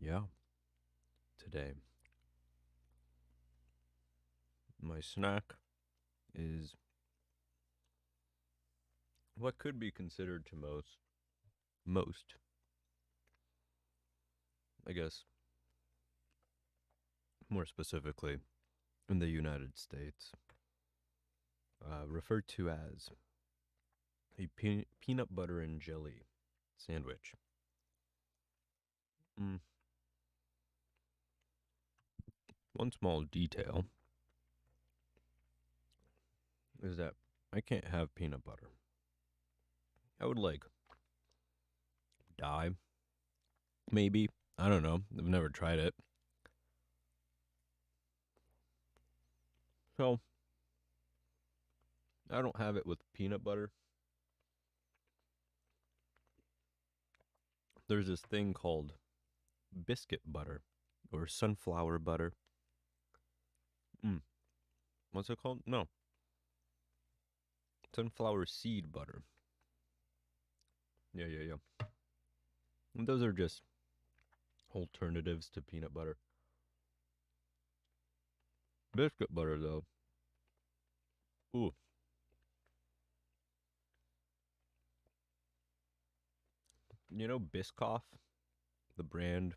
Yeah, today my snack is what could be considered to most, I guess, more specifically in the United States, referred to as a peanut butter and jelly sandwich. Mm. One small detail is that I can't have peanut butter. I would like die, maybe. I don't know. I've never tried it. So I don't have it with peanut butter. There's this thing called biscuit butter or sunflower butter. Mm. What's it called? No, sunflower seed butter. Yeah. And those are just alternatives to peanut butter. Biscuit butter, though. Ooh. You know Biscoff, the brand?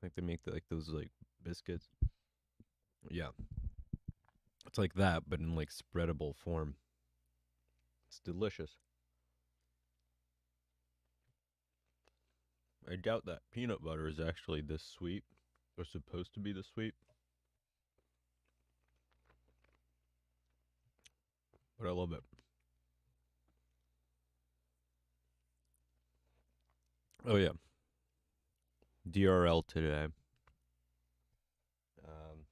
Like they make like those like biscuits. Yeah, it's like that, but in like spreadable form. It's delicious. I doubt that peanut butter is actually this sweet, or supposed to be this sweet, but I love it. Oh yeah, DRL today. Um,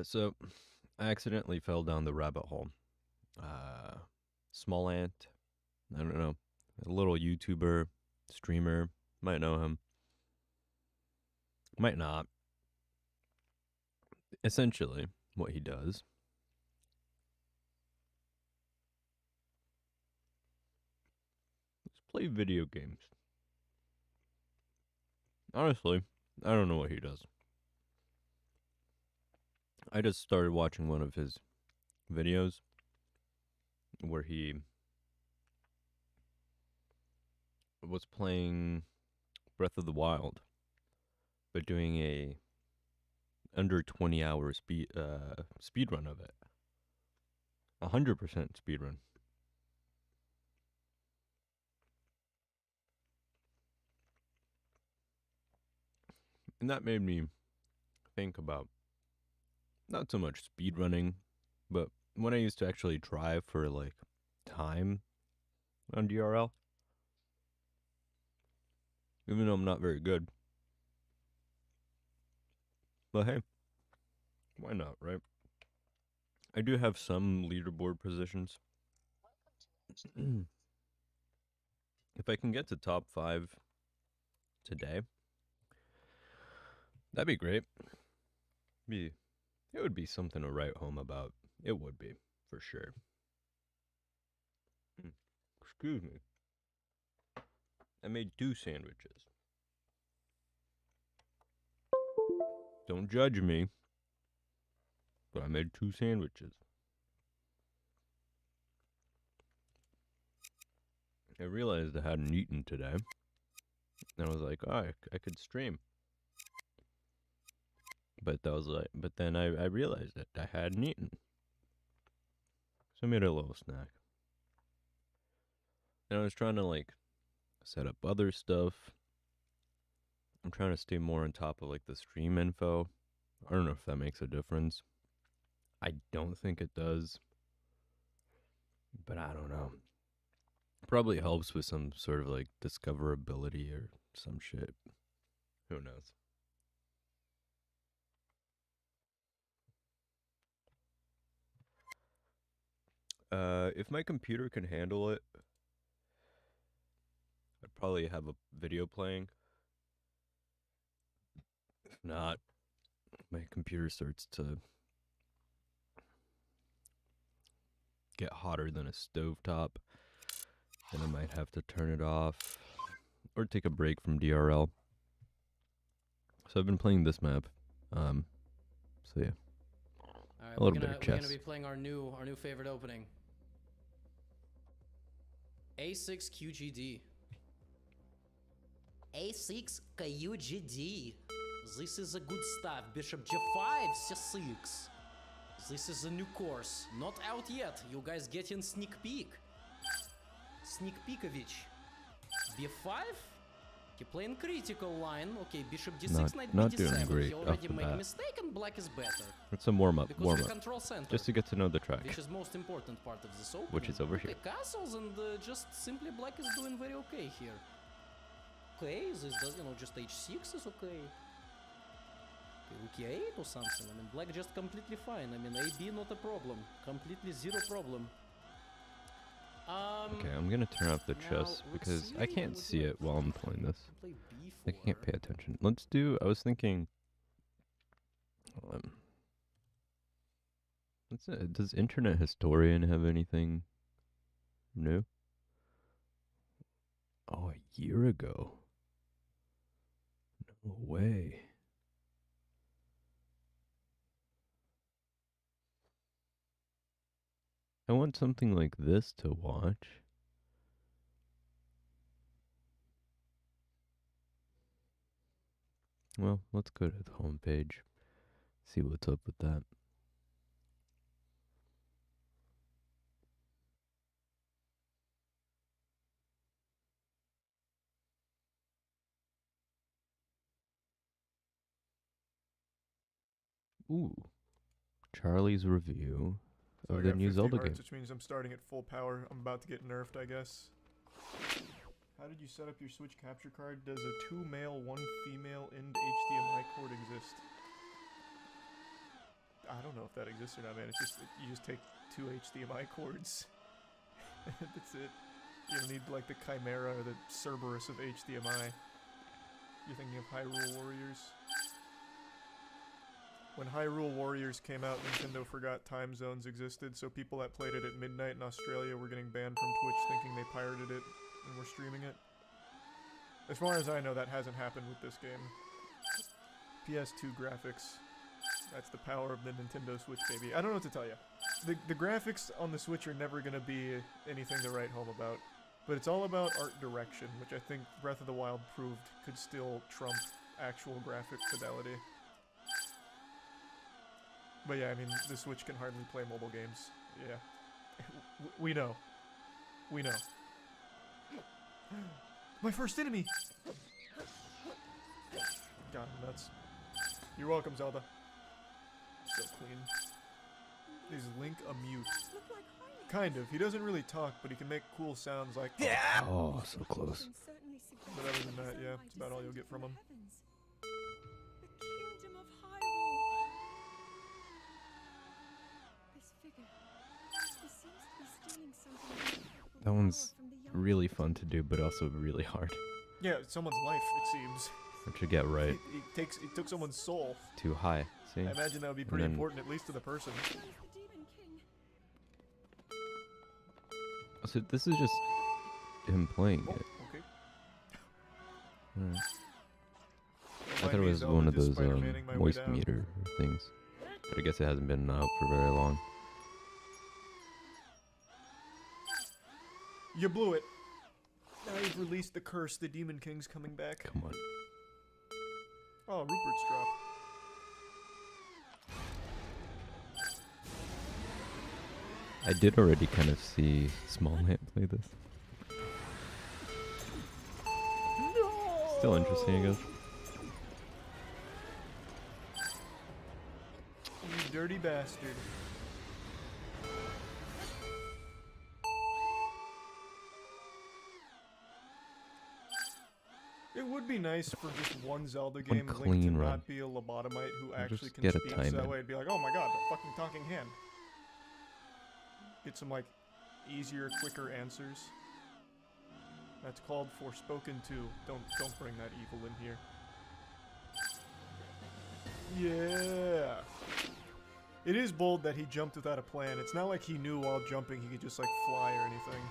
so I accidentally fell down the rabbit hole. Uh, Small Ant, I don't know, a little YouTuber, streamer, might know him, might not. Essentially, what he does is play video games. Honestly, I don't know what he does. I just started watching one of his videos where he was playing Breath of the Wild, but doing a under 20-hour speed run of it. 100% speed run. And that made me think about not so much speed running, but when I used to actually drive for like time on DRL, even though I'm not very good. But hey, why not, right? I do have some leaderboard positions. If I can get to top 5 today, that'd be great. Be It would be something to write home about. It would be, for sure. Excuse me. I made 2 sandwiches. Don't judge me, but I made 2 sandwiches. I realized I hadn't eaten today, and I was like, oh, I could stream. But then I realized that I hadn't eaten. So I made a little snack. And I was trying to like set up other stuff. I'm trying to stay more on top of like the stream info. I don't know if that makes a difference. I don't think it does. But I don't know. Probably helps with some sort of like discoverability or some shit. Who knows? If my computer can handle it, I'd probably have a video playing. If not, my computer starts to get hotter than a stovetop, and I might have to turn it off or take a break from DRL. So I've been playing this map. So yeah, Alright, a little bit of we're gonna chess. be playing our new favorite opening. A6 QGD. A6 QGD. This is a good stuff. Bishop G5, C6. This is a new course. Not out yet. You guys getting sneak peek. Sneak peekovich. B5? He playing critical line. Okay, Bishop D6, Knight Not B7. doing great He off already the made a bat. mistake and black is better. It's a warm up, Because we control center. just to get to know the track, Which is most important part of this opening. which is over okay, here. Castles and just simply black is doing very okay here. Okay, this does, you know, just h6 is okay. Okay, rook e8 or something. I mean, black just completely fine. I mean, AB not a problem. Completely zero problem. Okay, I'm gonna turn off the chess because I can't see it while I'm playing this. Play I b4. can't pay attention. Let's do. I was thinking. Does Internet Historian have anything new? Oh, a year ago. No way. I want something like this to watch. Well, let's go to the homepage. See what's up with that. Ooh. Charlie's review So I of the got new 50 Zelda hearts, game. which means I'm starting at full power. I'm about to get nerfed, I guess. How did you set up your Switch capture card? Does a 2 male, 1 female end HDMI cord exist? I don't know if that exists or not, man. It's just you just take 2 HDMI cords. That's it. You don't need like the Chimera or the Cerberus of HDMI. You're thinking of Hyrule Warriors? When Hyrule Warriors came out, Nintendo forgot time zones existed, so people that played it at midnight in Australia were getting banned from Twitch thinking they pirated it and were streaming it. As far as I know, that hasn't happened with this game. PS2 graphics. That's the power of the Nintendo Switch, baby. I don't know what to tell you. The graphics on the Switch are never going to be anything to write home about. But it's all about art direction, which I think Breath of the Wild proved could still trump actual graphic fidelity. But yeah, I mean, the Switch can hardly play mobile games. Yeah. We know. We know. My first enemy! God, I'm nuts. You're welcome, Zelda. So clean. Is Link a mute? Kind of. He doesn't really talk, but he can make cool sounds like... Yeah! Oh, so close. But other than that, yeah, it's about all you'll get from him. That one's really fun to do, but also really hard. Yeah, it's someone's life, it seems. What you get right. It took someone's soul. Too high. See? I imagine that would be pretty then- important, at least to the person. So this is just him playing Oh, it. okay. Alright. I Remind thought it me, was Zelda, one of just those Spider-Maning my way moist down. meter things. But I guess it hasn't been out for very long. You blew it. Now you've released the curse. The Demon King's coming back. Come on. Oh, Rupert's drop. I did already kind of see Small Man play this. Still interesting, I guess. You dirty bastard. It would be nice for just one Zelda game Link to clean run. not be a lobotomite who actually just can get a speak, time so that in. way it'd be like, oh my god, the fucking talking hand. Get some, like, easier, quicker answers. That's called Forspoken 2. Don't bring that evil in here. Yeah! It is bold that he jumped without a plan. It's not like he knew while jumping he could just like fly or anything.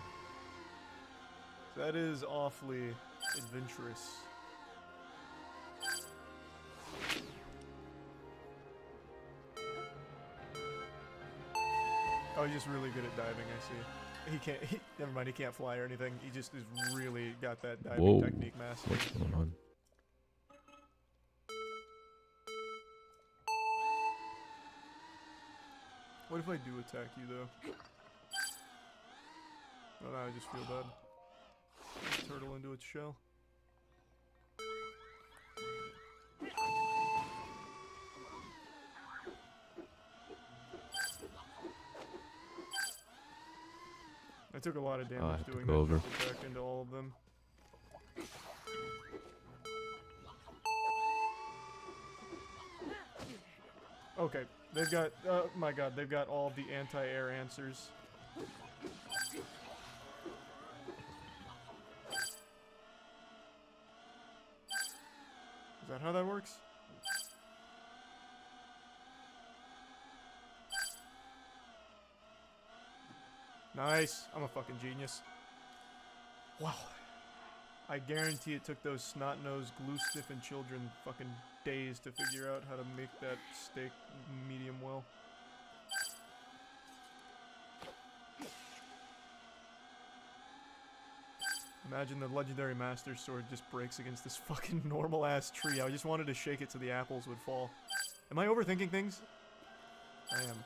That is awfully adventurous. Oh, he's just really good at diving, I see. He can't, never mind, he can't fly or anything. He just is really got that diving Whoa. technique mastered. What's going on? What if I do attack you, though? Oh, no, I just feel bad. Turtle into its shell. I took a lot of I damage have to doing go that over. jump attack into all of them. Okay, they've got, oh my god, they've got all the anti-air answers. Is that how that works? Nice. I'm a fucking genius. Wow. I guarantee it took those snot-nosed, glue-sniffing children fucking days to figure out how to make that steak medium well. Imagine the legendary master sword just breaks against this fucking normal-ass tree. I just wanted to shake it so the apples would fall. Am I overthinking things? I am.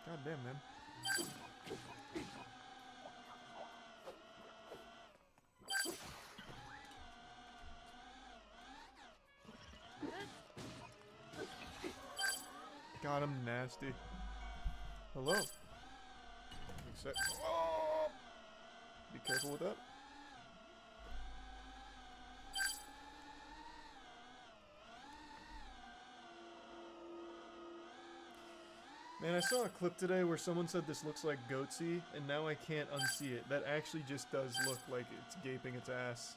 God damn, man. God, I'm nasty. Hello. Oh! Be careful with that. Man, I saw a clip today where someone said this looks like Goatsy, and now I can't unsee it. That actually just does look like it's gaping its ass.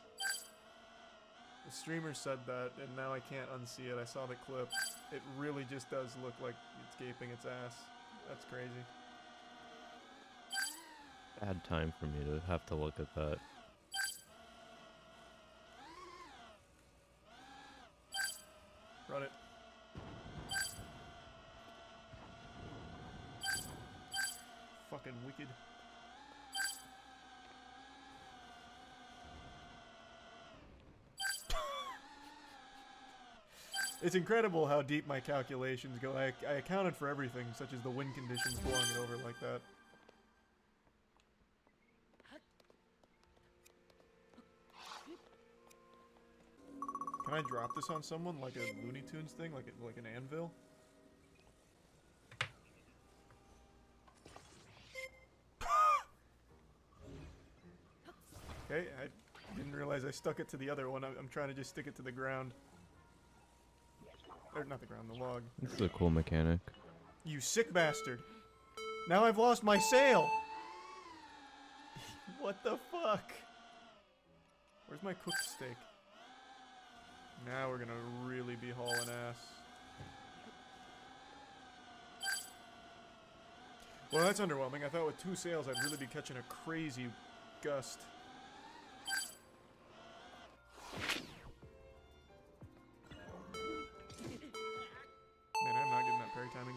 The streamer said that, and now I can't unsee it. I saw the clip. It really just does look like it's gaping its ass. That's crazy. Bad time for me to have to look at that. Run it. Fucking wicked. It's incredible how deep my calculations go. I accounted for everything, such as the wind conditions blowing it over like that. Can I drop this on someone like a Looney Tunes thing, like an anvil? Okay, I didn't realize I stuck it to the other one. I'm trying to just stick it to the ground. Or not the ground, the log. This is a cool mechanic. You sick bastard. Now I've lost my sail! What the fuck? Where's my cooked steak? Now we're gonna really be hauling ass. Well, that's underwhelming. I thought with 2 sails I'd really be catching a crazy gust. Man, I'm not getting that parry timing.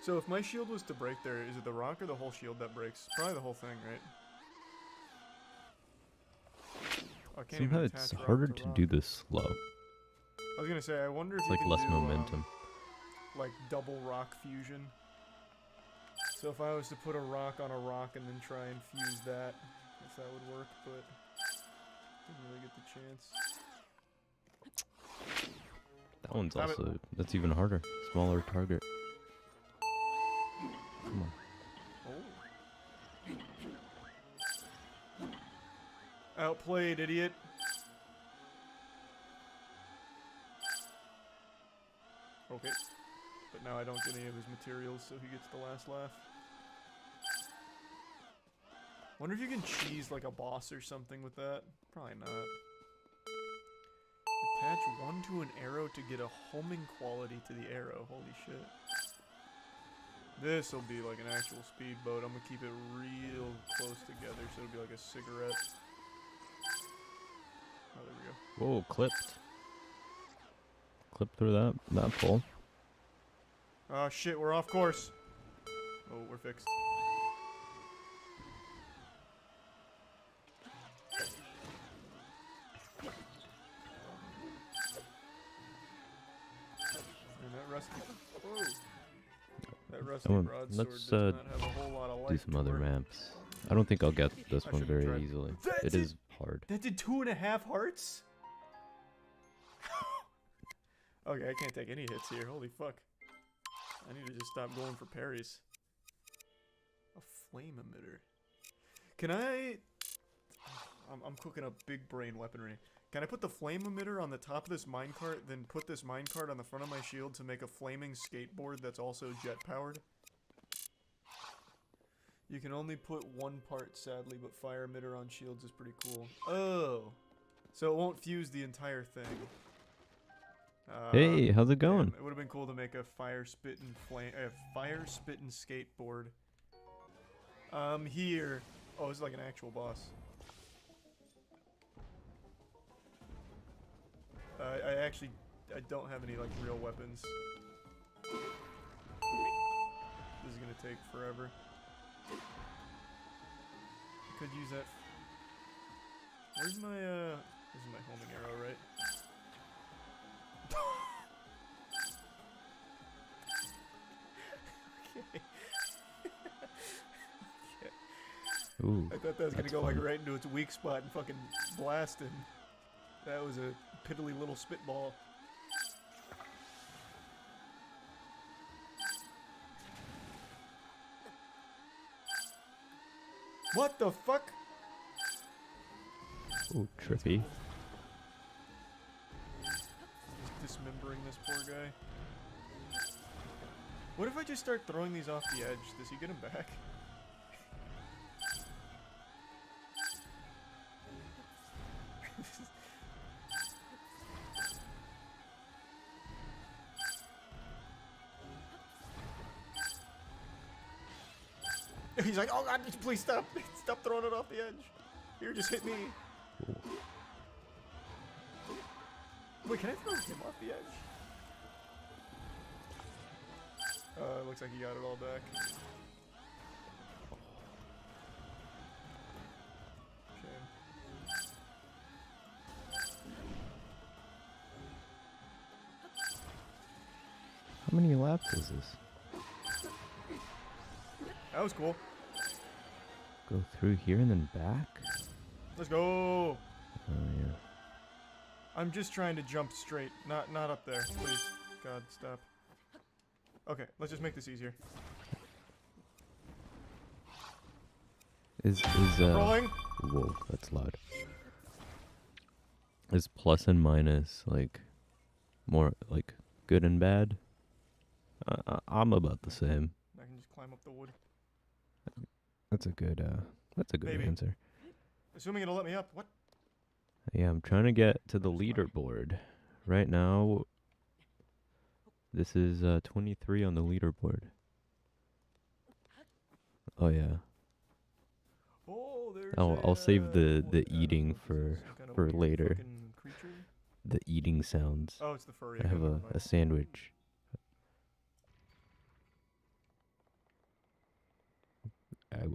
So if my shield was to break there, is it the rock or the whole shield that breaks? Probably the whole thing, right? Oh, I can't Somehow even it's attach rock harder to rock. do this slow. I was gonna say, I wonder if It's you like can less do, momentum. like double rock fusion. So if I was to put a rock on a rock and then try and fuse that, if that would work, but didn't really get the chance. That one's Stop it. also, that's even harder. Smaller target. Come on. Oh. Outplayed, idiot. Okay. But now I don't get any of his materials, so he gets the last laugh. Wonder if you can cheese like a boss or something with that. Probably not. Attach one to an arrow to get a homing quality to the arrow. Holy shit. This'll be like an actual speedboat. I'm gonna keep it real close together so it'll be like a cigarette. Oh, there we go. Whoa, clipped. Clipped through that pole. Oh shit, we're off course. Oh, we're fixed. And that rusty... Whoa. That rusty broadsword Let's does not have a whole lot of life do some to other her. maps. I don't think I'll get this I one should've very tried. easily. That It did- is hard. That did 2.5 hearts? Okay, I can't take any hits here. Holy fuck. I need to just stop going for parries. A flame emitter. Can I... I'm cooking up big brain weaponry. Can I put the flame emitter on the top of this minecart, then put this minecart on the front of my shield to make a flaming skateboard that's also jet-powered? You can only put one part, sadly, but fire emitter on shields is pretty cool. Oh! So it won't fuse the entire thing. Hey, how's it Damn, going? it would have been cool to make a fire spitting skateboard. Here. Oh, this is like an actual boss. I don't have any like real weapons. This is gonna take forever. Could use that. Where's my this is my homing arrow, right? Okay. Ooh, I thought that was gonna that's go like fun. right into its weak spot and fucking blast him. That was a piddly little spitball. What the fuck? Ooh, trippy. Dismembering this poor guy. What if I just start throwing these off the edge? Does he get him back? He's like, oh god, please stop. Stop throwing it off the edge. Here, just hit me. Wait, can I throw him off the edge? Looks like he got it all back. Shame. How many laps is this? That was cool. Go through here and then back? Let's go. Oh yeah. I'm just trying to jump straight, not up there, please. God, stop. Okay, let's just make this easier. Is Rolling. whoa, that's loud. Is plus and minus like more like good and bad? I'm about the same. I can just climb up the wood. That's a good Maybe. answer. Assuming it'll let me up. What? Yeah, I'm trying to get to the That's fine. leaderboard. Right now, this is 23 on the leaderboard. Oh yeah. Oh, there's I'll save the what- eating what is for this, some kind of for weird later. fucking creature? The eating sounds. Oh, it's the furry. I have never a mind. sandwich.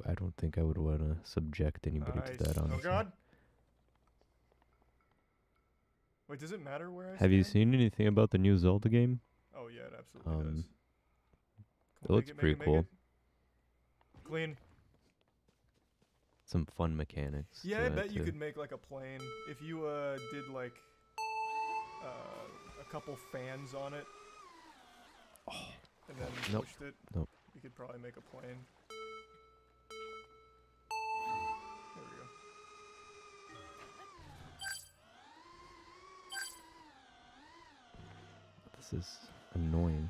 I don't think I would want to subject anybody Nice. to that, honestly. Oh god. Wait, does it matter where I Have you stand? seen anything about the new Zelda game? Oh yeah, it absolutely does. It looks pretty cool. Clean. Some fun mechanics. Yeah, to I it, bet you too. could make like a plane if you did like a couple fans on it. And then Nope. pushed it. Nope. You could probably make a plane. There we go. This is annoying.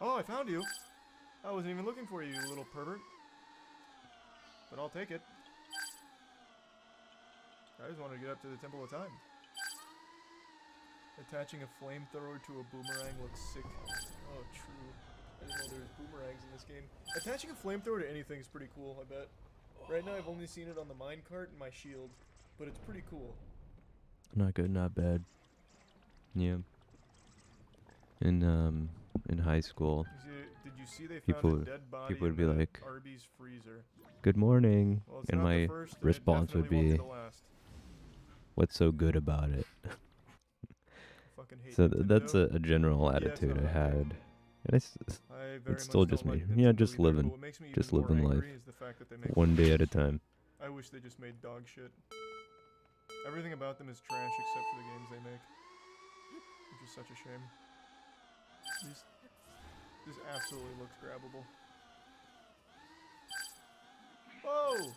Oh, I found you. I wasn't even looking for you, you little pervert. But I'll take it. I just wanted to get up to the Temple of Time. Attaching a flamethrower to a boomerang looks sick. Oh, true. I didn't know there was boomerangs in this game. Attaching a flamethrower to anything is pretty cool, I bet. Right now I've only seen it on the minecart and my shield, but it's pretty cool. Not good, not bad. Yeah. In high school, Did you see they People- found a dead body people would in be the like, Arby's freezer? good morning, Well, it's and not the my first, and it response would definitely won't be, the last. what's so good about it? I fucking hate So that's Nintendo. a general Yeah, it's attitude not I my had. thing. And it's I very it's still much just don't me. like Yeah, Nintendo just either, living. but what makes me Just even more living life. angry is the fact that they make one day at a time. I wish they just made dog shit. Everything about them is trash except for the games they make, which is such a shame. This absolutely looks grabbable. Oh!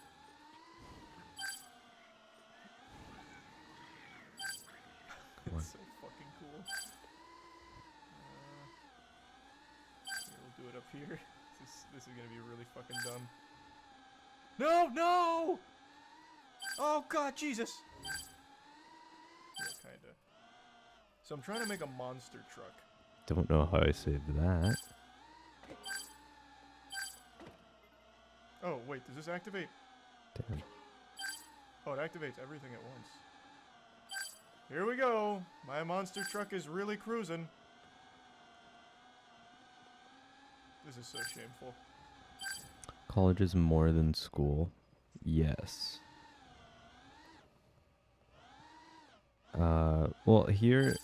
Come on. It's so fucking cool. Here, we'll do it up here. This is gonna be really fucking dumb. No, no! Oh god, Jesus! Yeah, kinda. So I'm trying to make a monster truck. Don't know how I saved that. Oh, wait, does this activate? Damn. Oh, it activates everything at once. Here we go! My monster truck is really cruising. This is so shameful. College is more than school. Yes. Well, here,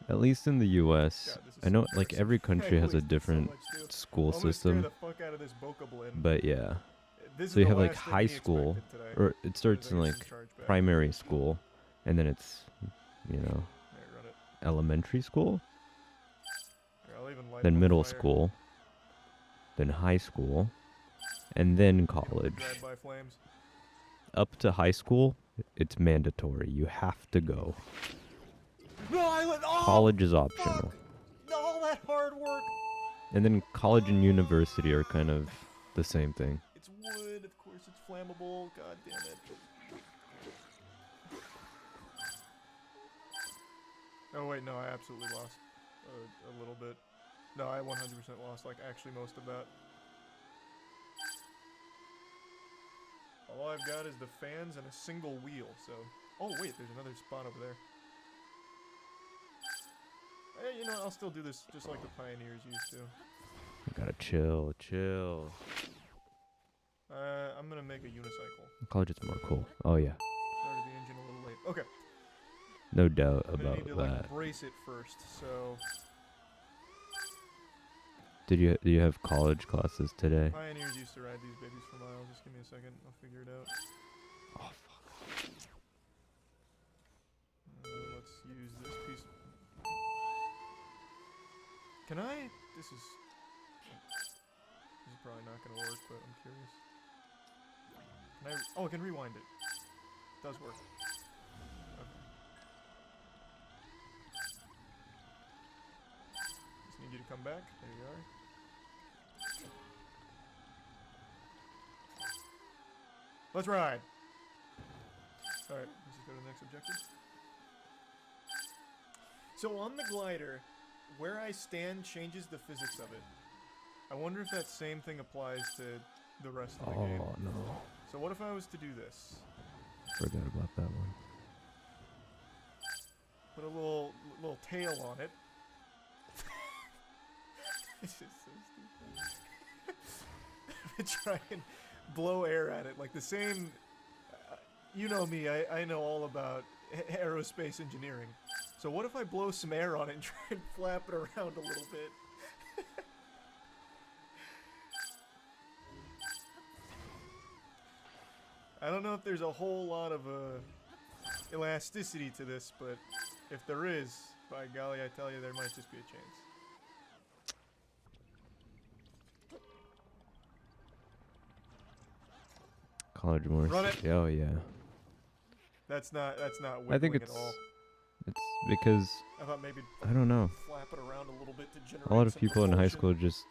at least in the U.S., God, this is I know so like embarrassing. every I country has a wasted so different much, too. school I'm gonna system, scare the fuck out of this Bokoblin. but yeah. This So is you the have like last thing high he school, expected today. or it starts As in I get like some charge back. primary school, and then it's, you know, Here, run it. elementary school, Here, I'll even light then it on middle fire. school, then high school, and then You don't get college. grabbed by flames. Up to high school, it's mandatory. You have to go. No, I let. Oh, College is optional. fuck! All that hard work. And then college and university are kind of the same thing. It's wood, of course. It's flammable. God damn it. Oh wait, no, I absolutely lost a little bit. No, I 100% lost. Like actually most of that. All I've got is the fans and a single wheel. So, oh wait, there's another spot over there. Hey, you know, I'll still do this just like the pioneers used to. Gotta chill, chill. I'm gonna make a unicycle. College is more cool. Oh yeah, Started the engine a little late. Okay, no doubt I'm gonna about need to that. like brace it first. So Do you have college classes today? pioneers used to ride these babies for miles. Just give me a second. I'll figure it out. Oh fuck. Let's use this piece. Can I? This is probably not gonna work, but I'm curious. Can I? Oh, I can rewind it. Does work. Okay. Just need you to come back. There you are. Let's ride. All right, let's just go to the next objective. So on the glider, where I stand changes the physics of it. I wonder if that same thing applies to the rest of the game. Oh no, So what if I was to do this? forgot about that one. Put a little tail on it. This is so stupid. Try and blow air at it like the same. You know me. I know all about aerospace engineering. So what if I blow some air on it and try and flap it around a little bit? I don't know if there's a whole lot of elasticity to this, but if there is, by golly, I tell you, there might just be a chance. College more. Run it. Oh yeah. That's not wiggling I think at it's all. because I thought maybe I don't know. flap it around a little bit to generate A lot of some people in high propulsion. school just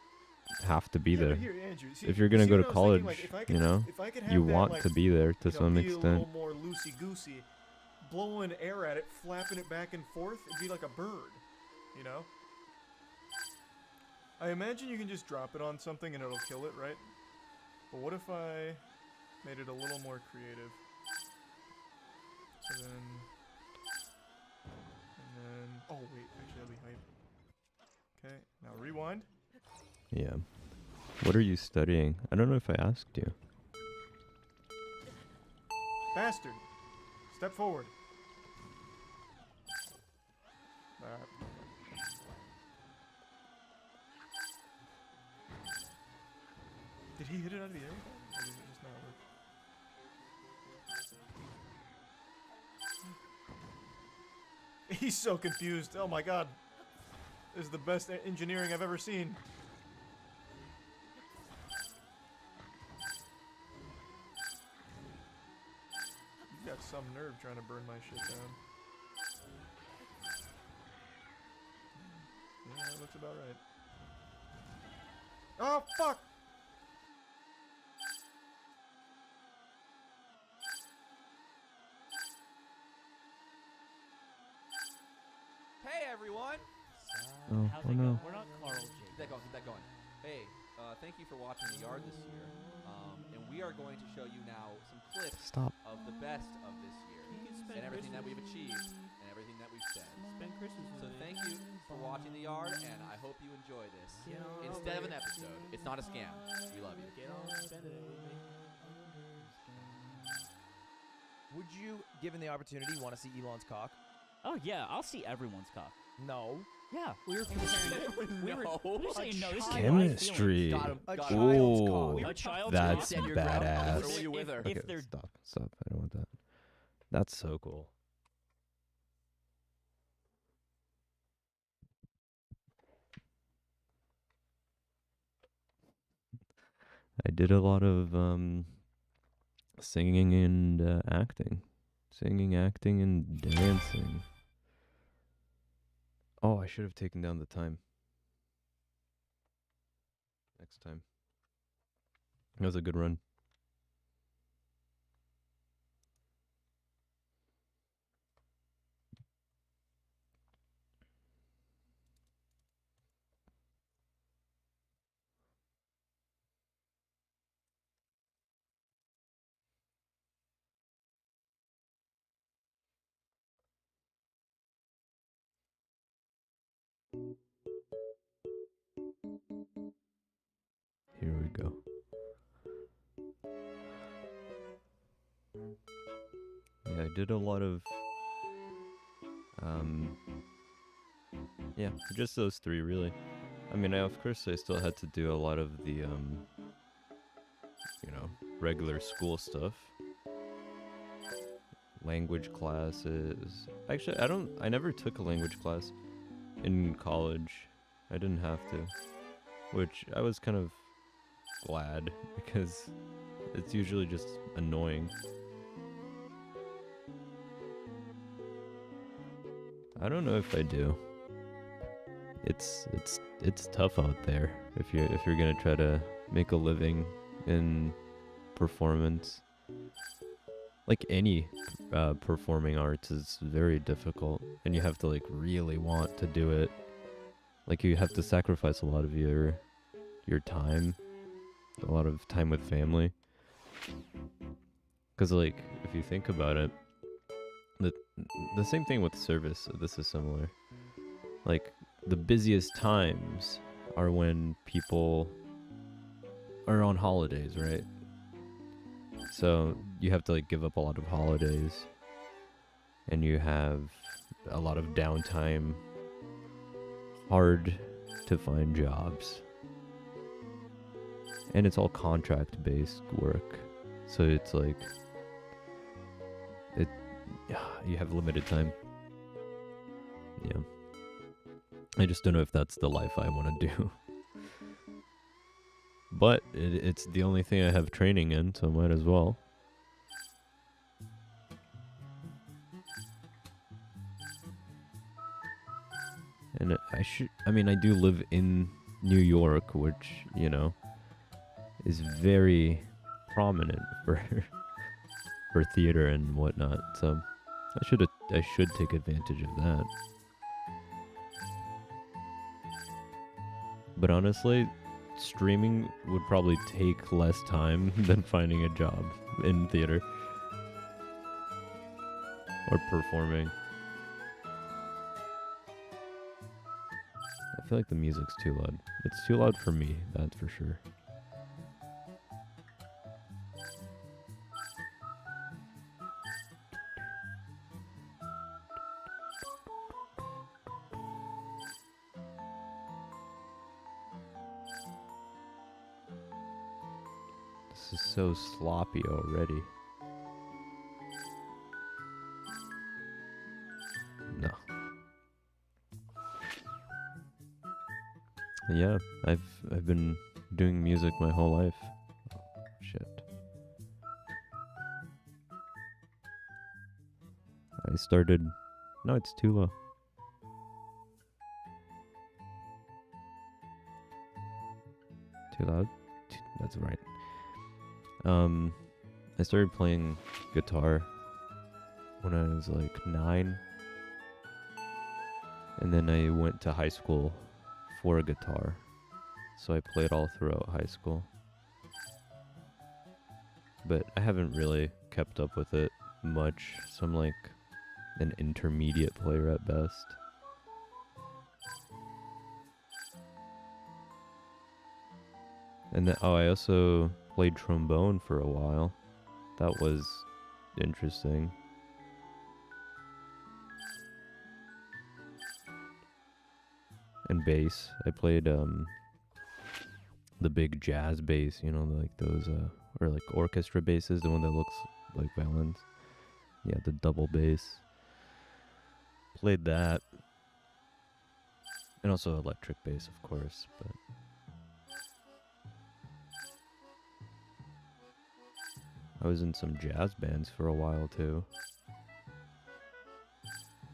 have to be Yeah, but there. here, Andrew, see, If you're gonna see go what to I was college, thinking? Like, if I could, you know, if I could have you that, want like, to be there to you know, some be a extent. little more loosey-goosey, blowing air at it, flapping it back and forth, it'd be like a bird, you know? I imagine you can just drop it on something and it'll kill it, right? But what if I made it a little more creative? So then... And then... Oh, wait, actually that'll be hype. Okay, now rewind. Yeah. What are you studying? I don't know if I asked you. Bastard! Step forward. Did he hit it out of the air? Or did it just not work? He's so confused. Oh my god. This is the best engineering I've ever seen. You've got some nerve trying to burn my shit down. Yeah, that looks about right. Oh, fuck! Hey everyone! Oh, How's oh it no. going? We're not Carl J. Keep that going, keep that going. Hey, thank you for watching the yard this year. And we are going to show you now some clips Stop. of the best of this year. You can spend And everything that Christmas we've achieved and everything that we've said. Spend Christmas So with thank you for watching the yard, and I hope you enjoy this. Get on Instead of over an it. episode. It's not a scam. We love you. Get on, spend it with me. Would you, given the opportunity, want to see Elon's cock? Oh yeah, I'll see everyone's cock. No. Yeah, we were comparing. We were. No. What are you saying? No, this is my Chemistry. Got him. A Got him. child's Ooh, cock. A child's that's cock. Stand your ground. badass. Or were you with her? If Okay, they're stop. I don't want that. That's so cool. I did a lot of singing and acting. Singing, acting, and dancing. Oh, I should have taken down the time. Next time. That was a good run. Here we go. Yeah, I did a lot of yeah, just those three really. I mean, of course I still had to do a lot of the you know, regular school stuff. Language classes. Actually, I never took a language class in college. I didn't have to, which I was kind of glad because it's usually just annoying. I don't know if I do. It's tough out there if you're gonna try to make a living in performance. Like any performing arts is very difficult, and you have to like really want to do it. Like you have to sacrifice a lot of your time, a lot of time with family. Cause like if you think about it, the same thing with service. This is similar. Like the busiest times are when people are on holidays, right? So you have to like give up a lot of holidays, and you have a lot of downtime. Hard to find jobs, and it's all contract based work, so it's like you have limited time. Yeah, I just don't know if that's the life I want to do. But it's the only thing I have training in, so might as well. And I mean, I do live in New York, which, you know, is very prominent for for theater and whatnot. So I should take advantage of that. But honestly, streaming would probably take less time than finding a job in theater or performing. I feel like the music's too loud. It's too loud for me, that's for sure. This is so sloppy already. No. Yeah, I've been doing music my whole life. Oh, shit. I started. No, it's too low. Too loud? That's right. I started playing guitar when I was like 9. And then I went to high school for a guitar. So I played all throughout high school. But I haven't really kept up with it much. So I'm like an intermediate player at best. And then, I also played trombone for a while. That was interesting. And bass. I played the big jazz bass, you know, like those or like orchestra basses, the one that looks like violins. Yeah, the double bass. Played that. And also electric bass, of course, but I was in some jazz bands for a while too.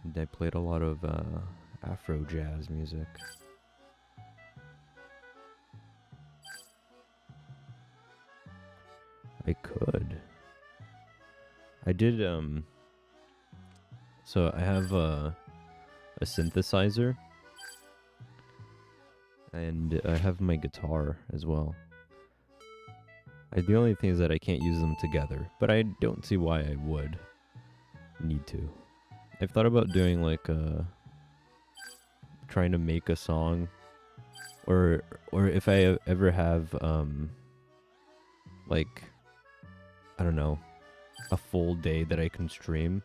And I played a lot of Afro jazz music. I could. I did so I have a synthesizer and I have my guitar as well. The only thing is that I can't use them together, but I don't see why I would need to. I've thought about doing like trying to make a song, or if I ever have like, I don't know, a full day that I can stream,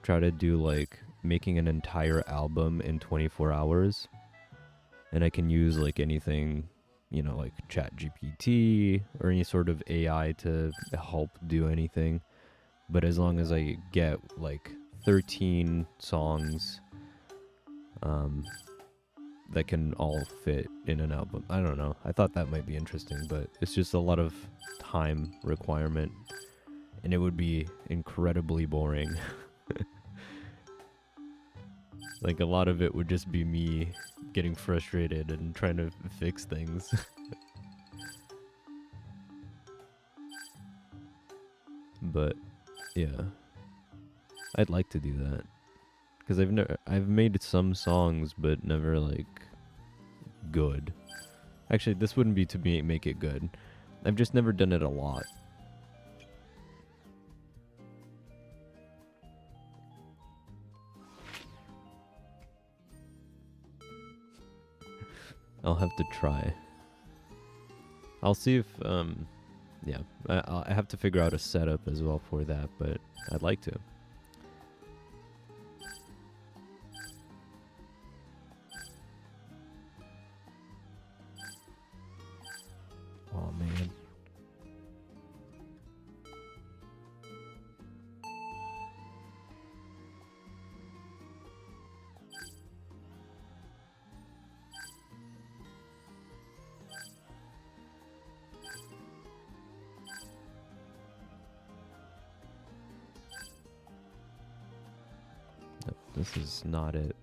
try to do like making an entire album in 24 hours, and I can use like anything, you know, like ChatGPT or any sort of AI to help do anything. But as long as I get like 13 songs that can all fit in an album. I don't know. I thought that might be interesting, but it's just a lot of time requirement and it would be incredibly boring. Like a lot of it would just be me getting frustrated and trying to fix things. But yeah, I'd like to do that because I've made some songs but never like good. Actually, this wouldn't be to make it good. I've just never done it a lot. I'll have to try. I'll see if, yeah, I have to figure out a setup as well for that, but I'd like to. Oh, man. This is not it.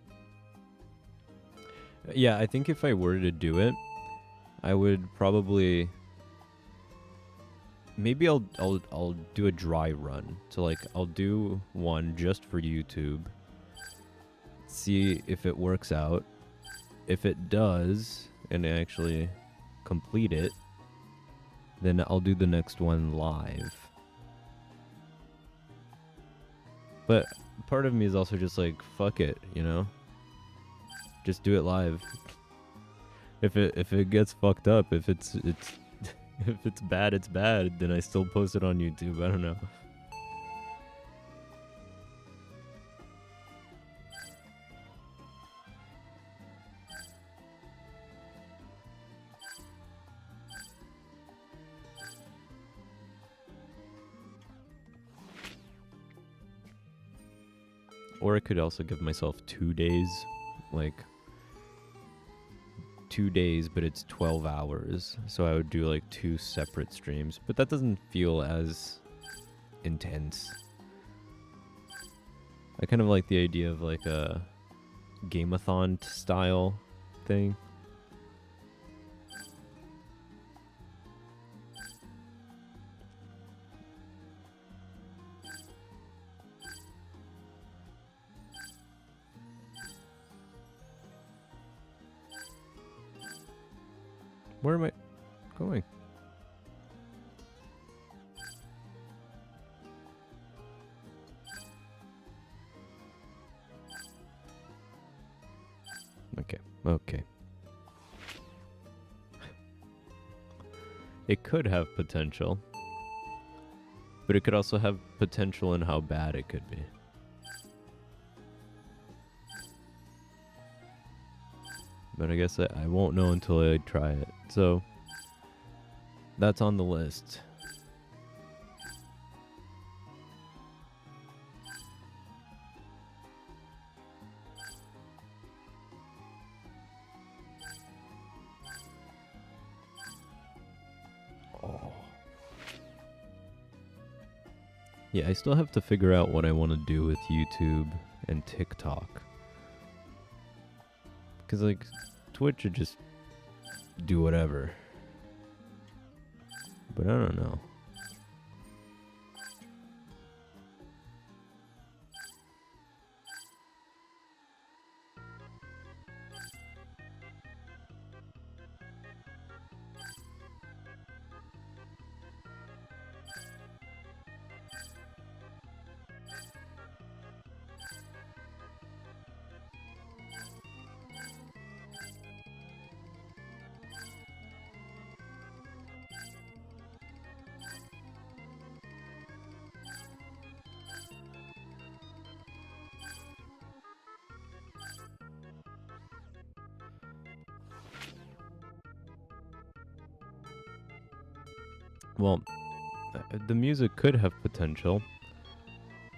Yeah, I think if I were to do it, I would probably maybe I'll do a dry run. So like I'll do one just for YouTube. See if it works out. If it does and I actually complete it, then I'll do the next one live. But part of me is also just like, fuck it, you know? Just do it live. If it gets fucked up, if it's if it's bad, it's bad, then I still post it on YouTube. I don't know. Or I could also give myself 2 days, like 2 days, but it's 12 hours. So I would do like 2 separate streams, but that doesn't feel as intense. I kind of like the idea of like a game-a-thon style thing. Where am I going? Okay. It could have potential, but it could also have potential in how bad it could be. But I guess I won't know until I try it. So that's on the list. Oh. Yeah, I still have to figure out what I want to do with YouTube and TikTok. Because, like, Twitch would just do whatever. But I don't know. Well, the music could have potential,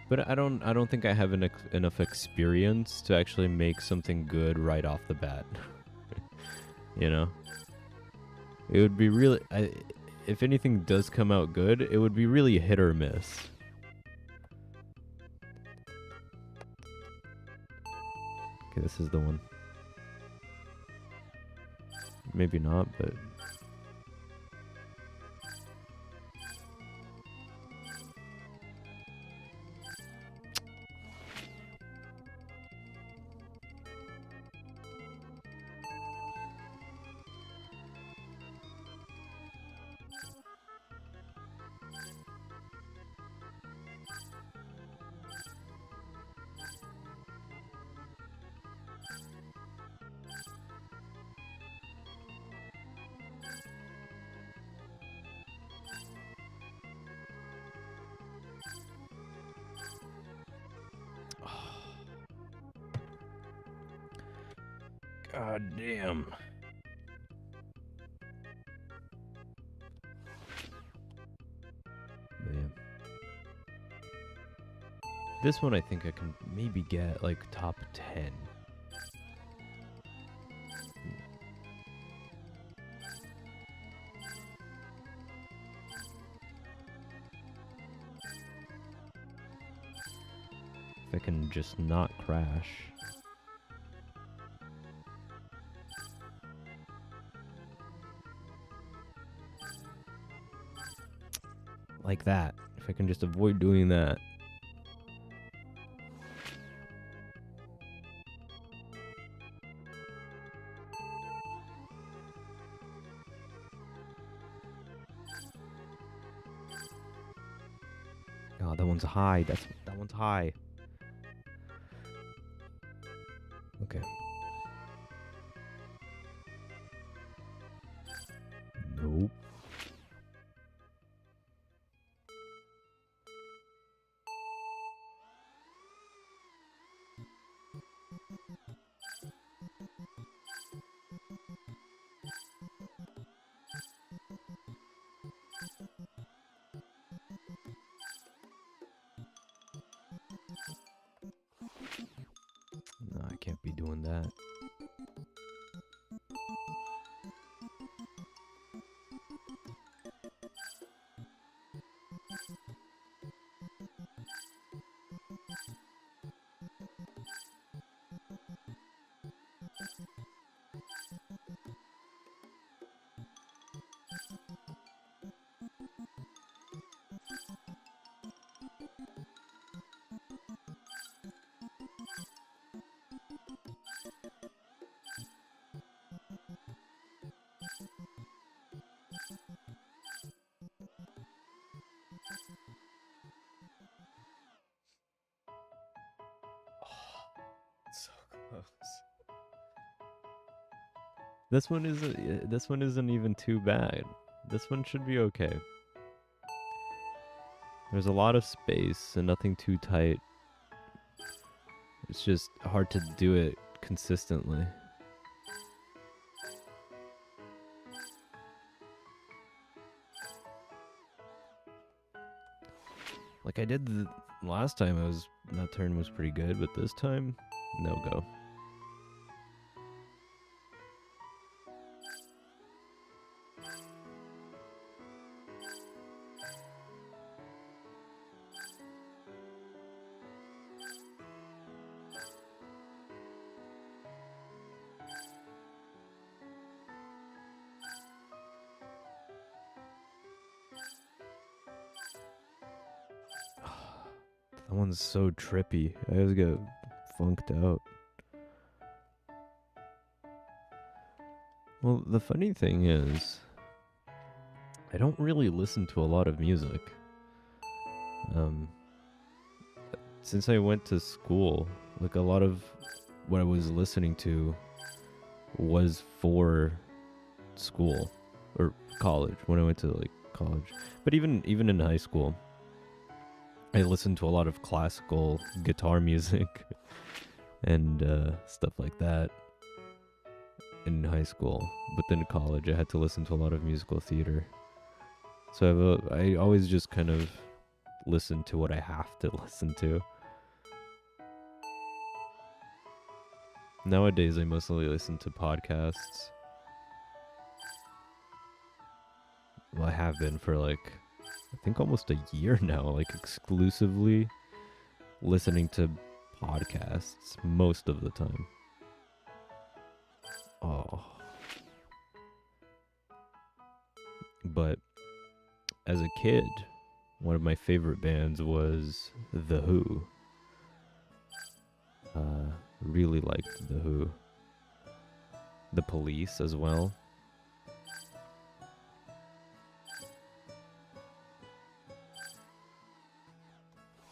but I don't think I have enough experience to actually make something good right off the bat. You know, it would be really. If anything does come out good, it would be really hit or miss. Okay, this is the one. Maybe not, but. God damn. But yeah. This one I think I can maybe get like top 10. If I can just not crash. like that. If I can just avoid doing that. Oh, that one's high. That one's high. Okay. Nope. No, I can't be doing that. So close. This one isn't even too bad. This one should be okay. There's a lot of space and nothing too tight. It's just hard to do it consistently. Like I did the last time, that turn was pretty good, but this time, no go. That one's so trippy. I always get funked out. Well, the funny thing is, I don't really listen to a lot of music. Since I went to school, like a lot of what I was listening to was for school or college, when I went to like college. But even in high school, I listened to a lot of classical guitar music and stuff like that in high school. But then in college, I had to listen to a lot of musical theater. So I always just kind of listen to what I have to listen to. Nowadays, I mostly listen to podcasts. Well, I have been for like, I think almost a year now, like exclusively listening to podcasts most of the time. Oh. But as a kid, one of my favorite bands was The Who. Really liked The Who. The Police as well.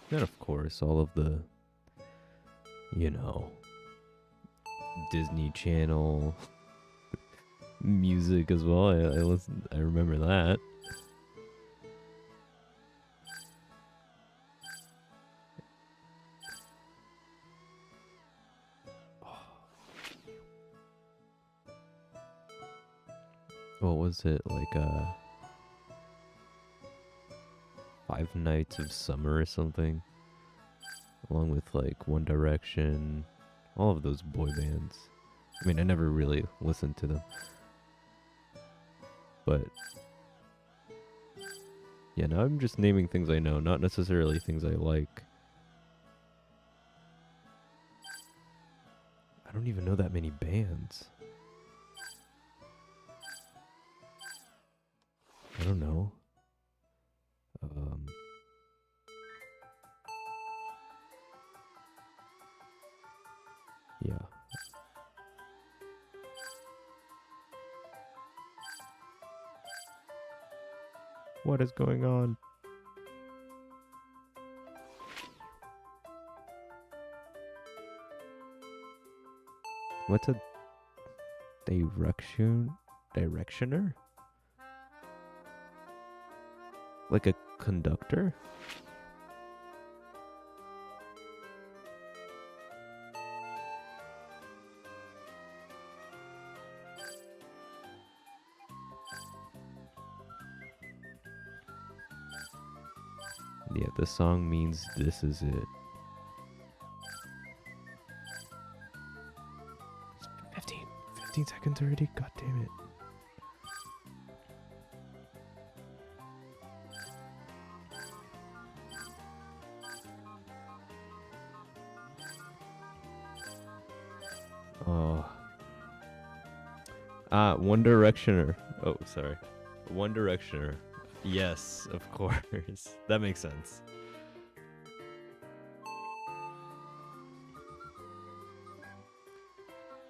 And of course, all of the, Disney Channel music as well. I remember that. What was it, like, Five Nights of Summer or something? Along with, like, One Direction, all of those boy bands. I mean, I never really listened to them. But, yeah, now I'm just naming things I know, not necessarily things I like. I don't even know that many bands. I don't know. What is going on? What's a directioner? Like a conductor? Yeah, the song means this is it. It's 15 seconds already? God damn it. Oh. One Directioner. Oh, sorry. One Directioner. Yes, of course. That makes sense.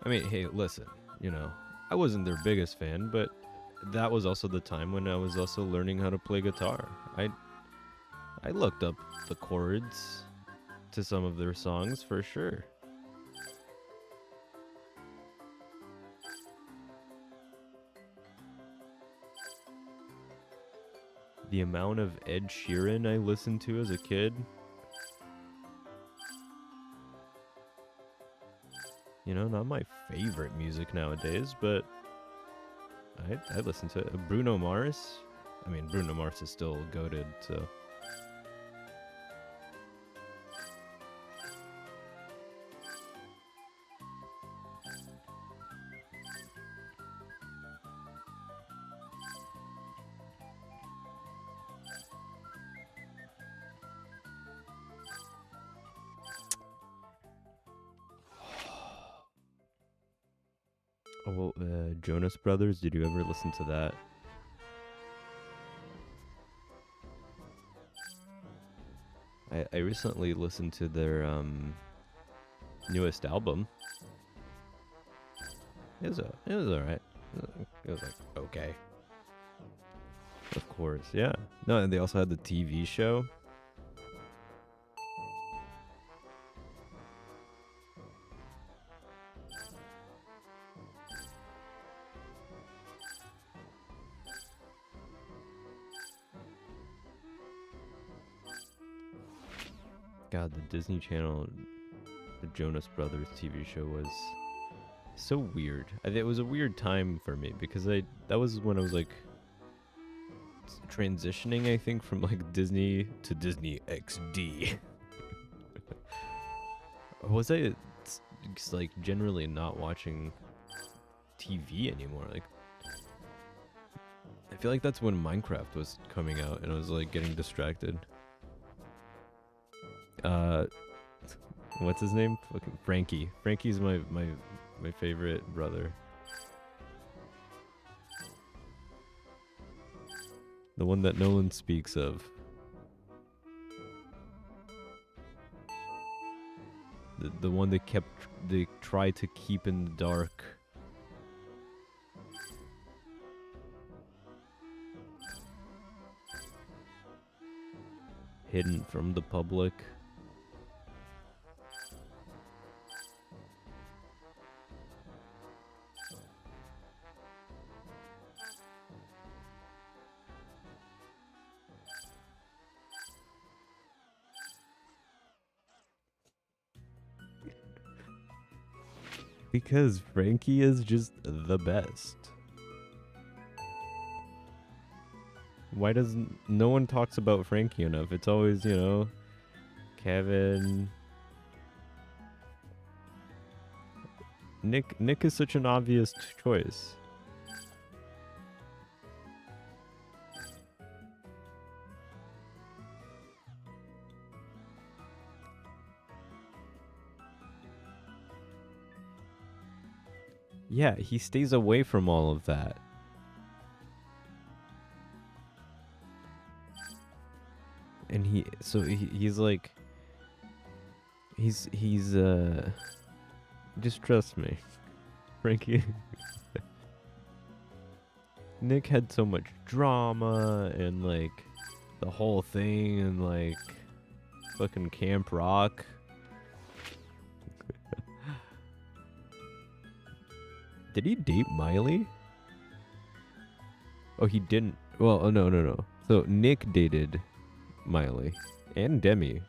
I mean, hey, listen, you know, I wasn't their biggest fan, but that was also the time when I was also learning how to play guitar. I looked up the chords to some of their songs for sure. The amount of Ed Sheeran I listened to as a kid. You know, not my favorite music nowadays, but I listen to it. Bruno Mars. I mean, Bruno Mars is still goated, so. Oh, Jonas Brothers. Did you ever listen to that? I recently listened to their newest album. It was alright. It was like okay. Of course, yeah. No, and they also had the TV show. God, the Disney Channel, the Jonas Brothers TV show was so weird. It was a weird time for me because that was when I was like transitioning, I think, from like Disney to Disney XD. Or was I just like generally not watching TV anymore? Like, I feel like that's when Minecraft was coming out and I was like getting distracted. What's his name? Fucking Frankie. Frankie's my favorite brother. The one that no one speaks of. The one they tried to keep in the dark. Hidden from the public. Because Frankie is just the best. Why does no one talks about Frankie enough? It's always, you know, Kevin. Nick is such an obvious choice. Yeah, he stays away from all of that. And he's like he's just trust me. Frankie Nick had so much drama and like the whole thing and like fucking Camp Rock. Did he date Miley? Oh, he didn't. Well, oh, no. So Nick dated Miley and Demi.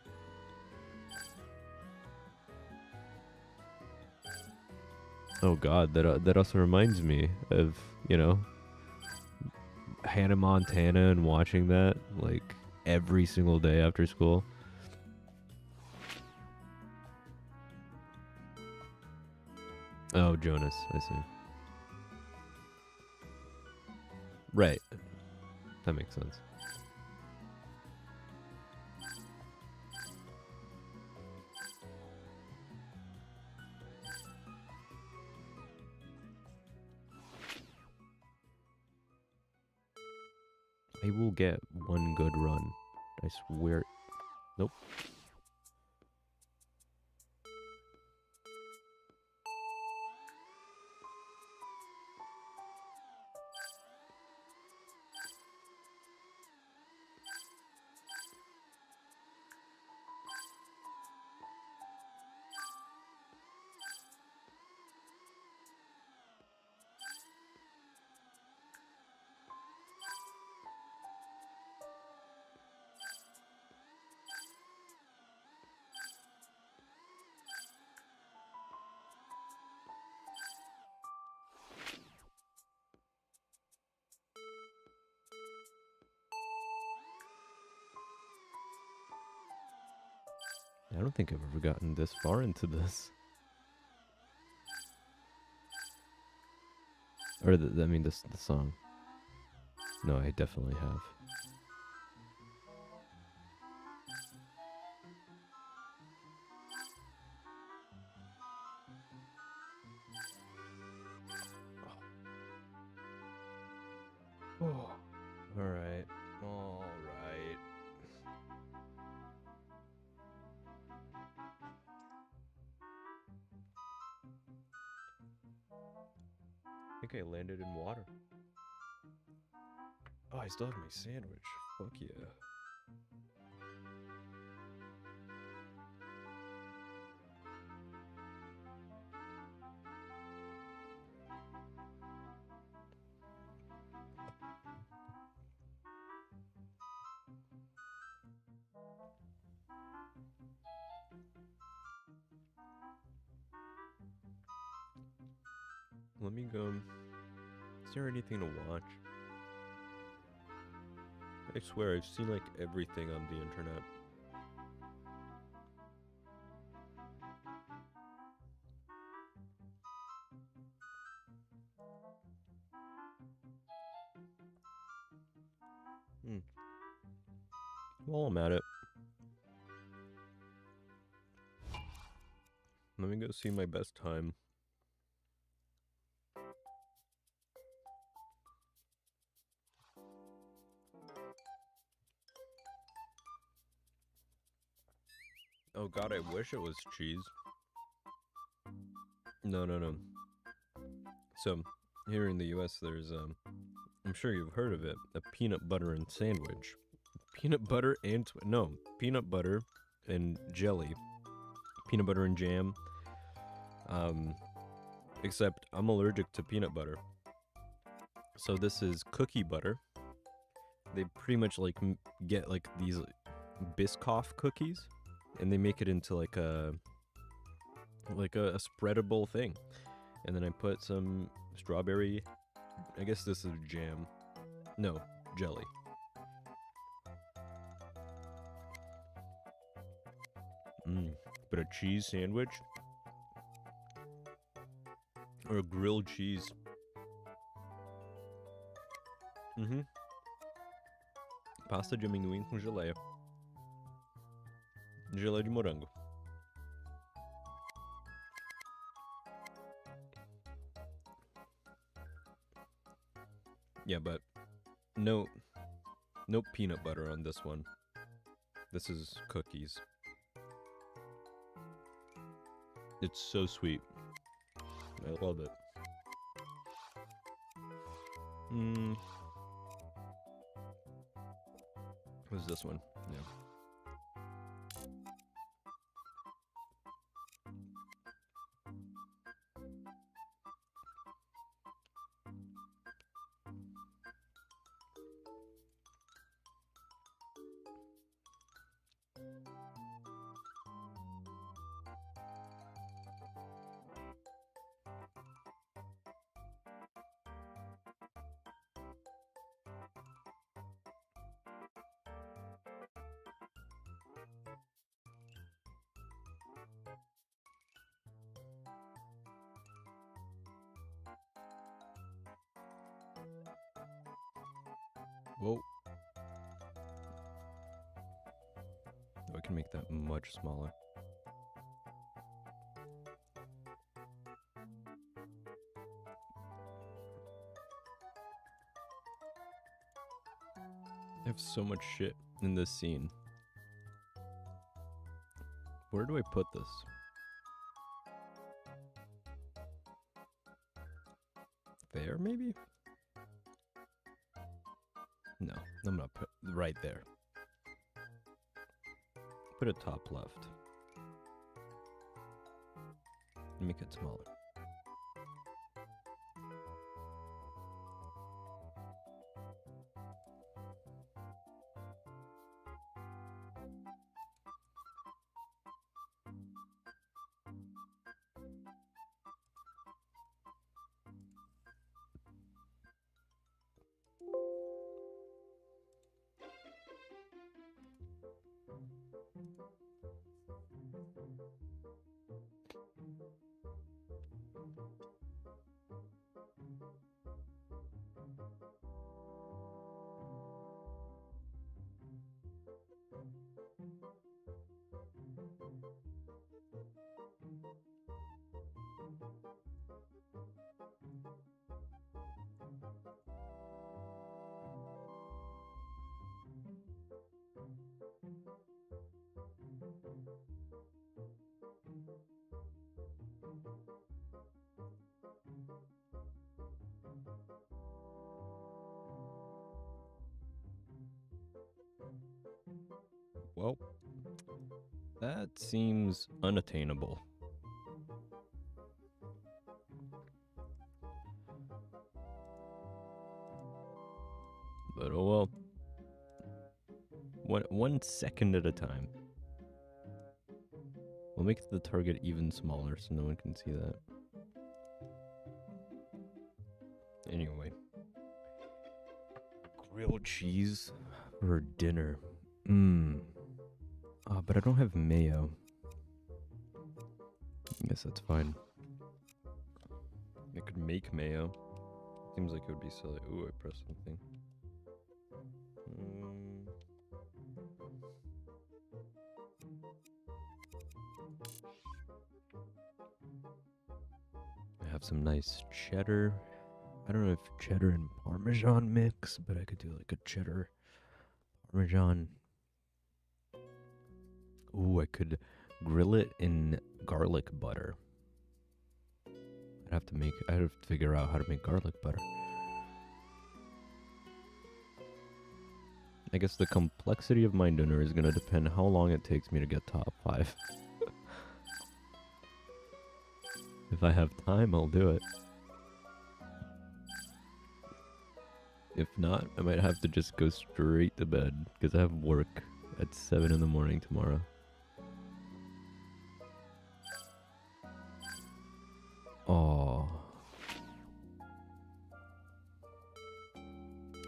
Oh God, that also reminds me of, you know, Hannah Montana and watching that like every single day after school. Oh, Jonas, I see. Right. That makes sense. I will get one good run. I swear. Nope. I don't think I've ever gotten this far into this. Or I mean, the song. No, I definitely have. Oh. All right. All right. I think I landed in water. Oh, I still have my sandwich. Fuck yeah. Let me go. Is there anything to watch? I swear, I've seen like everything on the internet. While I'm at it, let me go see my best time. Oh God, I wish it was cheese. No. So, here in the US, there's, I'm sure you've heard of it, a peanut butter and sandwich. Peanut butter and, peanut butter and jelly. Peanut butter and jam. Except I'm allergic to peanut butter. So this is cookie butter. They pretty much like get like these Biscoff cookies, and they make it into like a spreadable thing. And then I put some strawberry, I guess this is jam. No, jelly. But a cheese sandwich? Or a grilled cheese. Pasta de amendoim com geleia. Geleia de morango. Yeah, but no peanut butter on this one. This is cookies. It's so sweet. I love it. Who's this one? Yeah. Whoa. Oh, I can make that much smaller. I have so much shit in this scene. Where do I put this? There, maybe? No, I'm gonna put right there. Put it top left. Make it smaller. Well, that seems unattainable. But oh well. One second at a time. We'll make the target even smaller so no one can see that. Anyway. Grilled cheese for dinner. Oh, but I don't have mayo. I guess that's fine. I could make mayo. Seems like it would be silly. Ooh, I pressed something. I have some nice cheddar. I don't know if cheddar and Parmesan mix, but I could do like a cheddar Parmesan. Ooh, I could grill it in garlic butter. I'd have to figure out how to make garlic butter. I guess the complexity of my dinner is gonna depend how long it takes me to get top 5. If I have time, I'll do it. If not, I might have to just go straight to bed because I have work at 7 in the morning tomorrow. Oh.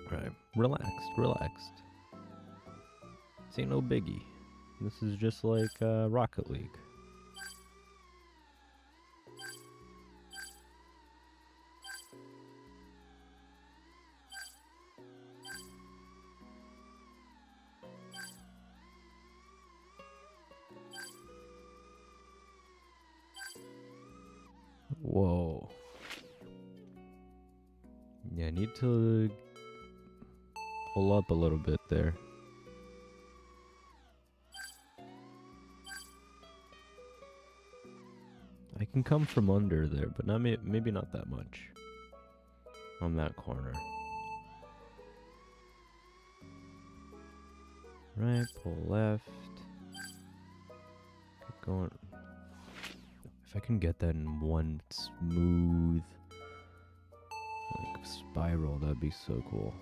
Alright, relaxed. This ain't no biggie. This is just like Rocket League. Whoa. Yeah, I need to pull up a little bit there. I can come from under there, but not maybe not that much. On that corner. right, pull left. Keep going. If I can get that in one smooth like spiral, that'd be so cool.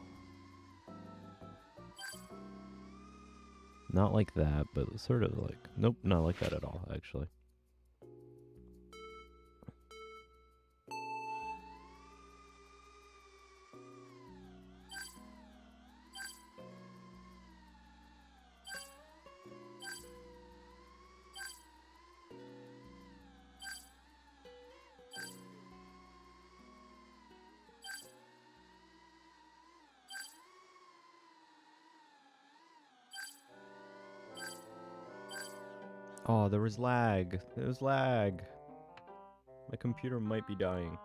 Not like that, but sort of like, nope, not like that at all, actually. Oh, there was lag. There was lag. My computer might be dying.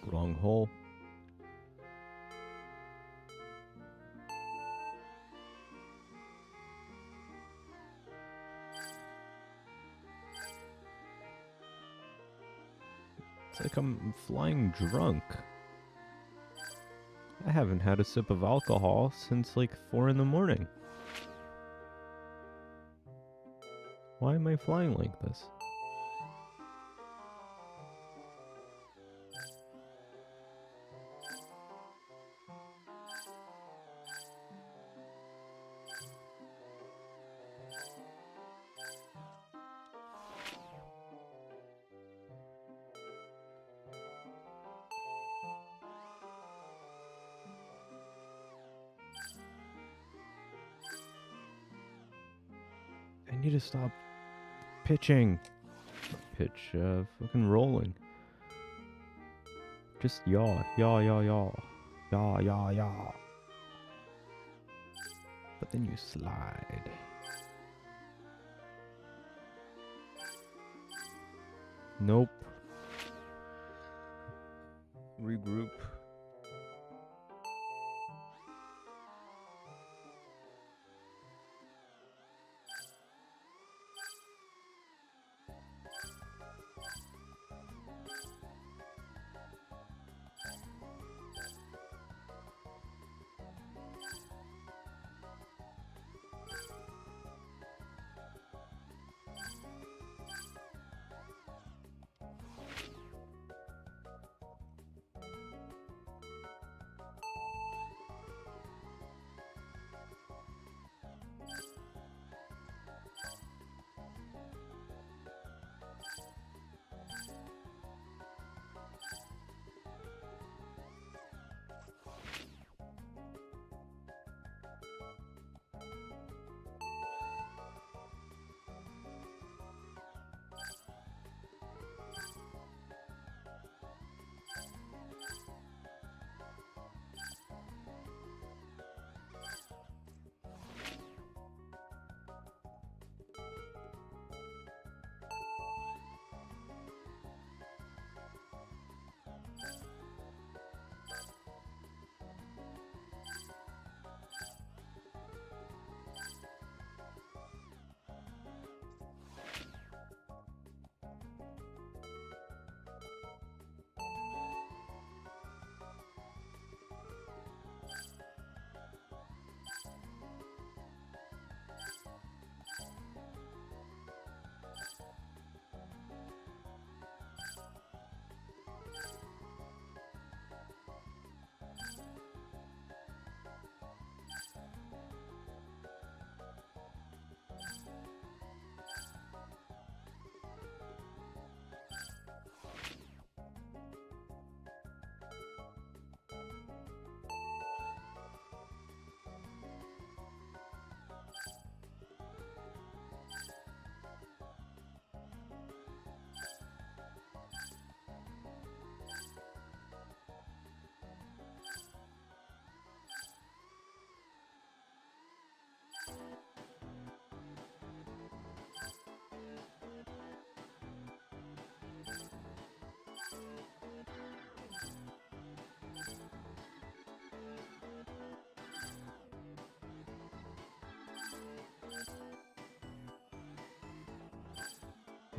Wrong hole. It's like I'm flying drunk. I haven't had a sip of alcohol since like 4 in the morning. Why am I flying like this? I need to stop pitching. Pitch, fucking rolling. Just yaw, yaw, yaw, yaw. Yaw, yaw, yaw. But then you slide. Nope. Regroup.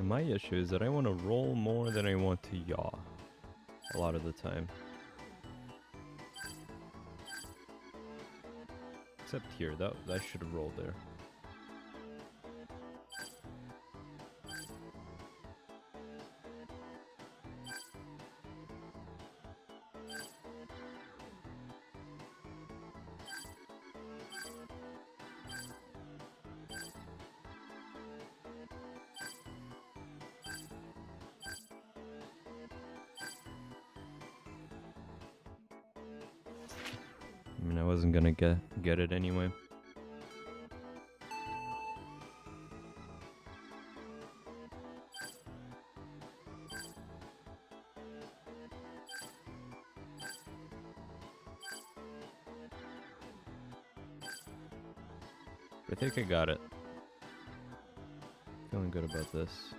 And my issue is that I want to roll more than I want to yaw a lot of the time. Except here, that should have rolled there. I mean, I wasn't gonna get it anyway. I think I got it. Feeling good about this.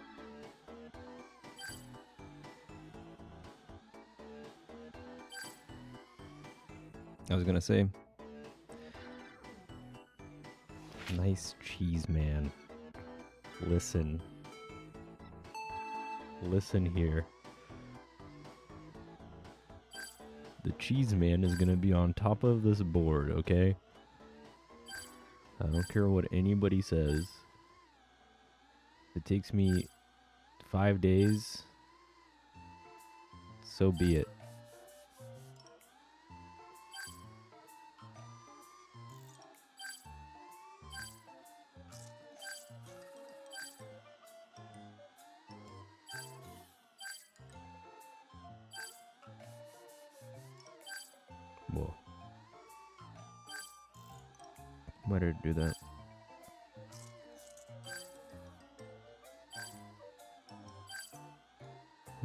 I was gonna say, nice cheese man. Listen. Listen here. The cheese man is gonna be on top of this board, okay? I don't care what anybody says. If it takes me 5 days, so be it. Whoa. Why did it do that?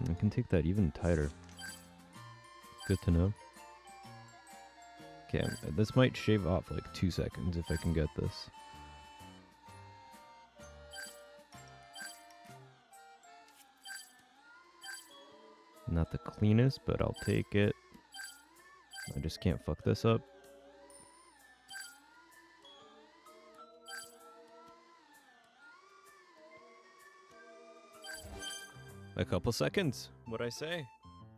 I can take that even tighter. Good to know. Okay, this might shave off like 2 seconds if I can get this. Not the cleanest, but I'll take it. I just can't fuck this up. A couple seconds. What'd I say?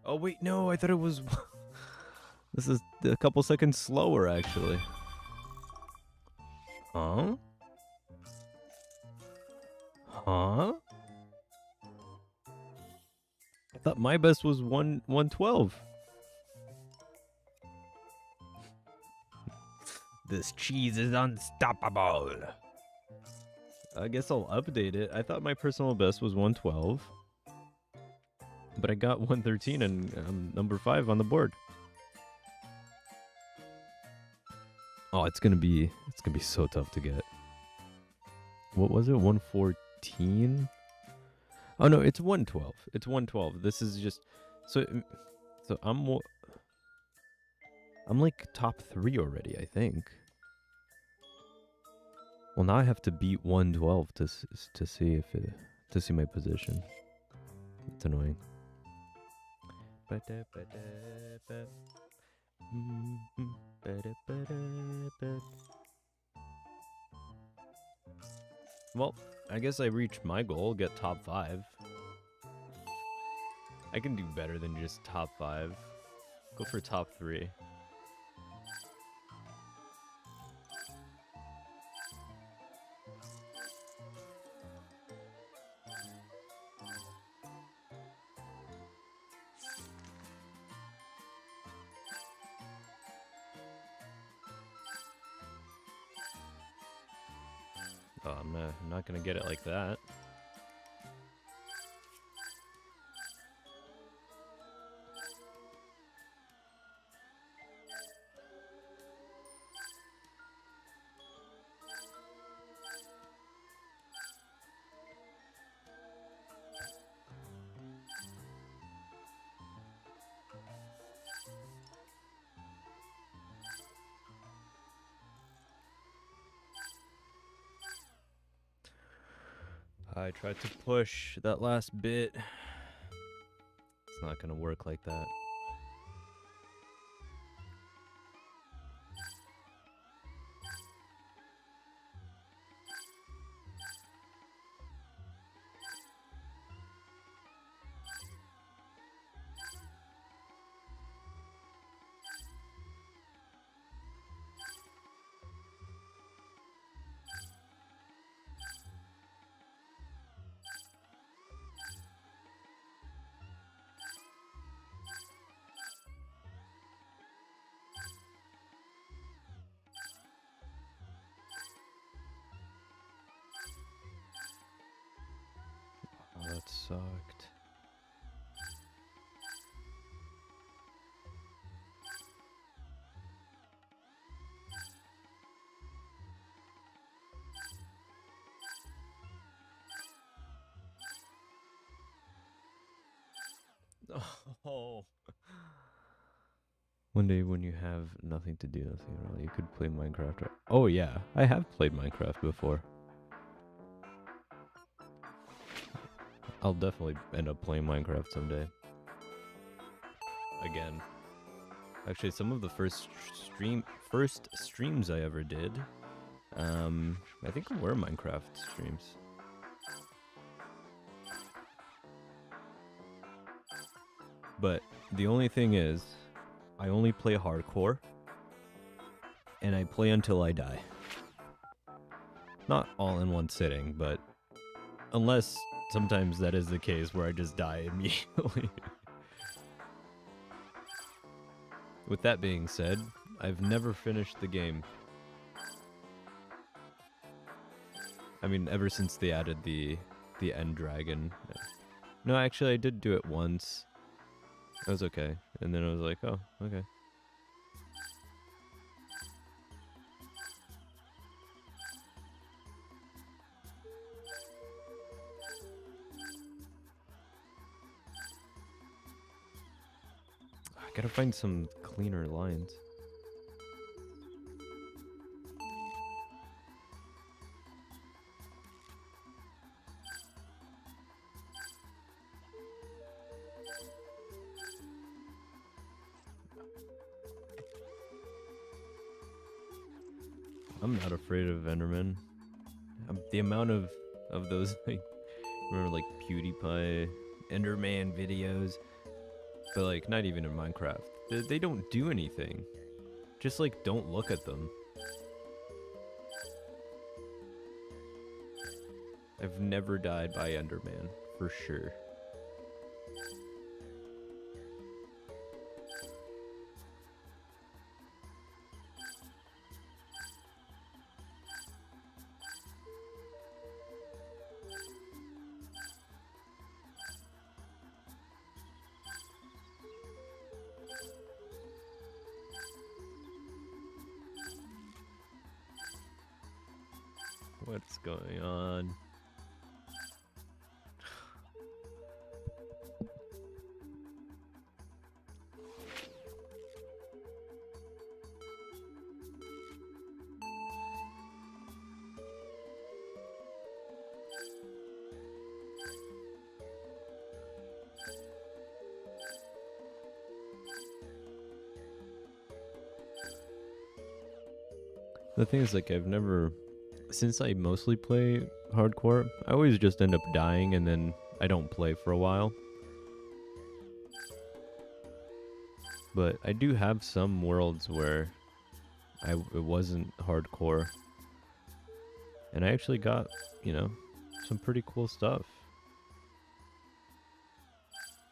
Oh wait, no, I thought it was... This is a couple seconds slower, actually. Huh? Huh? I thought my best was 112. This cheese is unstoppable. I guess I'll update it. I thought my personal best was 112. But I got 113 and I'm number 5 on the board. Oh, it's gonna be so tough to get. What was it? 114? Oh no, it's 112. It's 112. This is just so I'm like top 3 already, I think. Well, now I have to beat 112 to see if it, to see my position. It's annoying. Well, I guess I reached my goal, get top 5. I can do better than just top 5. Go for top 3. Oh, I'm not gonna get it like that. I tried to push that last bit. It's not gonna work like that. sucked. Oh. One day when you have nothing to do, nothing at all, you could play Minecraft. Oh yeah, I have played Minecraft before. I'll definitely end up playing Minecraft someday. Again. Actually, some of the first streams I ever did, I think were Minecraft streams. But the only thing is, I only play hardcore, and I play until I die. Not all in one sitting, but unless sometimes that is the case where I just die immediately. With that being said, I've never finished the game. I mean, ever since they added the end dragon. No, actually, I did do it once. That was okay. And then I was like, oh, okay. I gotta find some cleaner lines. I'm not afraid of Enderman. The amount of those, like, remember like PewDiePie, Enderman videos, but like not even in Minecraft. They don't do anything. Just like don't look at them. I've never died by Enderman, for sure. What's going on? The thing is, like, I've never, since I mostly play hardcore, I always just end up dying and then I don't play for a while. But I do have some worlds where it wasn't hardcore. And I actually got, you know, some pretty cool stuff.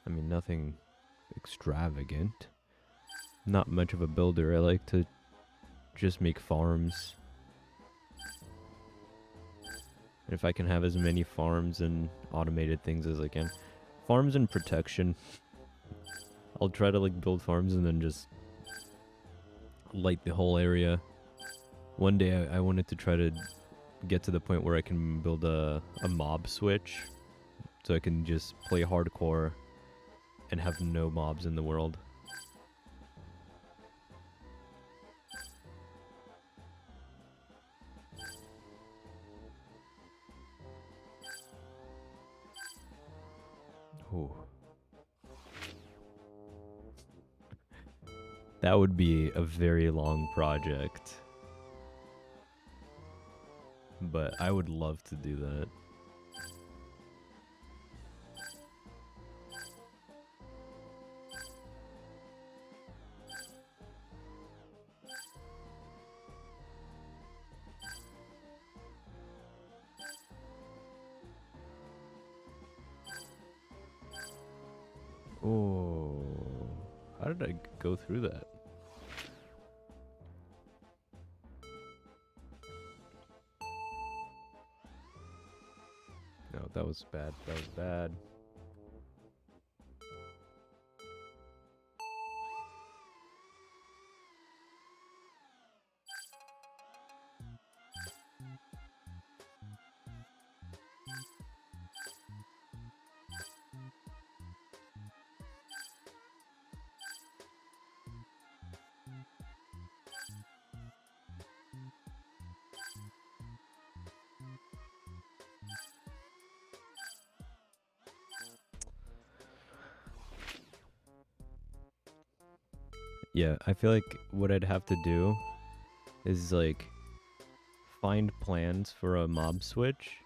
I mean, nothing extravagant. Not much of a builder. I like to just make farms. And if I can have as many farms and automated things as I can. Farms and protection. I'll try to like build farms and then just light the whole area. One day I wanted to try to get to the point where I can build a mob switch. So I can just play hardcore and have no mobs in the world. Ooh. That would be a very long project. But I would love to do that. Oh, how did I go through that? No, that was bad. That was bad. Yeah, I feel like what I'd have to do is like find plans for a mob switch,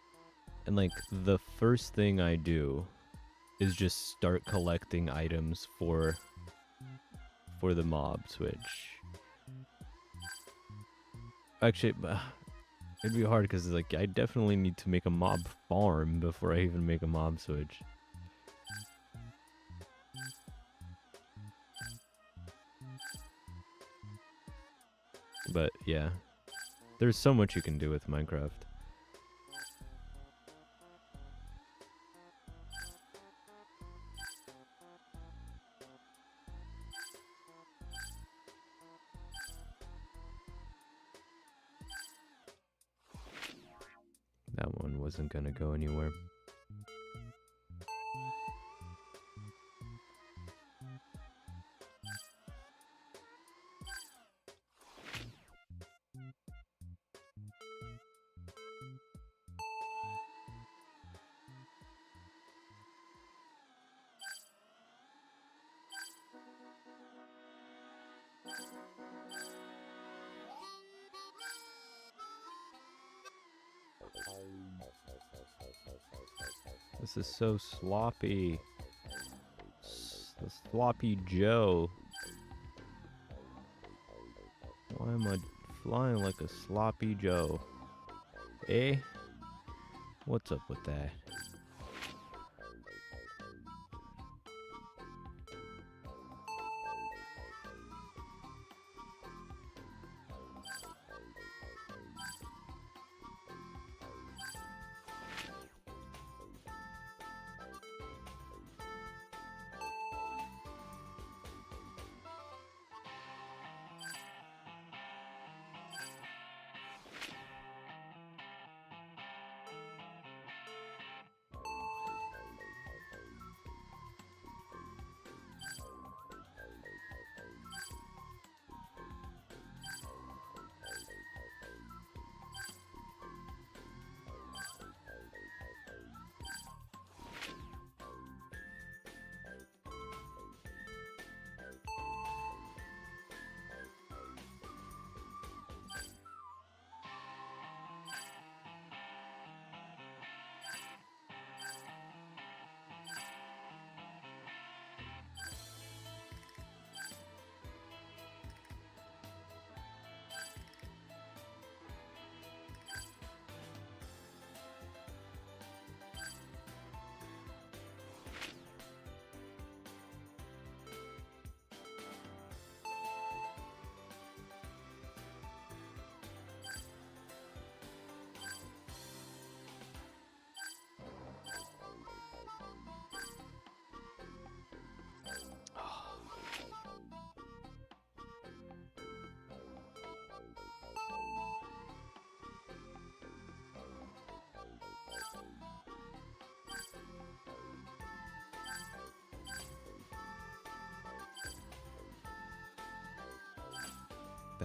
and like the first thing I do is just start collecting items for the mob switch. Actually, it'd be hard because like I definitely need to make a mob farm before I even make a mob switch. But yeah, there's so much you can do with Minecraft. That one wasn't gonna go anywhere. This is so sloppy. The sloppy Joe. Why am I flying like a sloppy Joe? Eh? What's up with that?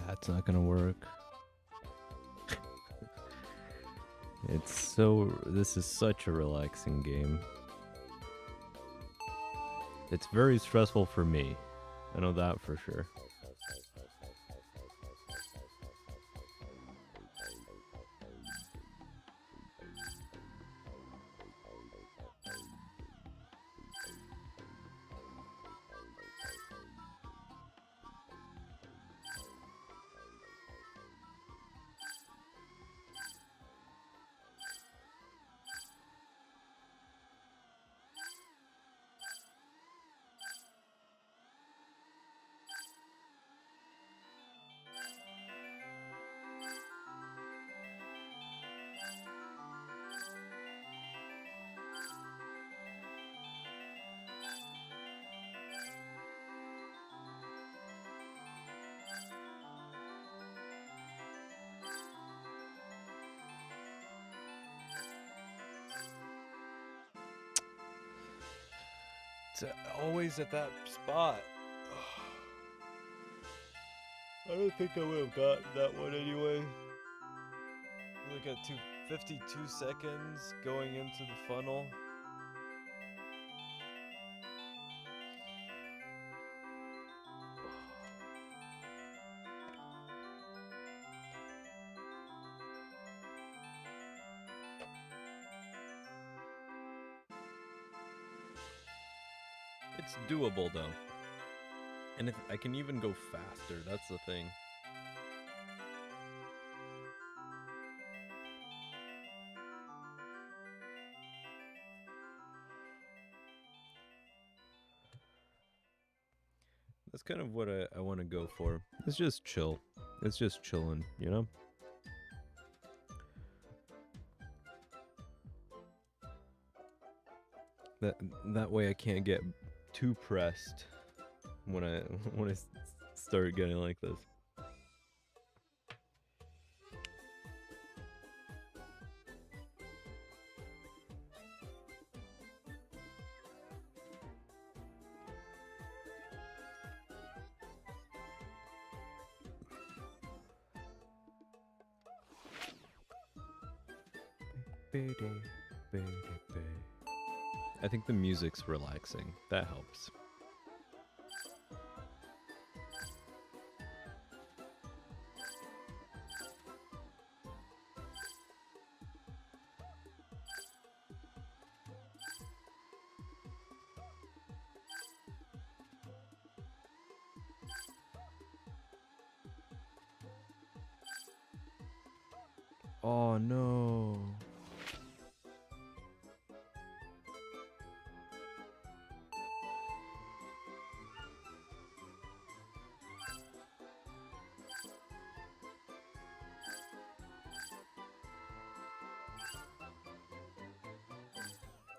That's not gonna work. This is such a relaxing game. It's very stressful for me. I know that for sure. It's always at that spot. I don't think I would have gotten that one anyway. Look at 52 seconds going into the funnel. It's doable though. And if I can even go faster, that's the thing. That's kind of what I want to go for. It's just chill. It's just chilling, you know? That way I can't get too pressed when I start getting like this. I think the music's relaxing. That helps. Oh no.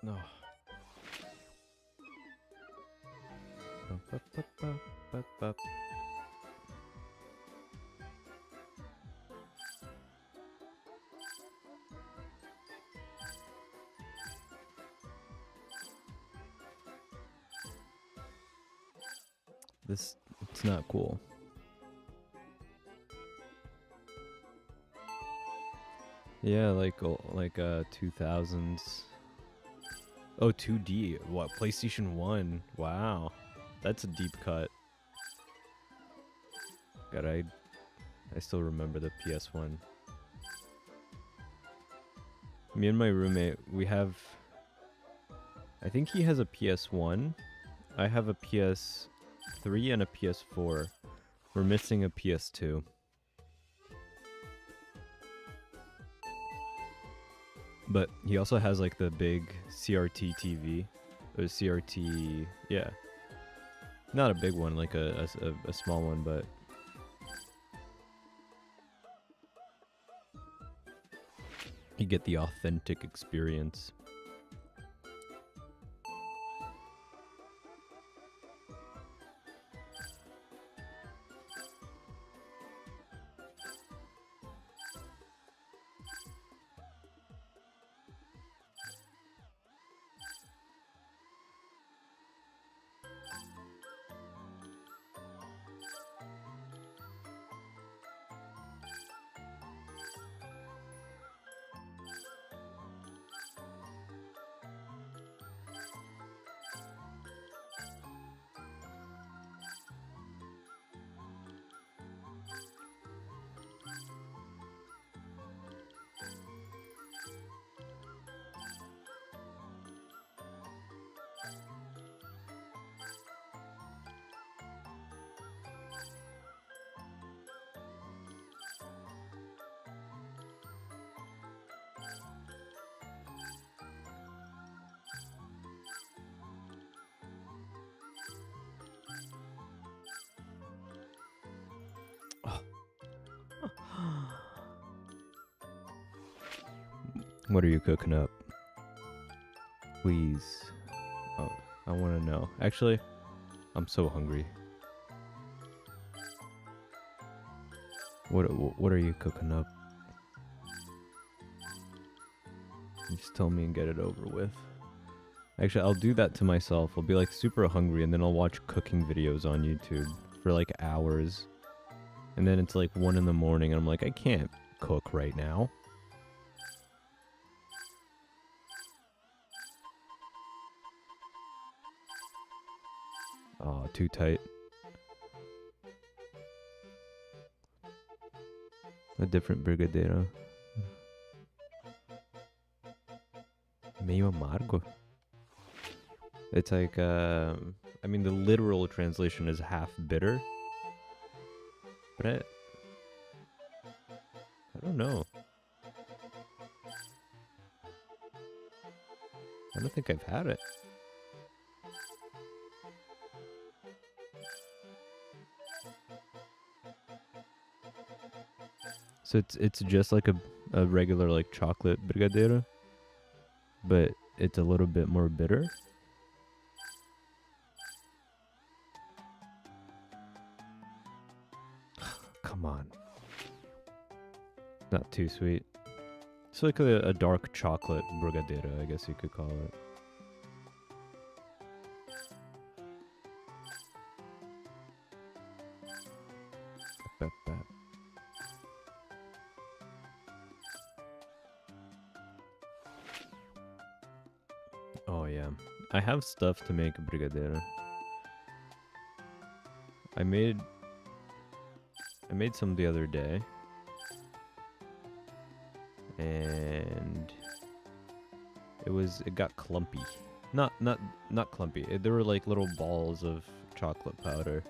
No. This, it's not cool. Yeah, like 2000s. Oh, 2D. What? PlayStation 1. Wow. That's a deep cut. God, I still remember the PS1. Me and my roommate, we have... I think he has a PS1. I have a PS3 and a PS4. We're missing a PS2. But he also has like the big CRT TV. Or CRT, yeah. Not a big one, like a small one, but... You get the authentic experience. What are you cooking up? Please. Oh, I want to know. Actually, I'm so hungry. What are you cooking up? You just tell me and get it over with. Actually, I'll do that to myself. I'll be like super hungry and then I'll watch cooking videos on YouTube for like hours. And then it's like 1 in the morning and I'm like, I can't cook right now. Oh, too tight. A different brigadeiro. Meio amargo. It's like I mean, the literal translation is half bitter. But I don't know. I don't think I've had it. So it's just like a regular like chocolate brigadeiro, but it's a little bit more bitter. Come on. Not too sweet. It's like a dark chocolate brigadeiro, I guess you could call it. Bap, bap. Oh yeah, I have stuff to make a brigadeiro. I made some the other day, and it got clumpy. Not clumpy. There were like little balls of chocolate powder,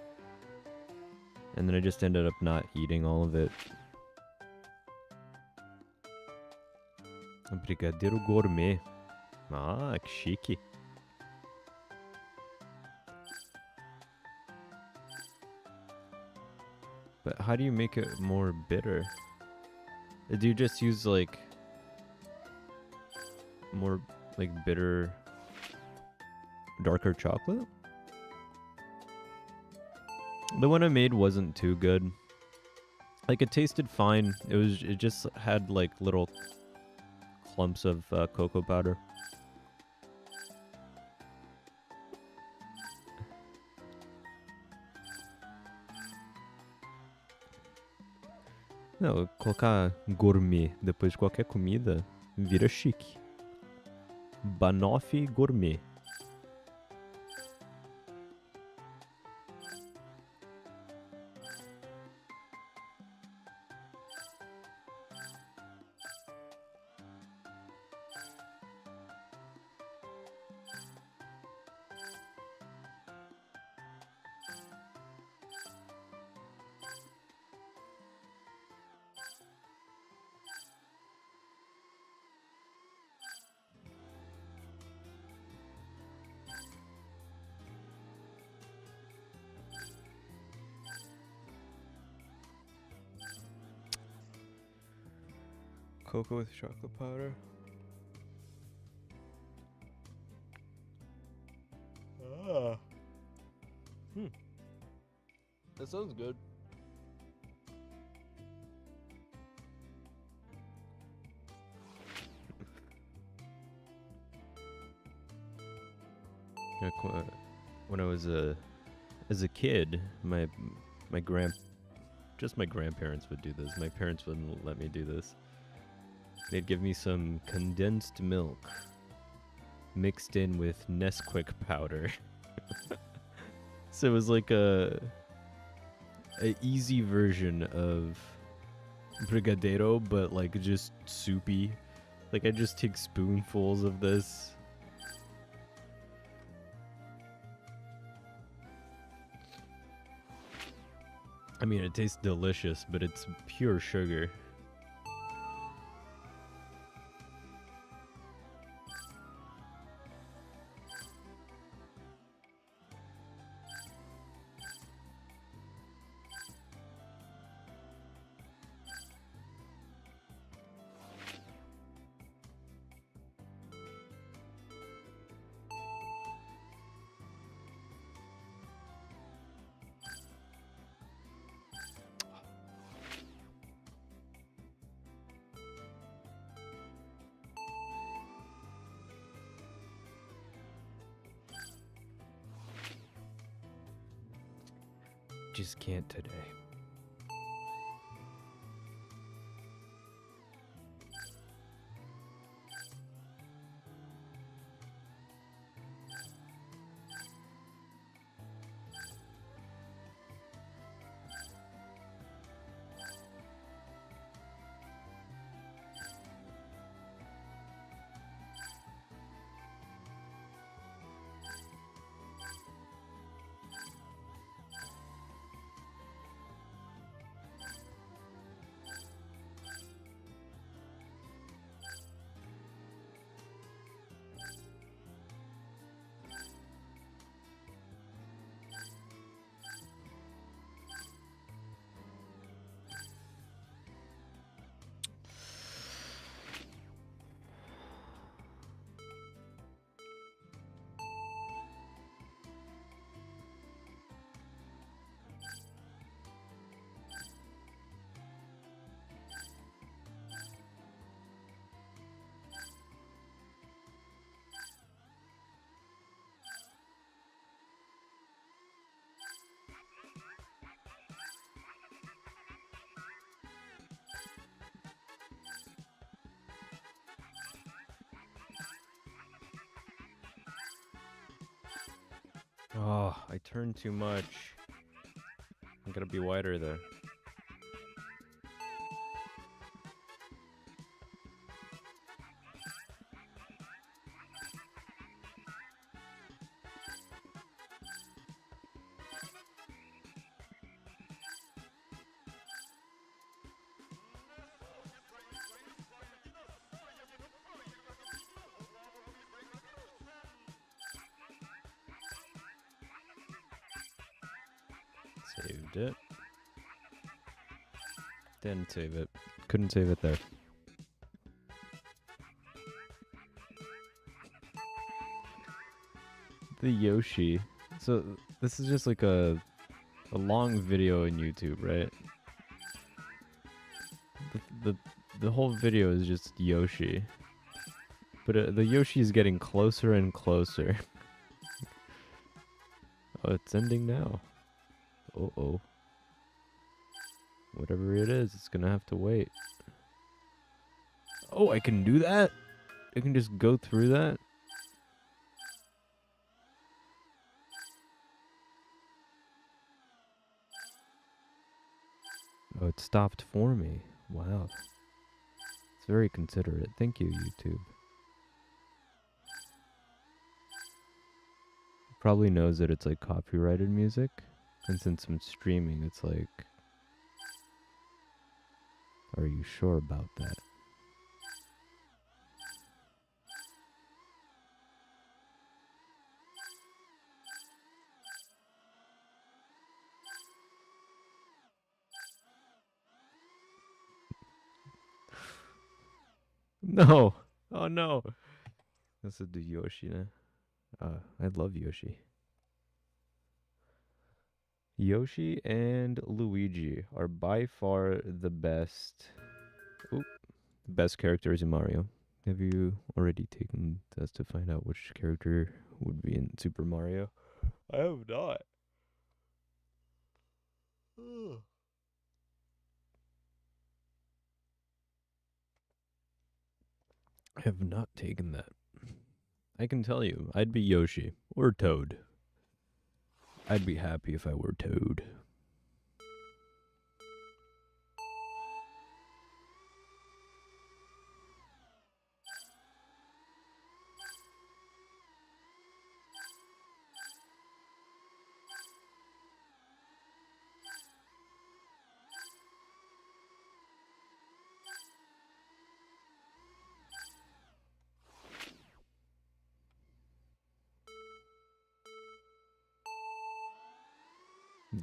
and then I just ended up not eating all of it. A brigadeiro gourmet. Ah, que chique. But how do you make it more bitter? Do you just use like more like bitter, darker chocolate? The one I made wasn't too good. Like it tasted fine. It just had like little clumps of cocoa powder. Não, colocar gourmet depois de qualquer comida vira chique. Banoffee gourmet. Cocoa with chocolate powder. Ah. That sounds good. When I was as a kid, my grandparents would do this. My parents wouldn't let me do this. They'd give me some condensed milk mixed in with Nesquik powder. So it was like a easy version of brigadeiro, but like just soupy. Like I just take spoonfuls of this. I mean, it tastes delicious, but it's pure sugar. Just can't today. Oh, I turned too much. I gotta be wider there. Saved it. Didn't save it. Couldn't save it there. The Yoshi. So this is just like a long video on YouTube, right? The whole video is just Yoshi. But the Yoshi is getting closer and closer. Oh, it's ending now. Uh-oh. Whatever it is, it's gonna have to wait. Oh, I can do that? I can just go through that? Oh, it stopped for me. Wow. It's very considerate. Thank you, YouTube. Probably knows that it's like copyrighted music. And since I'm streaming, it's like, are you sure about that? No. Oh no. This is the Yoshi now. I love Yoshi. Yoshi and Luigi are by far the best. Oop, best characters in Mario. Have you already taken tests to find out which character would be in Super Mario? I have not. I have not taken that. I can tell you, I'd be Yoshi or Toad. I'd be happy if I were Toad.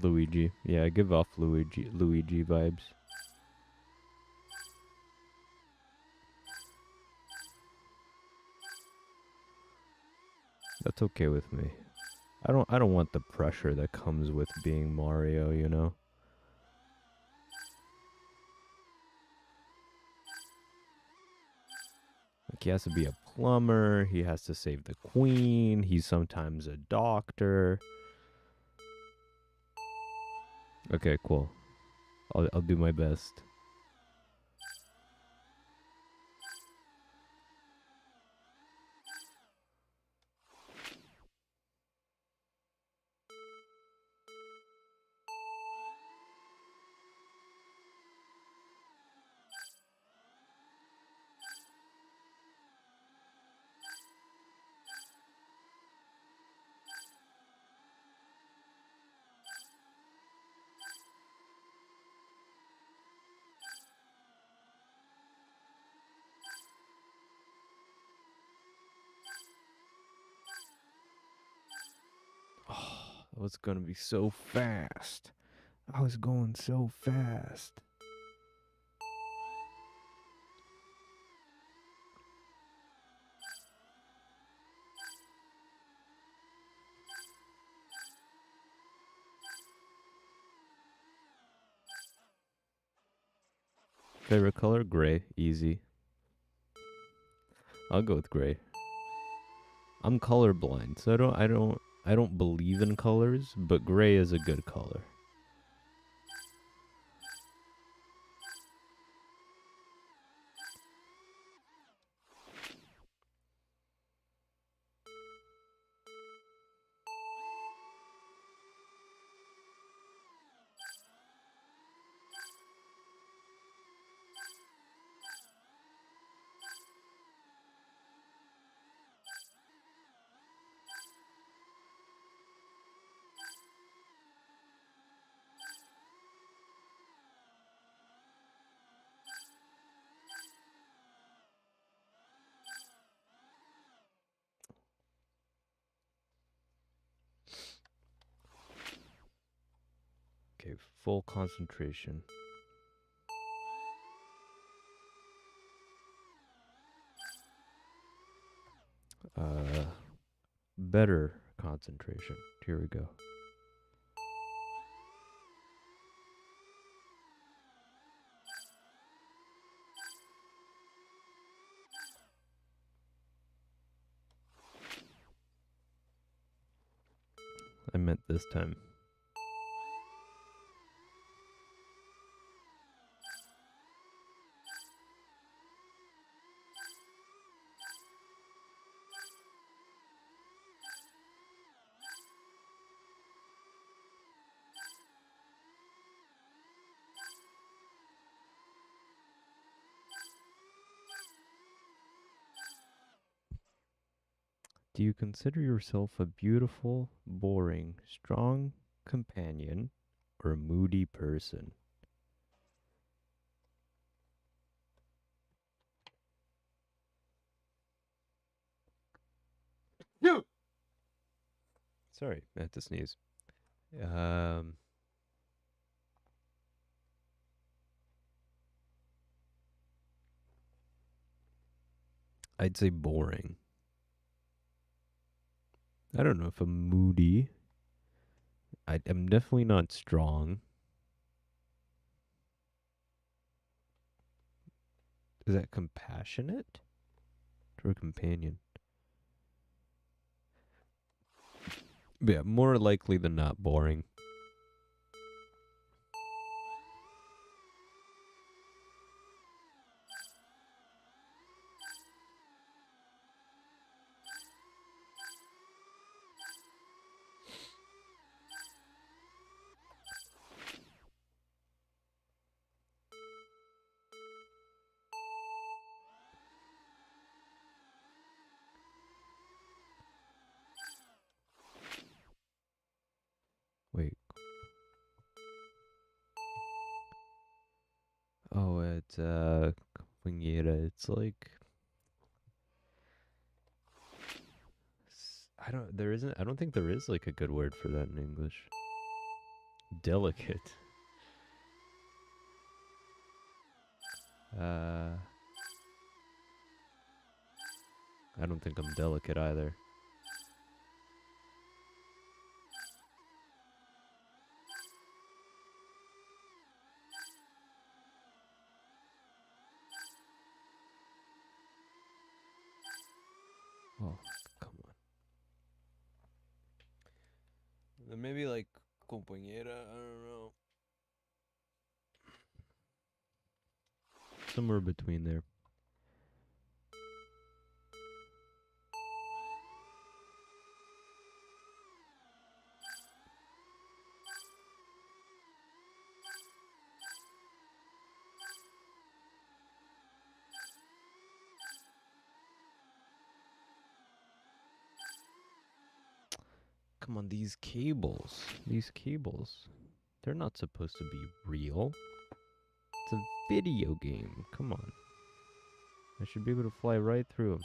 Luigi. Yeah, I give off Luigi vibes. That's okay with me. I don't want the pressure that comes with being Mario, you know? Like he has to be a plumber, he has to save the queen, he's sometimes a doctor. Okay, cool. I'll do my best. Oh, that was gonna be so fast. I was going so fast. Favorite color? Gray. Easy. I'll go with gray. I'm colorblind, so I don't believe in colors, but gray is a good color. Okay, full concentration. Better concentration. Here we go. I meant this time. Do you consider yourself a beautiful, boring, strong companion or a moody person? Sorry, I had to sneeze. I'd say boring. I don't know if I'm moody. I'm definitely not strong. Is that compassionate or companion? Yeah, more likely than not boring. Wait. Oh, it's compañera. It's like I don't think there is like a good word for that in English. Delicate. I don't think I'm delicate either. Oh, come on. Then maybe like compañera, I don't know. Somewhere between there. Come on, these cables. These cables. They're not supposed to be real. It's a video game. Come on. I should be able to fly right through them.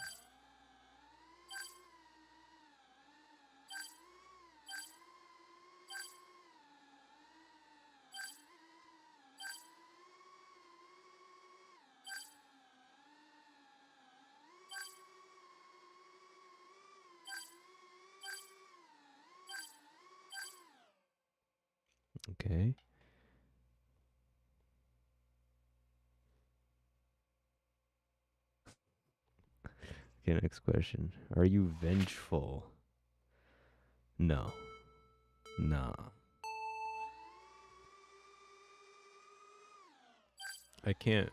Okay. Okay, next question. Are you vengeful? No. Nah. I can't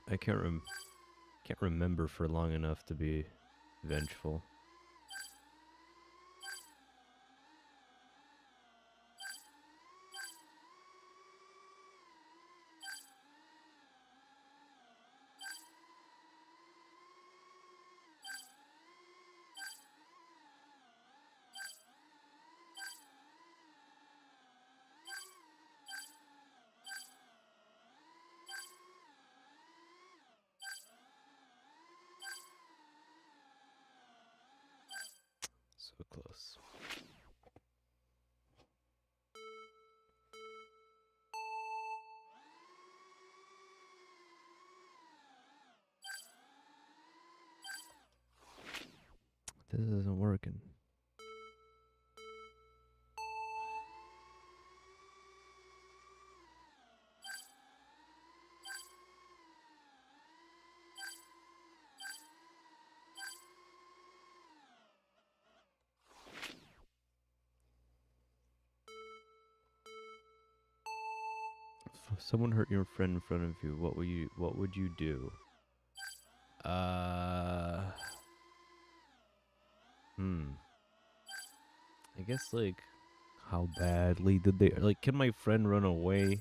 remember for long enough to be vengeful. This isn't working. If someone hurt your friend in front of you, what would you do? I guess like how badly did they like can my friend run away?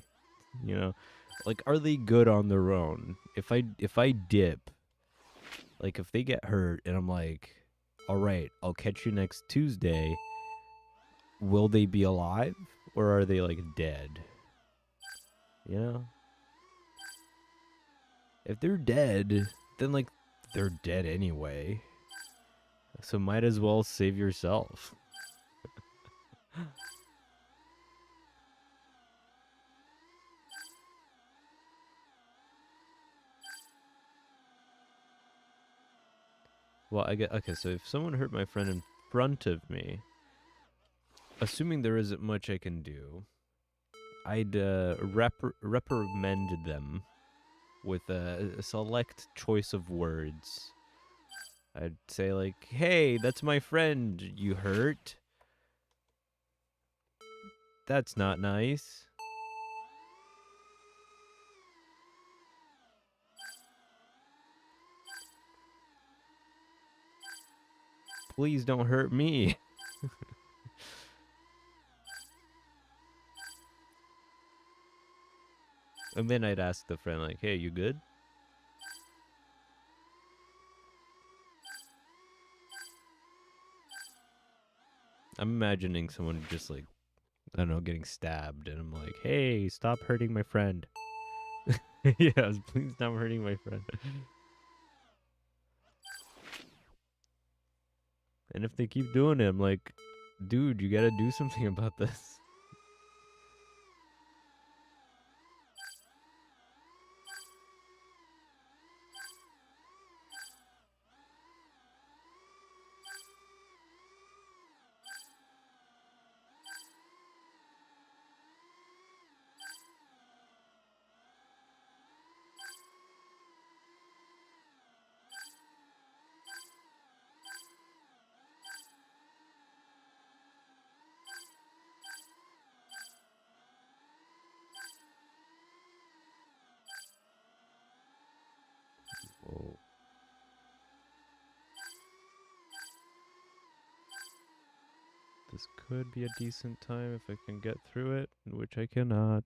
You know? Like are they good on their own? If I dip, like if they get hurt and I'm like, "All right, I'll catch you next Tuesday." Will they be alive or are they like dead? You know? If they're dead, then like they're dead anyway. So might as well save yourself. Well, I get okay, so if someone hurt my friend in front of me, assuming there isn't much I can do, I'd reprimand them with a select choice of words. I'd say like, "Hey, that's my friend you hurt. That's not nice." Please don't hurt me. And then I'd ask the friend like, "Hey, you good?" I'm imagining someone just like, I don't know, getting stabbed, and I'm like, "Hey, stop hurting my friend." Yes, please stop hurting my friend. And if they keep doing it, I'm like, dude, you gotta do something about this. Whoa. This could be a decent time if I can get through it, which I cannot.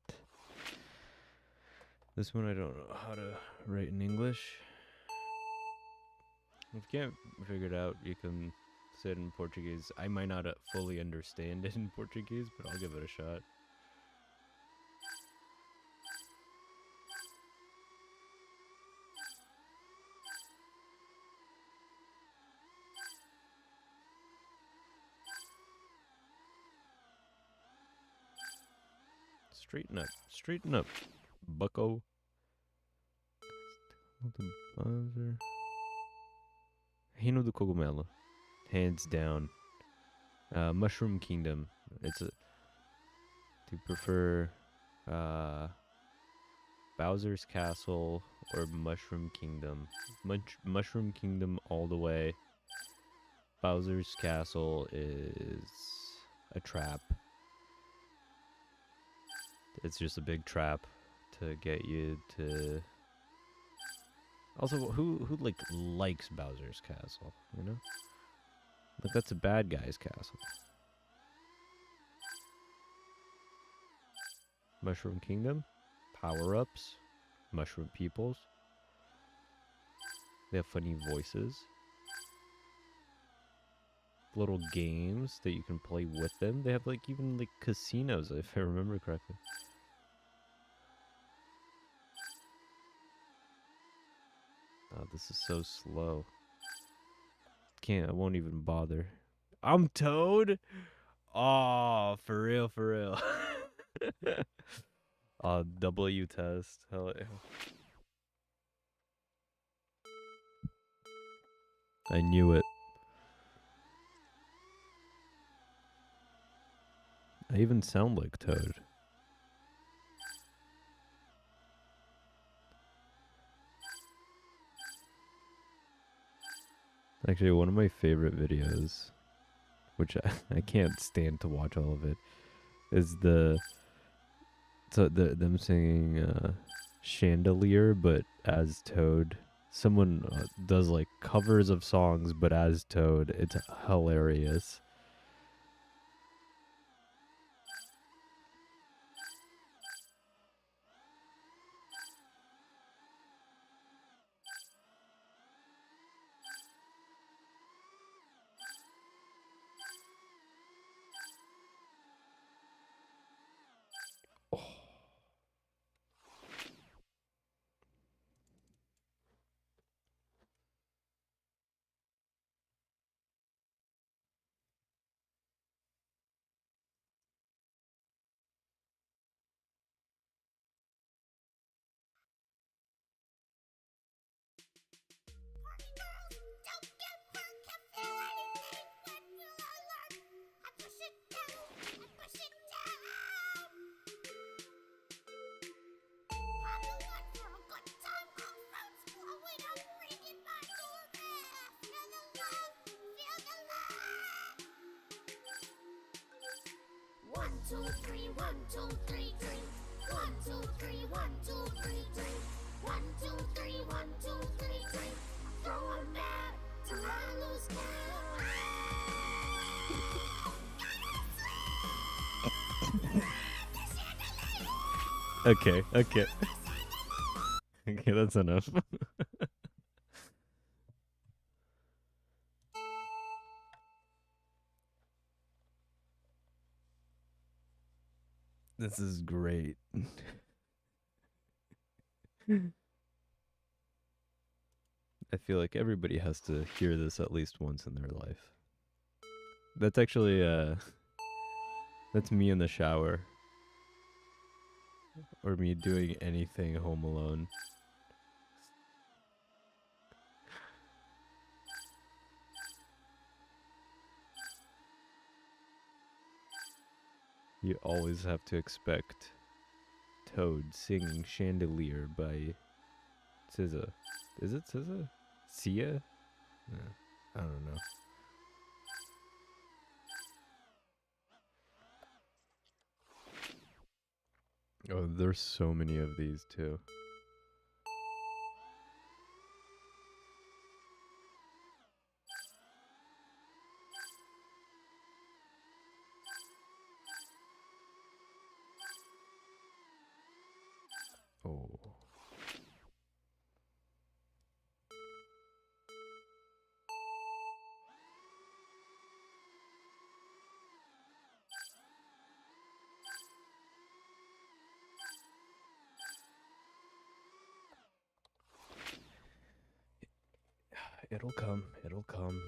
This one I don't know how to write in English. If you can't figure it out, you can say it in Portuguese. I might not fully understand it in Portuguese, but I'll give it a shot. Straighten up, bucko. Reino do Cogumelo, hands down. Mushroom Kingdom. It's a. Do you prefer Bowser's Castle or Mushroom Kingdom? Mushroom Kingdom all the way. Bowser's Castle is a trap. It's just a big trap to get you to. Also, who like likes Bowser's Castle? You know, like that's a bad guy's castle. Mushroom Kingdom, power-ups, mushroom peoples. They have funny voices. Little games that you can play with them. They have like even like casinos, if I remember correctly. Oh, this is so slow. I won't even bother. I'm Toad? Oh, for real, for real. W test. Hell yeah. I knew it. I even sound like Toad. Actually, one of my favorite videos, which I can't stand to watch all of it, is them singing Chandelier, but as Toad. Someone does like covers of songs, but as Toad. It's hilarious. Okay, okay. Okay, that's enough. This is great. I feel like everybody has to hear this at least once in their life. That's actually that's me in the shower. Or me doing anything home alone. You always have to expect Toad singing Chandelier by SZA. Is it SZA? Sia? I don't know. Oh, there's so many of these too. Oh. It'll come. It'll come.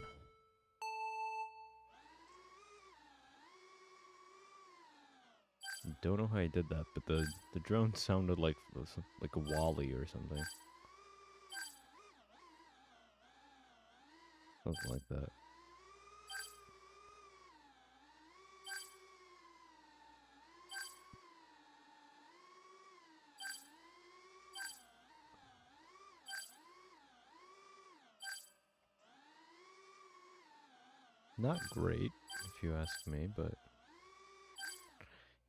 Don't know how I did that, but the drone sounded like a Wally or something. Something like that. Not great, if you ask me, but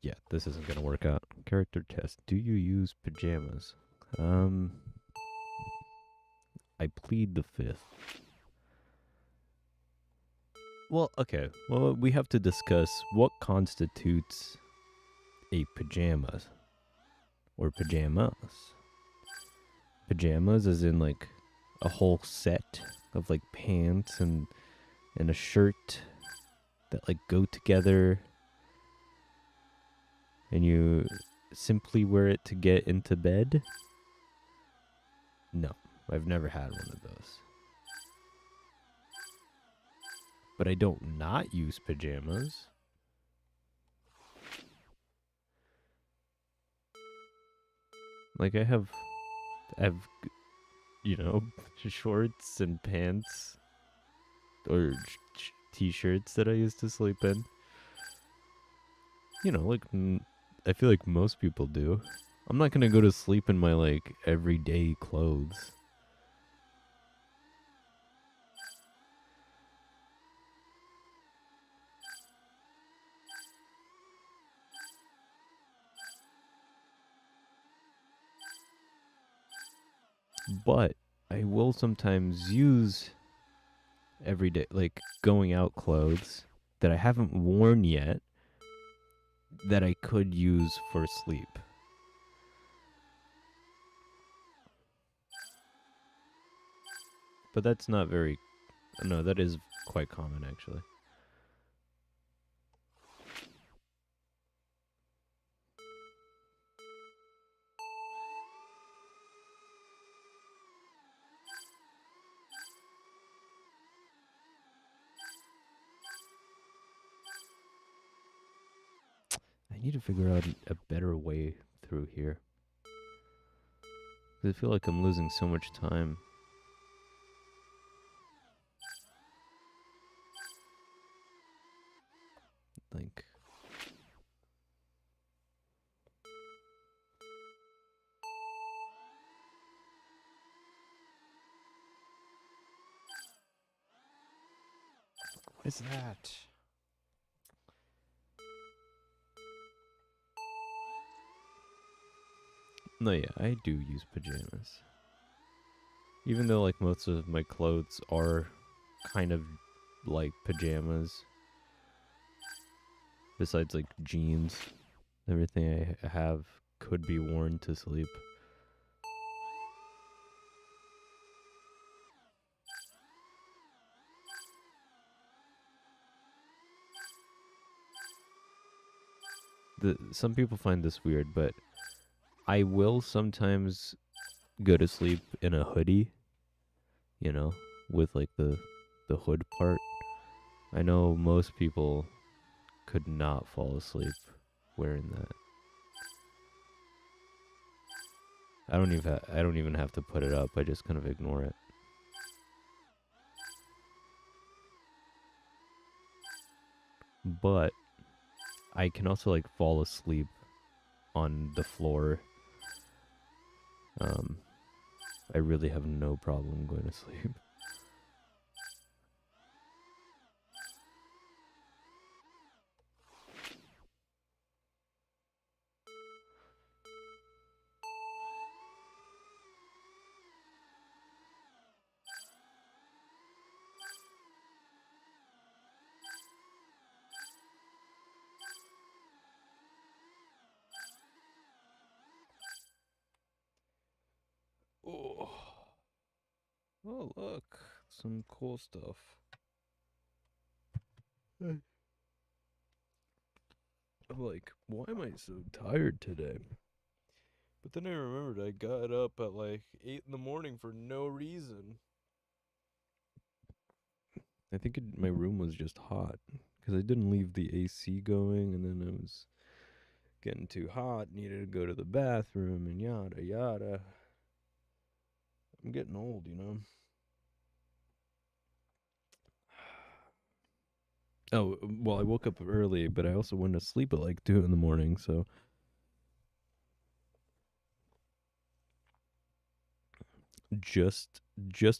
yeah, this isn't gonna work out. Character test. Do you use pajamas? I plead the fifth. Well, okay. Well, we have to discuss what constitutes a pajamas or pajamas. Pajamas as in like a whole set of like pants and a shirt that like go together and you simply wear it to get into bed? No, I've never had one of those. But I don't not use pajamas. Like I have, you know, shorts and pants or t-shirts that I used to sleep in. you know, like I feel like most people do. I'm not gonna go to sleep in my like everyday clothes. But I will sometimes use everyday, like going out clothes that I haven't worn yet that I could use for sleep. But that's not very. No, that is quite common actually. I need to figure out a better way through here. 'Cause I feel like I'm losing so much time. Like, What is that? no, yeah, I do use pajamas. Even though, like, most of my clothes are kind of like pajamas. Besides, like, jeans. Everything I have could be worn to sleep. Some people find this weird, but I will sometimes go to sleep in a hoodie, you know, with like the hood part. I know most people could not fall asleep wearing that. I don't even have to put it up. I just kind of ignore it. But I can also like fall asleep on the floor. I really have no problem going to sleep. Oh. Oh, look. Some cool stuff. I'm like, why am I so tired today? But then I remembered I got up at like 8 in the morning for no reason. I think my room was just hot because I didn't leave the AC going, and then it was getting too hot, needed to go to the bathroom, and yada yada. I'm getting old, you know. Oh, well, I woke up early, but I also went to sleep at like 2 in the morning, so just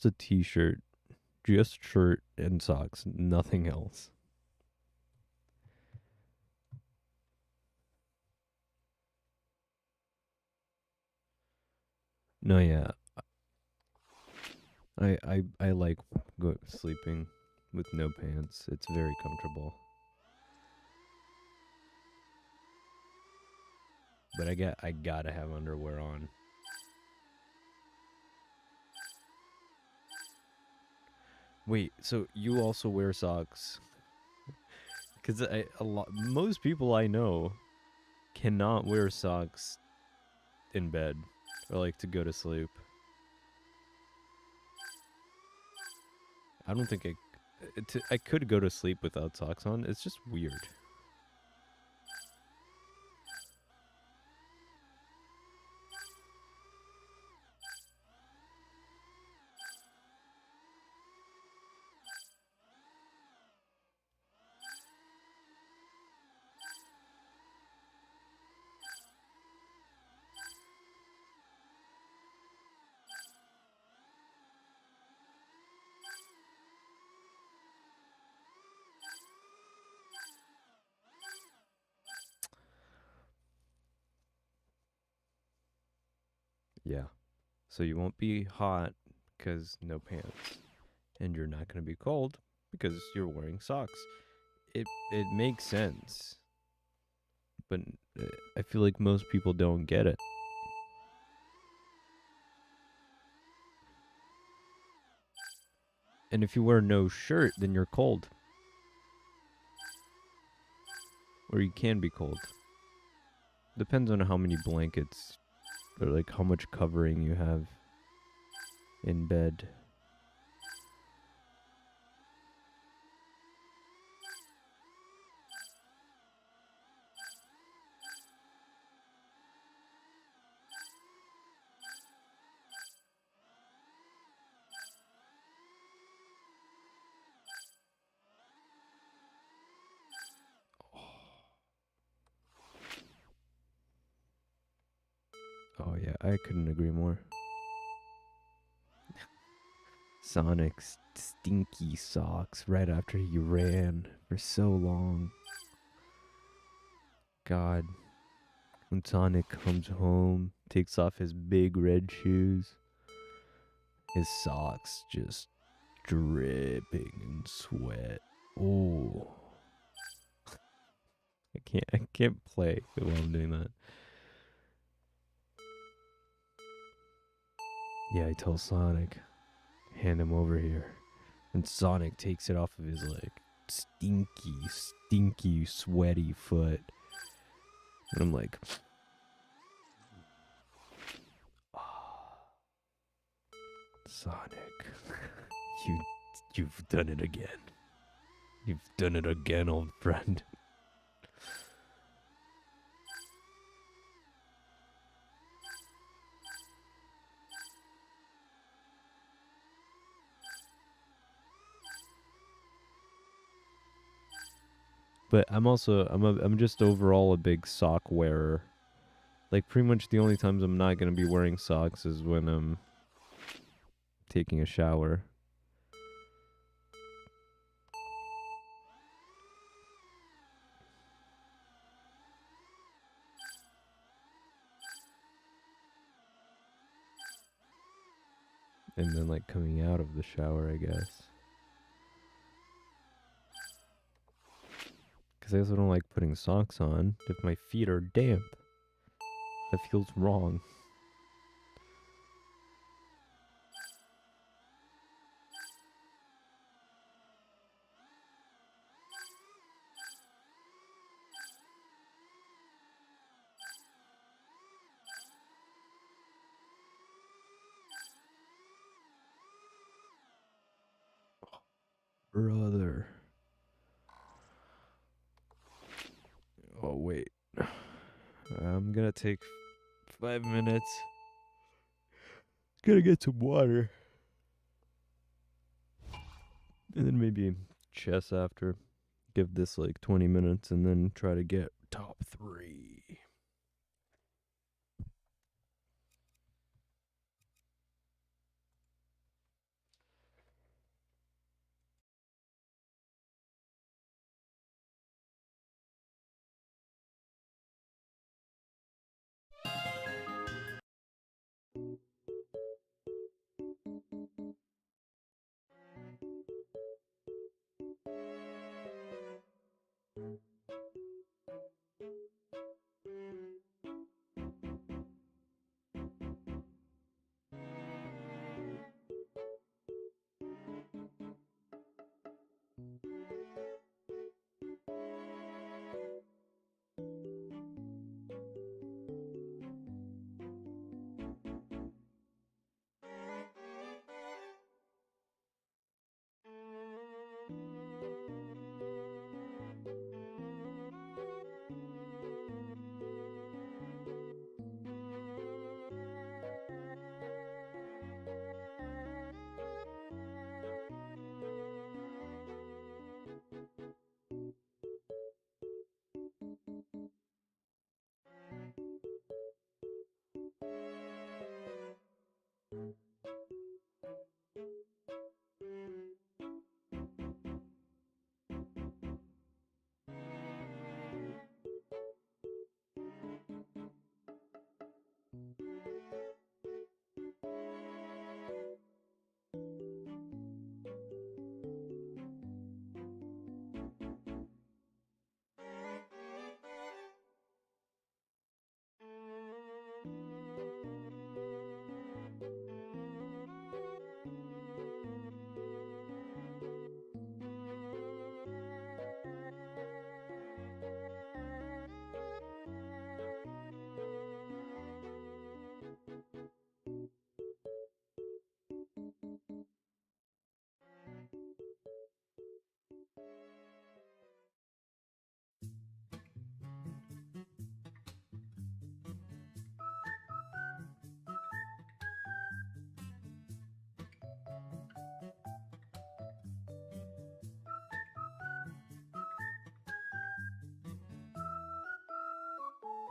a t-shirt, just shirt and socks, nothing else. No, yeah. I like sleeping with no pants. It's very comfortable. But I gotta have underwear on. Wait, so you also wear socks? Because most people I know cannot wear socks in bed or like to go to sleep. I don't think I could go to sleep without socks on. It's just weird. Yeah. So you won't be hot because no pants, and you're not going to be cold because you're wearing socks. It makes sense, but I feel like most people don't get it. And if you wear no shirt, then you're cold. Or you can be cold. Depends on how many blankets or like how much covering you have in bed. Oh yeah, I couldn't agree more. Sonic's stinky socks right after he ran for so long. God. When Sonic comes home, takes off his big red shoes, his socks just dripping in sweat. Oh. I can't play while I'm doing that. Yeah, I tell Sonic, hand him over here. And Sonic takes it off of his like stinky, sweaty foot. And I'm like, Sonic, you've done it again. You've done it again, old friend. But I'm just overall a big sock wearer. Like pretty much the only times I'm not gonna be wearing socks is when I'm taking a shower. And then like coming out of the shower, I guess. Because I also don't like putting socks on if my feet are damp. That feels wrong. Brother. Oh, wait. I'm gonna take 5 minutes. Gotta get some water. And then maybe chess after. Give this like 20 minutes and then try to get top 3.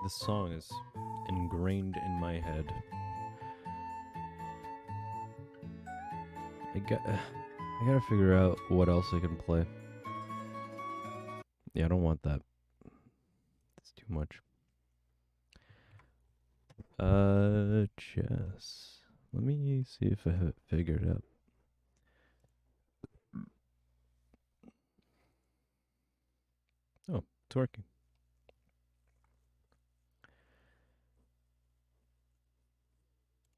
This song is ingrained in my head. I gotta figure out what else I can play. Yeah, I don't want that. It's too much. Chess. Let me see if I have it figured out. Oh, it's working.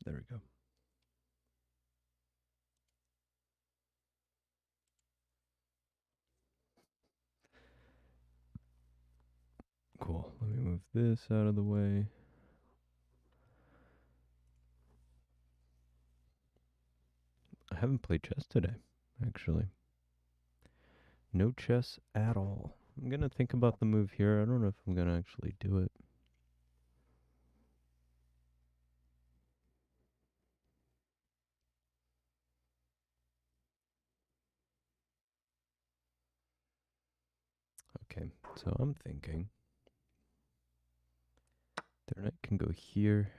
There we go. Cool. Let me move this out of the way. I haven't played chess today, actually. No chess at all. I'm gonna think about the move here. I don't know if I'm gonna actually do it. Okay, so I'm thinking their knight can go here.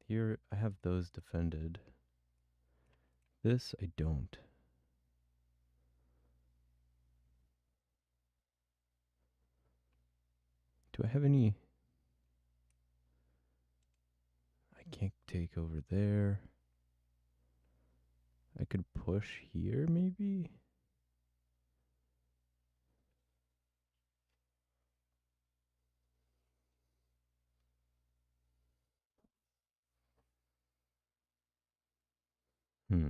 Here I have those defended. This I don't. Do I have any? I can't take over there. I could push here maybe? Hmm.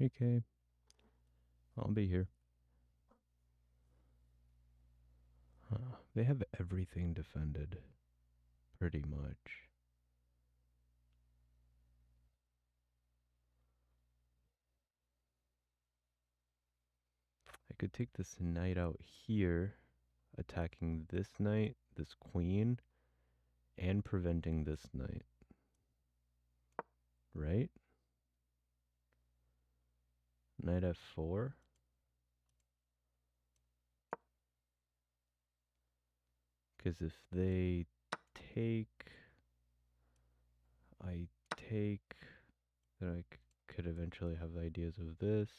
Okay. I'll be here. Huh. They have everything defended. Pretty much. I could take this knight out here, attacking this knight, this queen, and preventing this knight. Right? Knight f4. Because if they take, I take, then I could eventually have ideas of this.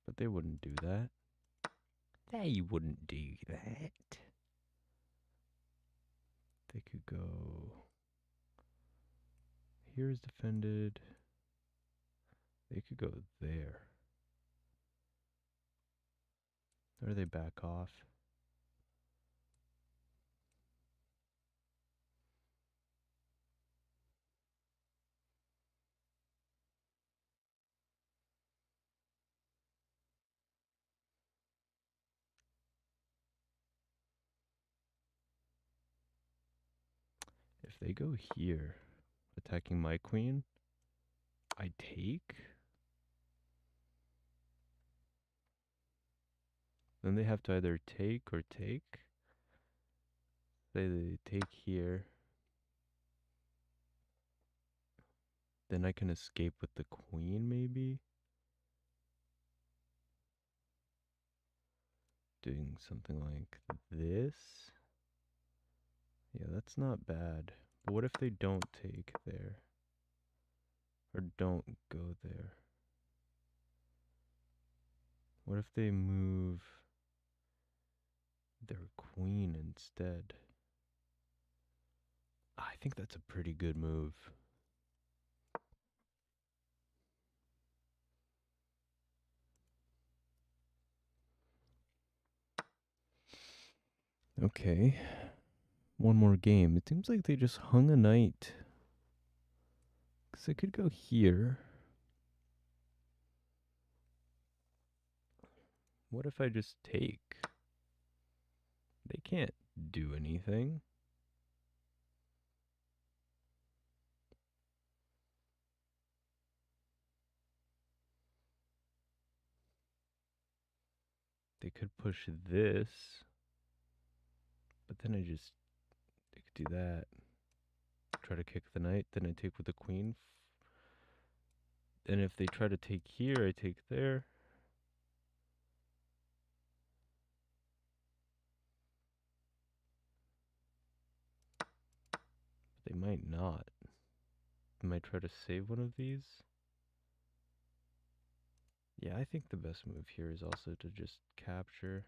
But they wouldn't do that. They wouldn't do that. They could go. Here's defended. They could go there. Or they back off. If they go here, attacking my queen, I take. Then they have to either take or take. They take here. Then I can escape with the queen, maybe? Doing something like this. Yeah, that's not bad. But what if they don't take there? Or don't go there? What if they move their queen instead? I think that's a pretty good move. Okay. One more game. It seems like they just hung a knight. Because I could go here. What if I just take? They can't do anything. they could push this, but then they could do that. Try to kick the knight, then I take with the queen. And if they try to take here, I take there. But they might not. They might try to save one of these. Yeah, I think the best move here is also to just capture.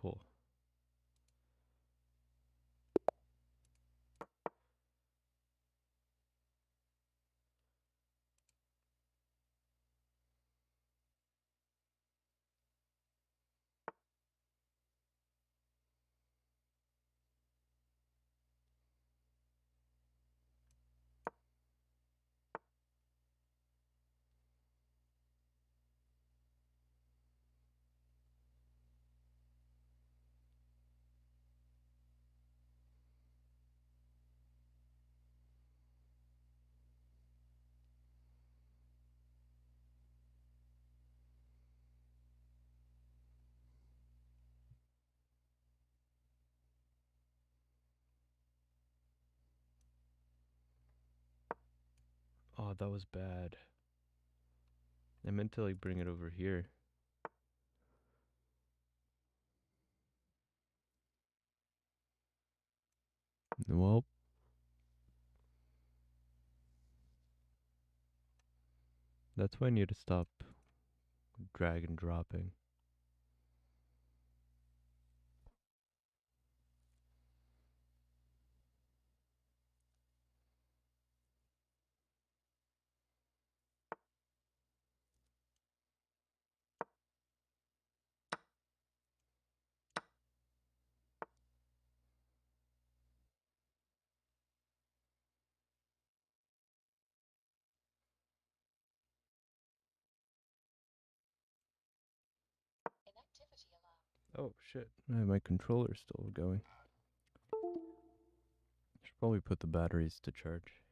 Cool. Oh, that was bad. I meant to like bring it over here. Well, that's why I need to stop drag and dropping. Oh shit, my controller's still going. Should probably put the batteries to charge.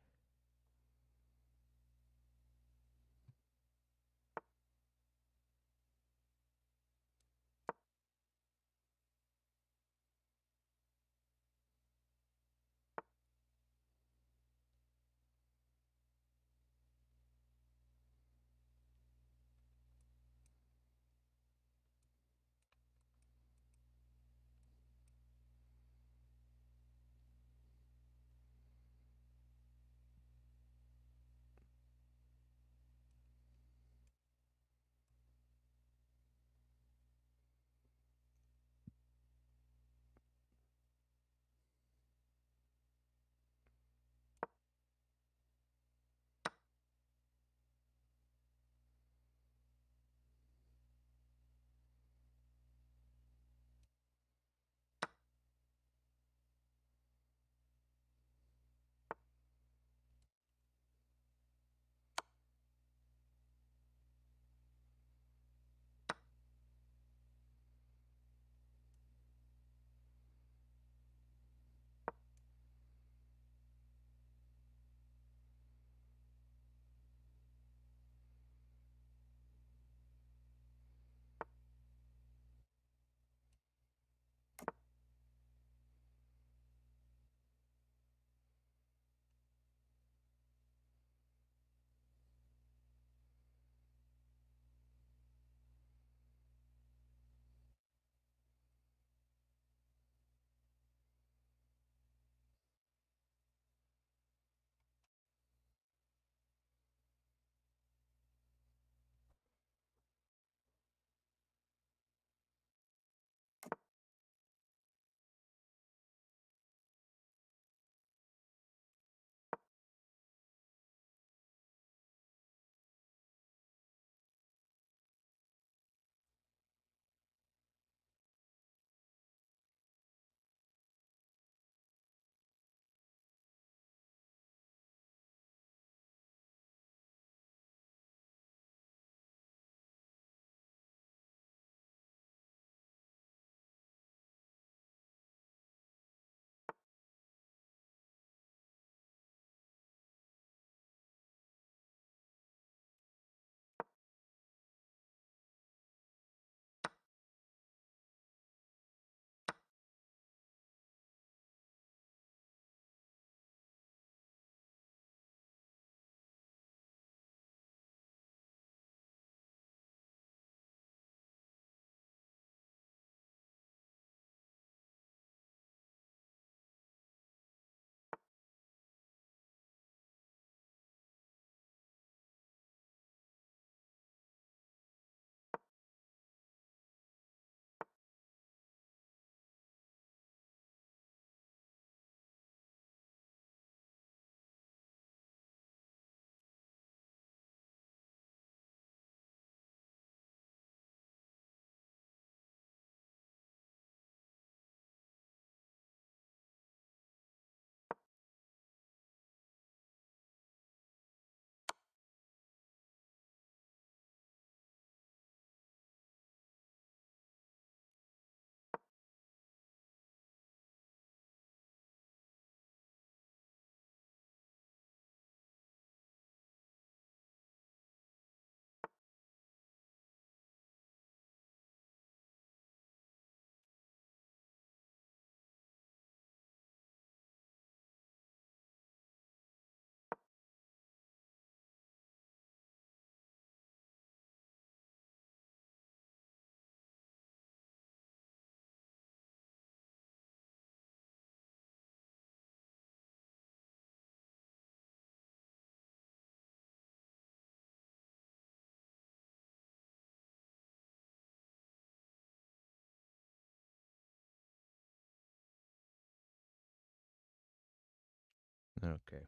Okay.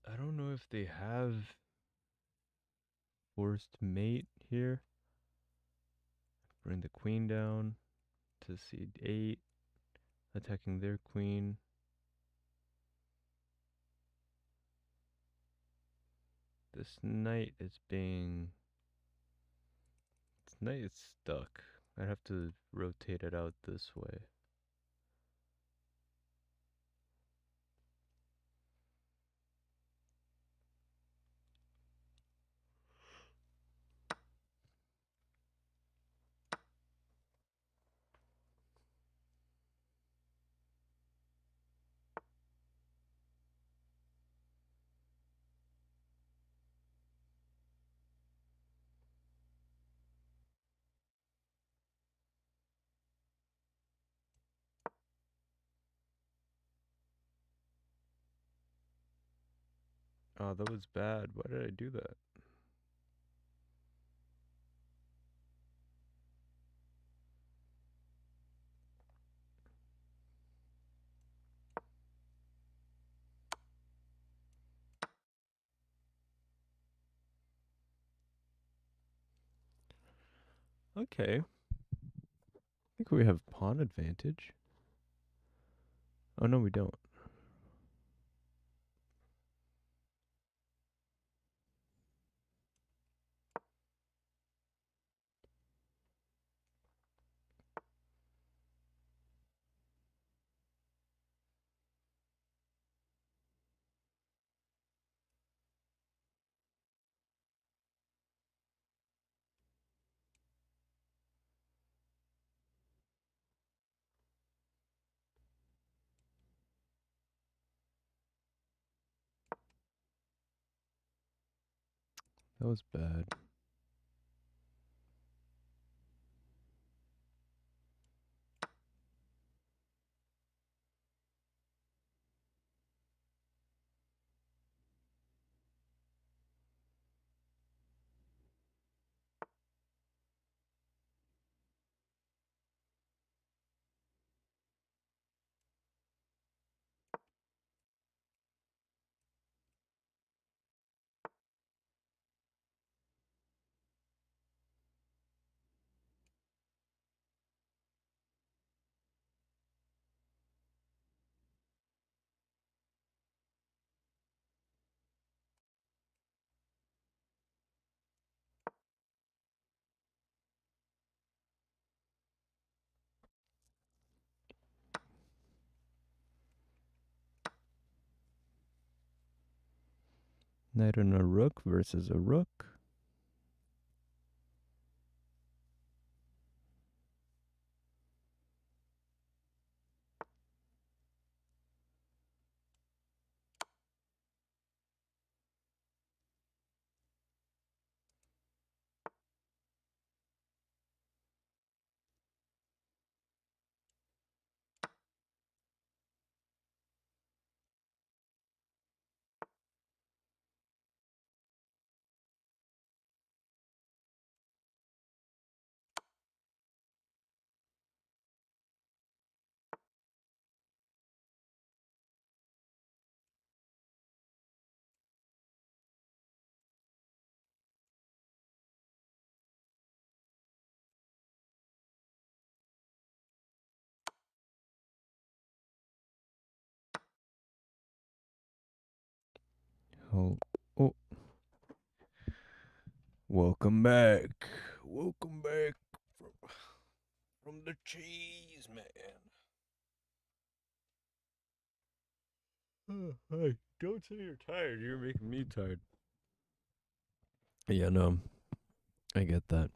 I don't know if they have forced mate here. Bring the queen down to c8, attacking their queen. This knight is being... This knight is stuck. I have to rotate it out this way. Oh, that was bad. Why did I do that? Okay. I think we have pawn advantage. Oh, no, we don't. That was bad. Knight and a rook versus a rook. Oh, oh. Welcome back. Welcome back from the cheese, man. Hey, don't say you're tired. You're making me tired. Yeah, no, I get that.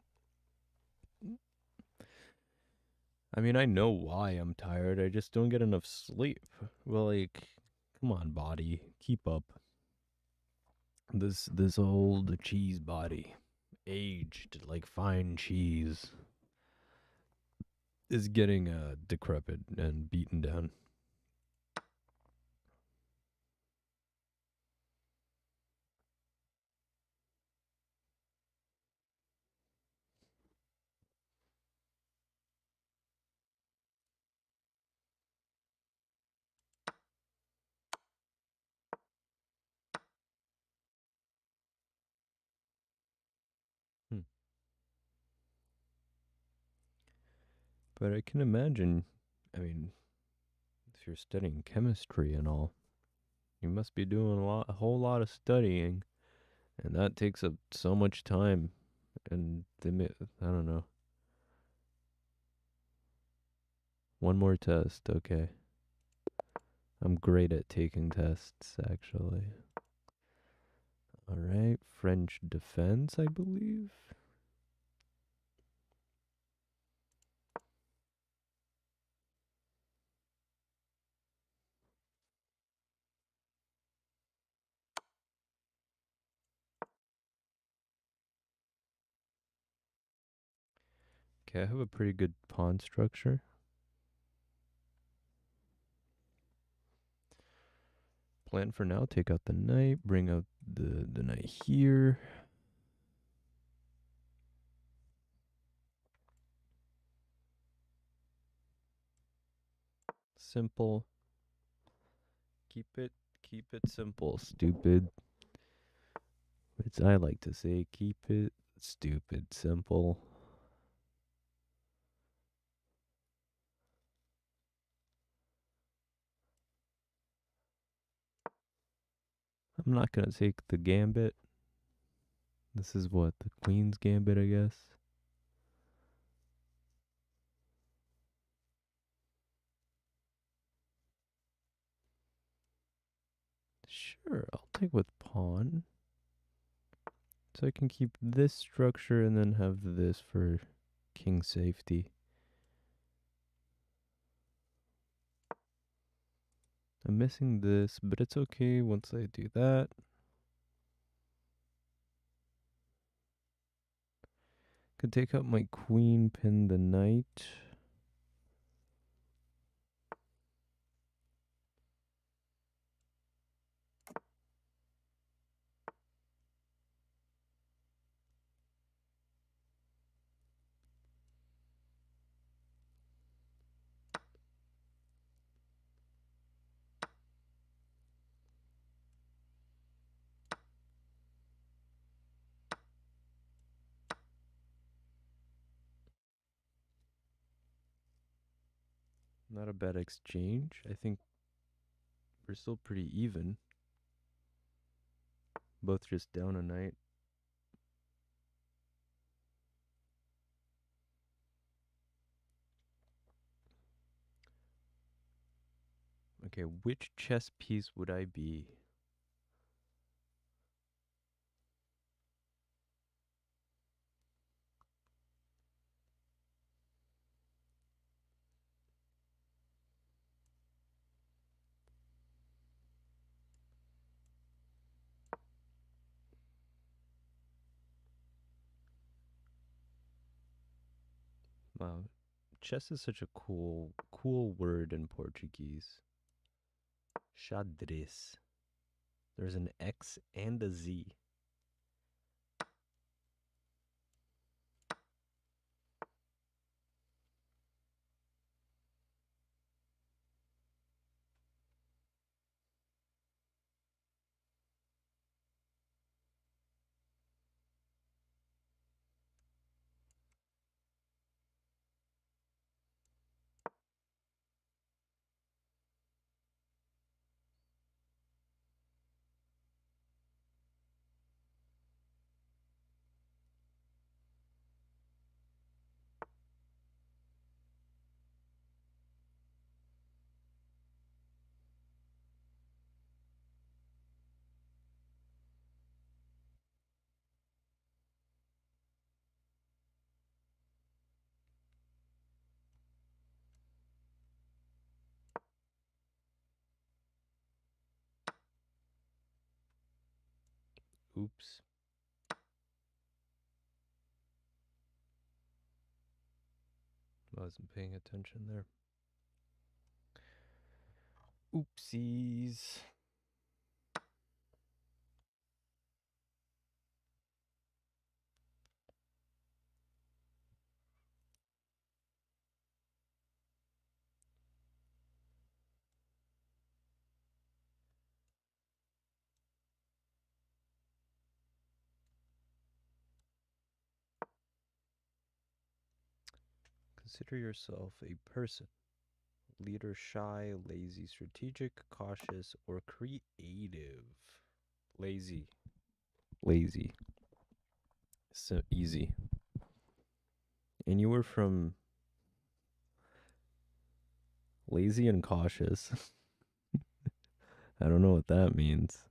I mean, I know why I'm tired. I just don't get enough sleep. Well, like, come on, body, keep up. This old cheese body, aged like fine cheese, is getting decrepit and beaten down. But I can imagine, I mean, if you're studying chemistry and all, you must be doing a whole lot of studying, and that takes up so much time. And I don't know. One more test, okay. I'm great at taking tests, actually. Alright, French defense, I believe. Okay, I have a pretty good pawn structure. Plan for now, take out the knight, bring out the knight here. Simple. Keep it simple, stupid. It's I like to say keep it stupid simple. I'm not gonna take the gambit. This is what, the queen's gambit, I guess. Sure, I'll take with pawn. So I can keep this structure and then have this for king safety. I'm missing this, but it's okay once I do that. Could take out my queen, pin the knight. Not a bad exchange. I think we're still pretty even. Both just down a knight. Okay, which chess piece would I be? Wow, chess is such a cool word in Portuguese. Xadrez. There's an X and a Z. Oops. Wasn't paying attention there. Oopsies. Consider yourself a person. Leader, shy, lazy, strategic, cautious, or creative. Lazy. Lazy. So easy. And you were from lazy and cautious. I don't know what that means.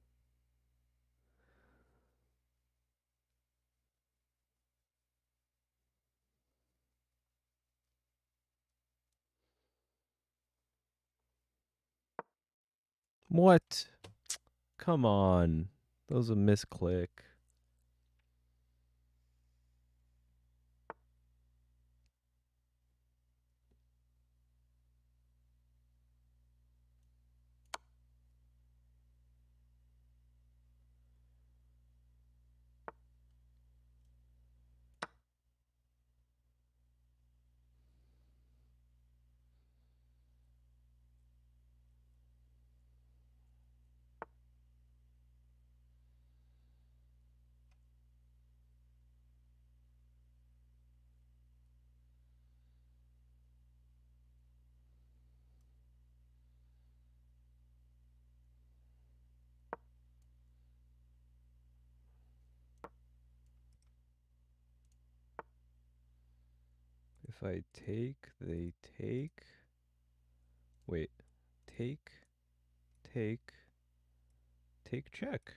What? Come on. That was a misclick. If I take, they take. Wait. Take, take, take, check.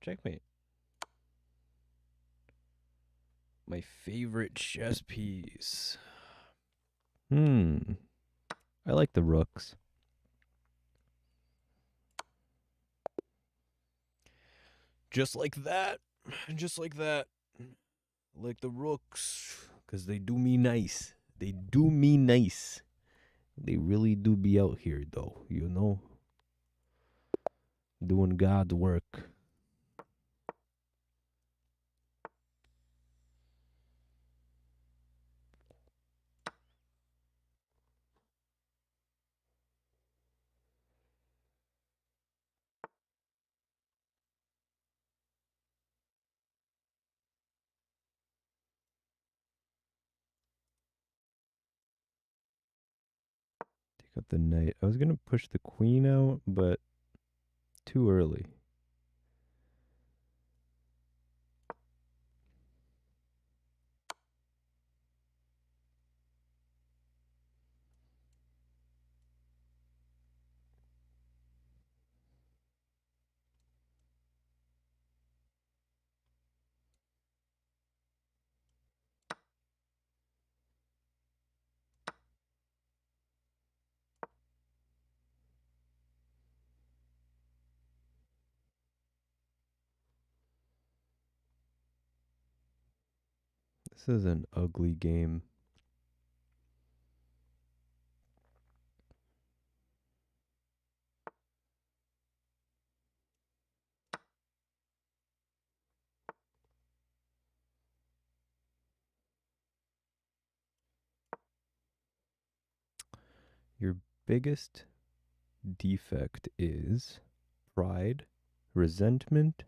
Checkmate. My favorite chess piece. I like the rooks. Just like that. Just like that. Like the rooks. Because they do me nice. They do me nice. They really do be out here, though, you know? Doing God's work. Take out the knight. I was going to push the queen out, but too early. This is an ugly game. Your biggest defect is pride, resentment,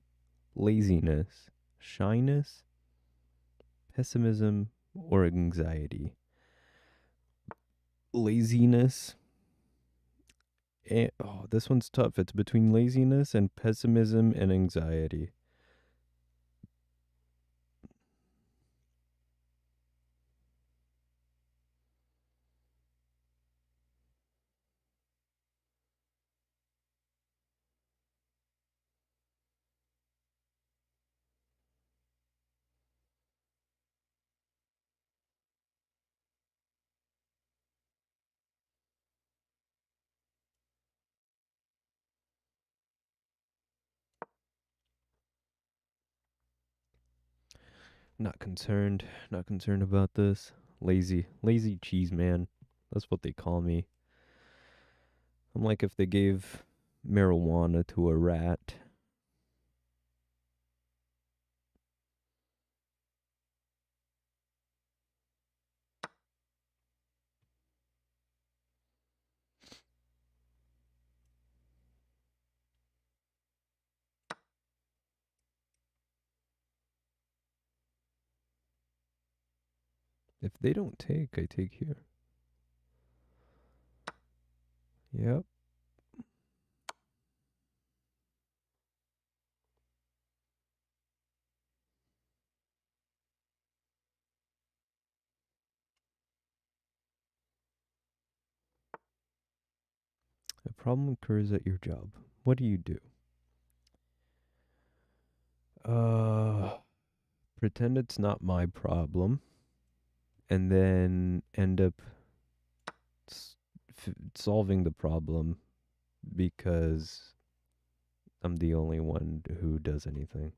laziness, shyness, pessimism, or anxiety. Laziness. Oh, this one's tough. It's between laziness and pessimism and anxiety. Not concerned. Not concerned about this. Lazy. Lazy cheese man. That's what they call me. I'm like if they gave marijuana to a rat. If they don't take, I take here. Yep. A problem occurs at your job. What do you do? Pretend it's not my problem, and then end up solving the problem because I'm the only one who does anything.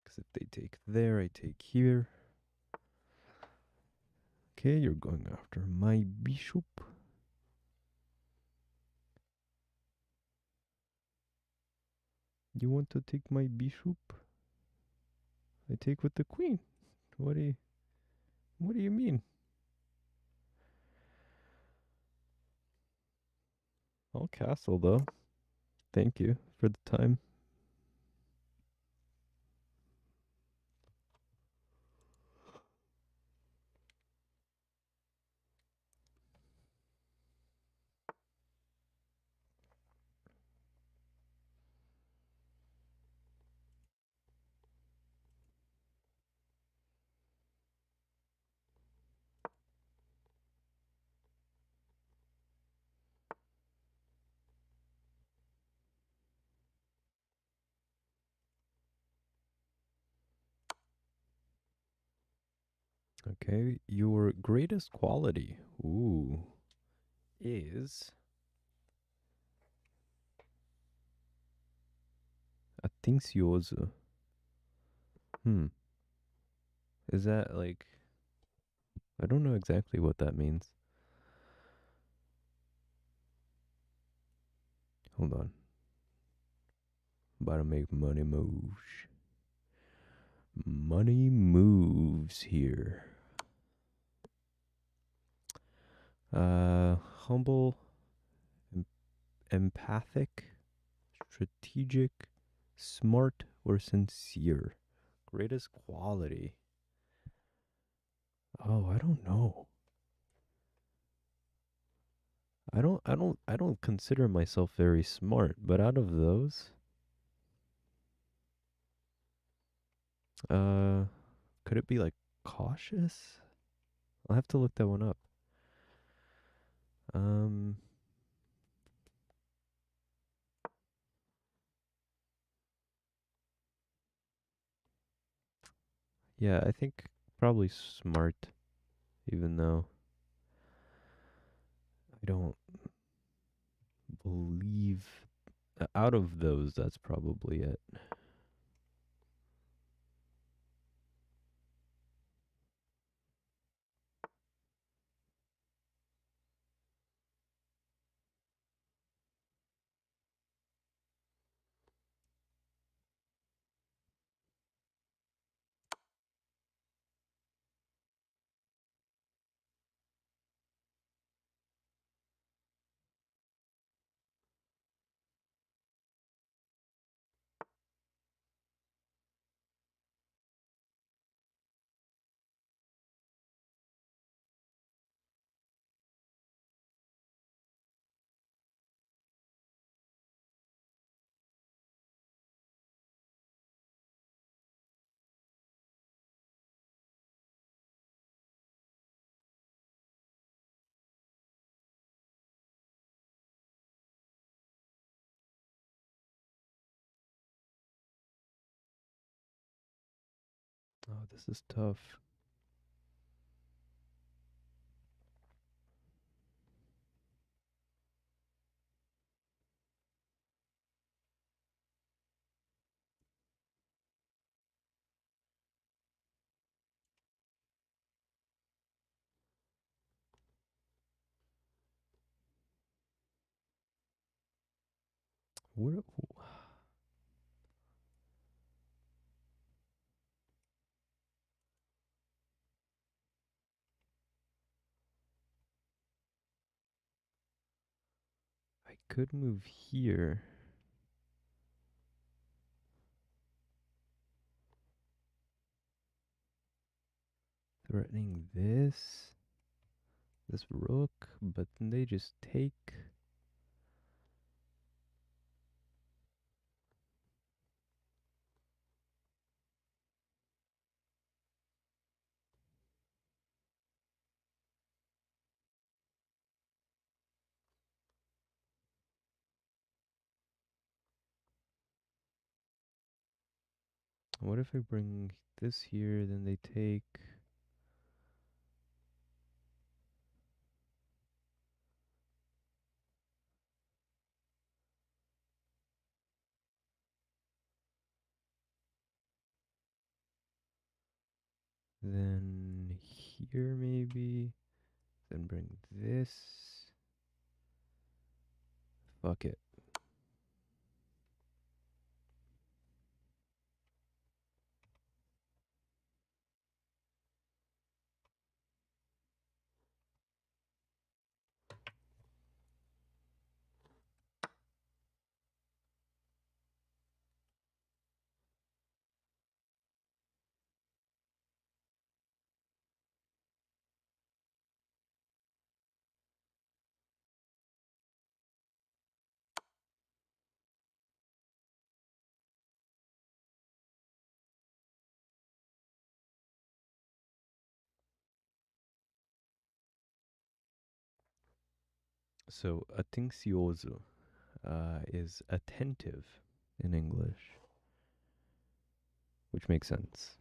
Because if they take there, I take here. Okay, you're going after my bishop. You want to take my bishop? I take with the queen. What do you mean? I'll castle though. Thank you for the time. Okay, your greatest quality, ooh, is attenzioso. Is that like, I don't know exactly what that means. Hold on. About to make money moves. Money moves here. Humble, empathic, strategic, smart, or sincere. Greatest quality. Oh, I don't know. I don't consider myself very smart, but out of those, uh, could it be like cautious? I'll have to look that one up. Um, yeah, I think probably smart, even though I don't believe out of those, that's probably it. this is tough. Where? I could move here. Threatening this rook, but then they just take. What if I bring this here, then they take? Then here maybe. Then bring this. Fuck it. So atencioso is attentive in English, which makes sense.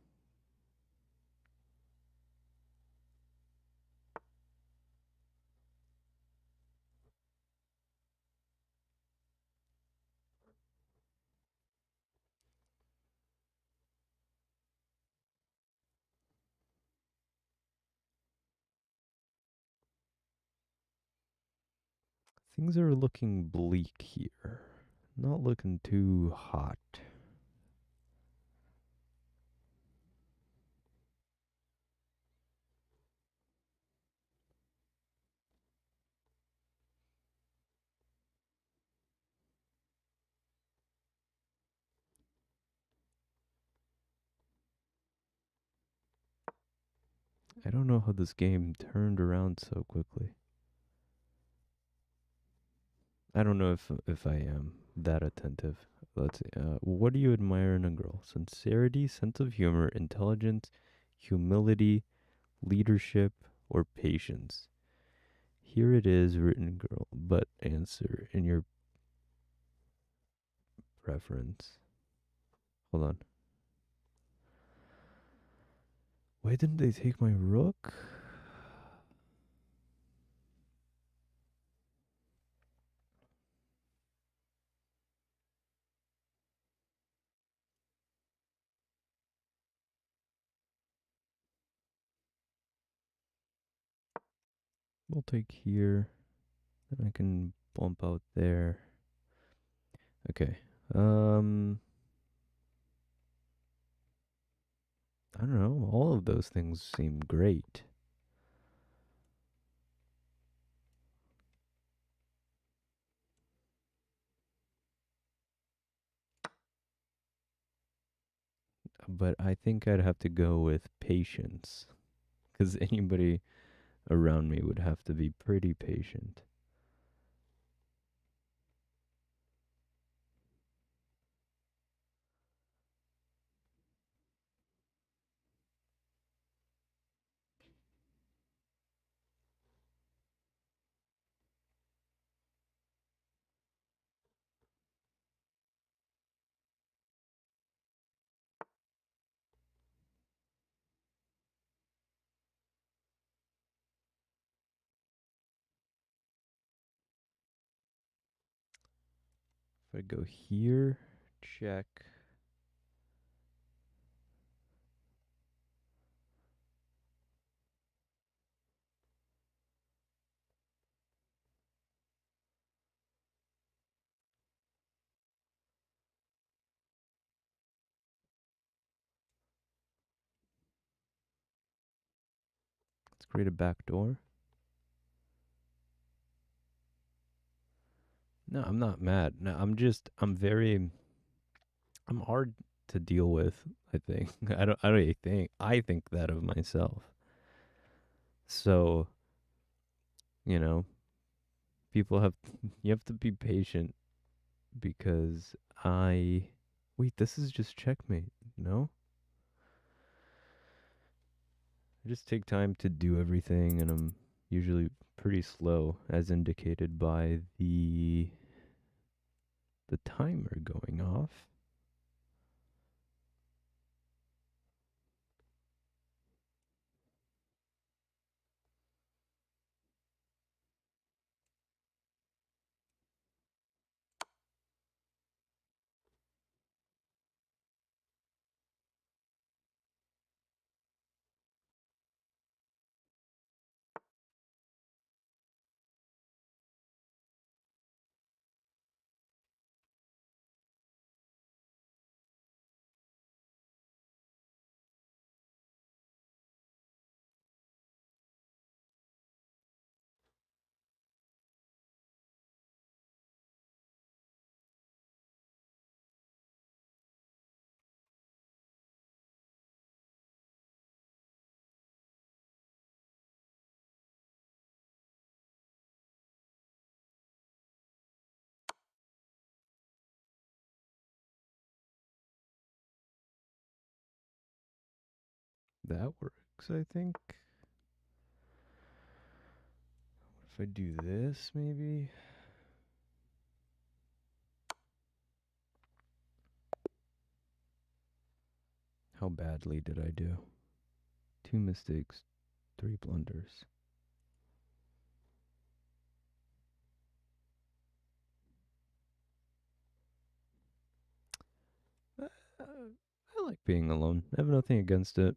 Things are looking bleak here. Not looking too hot. I don't know how this game turned around so quickly. I don't know if I am that attentive. Let's see. What do you admire in a girl? Sincerity, sense of humor, intelligence, humility, leadership, or patience? Here it is written, girl, but answer in your preference. Hold on. Why didn't they take my rook? We'll take here. Then I can bump out there. Okay. I don't know. All of those things seem great. But I think I'd have to go with patience. Because anybody around me would have to be pretty patient. If I go here, check. Let's create a back door. No, I'm not mad. No, I'm hard to deal with, I think. I don't even think. I think that of myself. So, you know, people have, you have to be patient because wait, this is just checkmate, no? I just take time to do everything and I'm usually pretty slow as indicated by the timer going off. That works, I think. If I do this, maybe. How badly did I do? 2 mistakes, 3 blunders. I like being alone. I have nothing against it.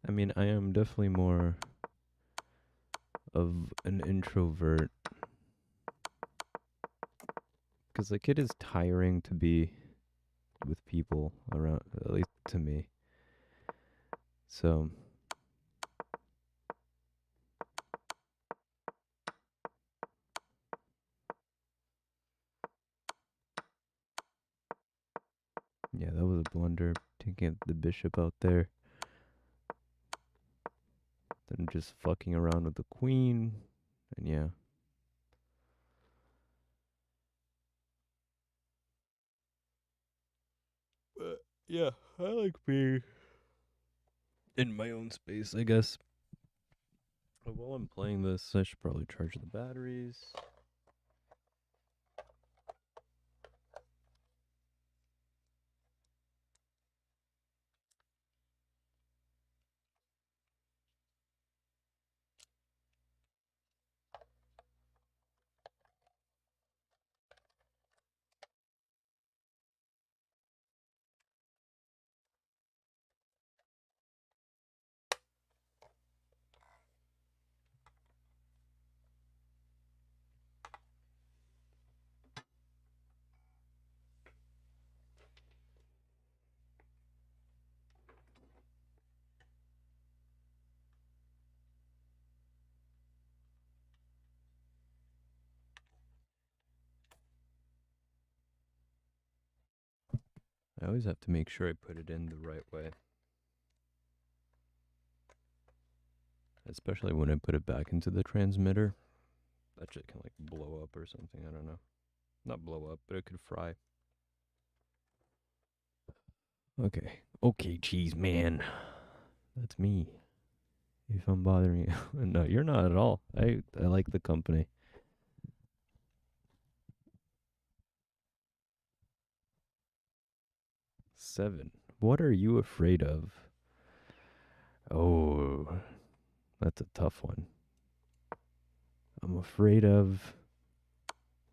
I mean, I am definitely more of an introvert. Because, like, it is tiring to be with people around, at least to me. So, yeah, that was a blunder. Taking the bishop out there. Then just fucking around with the queen. And yeah. But yeah, I like being in my own space, I guess. But while I'm playing this, I should probably charge the batteries. I always have to make sure I put it in the right way. Especially when I put it back into the transmitter. That shit can like blow up or something, I don't know. Not blow up, but it could fry. Okay. Okay, cheese man. That's me. If I'm bothering you. No, you're not at all. I like the company. Seven. What are you afraid of? Oh, that's a tough one. I'm afraid of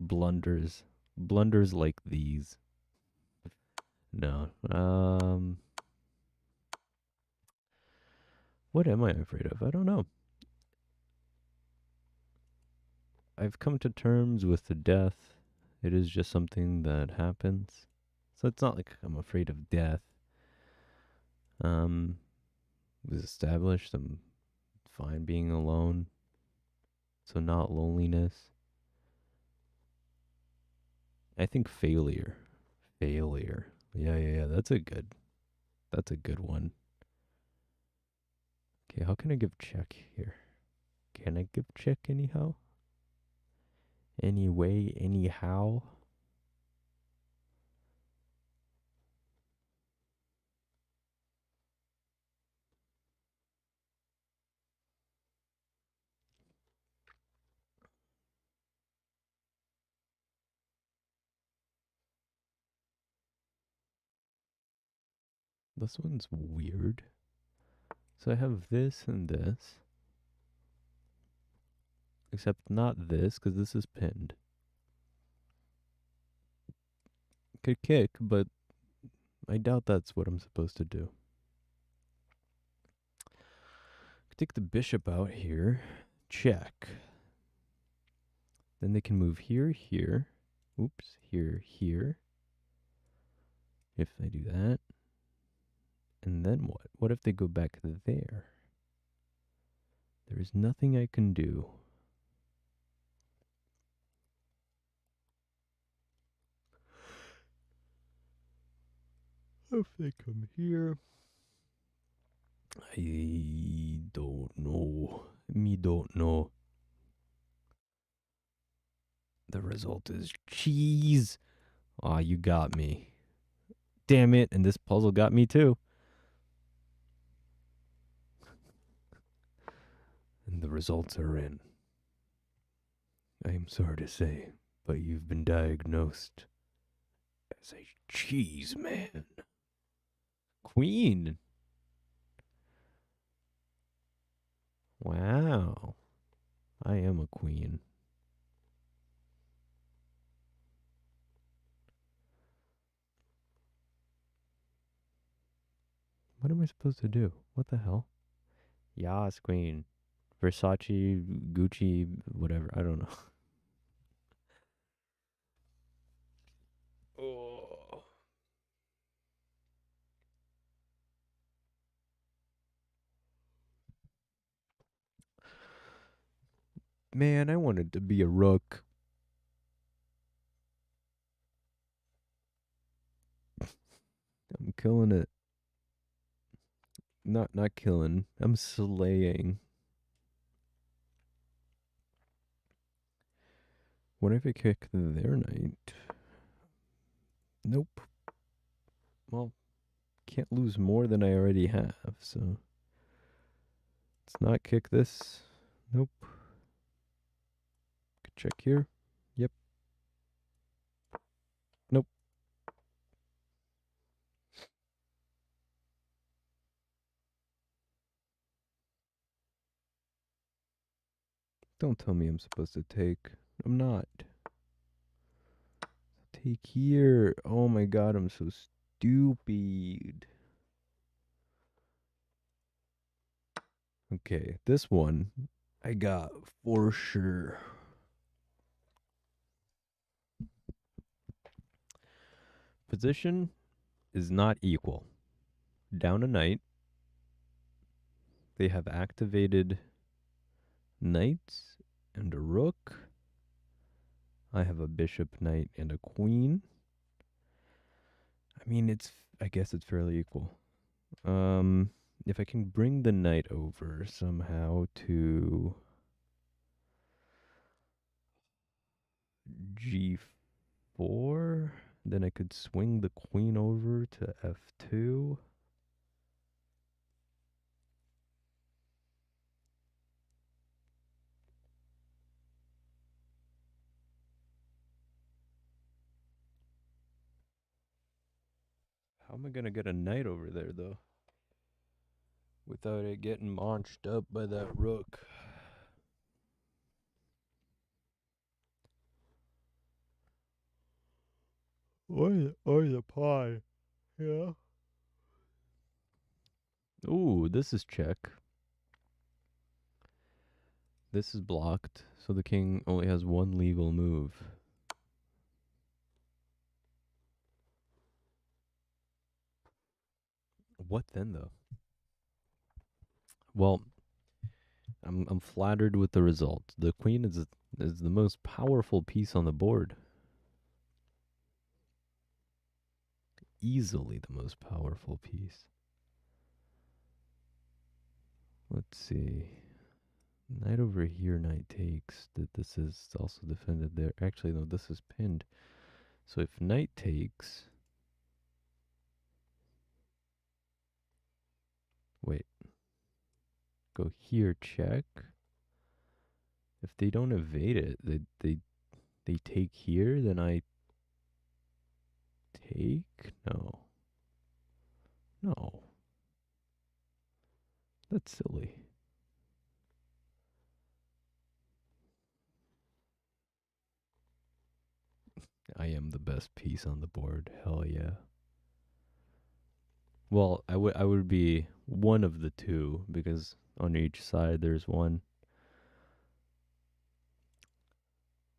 blunders. Blunders like these. No. What am I afraid of? I don't know. I've come to terms with the death. It is just something that happens. So it's not like I'm afraid of death. It was established I'm fine being alone. So not loneliness. I think failure. Failure. Yeah. That's a good one. Okay, how can I give check here? Can I give check anyhow? Anyway, anyhow? This one's weird. So I have this and this. Except not this, because this is pinned. Could kick, but I doubt that's what I'm supposed to do. Take the bishop out here. Check. Then they can move here, here. Oops, here, here. If I do that. And then what? What if they go back there? There is nothing I can do. If they come here. I don't know. Me don't know. The result is cheese. Aw, you got me. Damn it, and this puzzle got me too. And the results are in. I am sorry to say, but you've been diagnosed as a cheese man. Queen. Wow. I am a queen. What am I supposed to do? What the hell? Yas, queen. Versace, Gucci, whatever. I don't know. Oh. Man, I wanted to be a rook. I'm killing it. Not killing. I'm slaying. What if I kick their knight? Nope. Well, can't lose more than I already have, so let's not kick this. Nope. Could check here. Yep. Nope. Don't tell me I'm supposed to take. I'm not. Take here. Oh my god, I'm so stupid. Okay, this one I got for sure. Position is not equal. Down a knight. They have activated knights and a rook. I have a bishop, knight, and a queen. I mean, I guess it's fairly equal. If I can bring the knight over somehow to G4, then I could swing the queen over to F2. How am I gonna get a knight over there, though? Without it getting launched up by that rook. or the pie. Yeah. Ooh, this is check. This is blocked, so the king only has one legal move. What then, though? Well, I'm flattered with the result. The queen is the most powerful piece on the board. Easily the most powerful piece. Let's see. Knight over here, knight takes. This is also defended there. Actually, no, this is pinned. So if knight takes... Wait. Go here, check. If they don't evade it, they take here, then I take? No. No. That's silly. I am the best piece on the board. Hell yeah. Well, I would be one of the two because on each side there's one.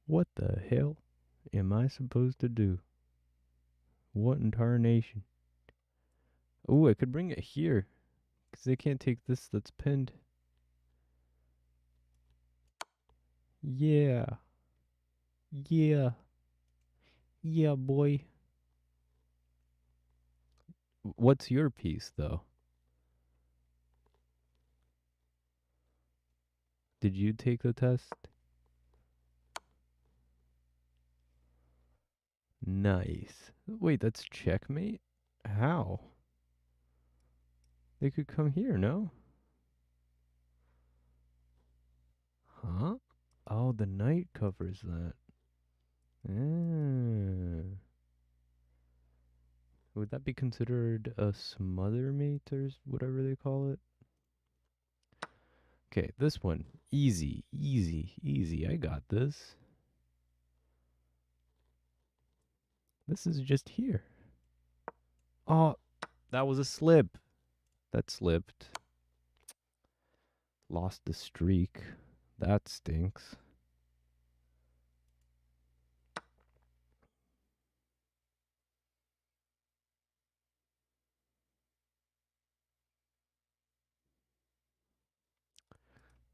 What the hell am I supposed to do? What in tarnation? Oh, I could bring it here because they can't take this that's pinned. Yeah. Yeah. Yeah, boy. What's your piece, though? Did you take the test? Nice. Wait, that's checkmate? How? They could come here, no? Huh? Oh, the knight covers that. Ah. Would that be considered a smother mate or whatever they call it? Okay, this one. Easy, easy, easy. I got this. This is just here. Oh, that was a slip. That slipped. Lost the streak. That stinks.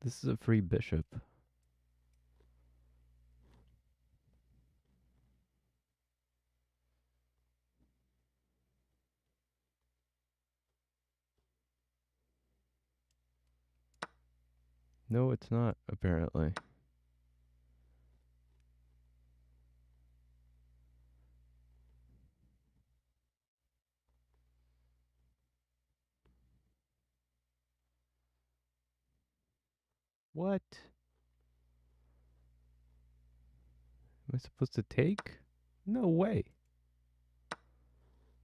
This is a free bishop. No, it's not, apparently. What? Am I supposed to take? No way.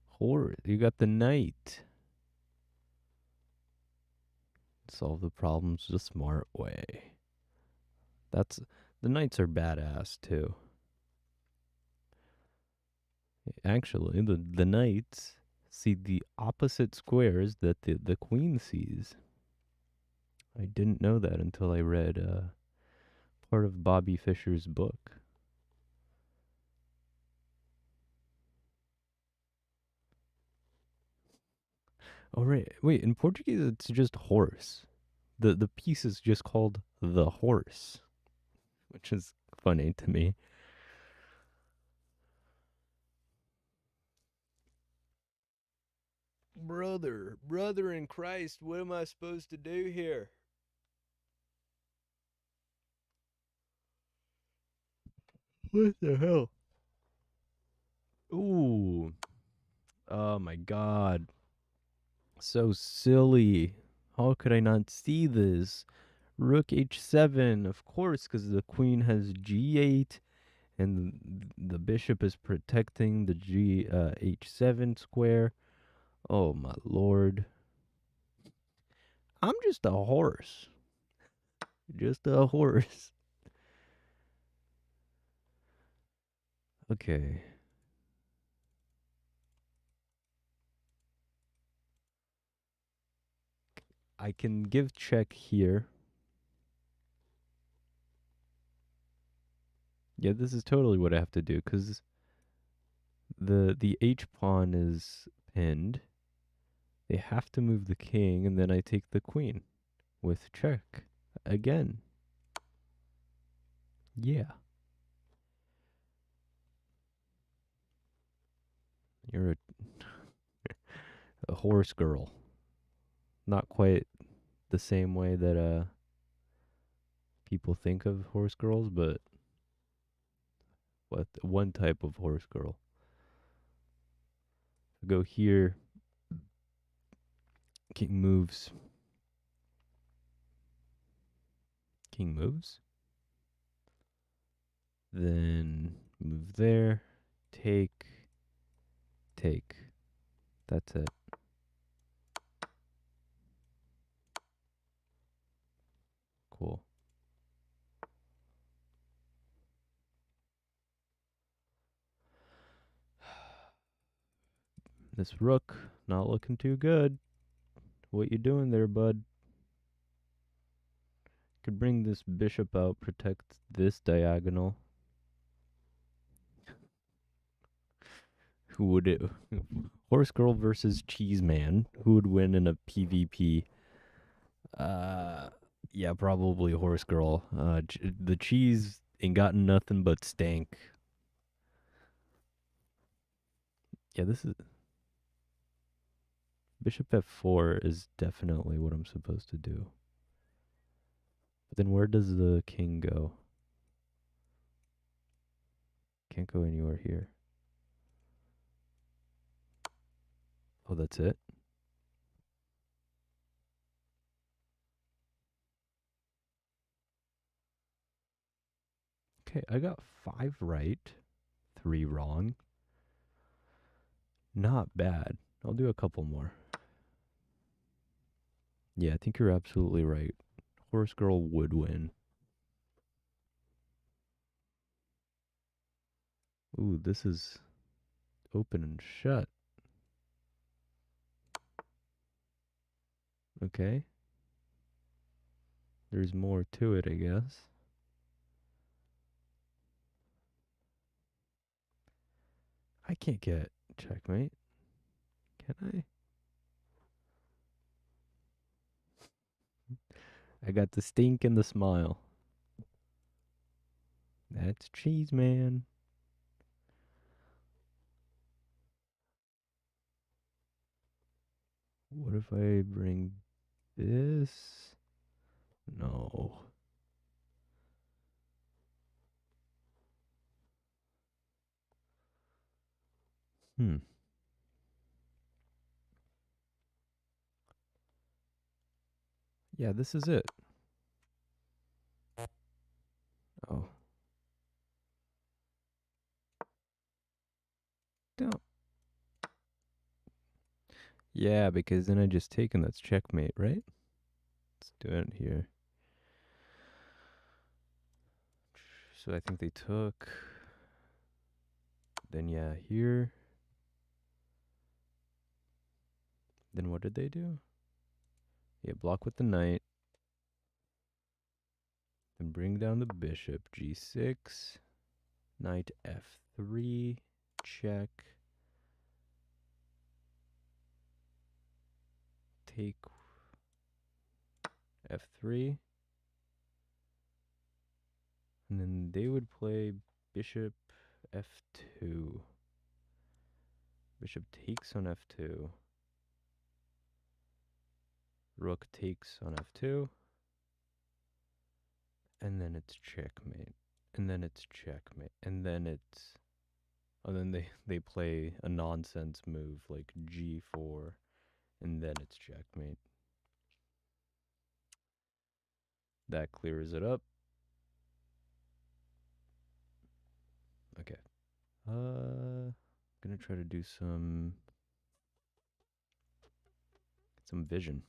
Horror. You got the knight. Solve the problems the smart way. That's... The knights are badass, too. Actually, the knights see the opposite squares that the queen sees. I didn't know that until I read part of Bobby Fischer's book. Oh, right. Wait, in Portuguese, it's just horse. The piece is just called the horse, which is funny to me. Brother in Christ, what am I supposed to do here? What the hell? Ooh. Oh my god. So silly. How could I not see this? Rook h7, of course, because the queen has g8, and the bishop is protecting the h7 square. Oh my lord. I'm just a horse. Just a horse. Okay. I can give check here. Yeah, this is totally what I have to do, because the H pawn is pinned. They have to move the king, and then I take the queen with check again. Yeah. You're a horse girl. Not quite the same way that people think of horse girls, but what one type of horse girl. Go here. King moves. King moves. Then move there. Take. Take. That's it. Cool. This rook not looking too good. What you doing there, bud? Could bring this bishop out, protect this diagonal. Who would it? Horse girl versus cheese man. Who would win in a PvP? Yeah, probably horse girl. The cheese ain't gotten nothing but stank. Yeah, this is bishop f4 is definitely what I'm supposed to do. But then where does the king go? Can't go anywhere here. Oh, that's it? Okay, I got 5 right, 3 wrong. Not bad. I'll do a couple more. Yeah, I think you're absolutely right. Horse girl would win. Ooh, this is open and shut. Okay. There's more to it, I guess. I can't get checkmate. Can I? I got the stink and the smile. That's cheese, man. What if I bring this? No. Hmm. Yeah, this is it. Oh. Don't. Yeah, because then I just take and that's checkmate, right? Let's do it here. So I think they took. Then yeah, here. Then what did they do? Yeah, block with the knight. Then bring down the bishop. G6. Knight F3. Check. Take F3. And then they would play bishop F2. Bishop takes on F2. Rook takes on F2. And then it's checkmate. And then it's checkmate. And then it's... Oh, then they play a nonsense move like G4. And then it's checkmate. That clears it up. Okay. Gonna try to do some vision.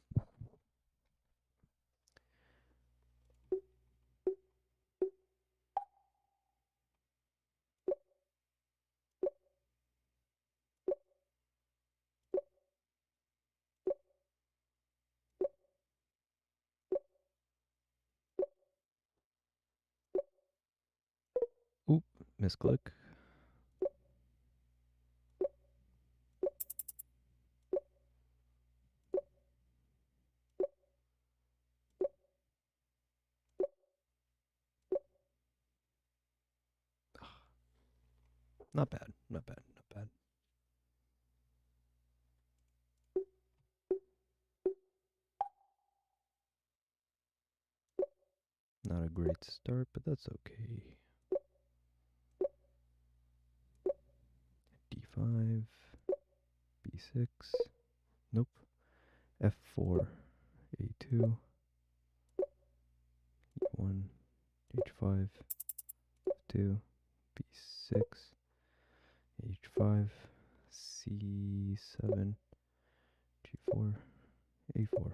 Misclick. Not bad. Not bad. Not bad. Not a great start, but that's okay. D5, B6. Nope. F4, A2, E1, H5, F2, B6, H5, C7, G4, A4,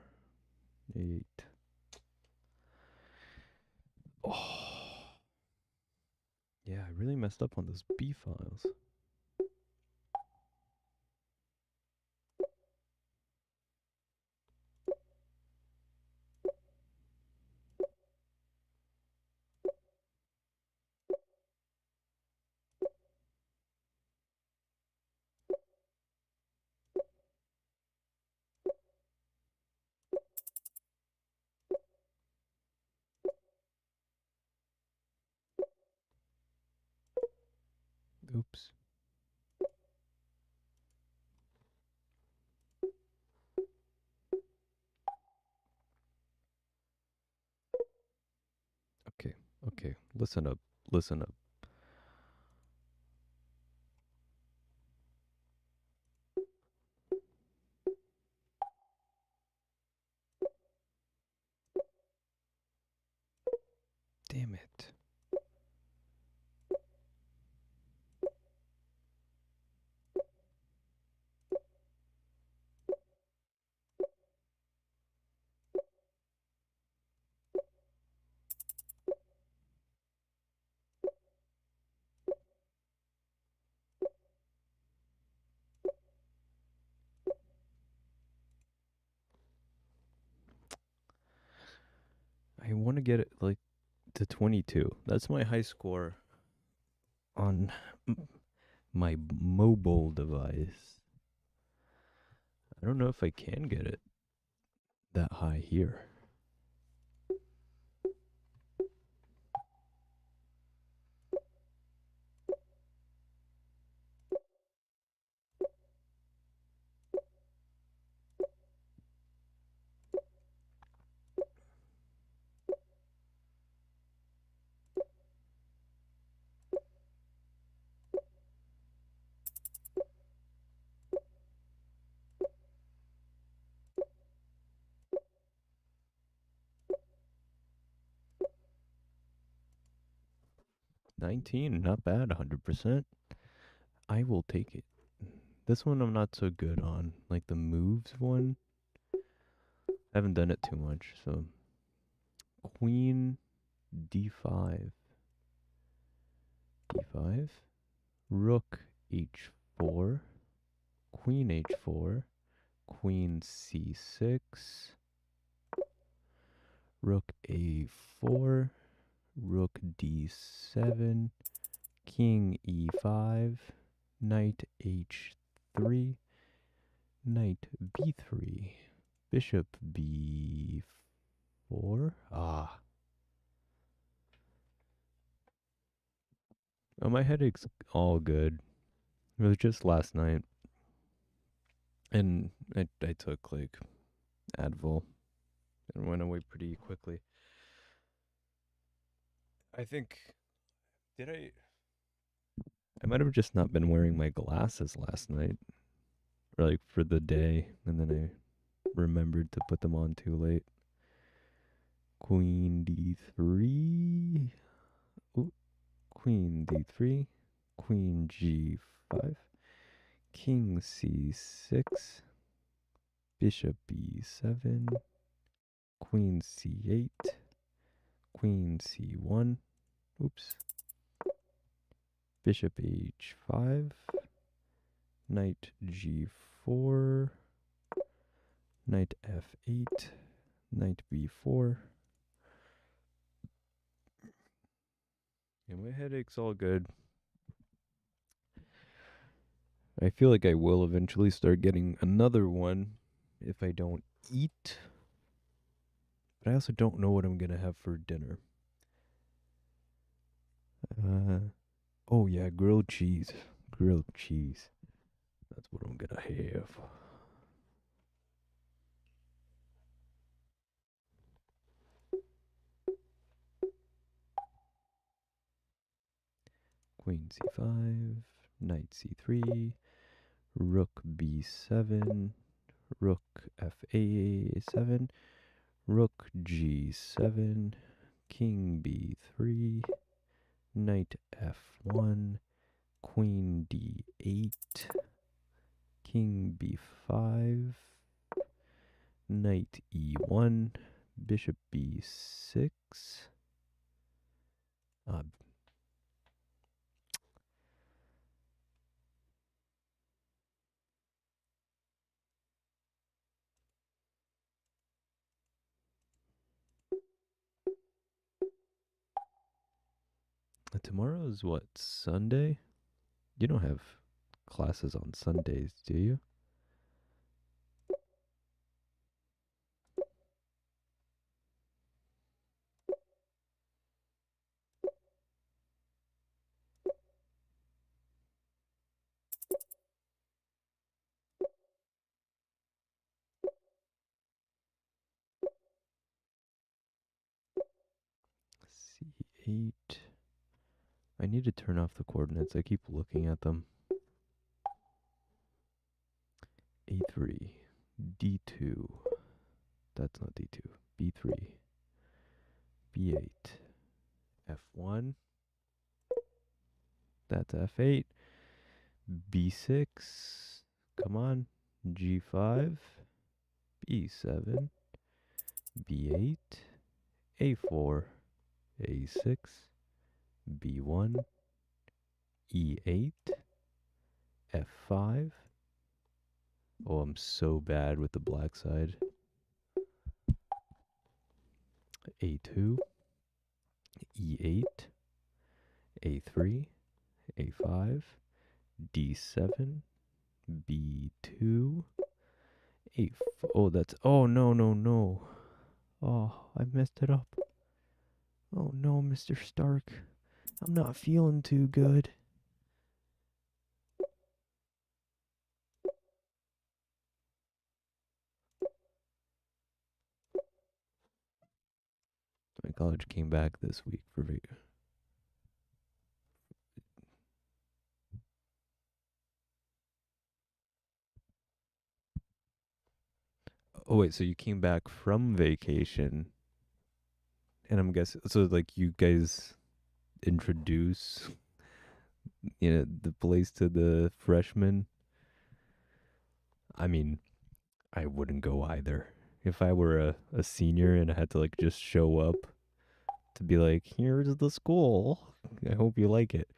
A8. Oh. Yeah, I really messed up on those B files. Oops. Okay, okay. Listen up. Listen up. Damn it. I want to get it like to 22. That's my high score on my mobile device. I don't know if I can get it that high here. $19, not bad, 100%. I will take it. This one I'm not so good on. Like the moves one. I haven't done it too much, so. Queen D5. D5. Rook H4. Queen H4. Queen C6. Rook A4. Rook D7. King E5. Knight H3. Knight B3. Bishop B4. Ah. Oh, my headache's all good. It was just last night. And I took like Advil and went away pretty quickly. I think I might have just not been wearing my glasses last night, or like for the day, and then I remembered to put them on too late. Queen D3. Ooh, Queen D3. Queen G5. King C6. Bishop B7. Queen C8. Queen C1. Oops. Bishop H5. Knight G4. Knight F8. Knight B4. Yeah, my headache's all good. I feel like I will eventually start getting another one if I don't eat. But I also don't know what I'm gonna have for dinner. Oh yeah, grilled cheese. Grilled cheese. That's what I'm gonna have. Queen c5, knight c3, rook b7, rook fa7, rook g7, king b3, knight f1, queen d8, king b5, knight e1, bishop b6. Tomorrow is what, Sunday? You don't have classes on Sundays, do you? C8. I need to turn off the coordinates. I keep looking at them. A3. D2. That's not D2. B3. B8. F1. That's F8. B6. Come on. G5. B7. B8. A4. A6. B1. E8. F5. Oh, I'm so bad with the black side. A2. E8. A3. A5. D7. B2. A4. Oh, that's. Oh, no, no, no. Oh, I messed it up. Oh, no, Mr. Stark. I'm not feeling too good. My college came back this week for Oh wait, so you came back from vacation, and I'm guessing so like you guys introduce the place to the freshmen. I mean, I wouldn't go either. If I were a senior and I had to like just show up to be like, here's the school. I hope you like it.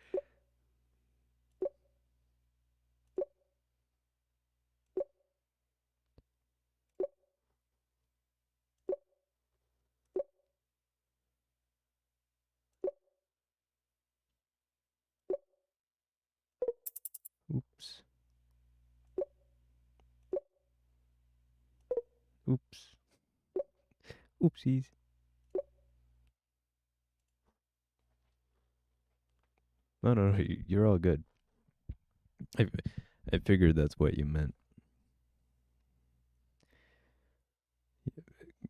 Oops. Oops. Oopsies. No, no, no, you're all good. I, I figured that's what you meant.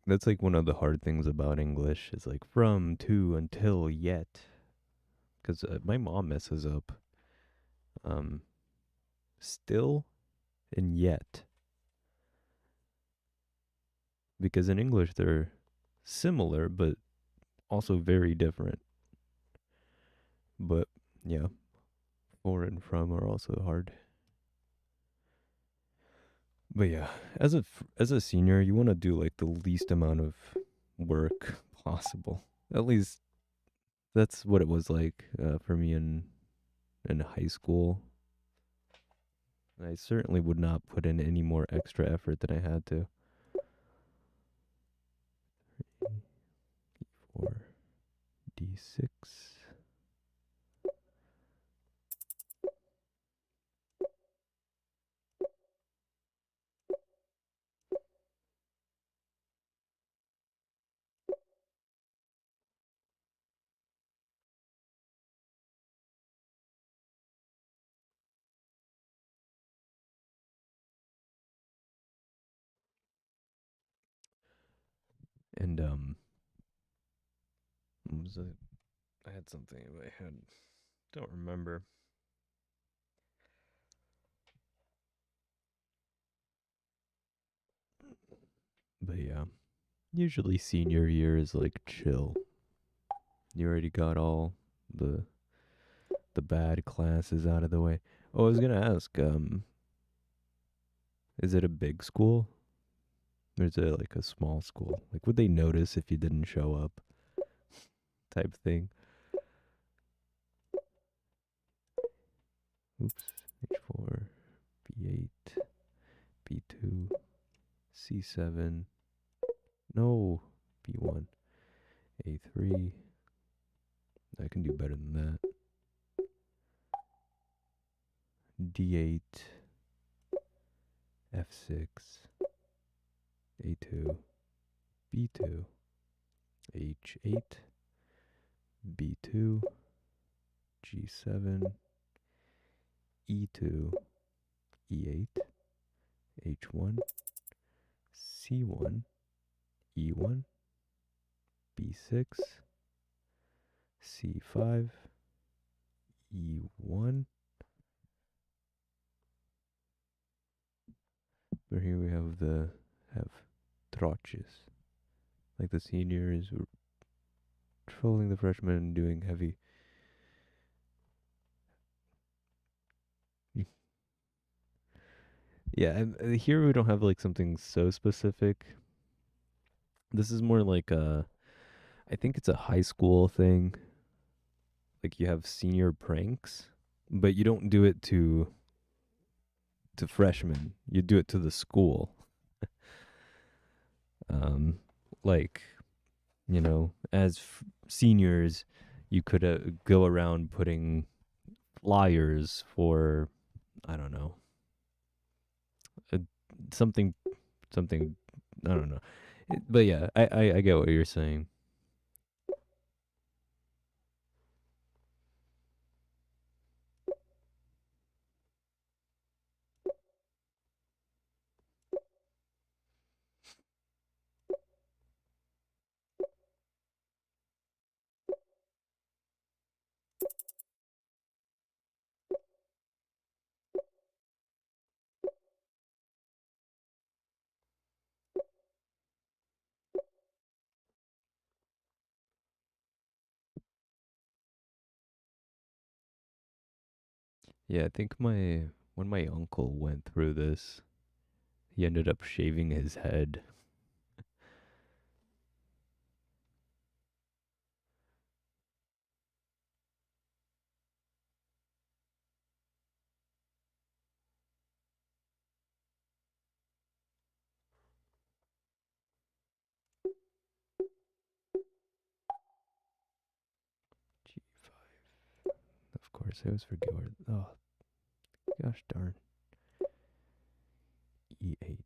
That's like one of the hard things about English is like from, to, until, yet. Because my mom messes up still and yet. Because in English they're similar but also very different. But yeah, for and from are also hard. But yeah, as a senior, you want to do like the least amount of work possible. At least that's what it was like for me in high school. I certainly would not put in any more extra effort than I had to. 4 D6. And what was it? I had something in my head. Don't remember. But yeah, usually senior year is like chill. You already got all the bad classes out of the way. Oh, I was gonna ask, is it a big school? Or is it like a small school? Like, would they notice if you didn't show up? Type thing. Oops. H4, B8, B2, C7. No, B1, A3. I can do better than that. D8, F6, A2, B2, H8, B2, G7, E2, E8, H1, C1, E1, B6, C5, E1. But here we have troches. Like the seniors trolling the freshmen and doing heavy. Yeah, and here we don't have like something so specific. This is more like I think it's a high school thing. Like you have senior pranks, but you don't do it to freshmen. You do it to the school. Um, like as seniors, you could go around putting flyers for, I don't know, uh, something, something, I don't know. But yeah, I get what you're saying. Yeah, I think when my uncle went through this, he ended up shaving his head. G5. Of course, I always forget where. Oh, gosh darn. E8.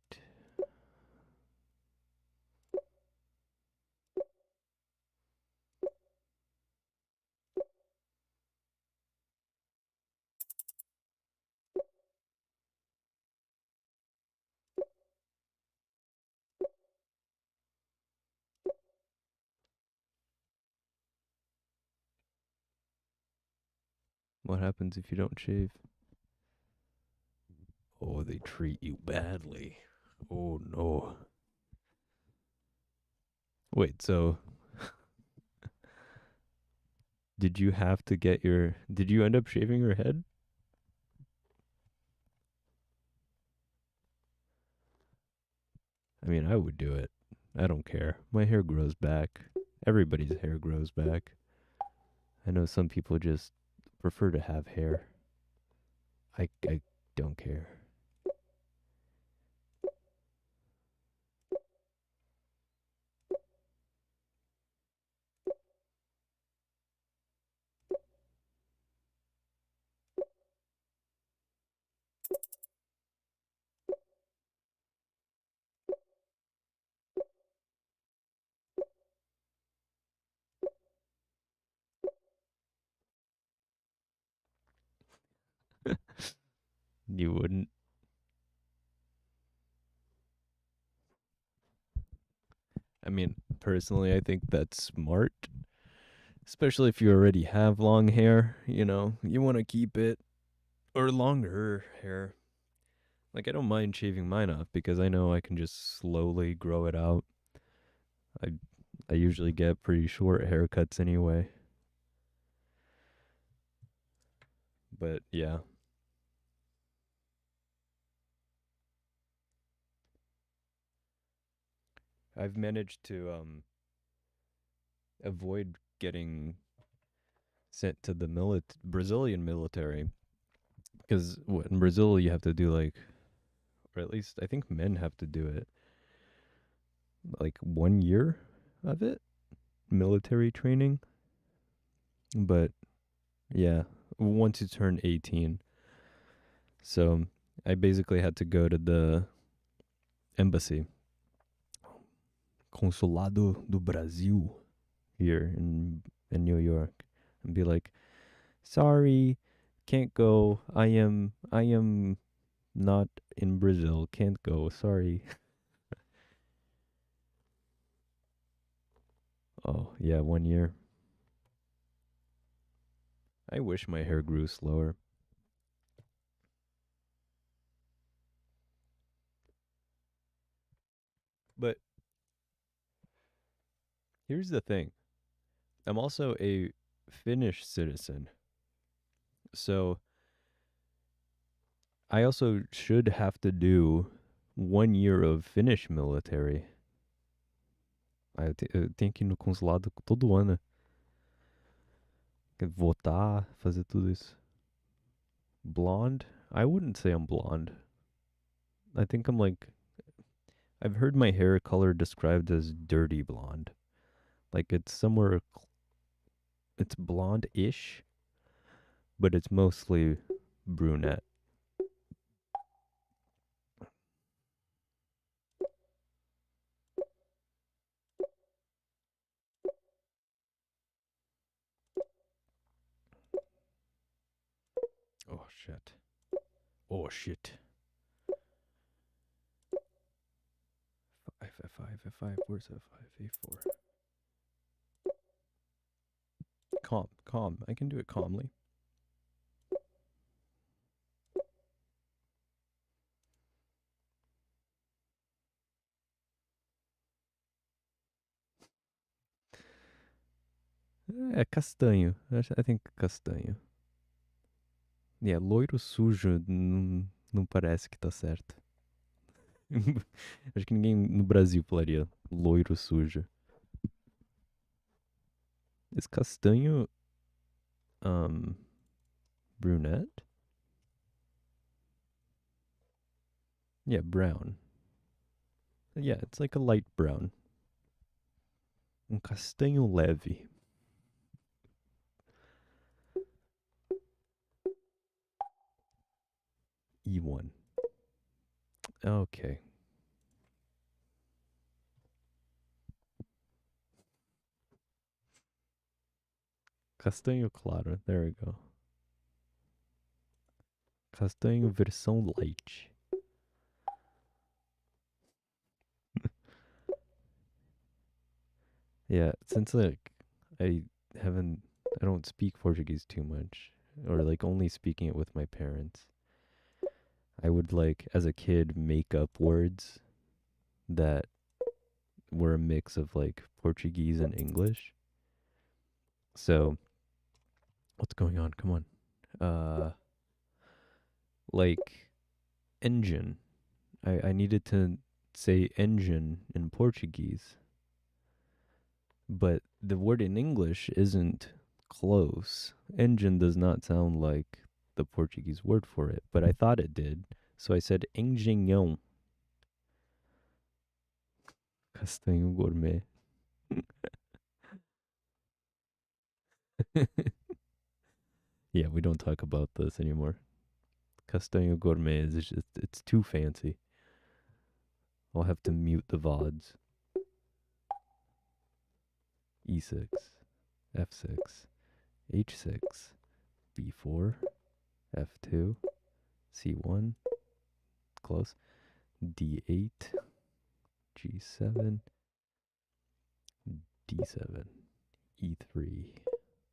What happens if you don't shave? Oh, they treat you badly. Oh no. Wait, so did you have to get did you end up shaving your head? I mean, I would do it. I don't care. My hair grows back. Everybody's hair grows back. I know some people just prefer to have hair. I don't care. You wouldn't. I mean, Personally, I think that's smart. Especially if you already have long hair, you know, you want to keep it or longer hair. Like I don't mind shaving mine off because I know I can just slowly grow it out. I I usually get pretty short haircuts anyway. But yeah, I've managed to avoid getting sent to the Brazilian military because in Brazil you have to do like, or at least I think men have to do it, like 1 year of it, military training. But yeah, once you turn 18. So I basically had to go to the embassy, Consulado do Brasil, here in New York, and be like, sorry, can't go. I am not in Brazil. Can't go. Sorry. Oh yeah, 1 year. I wish my hair grew slower. But here's the thing. I'm also a Finnish citizen. So I also should have to do 1 year of Finnish military. Eu tenho que ir no consulado todo ano. Votar, fazer tudo isso. Blonde? I wouldn't say I'm blonde. I think I'm like, I've heard my hair color described as dirty blonde. Like it's somewhere, it's blonde-ish, but it's mostly brunette. Oh shit. Oh shit. F5, F5, where's F5, A4? Calm. I can do it calmly. É castanho. I think castanho. Yeah, loiro sujo não parece que tá certo. Acho que ninguém no Brasil falaria loiro sujo. Is castanho brunette? Yeah, brown. Yeah, it's like a light brown. Castanho leve. E1. Okay. Castanho claro. There we go. Castanho versão light. Yeah, since like I haven't I don't speak Portuguese too much, or like only speaking it with my parents. I would like as a kid make up words that were a mix of like Portuguese and English. So, what's going on? Come on. Like engine. I needed to say engine in Portuguese, but the word in English isn't close. Engine does not sound like the Portuguese word for it, but I thought it did. So I said engenhão. Castanho gourmet. Yeah, we don't talk about this anymore. Castanho gourmet is just, it's too fancy. I'll have to mute the VODs. E6, F6, H6, B4, F2, C1, close, D8, G7, D7, E3,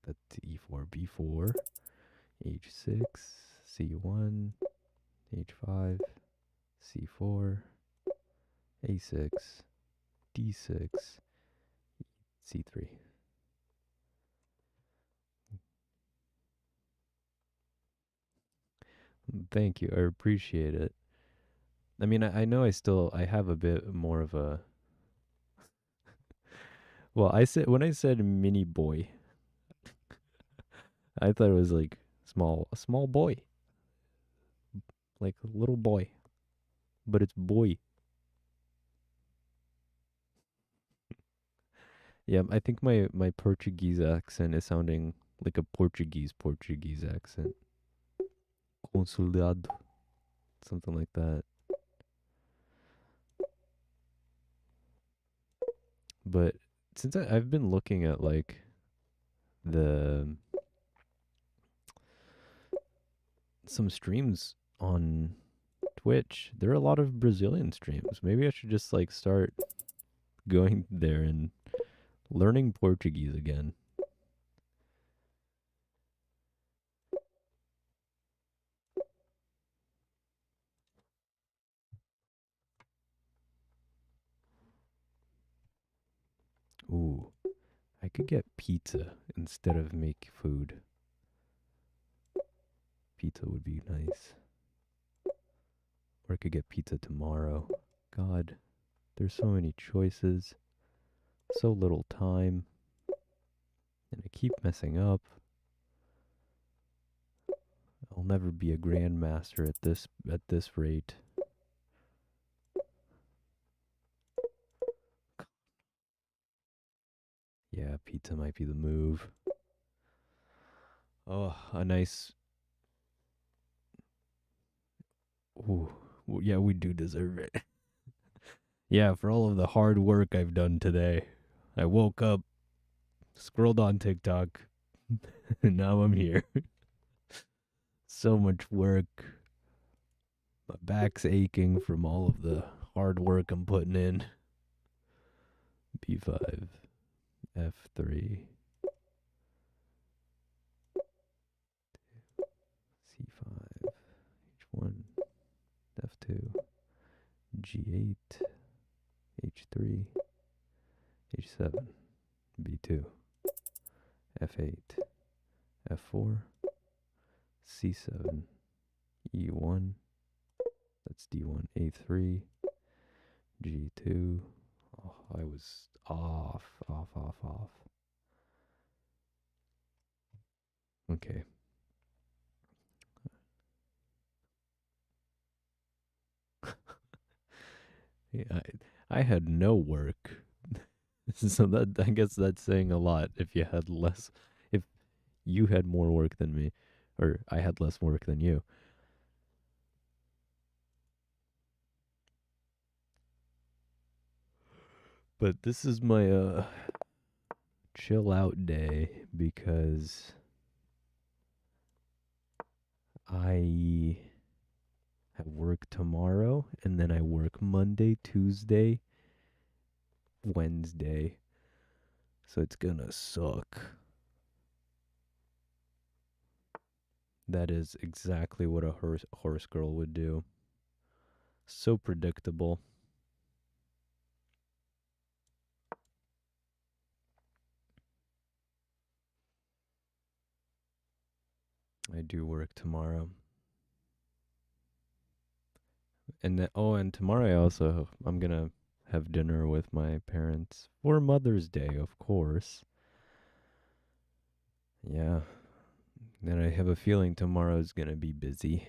that's E4, B4, H6, C1, H5, C4, A6, D6, C3. Thank you. I appreciate it. I mean, I know I have a bit more of a. Well, when I said mini boy, I thought it was like a small boy, like a little boy, but it's boy. Yeah, I think my Portuguese accent is sounding like a Portuguese accent. Consolidado, something like that. But since I've been looking at like the some streams on Twitch, there are a lot of Brazilian streams. Maybe I should just like start going there and learning Portuguese again. Ooh, I could get pizza instead of make food. Pizza would be nice. Or I could get pizza tomorrow. God, there's so many choices, so little time, and I keep messing up. I'll never be a grandmaster at this rate. Yeah, pizza might be the move. Oh, a nice. Ooh, yeah, we do deserve it. Yeah, for all of the hard work I've done today. I woke up, scrolled on TikTok, and now I'm here. So much work. My back's aching from all of the hard work I'm putting in. B5, F3, C5, H1, F2, G8, H3, H7, B2, F8, F4, C7, E1, that's D1, A3, G2. Oh, I was off. Okay. Yeah, I had no work. So that I guess that's saying a lot if you had more work than me or I had less work than you. But this is my chill out day because I have work tomorrow and then I work Monday, Tuesday, Wednesday. So it's gonna suck. That is exactly what a horse girl would do. So predictable. I do work tomorrow. And and tomorrow I'm going to have dinner with my parents for Mother's Day, of course. Yeah. And I have a feeling tomorrow's going to be busy.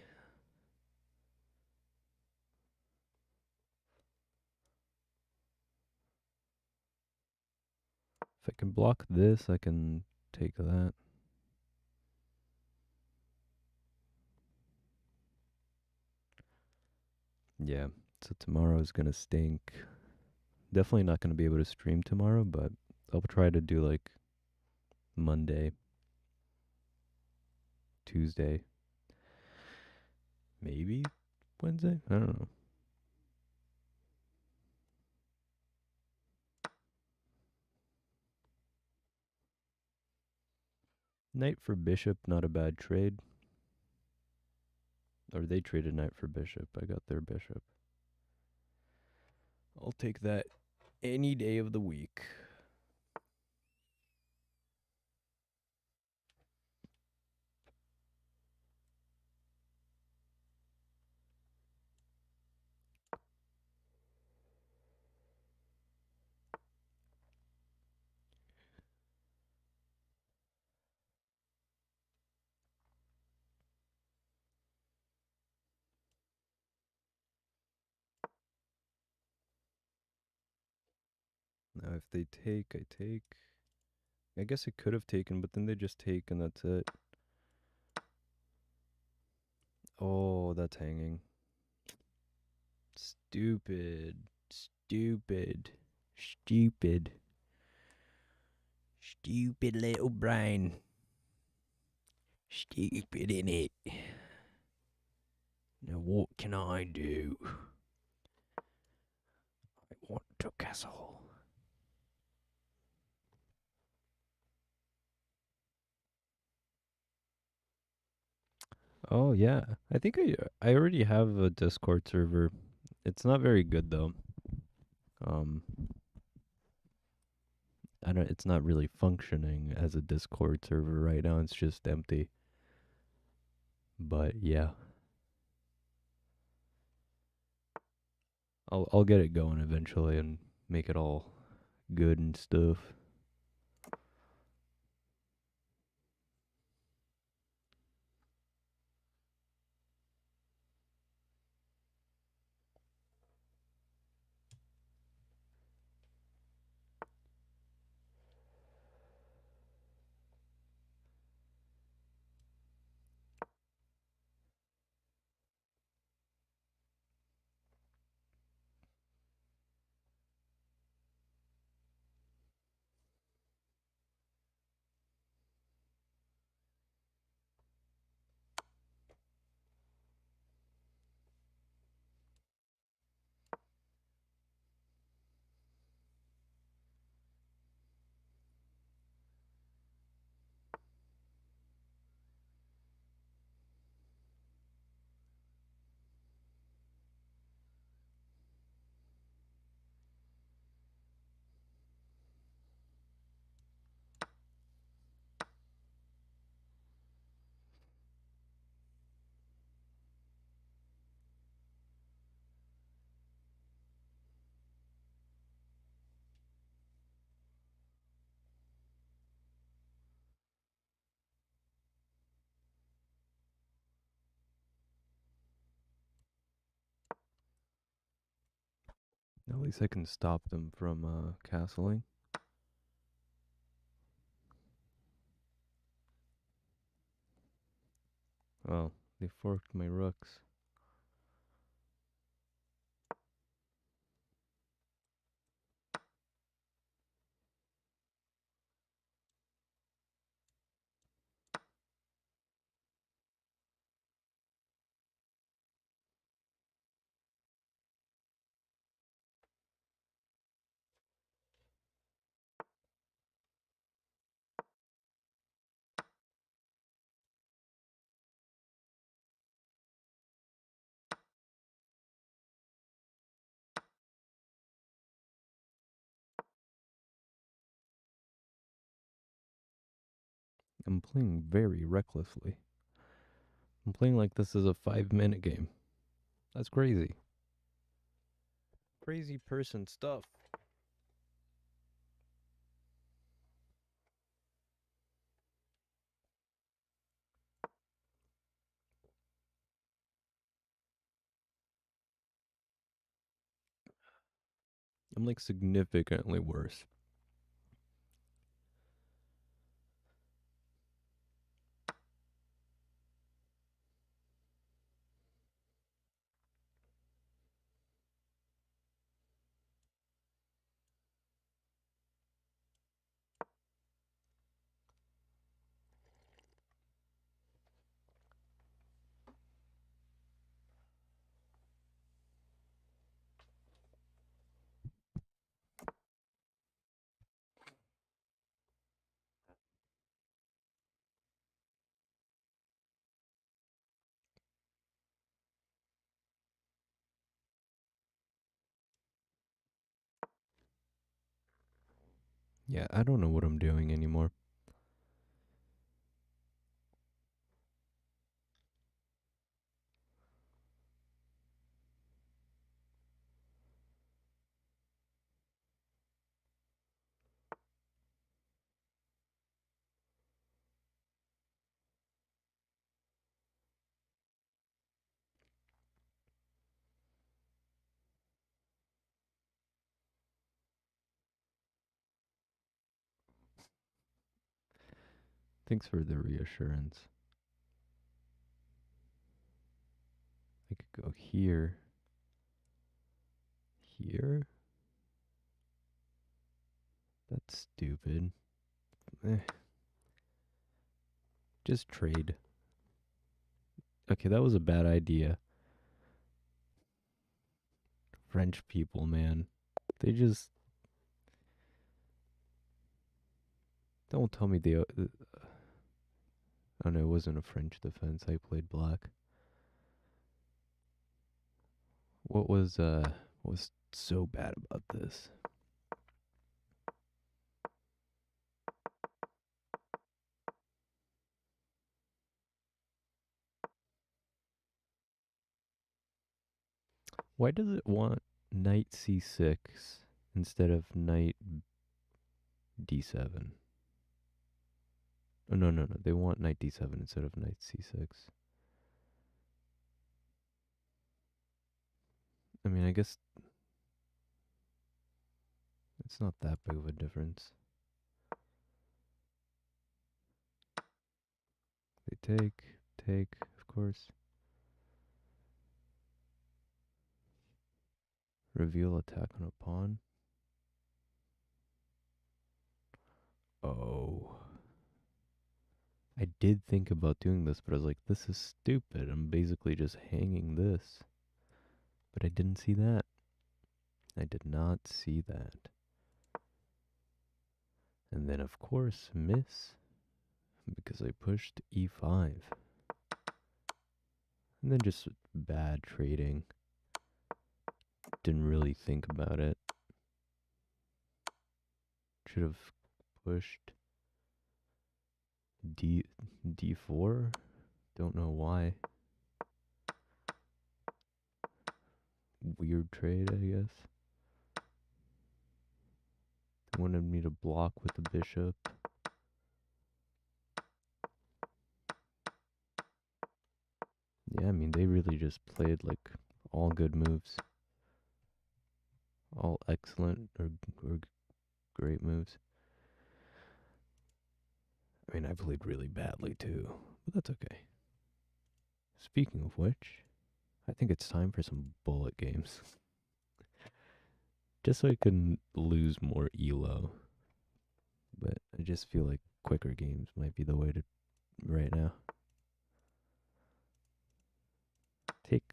If I can block this, I can take that. Yeah. So tomorrow's going to stink. Definitely not going to be able to stream tomorrow, but I'll try to do like Monday, Tuesday, maybe Wednesday. I don't know. Knight for bishop, not a bad trade. Or they traded knight for bishop. I got their bishop. I'll take that any day of the week. Now if they take, I take. I guess I could have taken, but then they just take and that's it. Oh, that's hanging. Stupid. Stupid. Stupid. Stupid little brain. Stupid in it. Now what can I do? I want to castle. Oh yeah, I think I already have a Discord server. It's not very good though. Um, I don't. It's not really functioning as a Discord server right now. It's just empty. But yeah, I'll get it going eventually and make it all good and stuff. At least I can stop them from castling. Oh, they forked my rooks. I'm playing very recklessly. I'm playing like this is a 5-minute game. That's crazy. Crazy person stuff. I'm like significantly worse. Yeah, I don't know what I'm doing anymore. Thanks for the reassurance. I could go here. Here? That's stupid. Eh. Just trade. Okay, that was a bad idea. French people, man. They just don't tell me they. Oh no, it wasn't a French defense. I played black. What was so bad about this? Why does it want knight c6 instead of knight d7? Oh no, no, no. They want knight d7 instead of knight c6. I mean, I guess it's not that big of a difference. They take, of course. Reveal attack on a pawn. Oh. I did think about doing this, but I was like, this is stupid. I'm basically just hanging this. But I didn't see that. I did not see that. And then, of course, miss. Because I pushed e5. And then just bad trading. Didn't really think about it. Should have pushed d4. Don't know why. Weird trade, I guess. They wanted me to block with the bishop. Yeah, I mean, they really just played like all good moves. All excellent or great moves. I mean, I played really badly too, but that's okay. Speaking of which, I think it's time for some bullet games. Just so I can lose more elo. But I just feel like quicker games might be the way to right now. Take.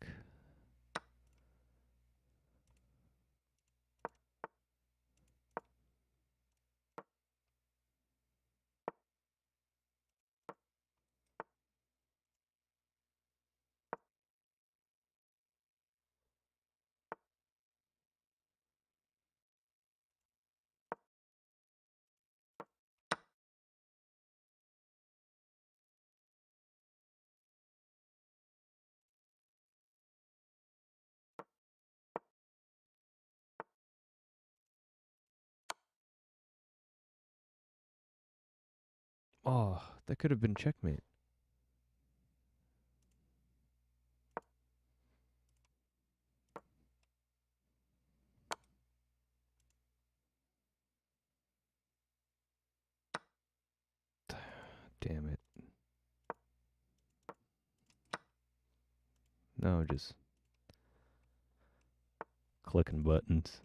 Oh, that could have been checkmate. Damn it. No, just clicking buttons.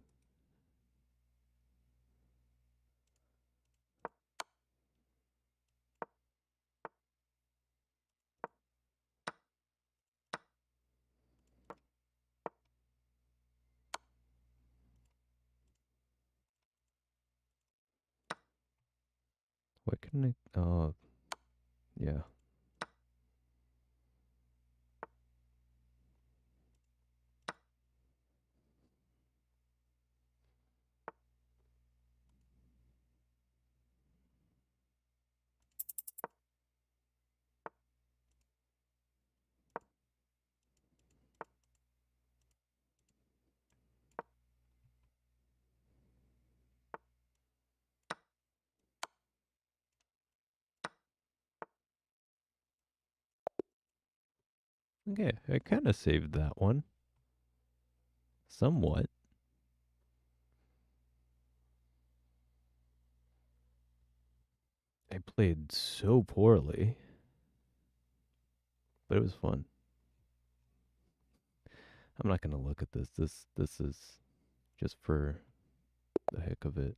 Why couldn't I? Oh, yeah. Okay, I kind of saved that one. Somewhat. I played so poorly, but it was fun. I'm not gonna look at this. This is just for the heck of it.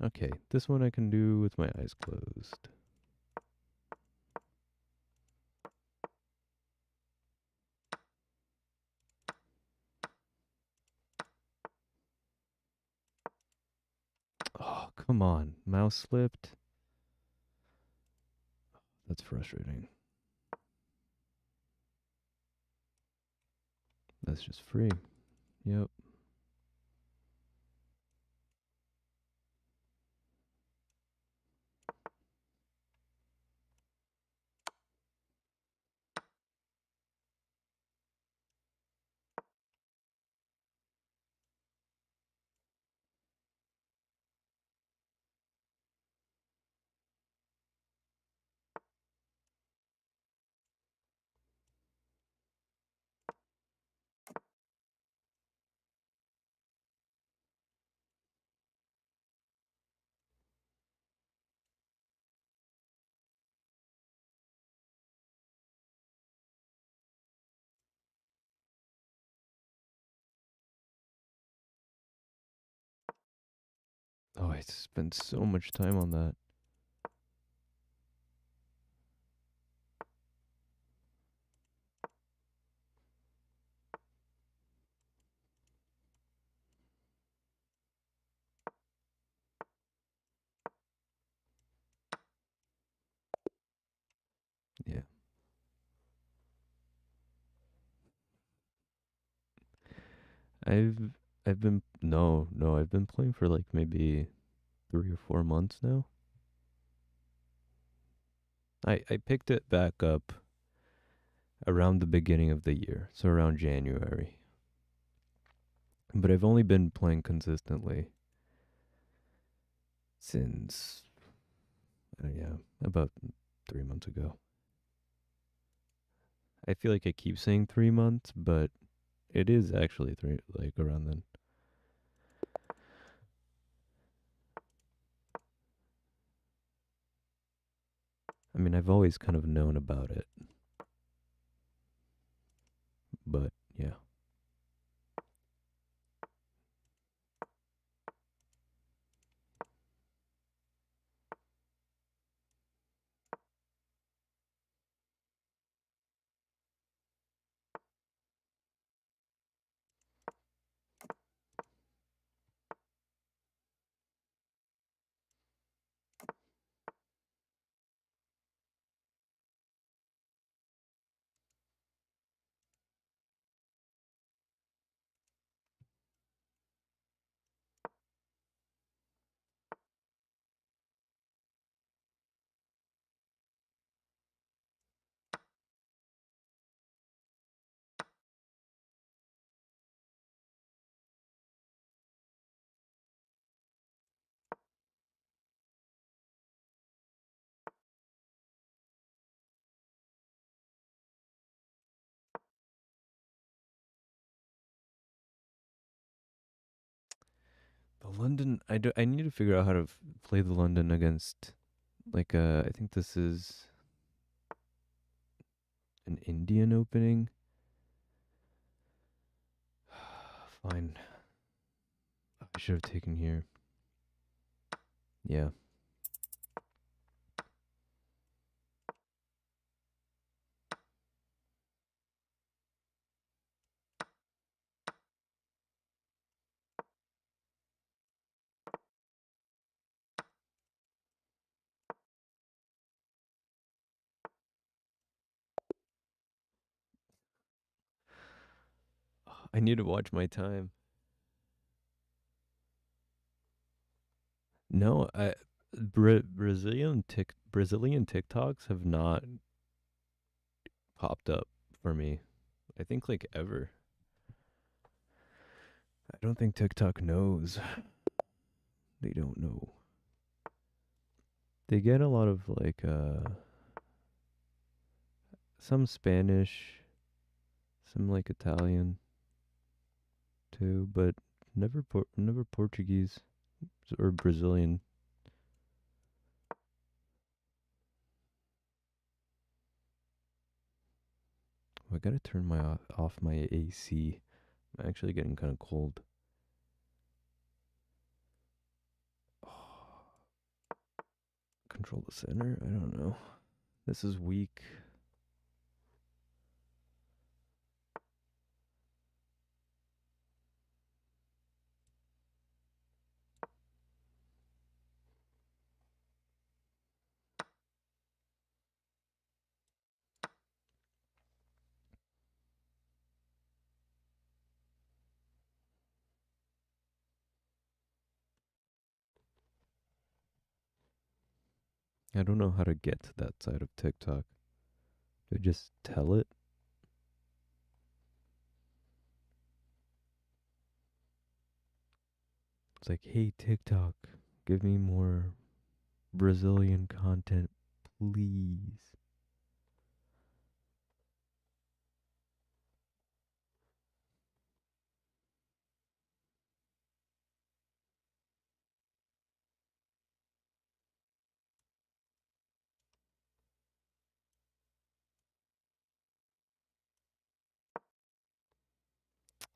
Okay, this one I can do with my eyes closed. Oh, come on. Mouse slipped. That's frustrating. That's just free. Yep. Oh, I spent so much time on that. Yeah. I've I've been no, I've been playing for like maybe 3 or 4 months now. I picked it back up around the beginning of the year, so around January. But I've only been playing consistently since yeah, about 3 months ago. I feel like I keep saying 3 months, but it is actually three, like around then. I mean, I've always kind of known about it, but yeah. The London, I need to figure out how to play the London against like I think this is an Indian opening. Fine. I should have taken here. Yeah. I need to watch my time. No, Brazilian TikToks have not popped up for me. I think like ever. I don't think TikTok knows. They don't know. They get a lot of like some Spanish, some like Italian too, but never Portuguese or Brazilian. I gotta turn my off my AC. I'm actually getting kind of cold. Control the center? I don't know. This is weak. I don't know how to get to that side of TikTok. Do I just tell it? It's like, hey, TikTok, give me more Brazilian content, please.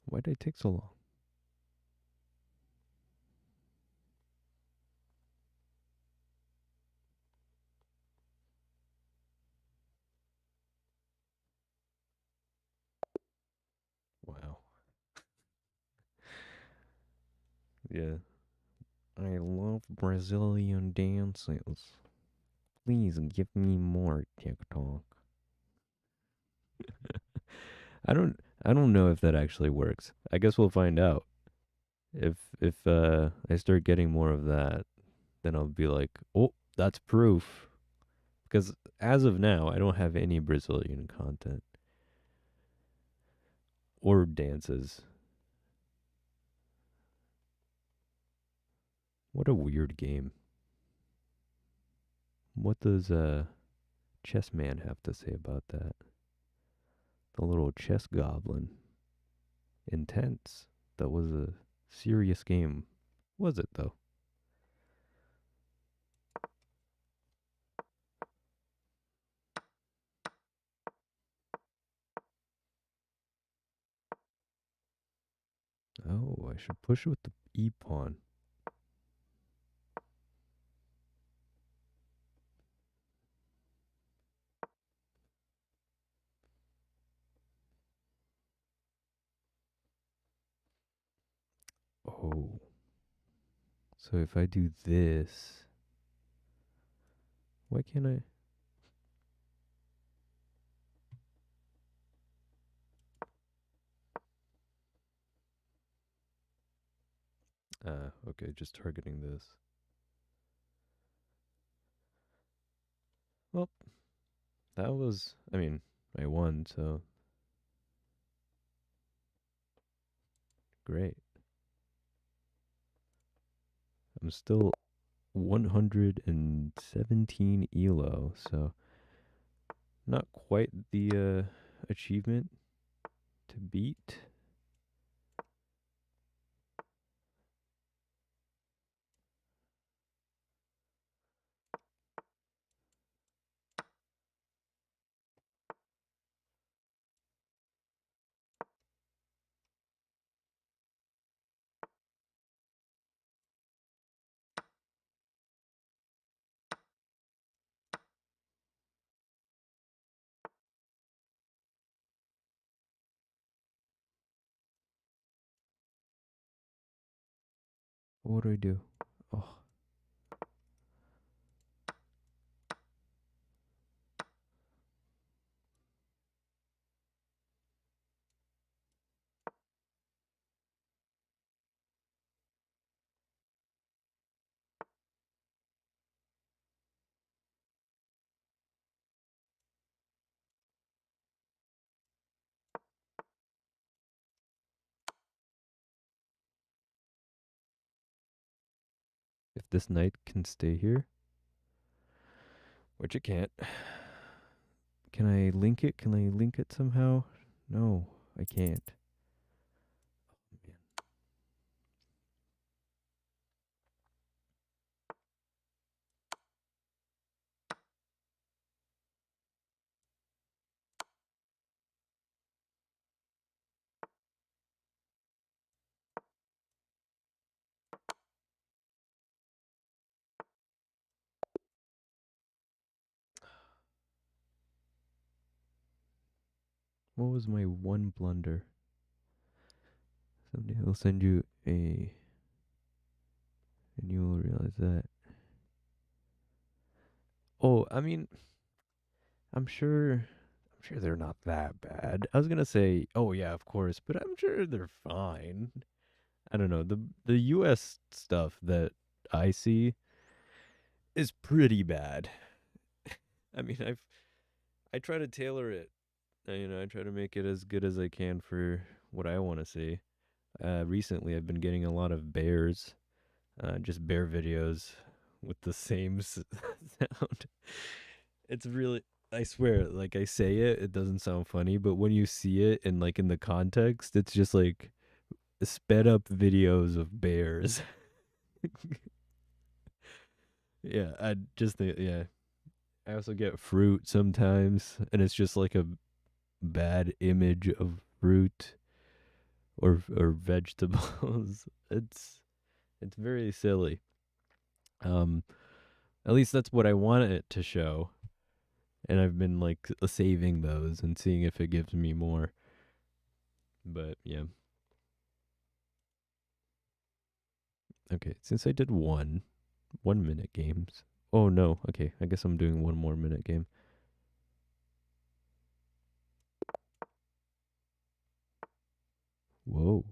Why did it take so long? Wow. Yeah. I love Brazilian dances. Please give me more TikTok. I don't know if that actually works. I guess we'll find out. If I start getting more of that, then I'll be like, "Oh, that's proof." Because as of now, I don't have any Brazilian content or dances. What a weird game. What does Chess Man have to say about that? The little chess goblin. Intense. That was a serious game. Was it though? Oh, I should push with the E pawn. Oh. So if I do this, why can't I? Okay, just targeting this. Well, that was, I mean, I won, so great. I'm still 117 elo, so not quite the achievement to beat. What do I do? Oh, if this knight can stay here, which it can't, Can I link it? Can I link it somehow? No, I can't. What was my one blunder? Someday I'll send you and you will realize that. Oh, I mean, I'm sure they're not that bad. I was gonna say, oh yeah, of course, but I'm sure they're fine. I don't know. The US stuff that I see is pretty bad. I mean, I try to tailor it. I try to make it as good as I can for what I want to see. Recently I've been getting a lot of bears, just bear videos with the same sound. It's really, I swear, like I say it, it doesn't sound funny, but when you see it and like in the context, it's just like sped up videos of bears. Yeah, I just think, yeah. I also get fruit sometimes, and it's just like a bad image of fruit or vegetables. It's very silly. Um, at least that's what I want it to show, and I've been like saving those and seeing if it gives me more. But yeah. Okay, since I did 1 minute games. Oh no, okay, I guess I'm doing one more minute game. Whoa.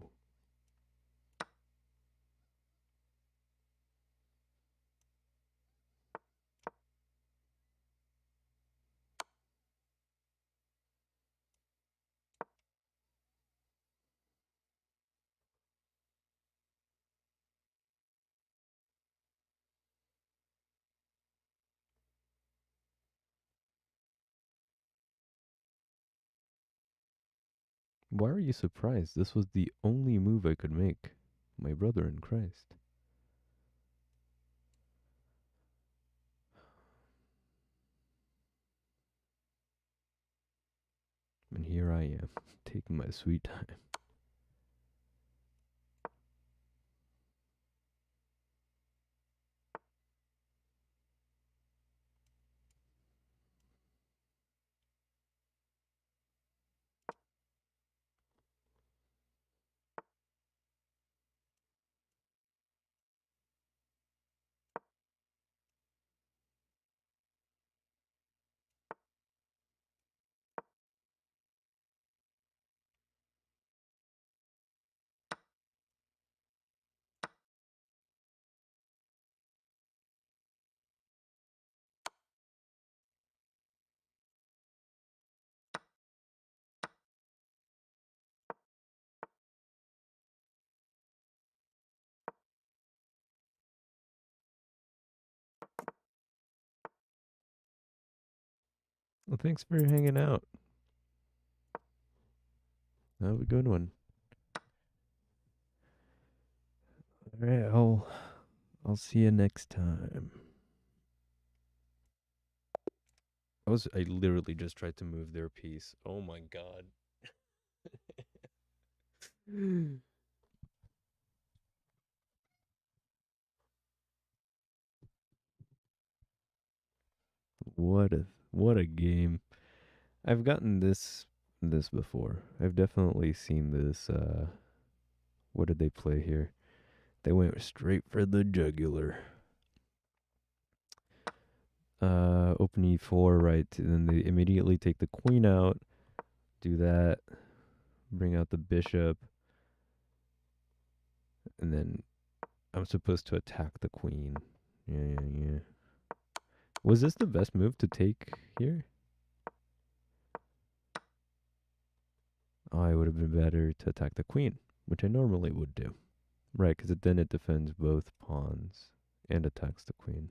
Why are you surprised? This was the only move I could make. My brother in Christ. And here I am, taking my sweet time. Well, thanks for hanging out. Have a good one. All right, I'll see you next time. I literally just tried to move their piece. Oh my god. What a game. I've gotten this before. I've definitely seen this. What did they play here? They went straight for the jugular. Open e4, right? And then they immediately take the queen out. Do that. Bring out the bishop. And then I'm supposed to attack the queen. Yeah. Was this the best move to take here? Oh, it would have been better to attack the queen, which I normally would do. Right, because then it defends both pawns and attacks the queen.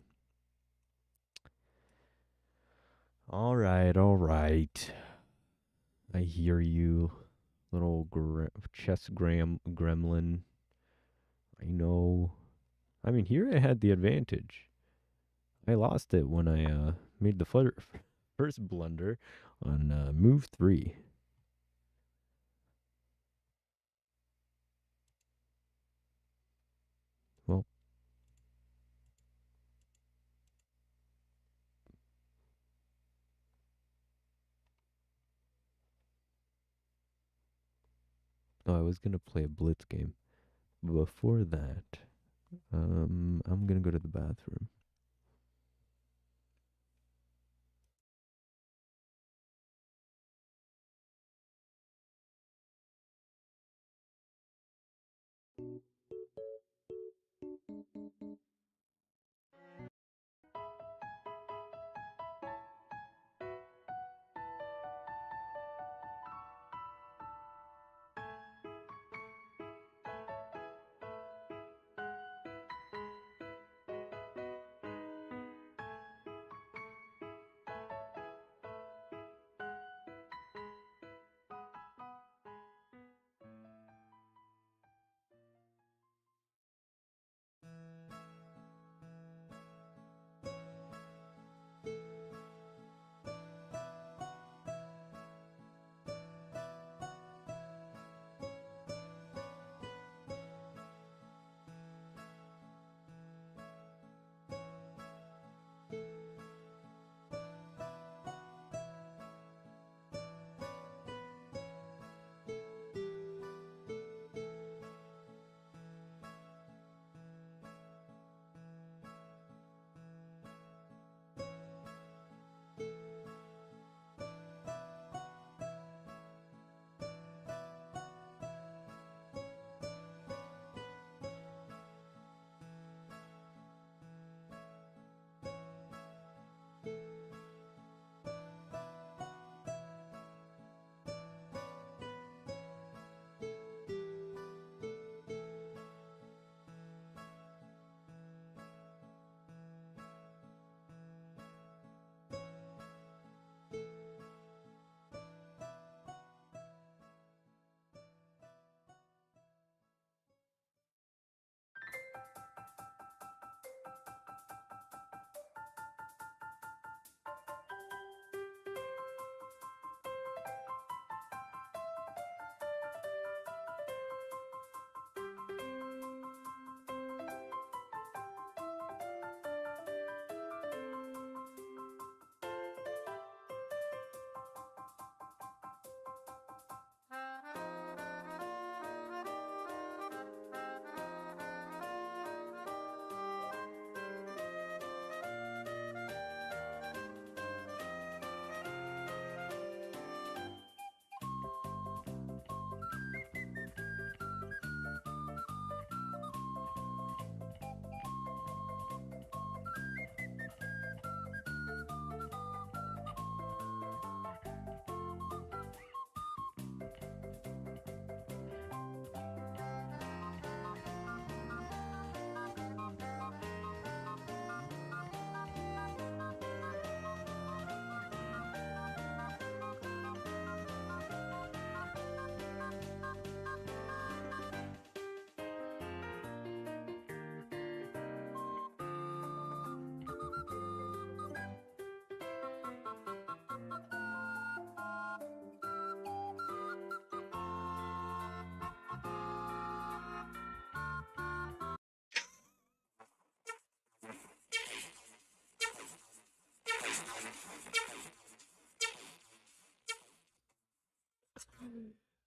All right, all right. I hear you, little chess gremlin. I know. I mean, here I had the advantage. I lost it when I made the first blunder on move 3. Well, oh, I was gonna play a blitz game. Before that, I'm gonna go to the bathroom.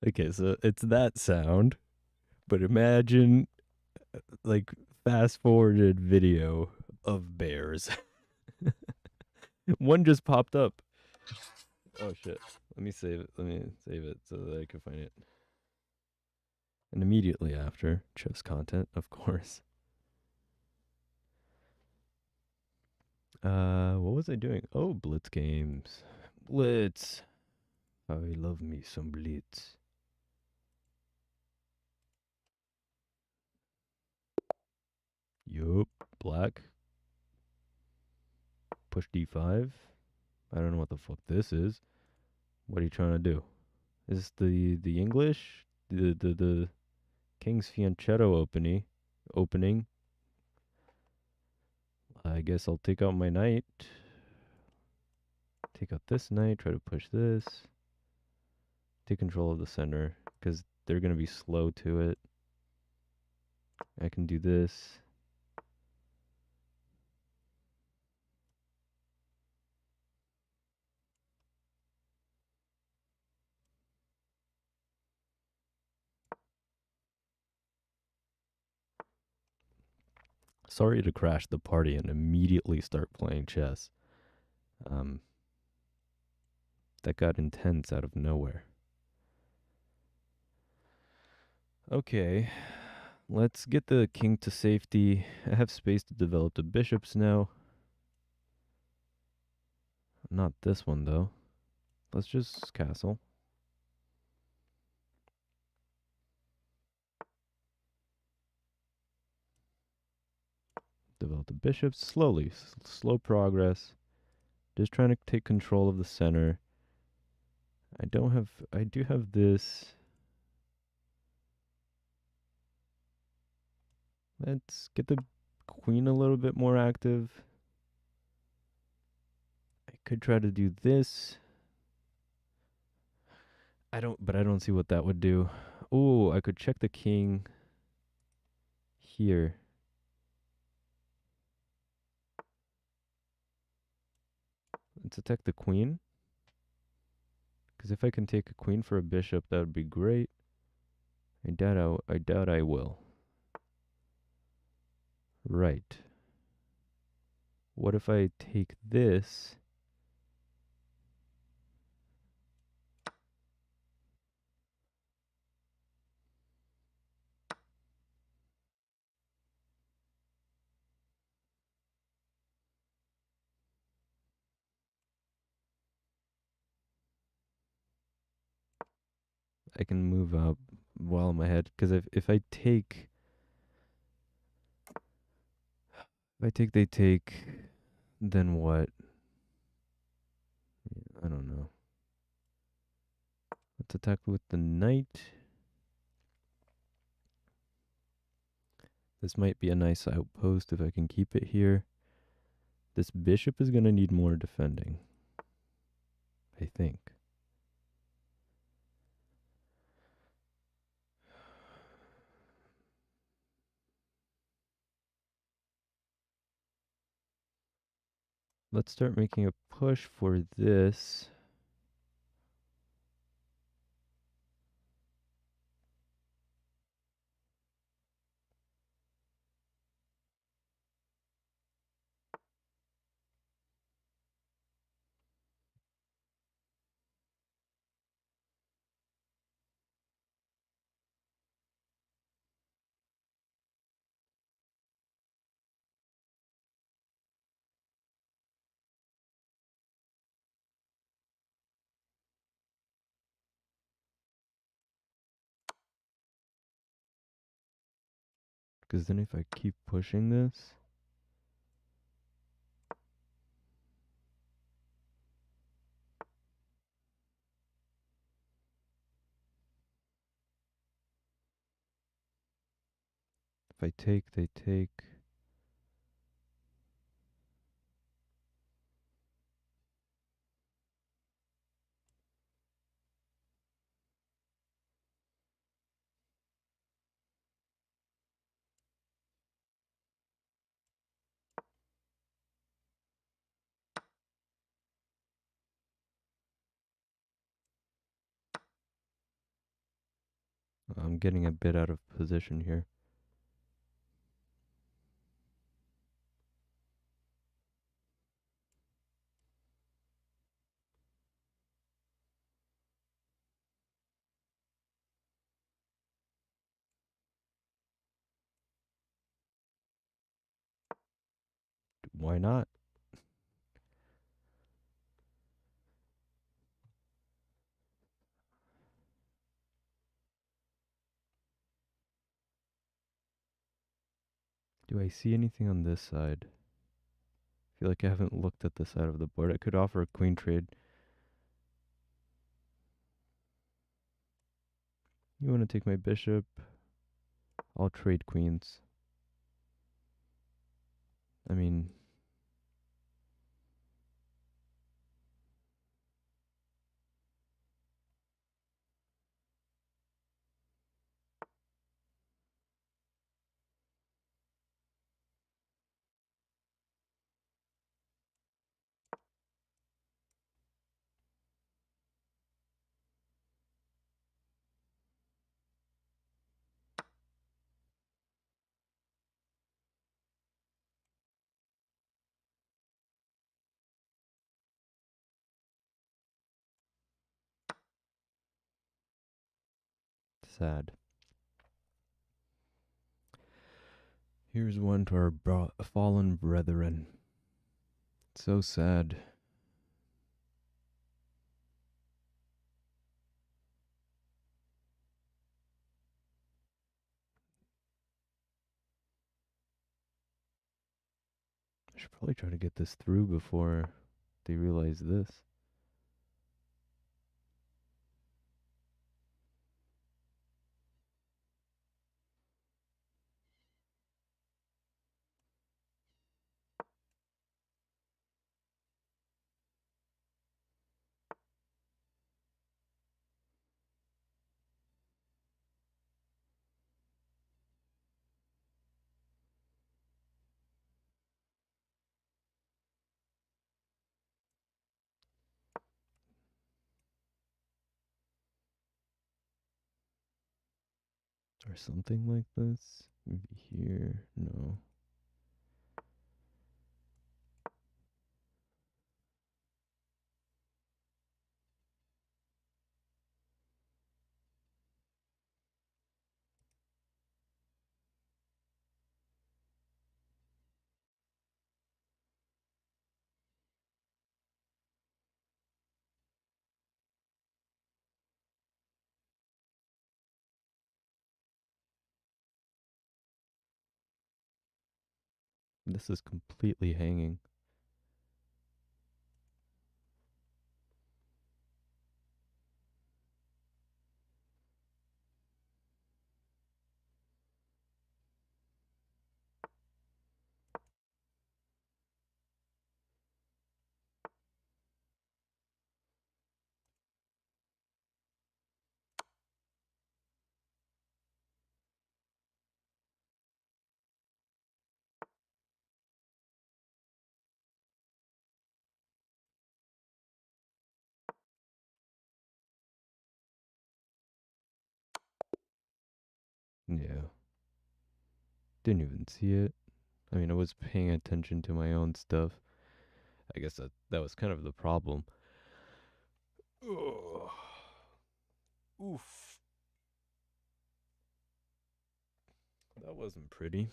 Okay, so it's that sound, but imagine like fast forwarded video of bears. One just popped up. Oh shit. Let me save it. Let me save it so that I can find it. And immediately after, chess content, of course. What was I doing? Oh, Blitz games. Blitz. I love me some Blitz. Yup. Black. Push D5. I don't know what the fuck this is. What are you trying to do? Is this the English? The King's Fianchetto opening. I guess I'll take out my knight. Take out this knight, try to push this. Take control of the center, because they're going to be slow to it. I can do this. Sorry to crash the party and immediately start playing chess. Um, that got intense out of nowhere. Okay, let's get the king to safety. I have space to develop the bishops now. Not this one, though. Let's just castle. Develop the bishops slowly. Slow progress. Just trying to take control of the center. I do have this. Let's get the queen a little bit more active. I could try to do this. But I don't see what that would do. Oh, I could check the king here. Let's attack the queen. Because if I can take a queen for a bishop, that would be great. I doubt I will. Right. What if I take this? I can move up while I'm ahead. Because if I take... If I take, they take, then what? I don't know. Let's attack with the knight. This might be a nice outpost if I can keep it here. This bishop is going to need more defending, I think. Let's start making a push for this. Because then if I keep pushing this, if I take, they take. I'm getting a bit out of position here. Why not? Do I see anything on this side? feel like I haven't looked at the side of the board. I could offer a queen trade. You want to take my bishop? I'll trade queens. I mean, sad. Here's one to our fallen brethren. So sad. I should probably try to get this through before they realize this. Or something like this. Maybe here. No. This is completely hanging. Yeah. Didn't even see it. I mean, I was paying attention to my own stuff. I guess that was kind of the problem. Ugh. Oof. That wasn't pretty.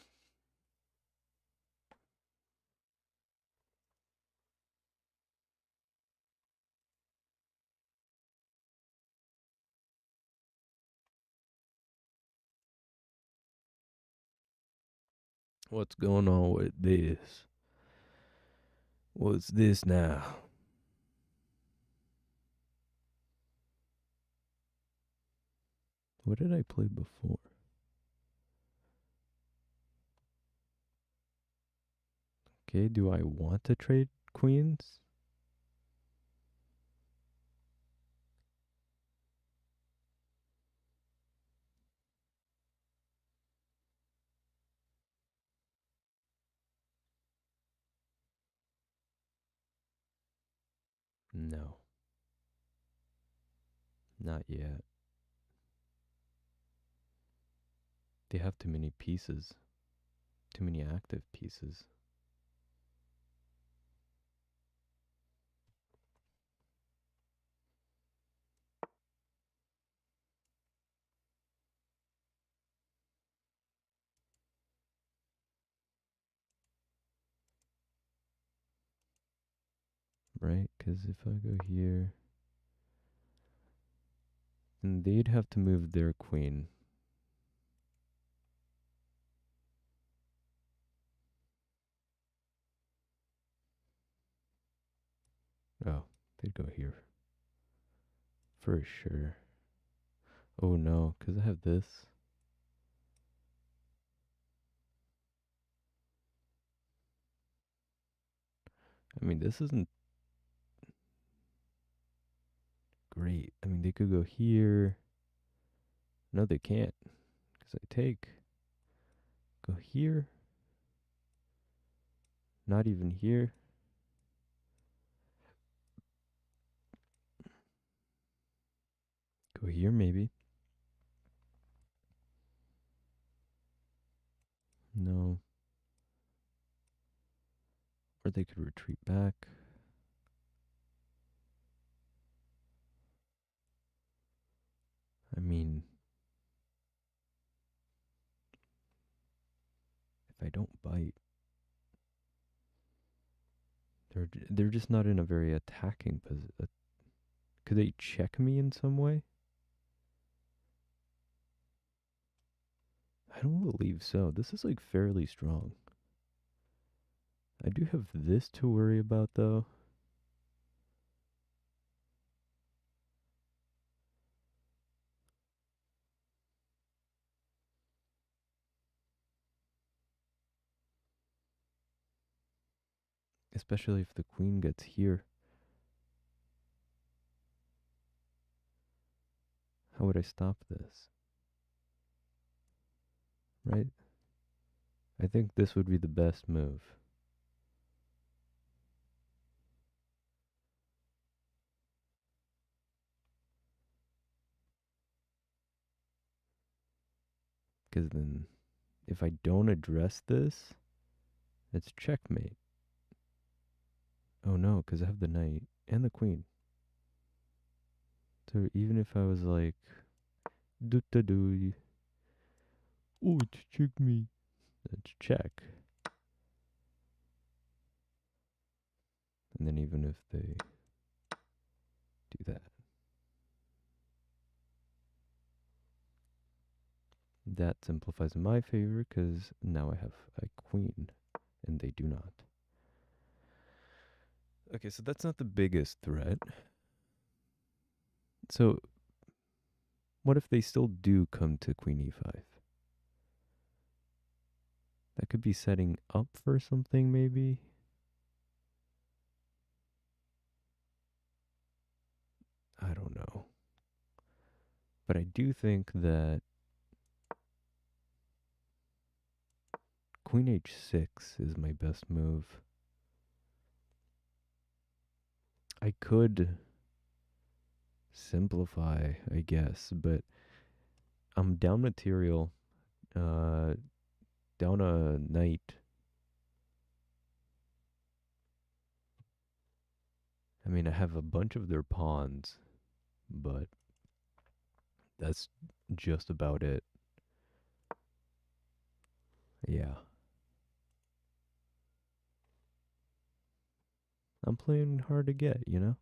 What's going on with this? What's this now? What did I play before? Okay, do I want to trade queens? No, not yet. They have too many pieces, too many active pieces. Right? Because if I go here, then they'd have to move their queen. They'd go here. For sure. Oh no, because I have this. I mean, this isn't great. I mean, they could go here. No, they can't. Because I take. Go here. Not even here. Go here, maybe. No. Or they could retreat back. I mean, if I don't bite, they're just not in a very attacking position. Could they check me in some way? I don't believe so. This is like fairly strong. I do have this to worry about though. Especially if the queen gets here. How would I stop this? Right? I think this would be the best move. Because then, if I don't address this, it's checkmate. Oh no, because I have the knight and the queen. So even if I was like, do, oh, it's checkmate. It's check. And then even if they do that, that simplifies in my favor because now I have a queen and they do not. Okay, so that's not the biggest threat. So what if they still do come to queen e5? That could be setting up for something maybe. I don't know. But I do think that queen h6 is my best move. I could simplify, I guess, but I'm down material, down a knight. I mean, I have a bunch of their pawns, but that's just about it. Yeah. I'm playing hard to get, you know?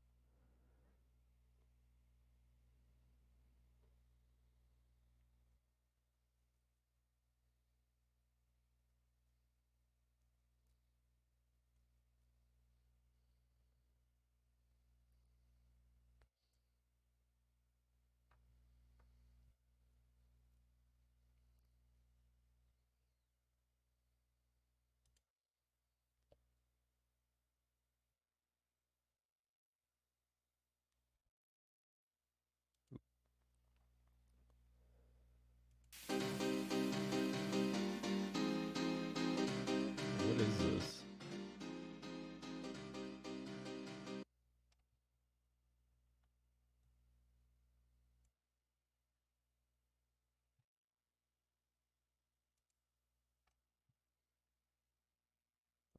What is this?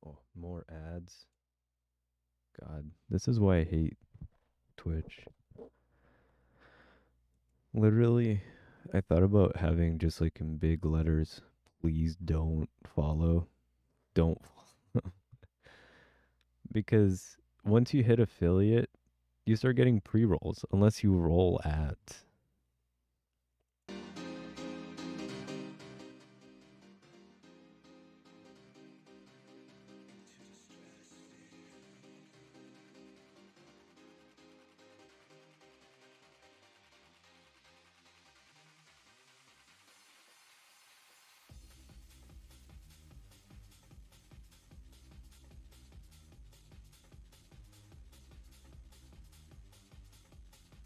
Oh, more ads. God, this is why I hate Twitch. Literally, I thought about having just like in big letters, please don't follow. Don't. Because once you hit affiliate, you start getting pre-rolls unless you roll ads.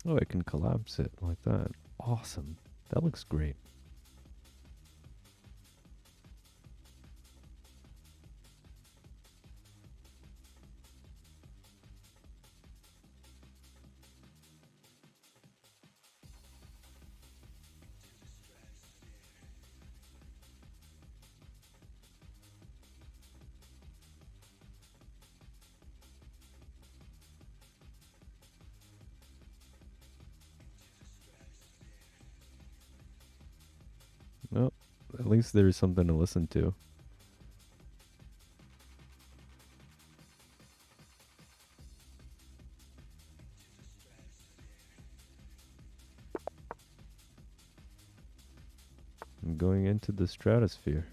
Oh, I can collapse it like that. Awesome. That looks great. Well, at least there's something to listen to. I'm going into the stratosphere.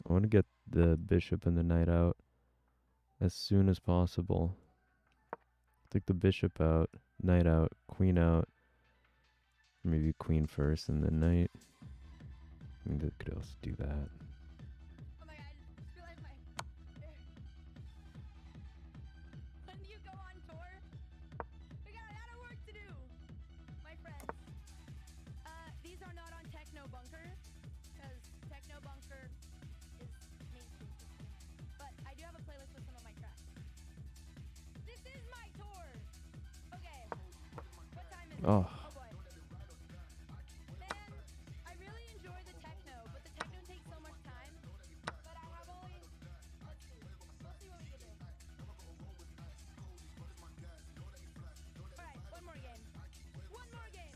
I want to get the bishop and the knight out as soon as possible. Take the bishop out, knight out, queen out. Maybe queen first and then knight. I mean, they could also do that. Oh my god, just realized my... When do you go on tour? We got a lot of work to do, my friends. These are not on Techno Bunker, because Techno Bunker is mainstream. But I do have a playlist with some of my tracks. This is my tour! Okay, what time is it? Oh, Oh boy. Man, I really enjoy the techno, but the techno takes so much time. But I have only... Let's see. We'll see what we can do. Alright, one more game. One more game!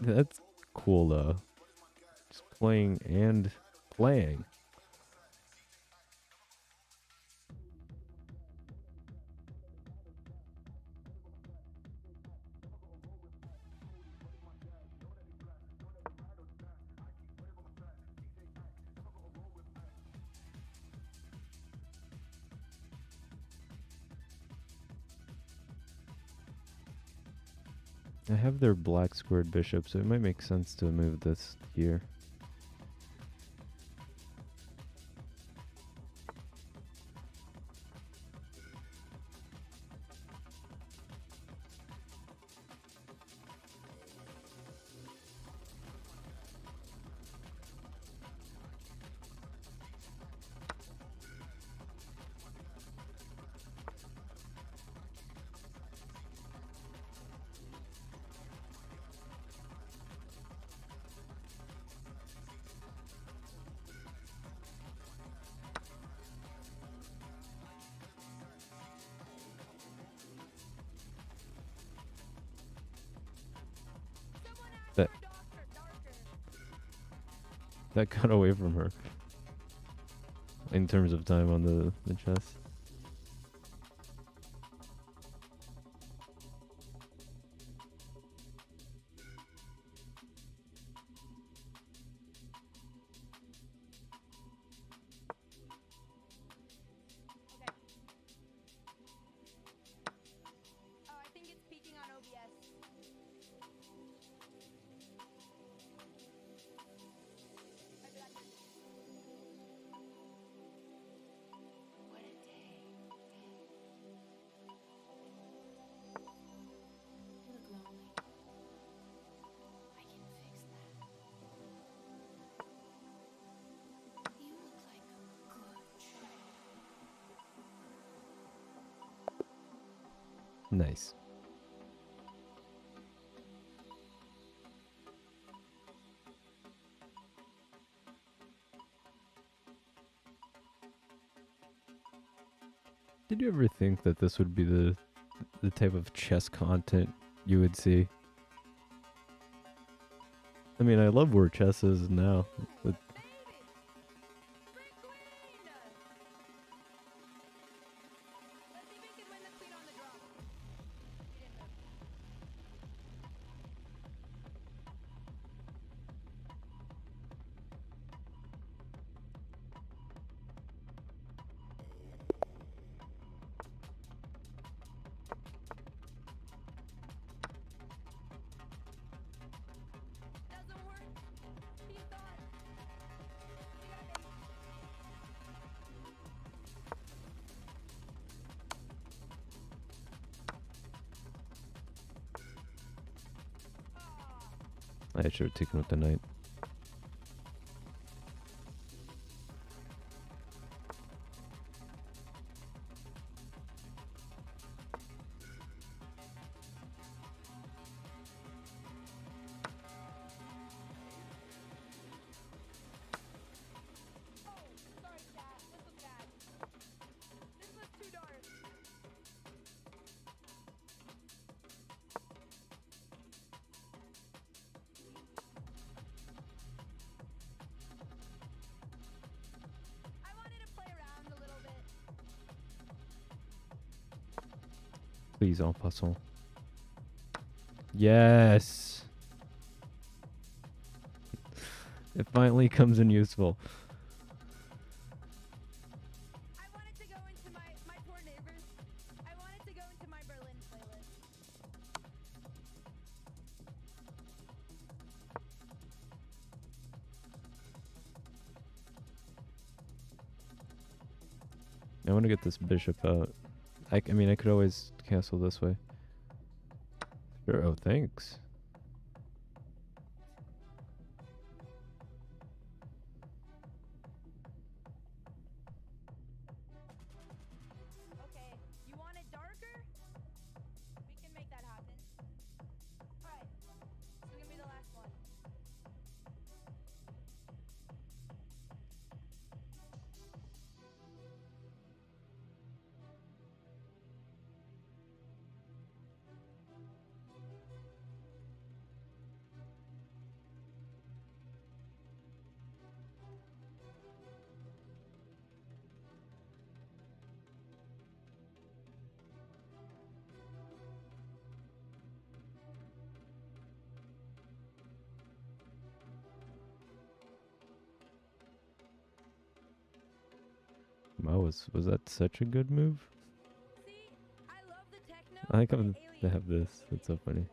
that's cool though. Just playing and playing. I have their black squared bishop, so it might make sense to move this here. Someone ask That- for darker. That got away from her. In terms of time on the chess. Okay. Oh, I think it's peaking on OBS. I'd be like, what a day. Nice. Did you ever think that this would be the type of chess content you would see? I mean, I love where chess is now. But Baby! Brick queen! Let's see if we can win the queen on the drop. He didn't move. Doesn't work. He thought. You got it. Ah. I should have taken with the knight. Oh, sorry, chat. This was bad. This was too dark. I wanted to play around a little bit. Please, en passant. Yes! It finally comes in useful. I wanted to go into my poor neighbors. I wanted to go into my Berlin playlist. I want to get this bishop out. I mean, I could always castle this way. Sure. Oh, thanks. Okay, you want it darker? We can make that happen. Alright, this is gonna be the last one. Wow, was that such a good move? See, I love the techno. I like but how the they alien have this. kills me. That's so funny.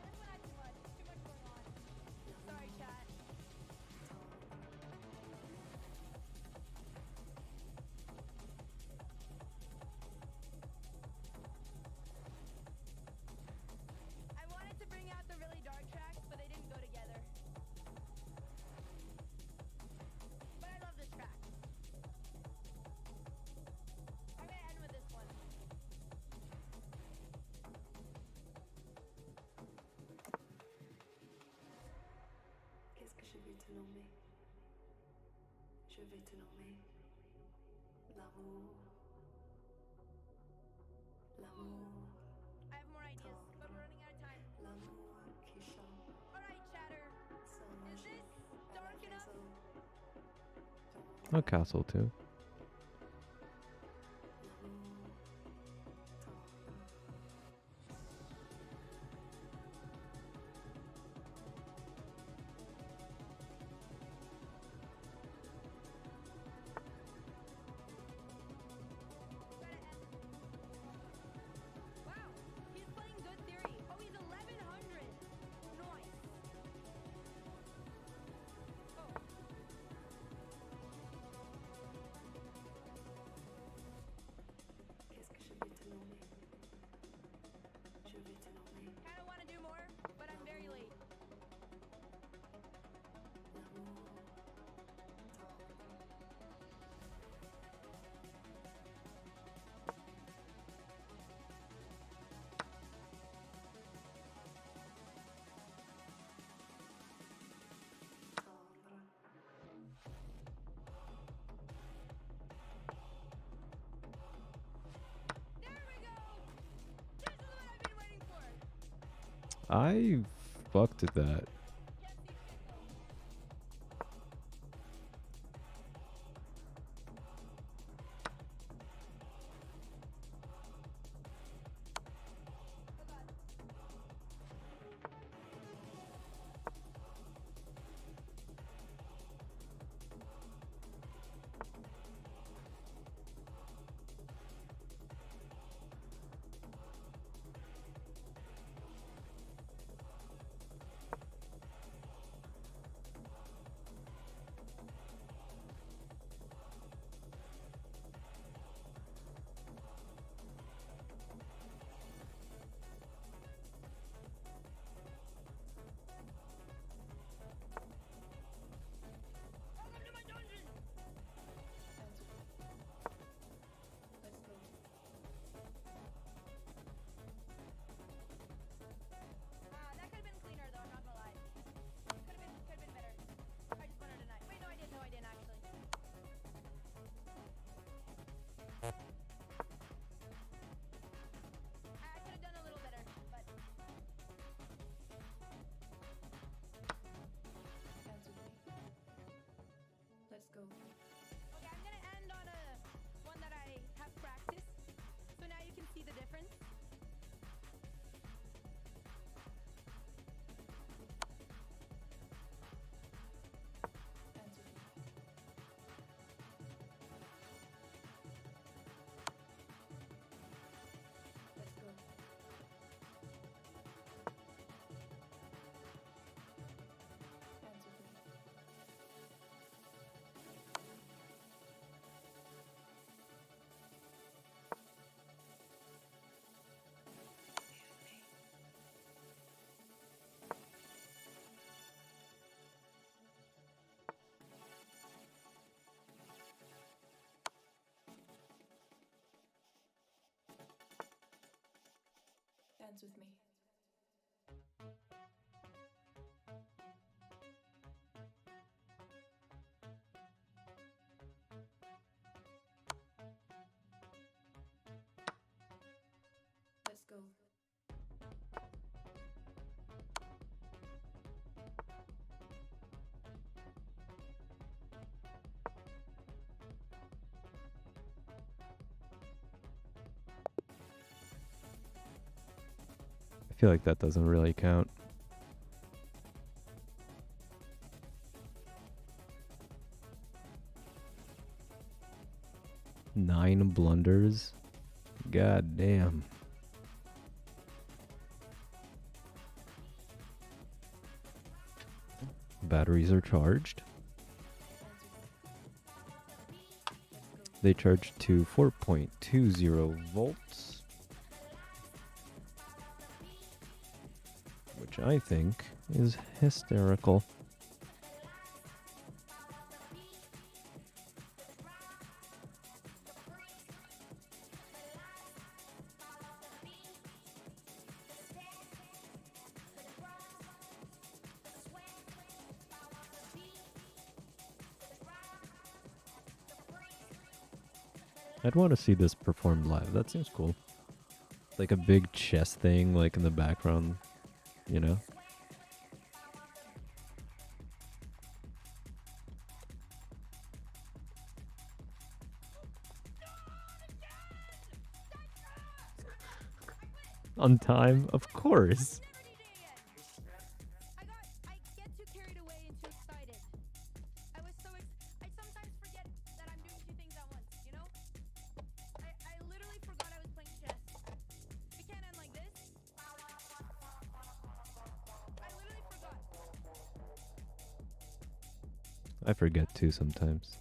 This one had too much. Too much going on. Sorry, chat. I wanted to bring out the really dark tracks, but they didn't go together. But I love this track. I'm gonna end with this one. Qu'est-ce que je vais te nommer? Je vais te nommer l'amour. L'amour. I have more ideas, but we're running out of time. L'amour qui chante Alright, chatter. sans Is manger this dark avec les enough? autres. A castle too. L'amour tendre. I fucked with that. That could have been cleaner though, I'm not gonna lie. Could have been better. I just wanted to deny. Wait, no, I didn't. No, I didn't actually. I could have done a little better, but Dance with me. Let's go. okay, I'm gonna end on a one that I have practiced. So now you can see the difference. Dance with me. Let's go. Dance with me. Dance with me. Let's go. I feel like that doesn't really count. Nine blunders. God damn. Batteries are charged. They charge to 4.20 volts, which I think is hysterical. I'd want to see this performed live. That seems cool. Like a big chess thing, like in the background, you know? On time, of course. I get too carried away and too excited. I sometimes forget that I'm doing two things at once, you know? I literally forgot I was playing chess. We can't end like this. I literally forgot. I forget too sometimes.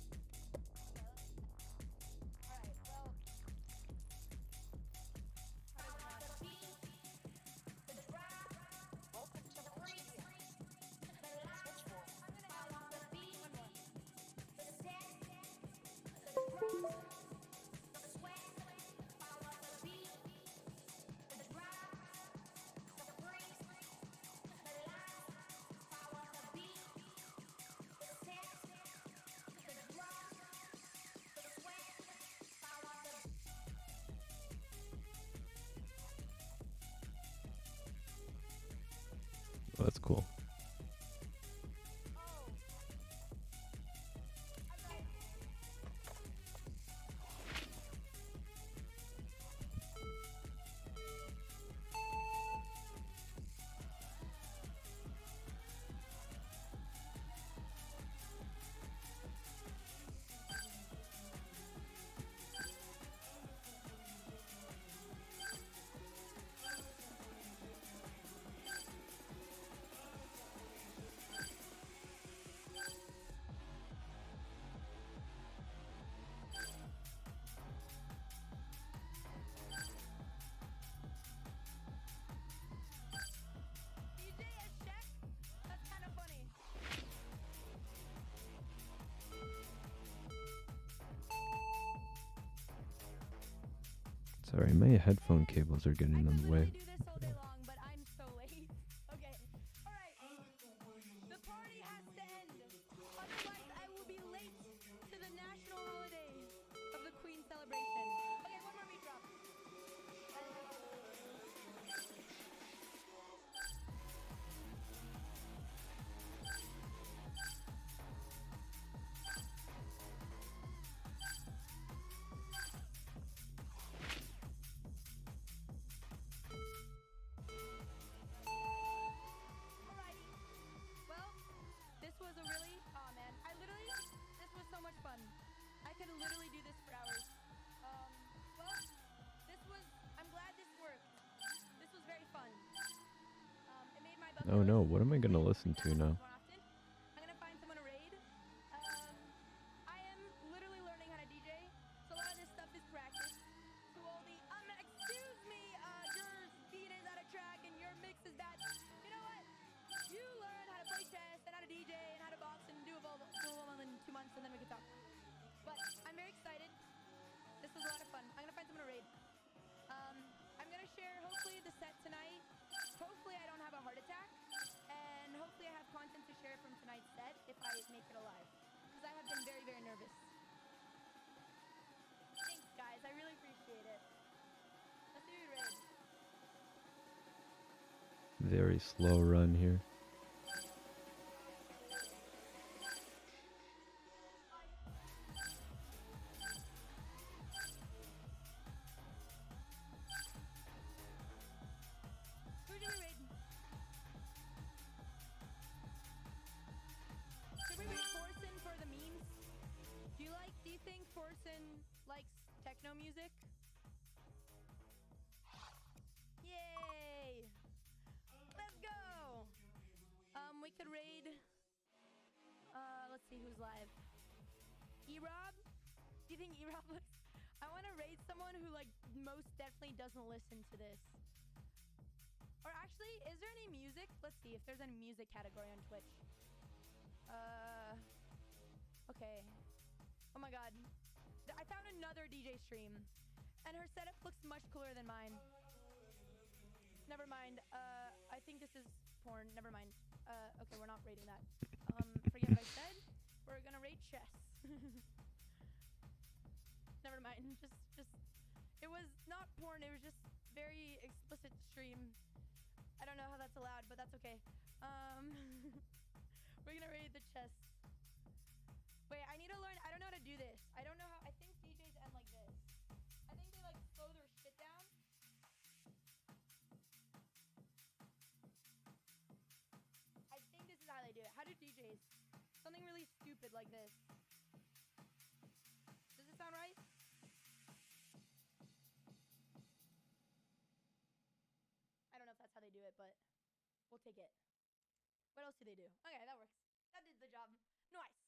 That's cool. DJ as Shaq? That's kind of funny. Sorry, my headphone cables are getting I in could the way. literally do this all day long, but I'm so late. Okay. All right. The party has to end. Otherwise, I will be late to the national holiday of the Queen celebration. Okay, one more beat drop. Alrighty. Well, this was a really, oh man, this was so much fun. I could literally do this for hours. Well, I'm glad this worked. This was very fun. It made my bucket Oh no, list. what am I gonna listen to now? More often. I'm gonna find someone to raid. I am literally learning how to DJ, so a lot of this stuff is practice. To all the, excuse me, your beat is out of track and your mix is bad. You know what? You learn how to play chess and how to DJ and how to box and do them in 2 months and then we can talk. But I'm very excited. This was a lot of fun. I'm gonna find someone to raid. I'm gonna share hopefully the set tonight. Hopefully I don't have a heart attack. And hopefully I have content to share from tonight's set if I make it alive. Because I have been very, very nervous. Thanks guys, I really appreciate it. Let's do raid. Very slow run here. Who do we raid? Should we raid Forsen for the memes? Do you think Forsen likes techno music? Yay! Let's go! We could raid. Let's see who's live. E-Rob? Do you think E-Rob looks? I want to raid someone who like most definitely doesn't listen to this. Or actually, is there any music? Let's see if there's any music category on Twitch. Okay. Oh my god. I found another DJ stream. And her setup looks much cooler than mine. Never mind. I think this is porn. Never mind. Okay, we're not rating that. Forget what I said. We're gonna rate chess. Never mind. Just. It was not porn. It was just very explicit stream. I don't know how that's allowed, but that's okay. We're gonna raid the chess. Wait, I need to learn. I don't know how to do this. I don't know how. I think DJs end like this. I think they like slow their shit down. I think this is how they do it. How do DJs? Something really stupid like this. Does it sound right? I don't know if that's how they do it, but we'll take it. What else do they do? Okay, that works. That did the job. Nice.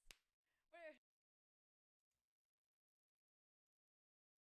We're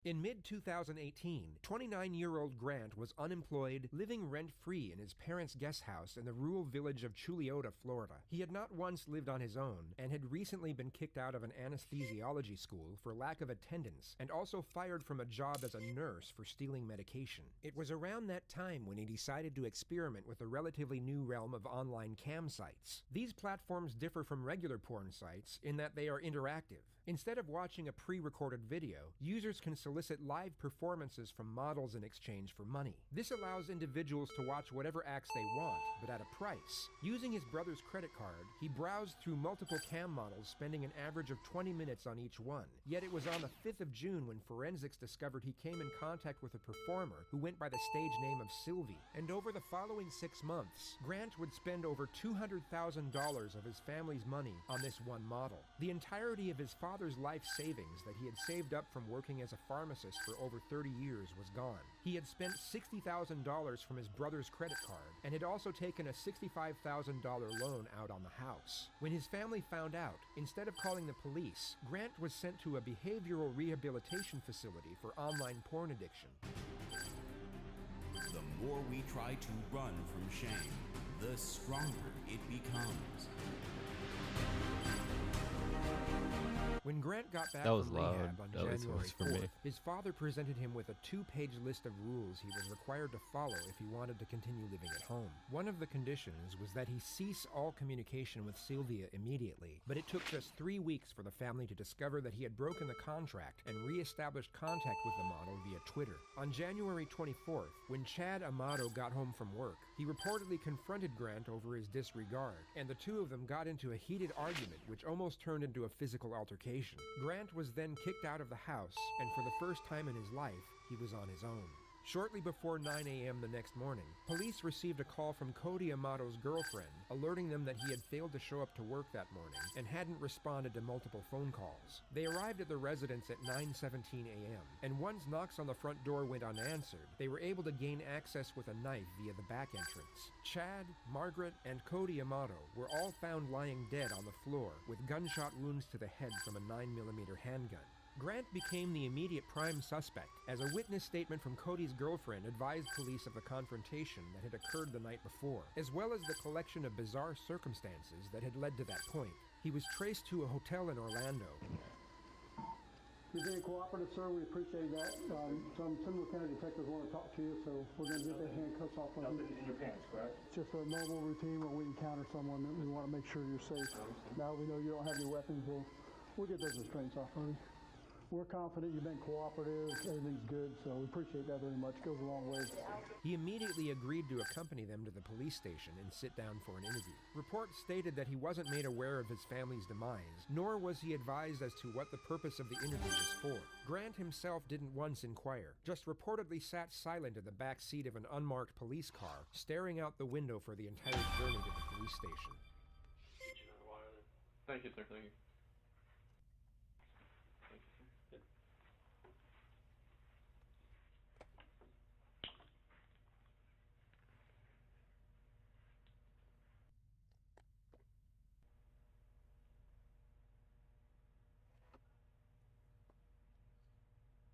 In mid-2018, 29-year-old Grant was unemployed, living rent-free in his parents' guest house in the rural village of Chuliota, Florida. He had not once lived on his own, and had recently been kicked out of an anesthesiology school for lack of attendance, and also fired from a job as a nurse for stealing medication. It was around that time when he decided to experiment with a relatively new realm of online cam sites. These platforms differ from regular porn sites in that they are interactive. Instead of watching a pre-recorded video, users can solicit live performances from models in exchange for money. This allows individuals to watch whatever acts they want, but at a price. Using his brother's credit card, he browsed through multiple cam models, spending an average of 20 minutes on each one. Yet it was on the 5th of June when forensics discovered he came in contact with a performer who went by the stage name of Sylvie. And over the following 6 months, Grant would spend over $200,000 of his family's money on this one model. The entirety of his father's life savings that he had saved up from working as a pharmacist for over 30 years was gone. He had spent $60,000 from his brother's credit card and had also taken a $65,000 loan out on the house. When his family found out, instead of calling the police, Grant was sent to a behavioral rehabilitation facility for online porn addiction. The more we try to run from shame, the stronger it becomes. When Grant got back That was from loud. rehab on That was January for me. 4th, his father presented him with a 2-page list of rules he was required to follow if he wanted to continue living at home. One of the conditions was that he cease all communication with Sylvia immediately, but it took just 3 weeks for the family to discover that he had broken the contract and re-established contact with the model via Twitter. On January 24th, when Chad Amato got home from work, he reportedly confronted Grant over his disregard, and the two of them got into a heated argument which almost turned into a physical altercation. Grant was then kicked out of the house, and for the first time in his life, he was on his own. Shortly before 9 a.m. the next morning, police received a call from Cody Amato's girlfriend, alerting them that he had failed to show up to work that morning and hadn't responded to multiple phone calls. They arrived at the residence at 9:17 a.m., and once knocks on the front door went unanswered, they were able to gain access with a knife via the back entrance. Chad, Margaret, and Cody Amato were all found lying dead on the floor with gunshot wounds to the head from a 9mm handgun. Grant became the immediate prime suspect, as a witness statement from Cody's girlfriend advised police of the confrontation that had occurred the night before, as well as the collection of bizarre circumstances that had led to that point. He was traced to a hotel in Orlando. You're being cooperative, sir. We appreciate that. Some Seminole County detectives want to talk to you, so we're going to get the handcuffs off of you. Nothing in your pants, correct? It's just a normal routine when we encounter someone that we want to make sure you're safe. Now we know you don't have your weapons, we'll get those restraints off of you. We're confident you've been cooperative, everything's good, so we appreciate that very much. It goes a long way. He immediately agreed to accompany them to the police station and sit down for an interview. Reports stated that he wasn't made aware of his family's demise, nor was he advised as to what the purpose of the interview was for. Grant himself didn't once inquire, just reportedly sat silent in the back seat of an unmarked police car, staring out the window for the entire journey to the police station. Thank you, sir. Thank you.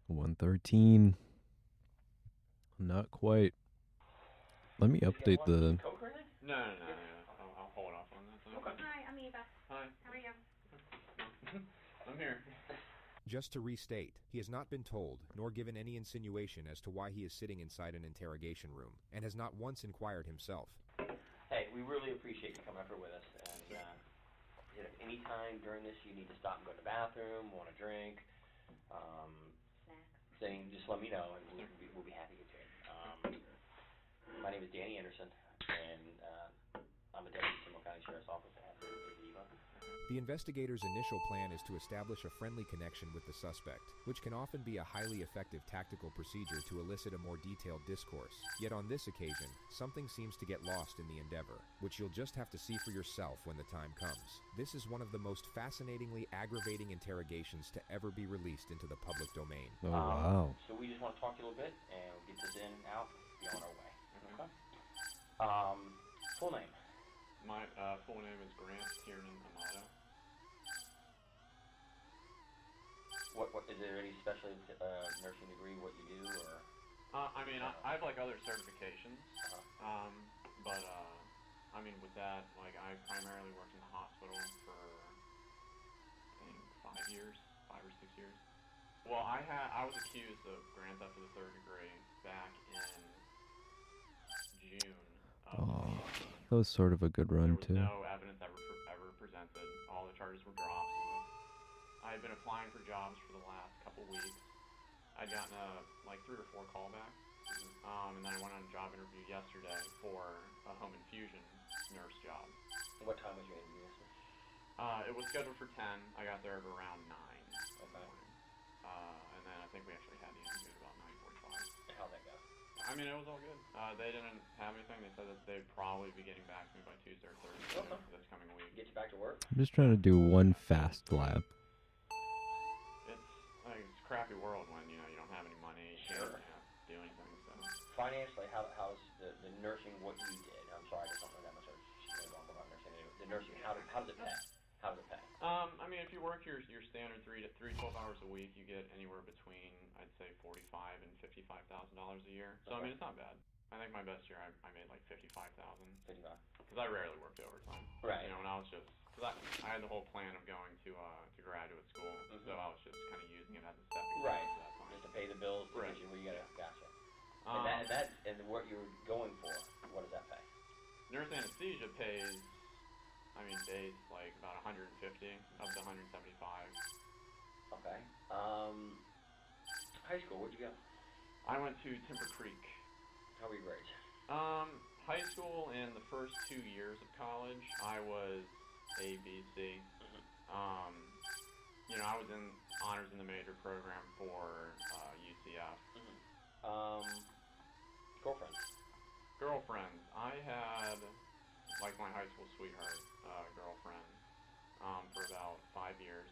113. Not quite. Let me update the. No. I'll hold off on that. Okay. Hi, I'm Eva. Hi. How are you? I'm here. Just to restate, he has not been told, nor given any insinuation as to why he is sitting inside an interrogation room, and has not once inquired himself. Hey, we really appreciate you coming up here with us, and if any time during this you need to stop and go to the bathroom, want a drink, saying, just let me know, and we'll be happy to get you. My name is Danny Anderson, and I'm a deputy Seminole County Sheriff's Office. The investigator's initial plan is to establish a friendly connection with the suspect, which can often be a highly effective tactical procedure to elicit a more detailed discourse. Yet on this occasion, something seems to get lost in the endeavor, which you'll just have to see for yourself when the time comes. This is one of the most fascinatingly aggravating interrogations to ever be released into the public domain. Oh, wow. So we just want to talk to you a little bit, and we'll get this in and out, be on our way. Okay? Full name? My full name is Grant Tiernan Amato. What is there any special nursing degree? What you do, or? I mean, I have like other certifications, but I mean, with that, like I primarily worked in the hospital for I think 5 years, 5 or 6 years. Well, I was accused of grand theft of the 3rd degree back in June. That was sort of a good run, too. There was no evidence ever presented. All the charges were dropped. I I had been applying for jobs for the last couple weeks. I'd gotten like 3 or 4 callbacks. And then I went on a job interview yesterday for a home infusion nurse job. What time was your interview yesterday? It was scheduled for 10. I got there at around 9 this Okay. morning. And then I think we actually had the interview at about 9:45. How'd that go? I mean, it was all good. They didn't have anything. They said that they'd probably be getting back to me by Tuesday or Thursday this coming week. Get you back to work? I'm just trying to do one fast lap. It's like it's a crappy world when you don't have any money, you can't do anything. So Financially, how's the nursing what you did? I'm sorry, I just don't know that much. She's going to go on about nursing. The nursing, how does it pay? How does it pay? I mean, if you work your standard 3 12 hours a week, you get anywhere between I'd say $45,000 and $55,000 a year. So I mean, it's not bad. I think my best year I made like 55,000. 55. Because I rarely worked overtime. Right. When I was just because I had the whole plan of going to graduate school, so I was just kind of using it as a stepping stone Right. to that point. Just to pay the bills to Right. get you where you gotta. Gotcha. Um, And what you're going for, what does that pay? Nurse anesthesia pays, I mean, base like about 150 up to 175. Okay. High school, where'd you go? I went to Timber Creek. How were your grades? High school and the first 2 years of college, I was A, B, C. I was in honors in the major program for UCF. Girlfriends. I had like my high school sweetheart girlfriend for about 5 years,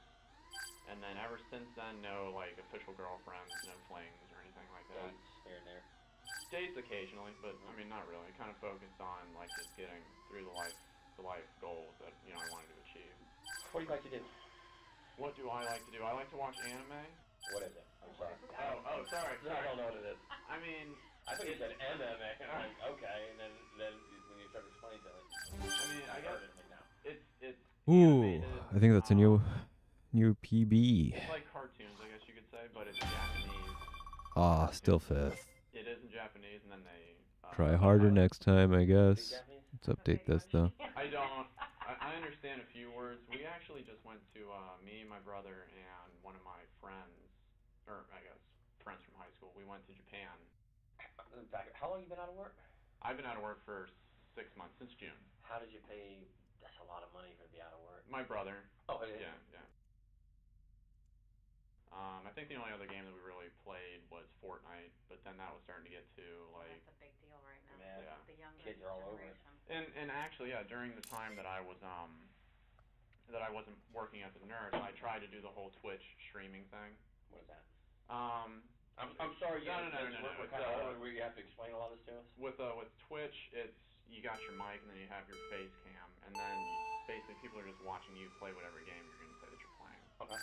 and then ever since then, no like official girlfriends, no flings or anything like that. Dates here and there. Dates occasionally, but I mean not really. Kind of focused on like just getting through the life goals that I wanted to achieve. What do you like to do? What do I like to do? I like to watch anime. What is it? I'm sorry. Oh, sorry. I don't know what it is. I mean, I thought you said MMA. I'm like, okay, and then when you start explaining to me, I mean, I guess it's Ooh, I think that's a new PB. It's like cartoons, I guess you could say, but it's Japanese. Ah, still fifth. It is in Japanese, and then they Try harder next time, I guess. Let's update this though. I understand a few words. We actually just went to me, my brother, and one of my friends, or I guess friends from high school. We went to Japan. In fact, how long have you been out of work? I've been out of work for 6 months, since June. How did you pay? That's a lot of money for to be out of work. My brother. Oh, yeah. I think the only other game that we really played was Fortnite, but then that was starting to get to like. That's a big deal right now. Yeah. The younger Kids are all over it. And actually, yeah, during the time that I was that I wasn't working as a nurse, I tried to do the whole Twitch streaming thing. What is that? I'm sorry. No. We're kind of where you have to explain a lot of this to us. With Twitch, it's you got your mic and then you have your face cam, and then basically people are just watching you play whatever game you're going to say that you're playing. Okay.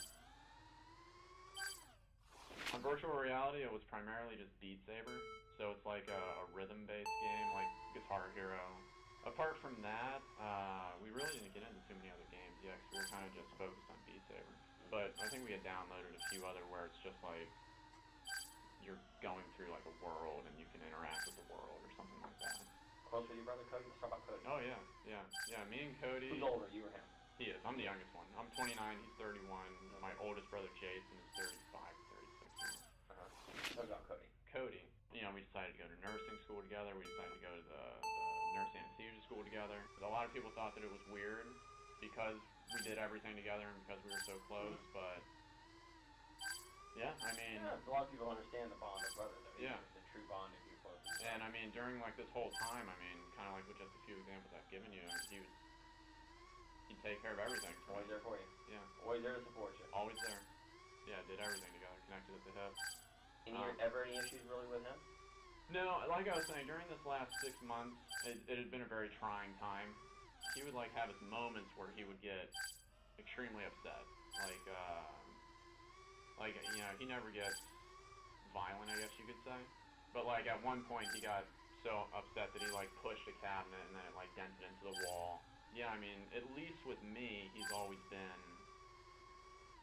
On virtual reality, it was primarily just Beat Saber, so it's like a rhythm-based game, like Guitar Hero. Apart from that, we really didn't get into too many other games yet, because we were kind of just focused on Beat Saber. But I think we had downloaded a few other where it's just like you're going through like a world and you can interact with the world or something like that. Close with your brother Cody? Let's talk about Cody. Oh yeah. Me and Cody. Who's older, you or him? He is. I'm the youngest one. I'm 29. He's 31. My oldest brother Jason is 35, 36. What about Cody? Cody. We decided to go to nursing school together. We decided to go to the nurse anesthesia school together. A lot of people thought that it was weird because we did everything together and because we were so close, but yeah, I mean. Yeah, a lot of people understand the bond of brothers. Yeah. The true bond if you're close. And I mean, during like this whole time, I mean, kind of like with just a few examples I've given you, he'd take care of everything. Always there for you. Yeah. Always there to support you. Always there. Yeah, did everything together, connected at the hip. Ever any issues really with him? No, like I was saying, during this last 6 months, it had been a very trying time. He would like have his moments where he would get extremely upset. He never gets violent, I guess you could say. But like at one point he got so upset that he like pushed a cabinet and then it like dented into the wall. Yeah, I mean, at least with me, he's always been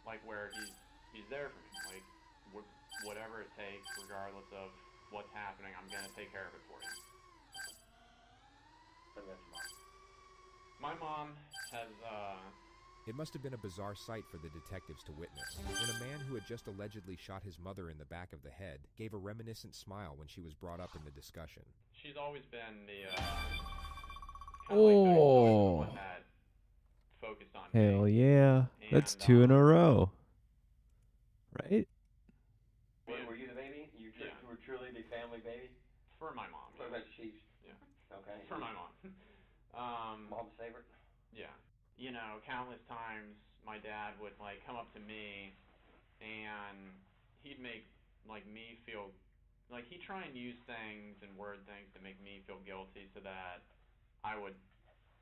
like where he's there for me. Like whatever it takes, regardless of what's happening, I'm gonna take care of it for you. What about your mom? My mom has It must have been a bizarre sight for the detectives to witness, when a man who had just allegedly shot his mother in the back of the head gave a reminiscent smile when she was brought up in the discussion. She's always been the Oh, one that focused on hell me. yeah. That's And, 2 in a row. Right? Were you the baby? You were truly the family baby? For my mom. What about she's? Yeah. Okay. For my mom. Mom's favorite? Yeah. You know, countless times my dad would like come up to me and he'd make like me feel like he'd try and use things and word things to make me feel guilty so that I would,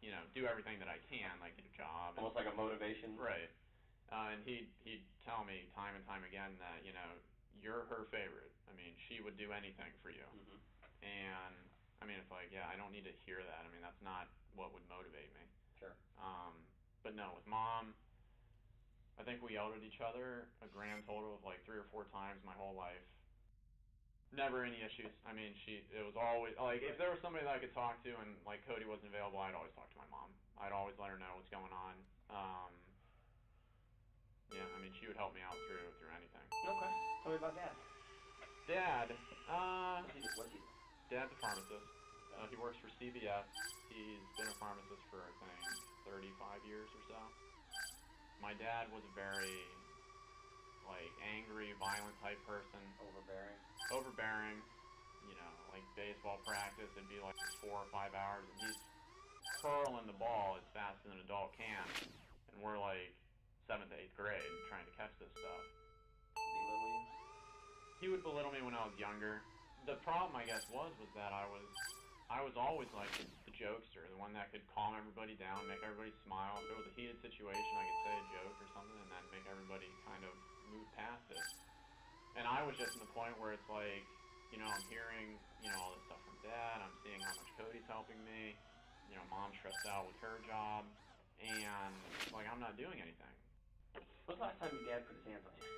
you know, do everything that I can, like get a job. Almost like a motivation. Right. And he'd tell me time and time again that, you know, you're her favorite. I mean, she would do anything for you. Mm-hmm. And I mean, it's like, yeah, I don't need to hear that. I mean, that's not what would motivate me. Sure. But no, with mom, I think we yelled at each other a grand total of like 3 or 4 times my whole life. Never any issues. I mean, it was always, like, if there was somebody that I could talk to and, like, Cody wasn't available, I'd always talk to my mom. I'd always let her know what's going on. Yeah, I mean, she would help me out through anything. Okay. Tell me about Dad. Dad, What's he do? Dad's a pharmacist. He works for CVS. He's been a pharmacist for, I think, 35 years or so. My dad was a very, like, angry, violent type person. Overbearing. You know, like baseball practice, it'd be like 4 or 5 hours, and he's hurling the ball as fast as an adult can. And we're like 7th to 8th grade trying to catch this stuff. Belittle you? He would belittle me when I was younger. The problem, I guess, was that I was always like the jokester, the one that could calm everybody down, make everybody smile. If it was a heated situation, I could say a joke or something and then make everybody kind of move past it. And I was just in the point where it's like, you know, I'm hearing, you know, all this stuff from Dad. I'm seeing how much Cody's helping me. You know, Mom's stressed out with her job. And, like, I'm not doing anything. When's the last time your dad put his hands on you?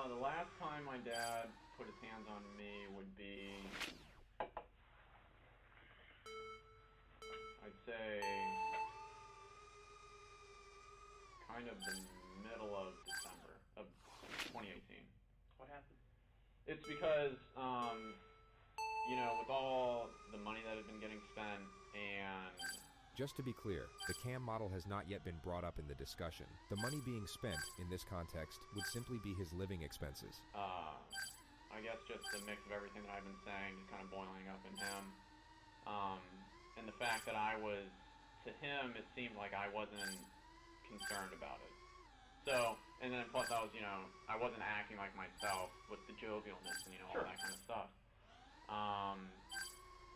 The last time my dad put his hands on me would be, I'd say, kind of the middle of December of 2018. What happened? It's because, you know, with all the money that had been getting spent and... Just to be clear, the CAM model has not yet been brought up in the discussion. The money being spent, in this context, would simply be his living expenses. I guess just the mix of everything that I've been saying, just kind of boiling up in him. And the fact that to him, it seemed like I wasn't concerned about it. So, and then plus I was, you know, I wasn't acting like myself with the jovialness and, you know, all that kind of stuff.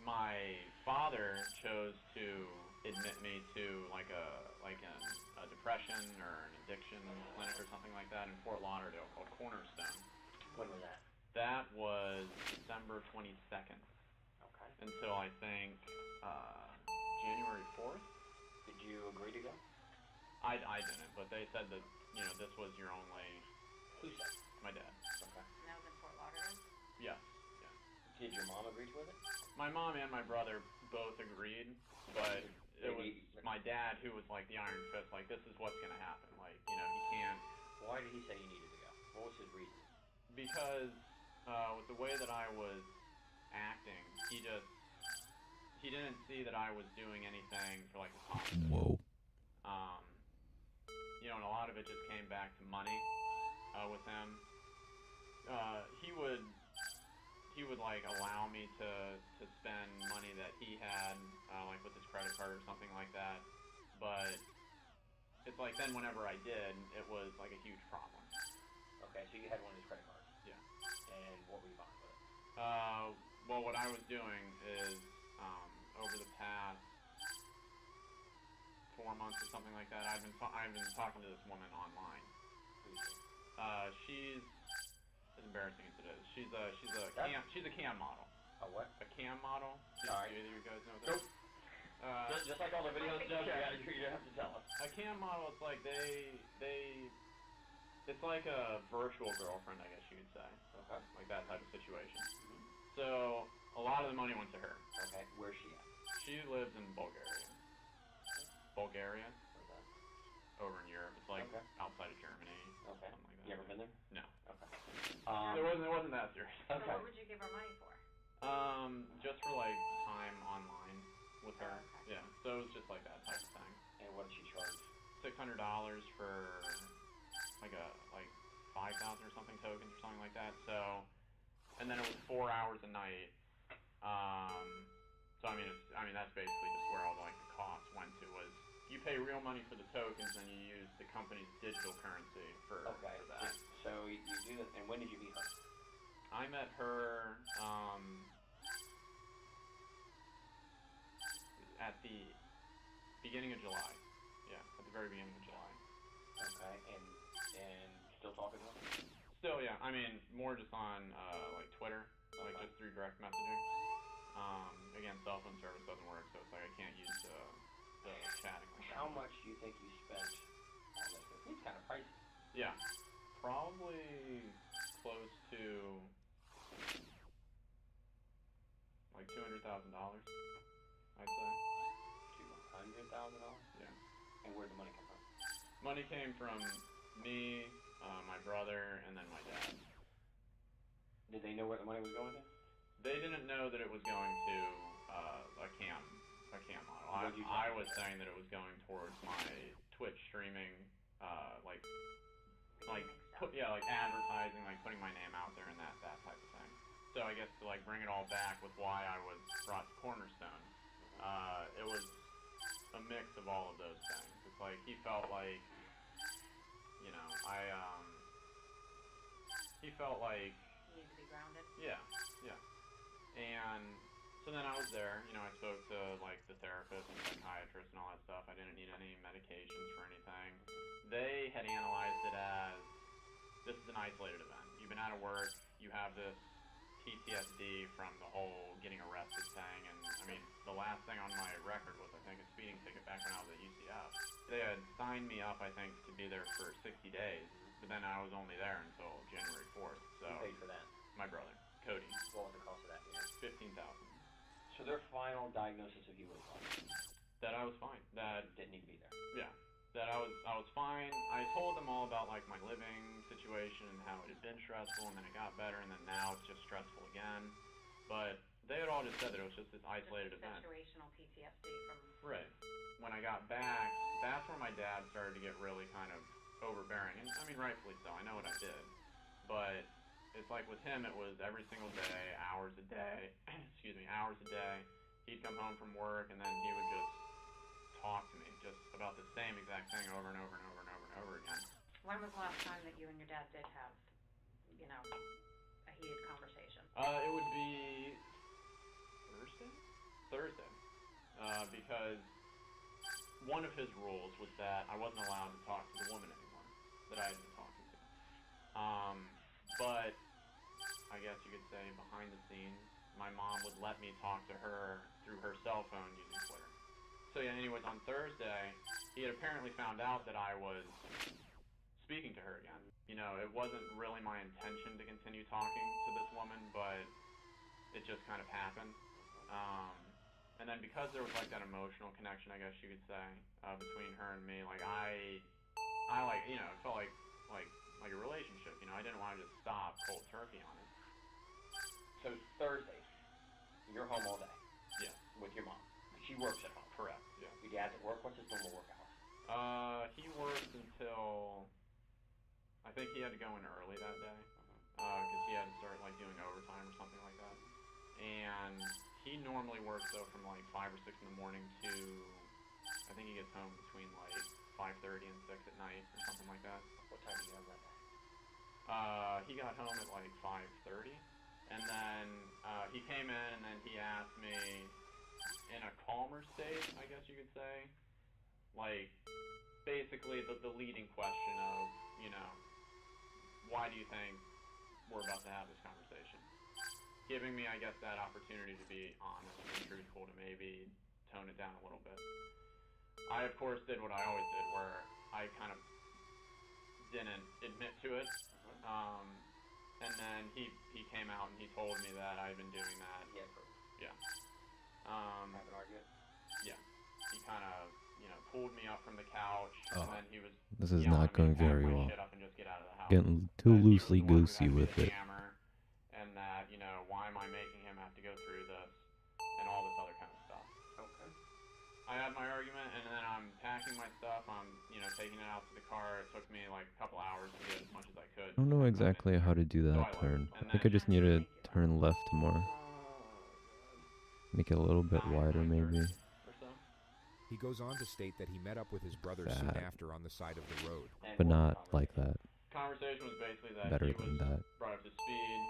My father chose to admit me to like a depression or an addiction clinic or something like that in Fort Lauderdale called Cornerstone. When was that? That was December 22nd. Okay. Until I think January 4th. Did you agree to go? I didn't, but they said that, you know, this was your only... Who said? My dad. Okay. And that was in Fort Lauderdale? Yes. Yeah. Did your mom agree with it? My mom and my brother both agreed, but it was my dad who was like the iron fist, like, this is what's going to happen. Like, you know, he can't... Why did he say you needed to go? What was his reason? Because with the way that I was acting, he didn't see that I was doing anything for like the positive. Whoa. You know, and a lot of it just came back to money with him. He would like allow me to spend money that he had, like with his credit card or something like that. But it's like then whenever I did, it was like a huge problem. Okay, so you had one of his credit cards. Yeah. And what were you buying with it? Well, what I was doing is over the past 4 months or something like that, I've been talking to this woman online. Who's she? She's as embarrassing as it is. She's a cam model. A what? A cam model. Do either of you guys know that? Nope. Just like all the videos, Doug, you have to tell us. A cam model, it's like it's like a virtual girlfriend, I guess you could say. Okay. Like that type of situation. So a lot of the money went to her. Okay. Where's she at? She lives in Bulgaria. Bulgaria, Where's that? over in Europe. It's like Okay. outside of Germany, Okay. something like that. You ever been there? No. Okay. It wasn't that serious. Okay. So what would you give her money for? Just for like time online with her. Oh, okay. Yeah. So it was just like that type of thing. And what did she charge? $600 for like 5,000 or something tokens or something like that. So, and then it was 4 hours a night. So I mean that's basically just where all like the costs went to, was you pay real money for the tokens and you use the company's digital currency for that. So you do that, and when did you meet her? I met her at the beginning of July. Yeah, at the very beginning of July. Okay, and still talking to her? Still, yeah. I mean, more just on like Twitter, like just through direct messaging. Again, cell phone service doesn't work, so it's like I can't use the chatting. Like How much do you think you spent on this? It seems kind of pricey. Yeah, probably close to like $200,000, I'd say. $200,000? Yeah. And where'd the money come from? Money came from me, my brother, and then my dad. Did they know where the money was going to? They didn't know that it was going to a cam model. I was saying that it was going towards my Twitch streaming, like advertising, like putting my name out there and that type of thing. So I guess to like bring it all back with why I was brought to Cornerstone, it was a mix of all of those things. It's like he felt like, you know, he felt like You need to be grounded. Yeah. And so then I was there, you know, I spoke to like the therapist and psychiatrist and all that stuff. I didn't need any medications for anything. They had analyzed it as, this is an isolated event. You've been out of work, you have this PTSD from the whole getting arrested thing, and I mean, the last thing on my record was, I think, a speeding ticket back when I was at UCF. They had signed me up, I think, to be there for 60 days, but then I was only there until January 4th, so. Who paid for that? My brother, Cody. What was the cost of that? $15,000. So their final diagnosis of you was what? That I was fine. That didn't need to be there. Yeah. That I was fine. I told them all about like my living situation and how it had been stressful, and then it got better, and then now it's just stressful again. But they had all just said that it was just this isolated event. Situational PTSD from. Right. When I got back, that's where my dad started to get really kind of overbearing, and I mean rightfully so. I know what I did, but it's like with him, it was every single day, hours a day. Hours a day. He'd come home from work, and then he would just talk to me just about the same exact thing over and over and over and over and over again. When was the last time that you and your dad did have, you know, a heated conversation? It would be Thursday. Because one of his rules was that I wasn't allowed to talk to the woman anymore that I had been talking to. But I guess you could say behind the scenes, my mom would let me talk to her through her cell phone using Twitter. So yeah, anyways, on Thursday, he had apparently found out that I was speaking to her again. You know, it wasn't really my intention to continue talking to this woman, but it just kind of happened. And then because there was like that emotional connection, I guess you could say, between her and me, like I like, you know, it felt like a relationship. You know, I didn't want to just stop cold turkey on it. So Thursday, you're home all day. Yeah. With your mom. She works at home. Correct. Yeah. Your dad's at work. What's his normal work hours? He worked until, I think he had to go in early that day, because he had to start like doing overtime or something like that. And he normally works though from like 5 or 6 in the morning to, I think he gets home between like 5:30 and 6 at night or something like that. What time did you have that day? He got home at like 5:30, and then he came in and then he asked me, in a calmer state, I guess you could say, like basically the leading question of, you know, why do you think we're about to have this conversation? Giving me, I guess, that opportunity to be honest and truthful, to maybe tone it down a little bit. I, of course, did what I always did, where I kind of didn't admit to it. And then he came out and he told me that I had been doing that. Yeah, proof. Yeah. Have an argument? Yeah. He kind of pulled me up from the couch, and then he was This is yelling not at me to going pack very my well. shit up and just get out of the house. Getting too That he was loosely the one who goosey had to be with the it. hammer, and that, why am I making him have to go through this, and all this other kind of stuff. Okay. I had my argument, and then I'm packing my stuff. I'm, taking it out to the car. It took me like a couple hours to get as much as I could. I don't know exactly how to do that turn. I think I just need to turn left more. Make it a little bit wider, maybe. Or so. He goes on to state that he met up with his brother soon That. after on the side of the road. But not like that. Conversation was basically that Better he than was that. brought up to speed,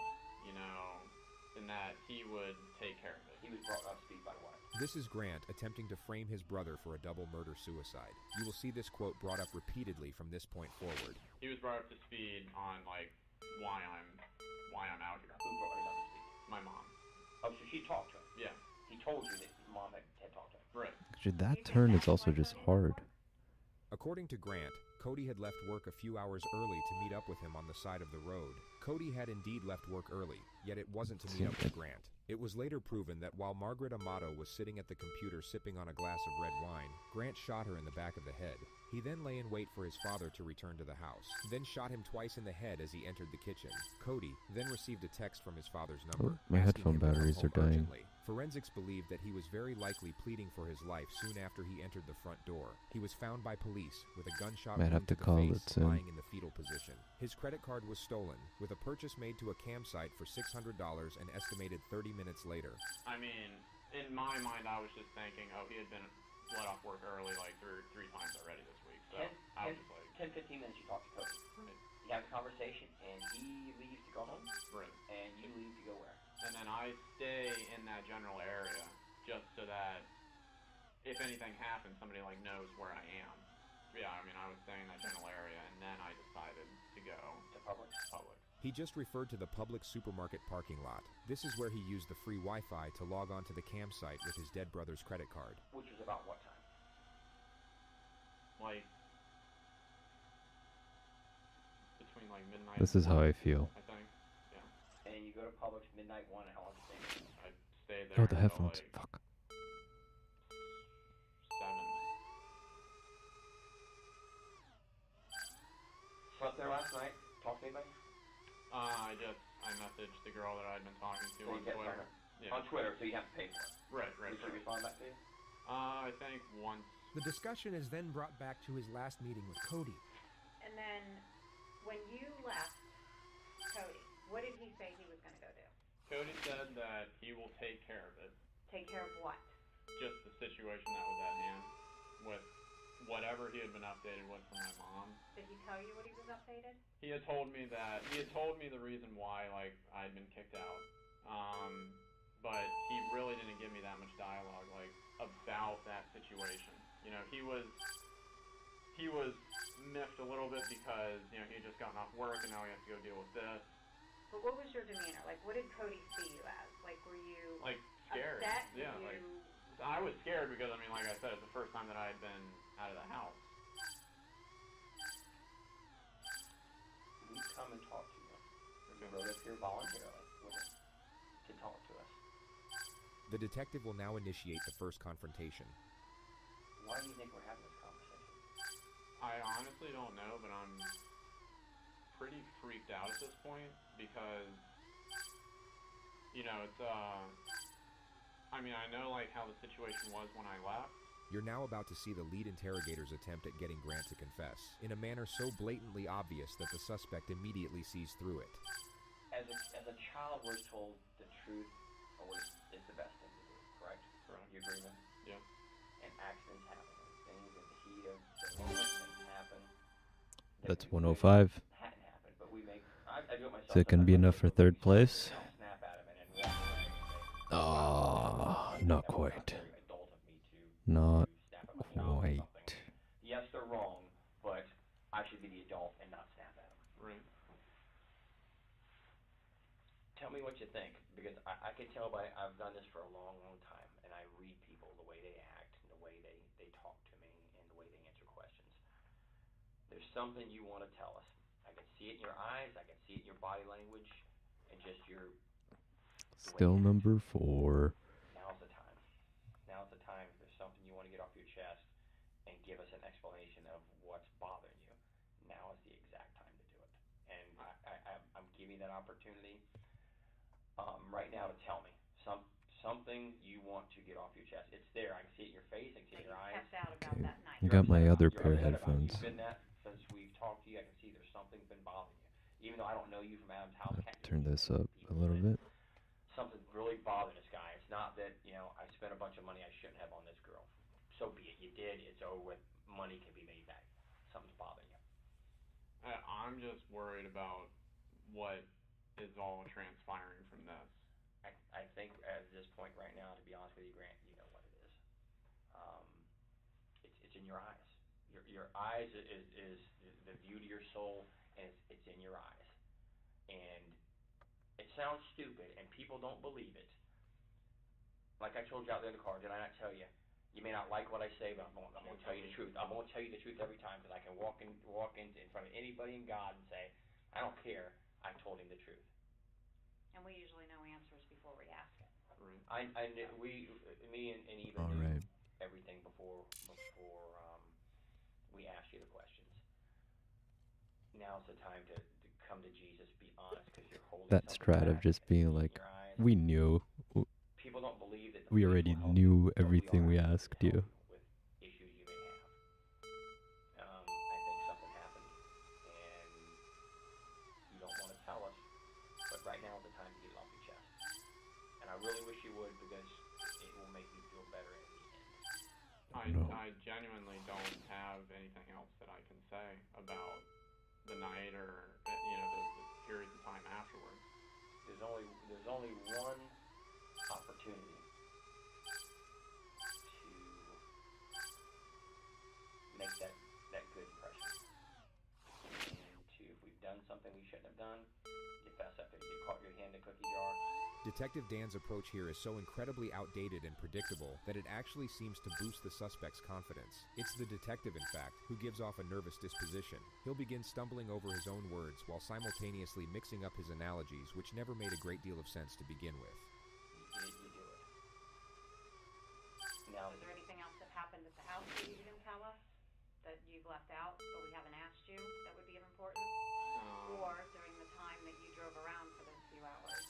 and that he would take care of it. He was brought up to speed by what? This is Grant attempting to frame his brother for a double murder-suicide. You will see this quote brought up repeatedly from this point forward. He was brought up to speed on why I'm out here. Who brought him up to speed? My mom. Oh, so she talked to him. Yeah. He told you that mom had talked to him. Right. Actually, that turn is also just hard. According to Grant, Cody had left work a few hours early to meet up with him on the side of the road. Cody had indeed left work early, yet it wasn't to meet up with Grant. It was later proven that while Margaret Amato was sitting at the computer sipping on a glass of red wine, Grant shot her in the back of the head. He then lay in wait for his father to return to the house, then shot him twice in the head as he entered the kitchen. Cody then received a text from his father's number. My asking headphone him to come batteries are home dying. urgently. Forensics believed that he was very likely pleading for his life soon after he entered the front door. He was found by police with a gunshot Might have wound to the call face, it soon. lying in the fetal position. His credit card was stolen, with a purchase made to a campsite for $600 and estimated 30 minutes later. I mean, in my mind, I was just thinking, he had been let off work early three times already this week. So I was just like 10-15 minutes you talk to Cody. Right. You have a conversation, and he leaves to go home. Right. And you leave to go where? And then I stay in that general area just so that if anything happens, somebody knows where I am. Yeah, I mean, I was staying in that general area, and then I decided to go to Publix. He just referred to the public supermarket parking lot. This is where he used the free Wi-Fi to log on to the campsite with his dead brother's credit card. Which was about what time? Between midnight. This is how I feel. I think. Yeah. And you go to Publix midnight 1, and how long did you stay? I stayed there. Oh, the until, headphones. Fuck. 7. Slept there last night? Talked to anybody? I messaged the girl that I'd been talking to on Twitter. Yeah. On Twitter, so you have to pay for it. Right. Did she respond back to you? I think once. The discussion is then brought back to his last meeting with Cody. And then, when you left Cody, what did he say he was going to go do? Cody said that he will take care of it. Take care of what? Just the situation that was at hand with whatever he had been updated with from my mom. Did he tell you what he was updated? He had told me the reason why I'd been kicked out. But he really didn't give me that much dialogue about that situation. He was miffed a little bit because he had just gotten off work and now he has to go deal with this. But what was your demeanor? What did Cody see you as? Were you scared? upset? Yeah, I was scared because like I said, it's the first time that I had been out of the house. We come and talk to you. You wrote up here voluntarily to talk to us. The detective will now initiate the first confrontation. Why do you think we're having this conversation? I honestly don't know, but I'm pretty freaked out at this point because, it's, I know, how the situation was when I left. You're now about to see the lead interrogator's attempt at getting Grant to confess, in a manner so blatantly obvious that the suspect immediately sees through it. As a child, we're told the truth always is the best thing to do, correct? Correct. You agree with me? Yeah. And accidents happen, things in the heat of the moment, things happen. That's 105. Hadn't happened, but we make. I do it myself. Is it going to be enough for third place? Snap at him and then walk away and say, Not quite. very adult of me to Not snap at my child or quite. something. Yes, they're wrong, but I should be the adult and not snap at them. Right. Tell me what you think, because I can tell I've done this for a long, long time, and I read people, the way they act, and the way they talk to me, and the way they answer questions. There's something you want to tell us. I can see it in your eyes, I can see it in your body language, and just your... Still number 4. Now's the time. Now's the time. If there's something you want to get off your chest, and give us an explanation of what's bothering you, now is the exact time to do it. And I'm giving that opportunity right now to tell me something you want to get off your chest. It's there. I can see it in your face. I can see it in your eyes. Kept out about that night. I got my other You're pair of upset about it. headphones. You've been that since we've talked to you. I can see there's something's been bothering you. Even though I don't know you from Adam's house, can't Turn this up a little bit. something's really bothering this guy. It's not that, I spent a bunch of money I shouldn't have on this girl. So be it. You did. It's over with. Money can be made back. Something's bothering you. I'm just worried about what is all transpiring from this. I think at this point right now, to be honest with you, Grant, you know what it is. It's in your eyes. Your eyes is the view to your soul, and it's in your eyes. And it sounds stupid, and people don't believe it. Like I told you out there in the car, did I not tell you? You may not like what I say, but I'm going to tell you the truth. I'm going to tell you the truth every time, because I can walk in front of anybody in God and say, I don't care. I told him the truth. And we usually know answers before we ask it. Right. Me and Eva All knew right. everything before we asked you the questions. Now's the time to come to Jesus, be honest, because you're holding That something strat of back just being in like, your eyes. we knew. People don't believe that We already knew everything we asked you. with issues you may have. I think something happened, and you don't want to tell us, but right now is the time to get it off your chest. And I really wish you would, because it will make you feel better in the end. I genuinely don't have anything else that I can say about the night or the periods of time afterwards. There's only one opportunity to make that good impression. And if we've done something we shouldn't have done, you fess up. If you caught your hand in a cookie jar. Detective Dan's approach here is so incredibly outdated and predictable that it actually seems to boost the suspect's confidence. It's the detective, in fact, who gives off a nervous disposition. He'll begin stumbling over his own words while simultaneously mixing up his analogies, which never made a great deal of sense to begin with. You do it. Now, is there anything else that happened at the house that you didn't tell us? That you've left out, or we haven't asked you, that would be of importance? Or during the time that you drove around for those few hours?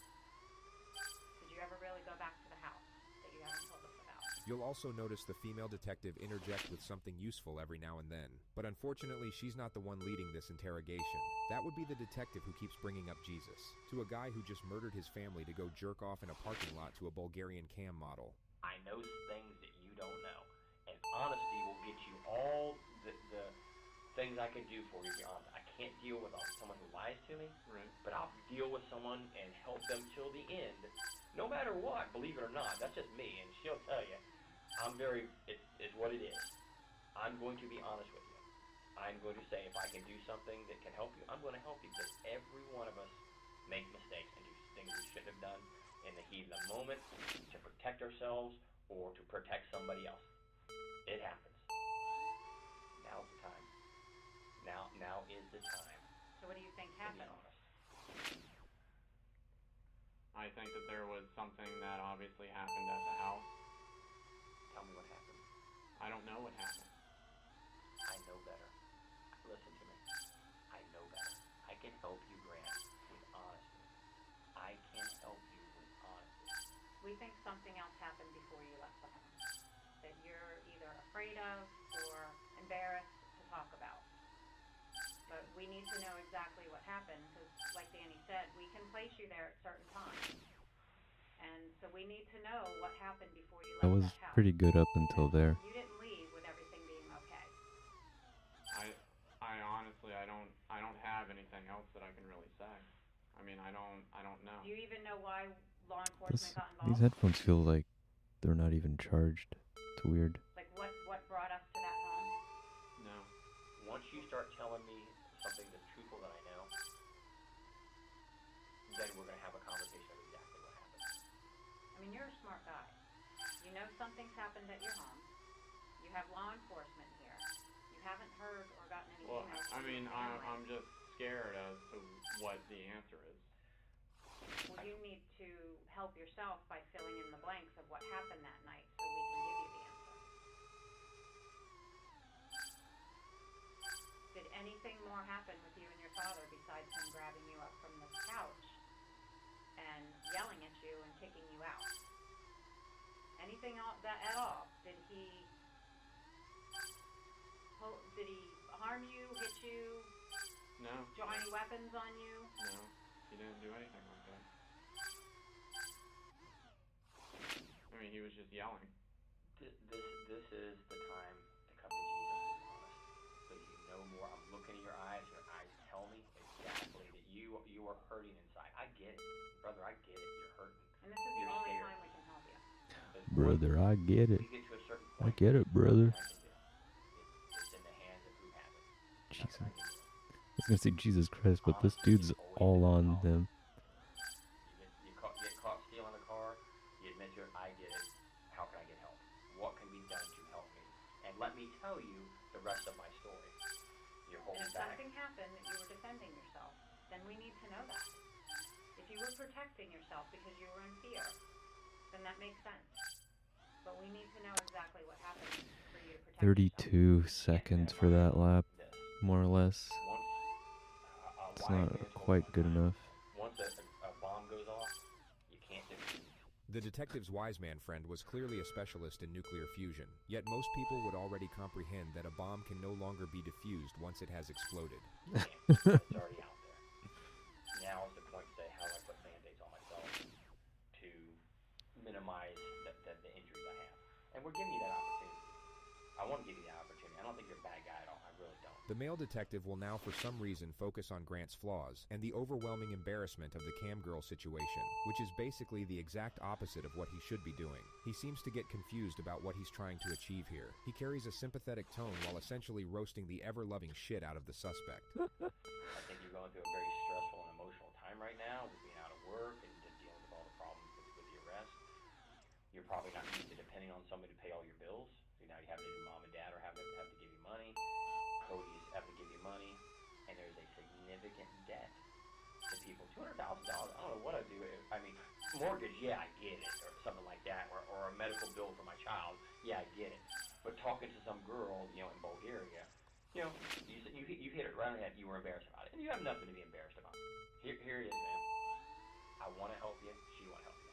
Did you ever really go back to the house that you haven't told us about? You'll also notice the female detective interject with something useful every now and then. But unfortunately, she's not the one leading this interrogation. That would be the detective who keeps bringing up Jesus, to a guy who just murdered his family to go jerk off in a parking lot to a Bulgarian cam model. I know things that you don't know, and honesty will get you all the things I can do for you. To be honest, I can't deal with someone who lies to me, but I'll deal with someone and help them till the end. No matter what, believe it or not, that's just me, and she'll tell you, it's what it is. I'm going to be honest with you. I'm going to say if I can do something that can help you, I'm going to help you, because every one of us make mistakes and do things we shouldn't have done in the heat of the moment to protect ourselves or to protect somebody else. It happens. Now's the time. Now is the time. So what do you think happened? I think that there was something that obviously happened at the house. Tell me what happened. I don't know what happened. I know better. Listen to me. I know better. I can help you, Grant, with honesty. I can help you with honesty. We think something else happened before you left the home that you're either afraid of or embarrassed to talk about. But we need to know exactly what happened, because like Danny said, we can place you there at certain times. And so we need to know what happened before you left I was that house. pretty good up until there. You didn't leave with everything being okay. I honestly, I don't have anything else that I can really say. I mean, I don't know. Do you even know why law enforcement got These involved? headphones feel like they're not even charged. It's weird. Like what brought us to that home? No. Once you start telling me something that's truthful that I know, then we're going to have a conversation of exactly what happened. I mean, you're a smart guy. You know something's happened at your home. You have law enforcement here. You haven't heard or gotten any Well, emails I from mean, your family. I'm just scared as to what the answer is. Well, you need to help yourself by filling in the blanks of what happened that night so we can give you the answer. more happened with you and your father besides him grabbing you up from the couch and yelling at you and kicking you out? Anything at all? Did he harm you, hit you, No. draw any weapons on you? No. He didn't do anything like that. I mean, he was just yelling. This is the time to come to Jesus and be honest. So you know more. I'm looking in your eyes. Your eyes tell me exactly that you are hurting inside. I get it. Brother, I get it. You're hurting. And this is the You're only scared. time we can help you. Brother, I get it. We get to a certain I point. get it, brother. It's in the hands of who has it. Jesus. I was gonna say Jesus Christ, but this dude's all on them. You get caught stealing a car. You admit to it. I get it. How can I get help? What can be done to help me? And let me tell you the rest of my story. You're And holding if back. something happened that you were defending yourself, then we need to know that. If you were protecting yourself because you were in fear, then that makes sense. But we need to know exactly what happened for you to protect 32 seconds for that lap, more or less. It's not quite good enough. Once a bomb goes off, you can't defuse. The detective's wise man friend was clearly a specialist in nuclear fusion, yet most people would already comprehend that a bomb can no longer be diffused once it has exploded. It's already out there. Now is the point to say, how do I put band-aids on myself to minimize the injuries I have? And we're giving you that opportunity. I want to give you that opportunity. I don't think you're a bad guy at all. I really don't. The male detective will now for some reason focus on Grant's flaws and the overwhelming embarrassment of the cam girl situation, which is basically the exact opposite of what he should be doing. He seems to get confused about what he's trying to achieve here. He carries a sympathetic tone while essentially roasting the ever-loving shit out of the suspect. I think you're going through a very stressful and emotional time right now with being out of work and just dealing with all the problems with the arrest. You're probably not used to depending on somebody to pay all your bills. So now you have to do mom and dad or have to give you money. Cody's having to give you money. And there's a significant debt to people. $200,000, I don't know what I'd do. I mean, mortgage, yeah, I get it. Or something like that. Or a medical bill for my child, yeah, I get it. But talking to some girl, in Bulgaria, you hit it right on the head. You were embarrassed about it. And you have nothing to be embarrassed about. Here it is, man. I want to help you. She want to help you.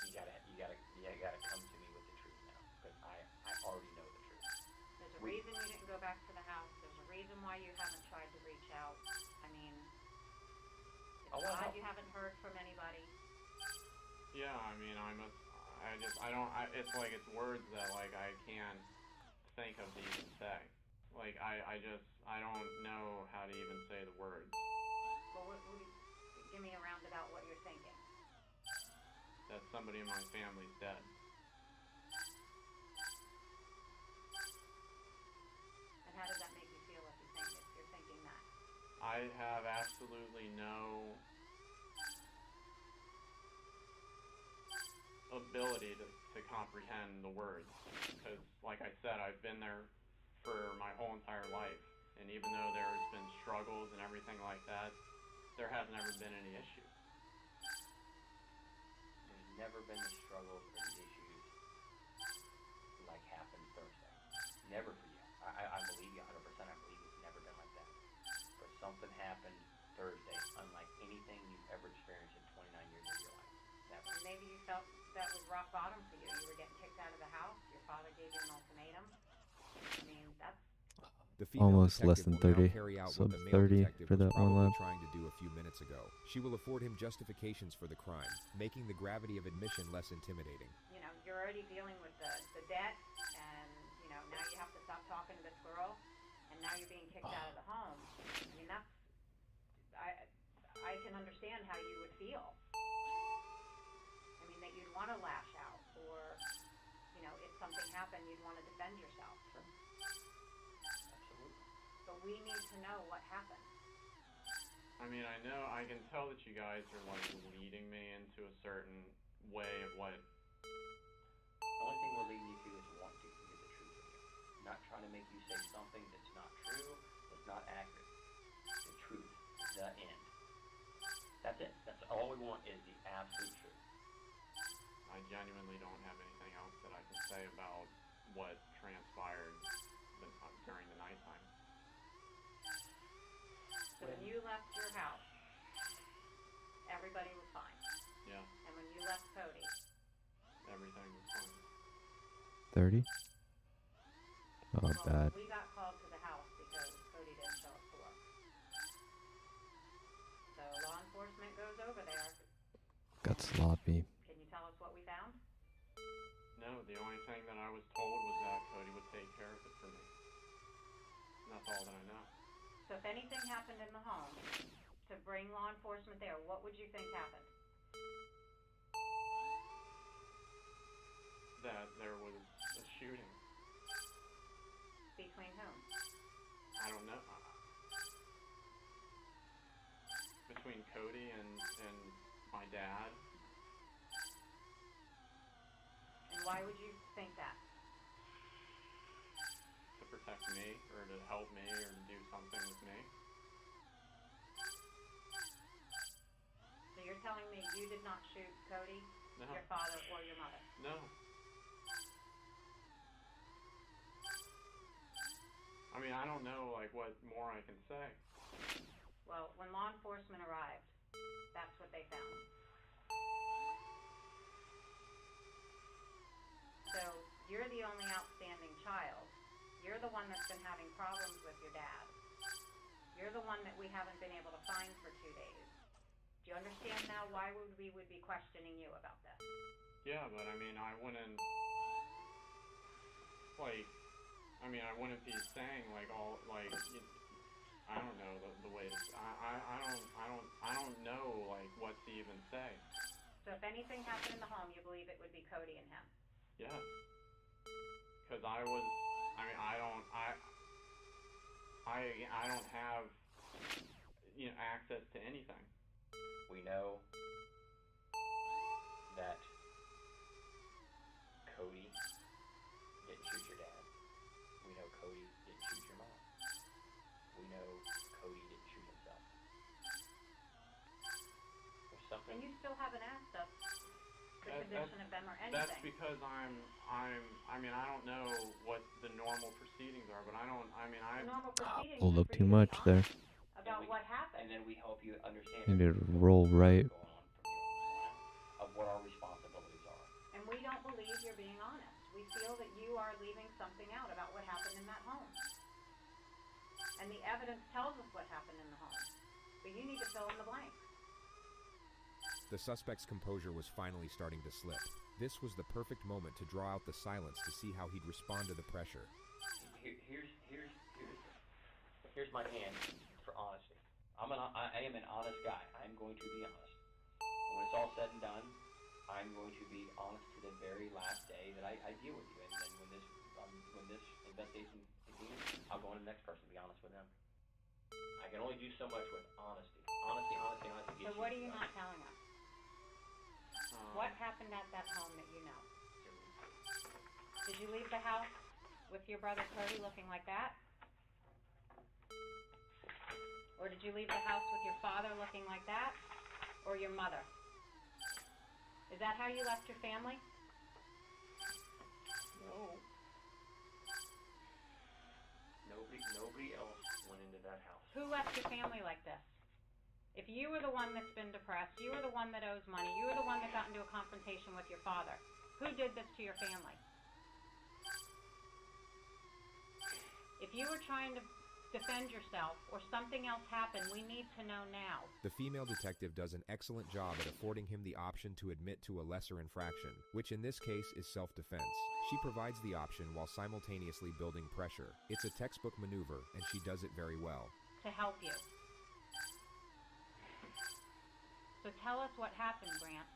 You gotta come to me with the truth now, because I already know the truth. There's a reason you didn't go back to the house. There's a reason why you haven't tried to reach out. I mean, it's odd you haven't heard from anybody. Yeah, I mean, it's like it's words that, like, I can't think of to even say. Like, I don't know how to even say the words. Well, give me a roundabout what you're thinking. That somebody in my family's dead. And how does that make you feel if you're thinking that? I have absolutely no ability to comprehend the words, because, like I said, I've been there for my whole entire life, and even though there's been struggles and everything like that, there hasn't ever been any issues. There's never been the struggles or the issues like happened Thursday. Never for you. I believe you 100%. I believe it's never been like that. But something happened Thursday unlike anything you've ever experienced in 29 years of your life. Never. Maybe you felt that was rock bottom for you. You were getting kicked out of the house. Your father gave you an ultimatum. I mean, that's... The female Almost less detective than will 30. now carry out Sub what the male 30 detective for was that one probably lap. trying to do a few minutes ago. She will afford him justifications for the crime, making the gravity of admission less intimidating. You're already dealing with the debt, and, now you have to stop talking to this girl, and now you're being kicked out of the home. I mean, that's... I can understand how you would feel. I mean, that you'd want to lash out, or, if something happened, you'd want to defend yourself. Absolutely. But we need to know what happened. I mean, I can tell that you guys are, like, leading me into a certain way of what... The only thing we're leading you to is want to get the truth from you. Not trying to make you say something that's not true, that's not accurate. The truth, the end. That's it. That's all we want is the absolute truth. I genuinely don't have anything else that I can say about what transpired during the nighttime. when you left your house, everybody was fine. Yeah, And when you left Cody, everything was fine. 30? Oh, well, bad. we got called to the house because Cody didn't show up to work. So law enforcement goes over there. Got sloppy. Can you tell us what we found? No, the only thing that I was told was that Cody would take care of it for me. And that's all that I know. So if anything happened in the home to bring law enforcement there, what would you think happened? That there was a shooting. Between whom? I don't know. Between Cody and my dad. And why would you think that? To protect me, or to help me, or to do something with me. So you're telling me you did not shoot Cody, No. your father, or your mother? No. I mean, I don't know, like, what more I can say. Well, when law enforcement arrived, that's what they found. So you're the only outstanding child. You're the one that's been having problems with your dad. You're the one that we haven't been able to find for 2 days. Do you understand now why we would be questioning you about this? Yeah, but I mean, I wouldn't, like, I wouldn't be saying, like, all, like, I don't know the way to, I don't know, like, what to even say. So if anything happened in the home, you believe it would be Cody and him? Yes. Because I don't have, access to anything. We know that Cody didn't shoot your dad. We know Cody didn't shoot your mom. We know Cody didn't shoot himself. There's something. And you still haven't asked us the condition of them or anything. That's because I don't know what the normal proceedings are, but The normal proceedings Pulled are up for too you to be much there. honest about what happened. And then we help you understand Need to roll right. of what our responsibilities are. And we don't believe you're being honest. We feel that you are leaving something out about what happened in that home. And the evidence tells us what happened in the home. But you need to fill in the blanks. The suspect's composure was finally starting to slip. This was the perfect moment to draw out the silence to see how he'd respond to the pressure. Here's my hand for honesty. I am an honest guy. I'm going to be honest. And when it's all said and done, I'm going to be honest to the very last day that I deal with you. And then when this investigation begins, I'll go on to the next person and be honest with them. I can only do so much with honesty. Honesty. So what are you not telling us? What happened at that home that you know? Did you leave the house with your brother Cody looking like that? Or did you leave the house with your father looking like that? Or your mother? Is that how you left your family? No. Nobody else went into that house. Who left your family like this? If you were the one that's been depressed, you were the one that owes money, you were the one that got into a confrontation with your father, who did this to your family? If you were trying to defend yourself or something else happened, we need to know now. The female detective does an excellent job at affording him the option to admit to a lesser infraction, which in this case is self-defense. She provides the option while simultaneously building pressure. It's a textbook maneuver, and she does it very well. To help you. So tell us what happened, Grant.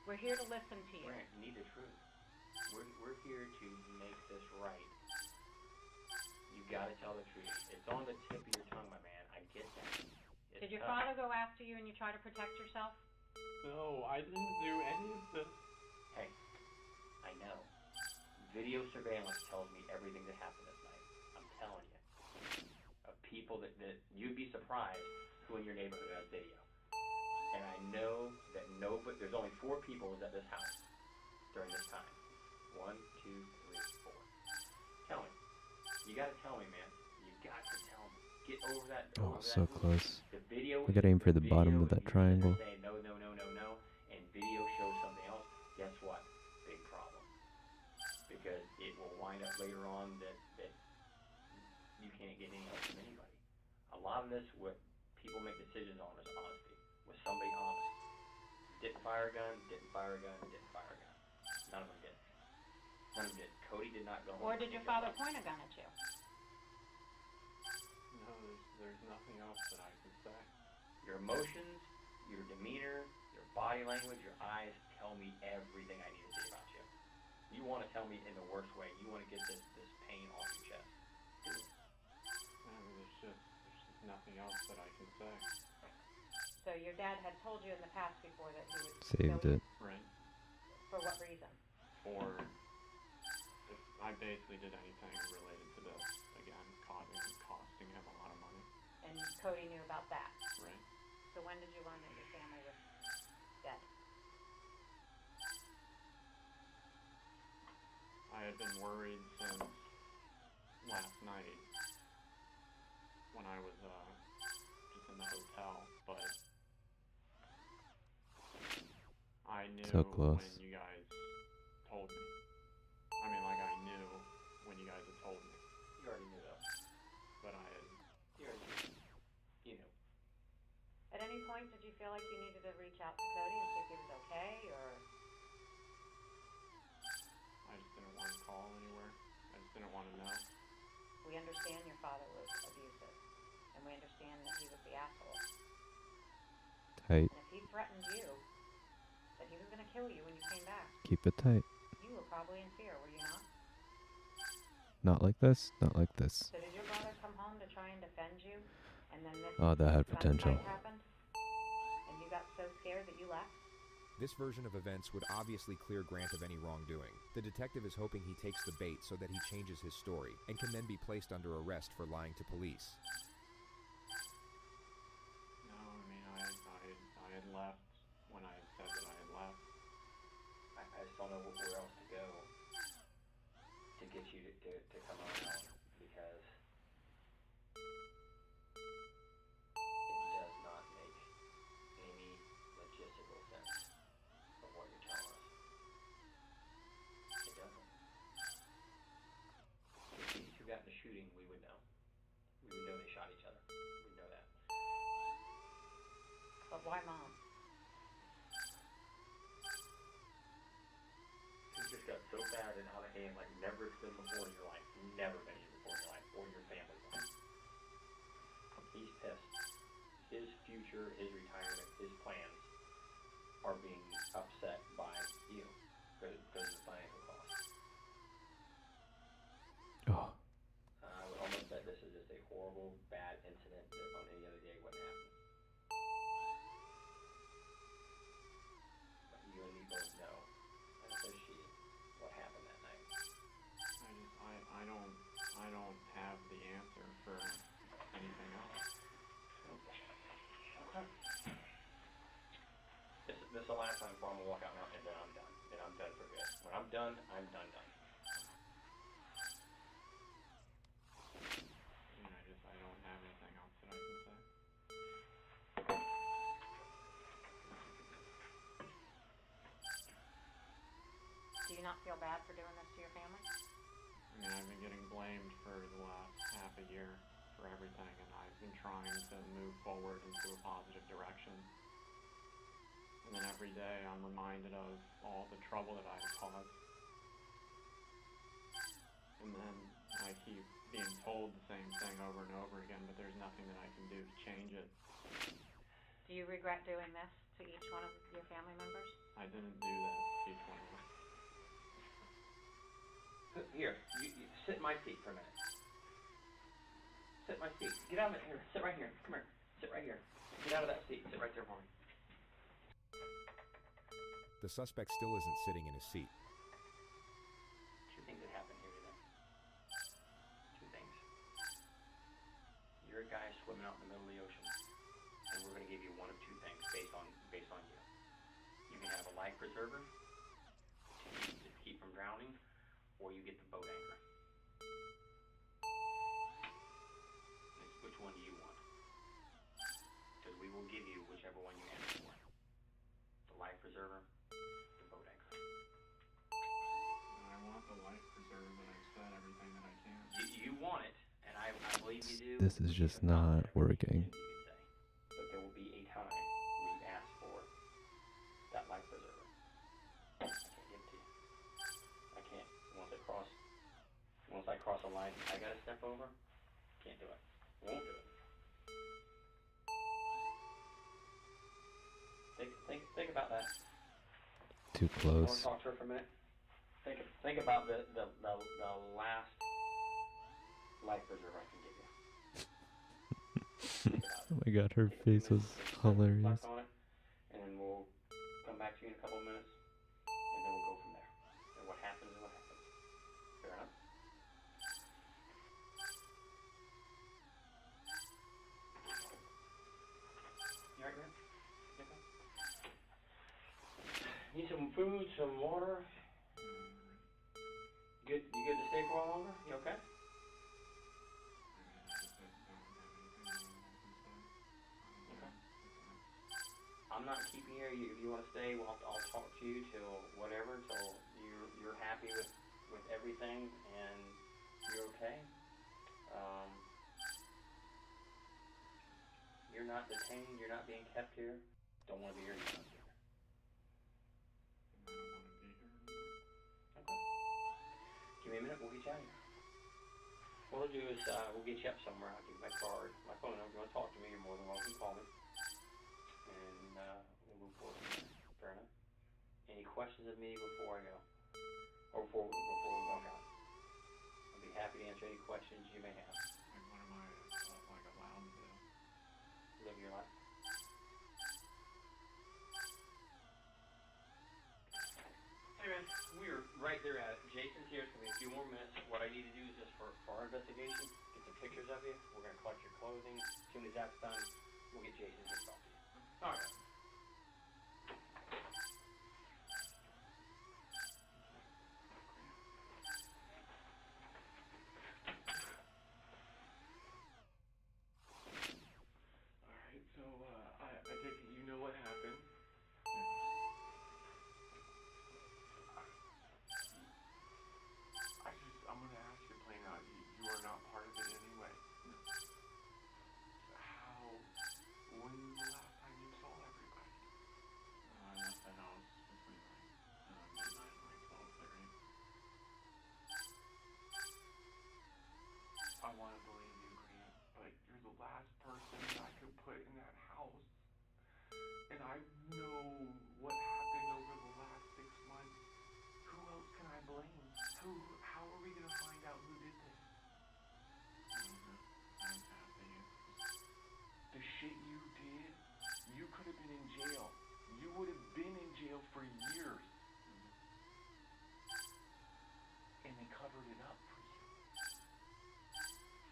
We're here to listen to you. Grant, you need the truth. We're here to make this right. You gotta tell the truth. It's on the tip of your tongue, my man. I get that. Did your father go after you and you try to protect yourself? No, I didn't do any of this. Hey, I know. Video surveillance tells me everything that happened this night. I'm telling you. Of people that you'd be surprised who in your neighborhood has video. And I know that there's only 4 people at this house during this time. 1, 2, 3, 4. Tell me. You gotta tell me, man. You got to get over that. Oh, Over so that. close. The video. I gotta aim for the bottom video, of that if you're sitting there triangle. saying no, no, no, no, no, and video shows something else. Guess what? Big problem. Because it will wind up later on that you can't get any help from anybody. A lot of this, what people make decisions on is honesty. Was somebody honest? Didn't fire a gun, didn't fire a gun, didn't fire a gun. None of them did. None of them did. Cody did not go home. Or did your father point a gun at you? No, there's nothing else that I can say. Your emotions, your demeanor, your body language, your eyes tell me everything I need to see about you. You want to tell me in the worst way. You want to get this pain off your chest. Do it. I mean, there's just nothing else that I can say. So your dad had told you in the past before that he would Saved kill you. it. Right. For what reason? Or if I basically did anything related to this, again, costing him a lot of money. And Cody knew about that. Right. So when did you learn that your family was dead? I had been worried since last night when I was just in the hotel, but I knew So close. when you guys told me. I mean, like I knew when you guys had told me, You already knew though. but I had. You already knew. You knew. At any point, did you feel like you needed to reach out to Cody and see if he was okay, or? I just didn't want to call anywhere. I just didn't want to know. We understand your father was abusive, and we understand that he was the asshole. Tight. And if he threatened you, that he was going to kill you when you came back, Keep it tight. you were probably in fear, were you not? Not like this. Not like this. So did your brother come home to try and defend you, and then this Oh, that had gunfight potential. happened, and you got so scared that you left? This version of events would obviously clear Grant of any wrongdoing. The detective is hoping he takes the bait so that he changes his story and can then be placed under arrest for lying to police. No, I mean, I had left when I said that I had left. I just don't know where else to go to get you to come around because it does not make any logistical sense of what you're telling us. It doesn't. If these two got in a shooting, we would know. We would know they shot each other. We'd know that. But why mom? It just got so bad and out of hand like never been before in your life. Never been here before in your life or your family's life. He's pissed. His future, his retirement, his plans are being upset by you because of the financial cost. Oh. I would almost bet this is just a horrible, bad incident that on any other day wouldn't happen. But you and me both know, and so she, what happened that night. I don't have the answer for anything else. Okay. This is the last time before I'm gonna walk out now, and then I'm done. Then I'm done for good. When I'm done, I'm done. I don't have anything else that I can say. Do you not feel bad for doing this to your family? I mean, I've been getting blamed for the last half a year for everything, and I've been trying to move forward into a positive direction. And then every day I'm reminded of all the trouble that I've caused. And then I keep being told the same thing over and over again, but there's nothing that I can do to change it. Do you regret doing this to each one of your family members? I didn't do that to each one of them. Here, you sit in my seat for a minute. Sit in my seat. Get out of it. Here, sit right here. Come here. Sit right here. Get out of that seat. Sit right there for me. The suspect still isn't sitting in his seat. Two things that happened here today. Two things. You're a guy swimming out in the middle of the ocean, and we're going to give you one of two things based on you. You can have a life preserver to keep from drowning, or you get the boat anchor. Which one do you will give you whichever one you ask for. The life preserver, the boat anchor. I want the life preserver that I've said everything that I can. You want it, and I believe you do. This is just not working. But there will be a time when you ask for that life preserver. I can't give it to you. I can't. Once I cross a line I gotta step over, can't do it. Won't do it. Think about that. Too I want close. to talk to her for a minute. Think about the last life preserver I can give you. Oh my god, her face was hilarious. Reflect on it, and then we'll come back to you in a couple of minutes, and then we'll go from there. And what happens is what happens. Fair enough? You alright, man? You okay? Need some food, some water? You good to stay for a while longer? You okay? I'm not keeping you. If you want to stay, well, I'll talk to you till whatever, till you're happy with everything and you're okay. You're not detained. You're not being kept here. Don't want to be here. You're not here. Okay. Give me a minute. We'll get you out of here. What we'll do is we'll get you up somewhere. I'll give you my card, my phone number. If you want to talk to me, you're more than welcome to call me. And we'll move forward from there. Fair enough? Any questions of me before I go? Or before we walk out? I'll be happy to answer any questions you may have. Like, what am I allowed to do? Live your life. Hey man, we're right there at it. Jason's here. It's going to be a few more minutes. What I need to do is just for our investigation, get some pictures of you. We're going to collect your clothing. As soon as that's done, we'll get Jason to talk to you. Alright. Alright, so, I take it you know what happened. I'm gonna ask you plain out. You are not part of it anyway. When was the last time you saw everybody? I left the house between midnight and 12:30. I want to believe you, Grant, but you're the last person I could put in that house. And I know what happened over the last 6 months. Who else can I blame? How are we gonna find out who did this? The shit you did, you could have been in jail. You would have been in jail for years. And they covered it up for you.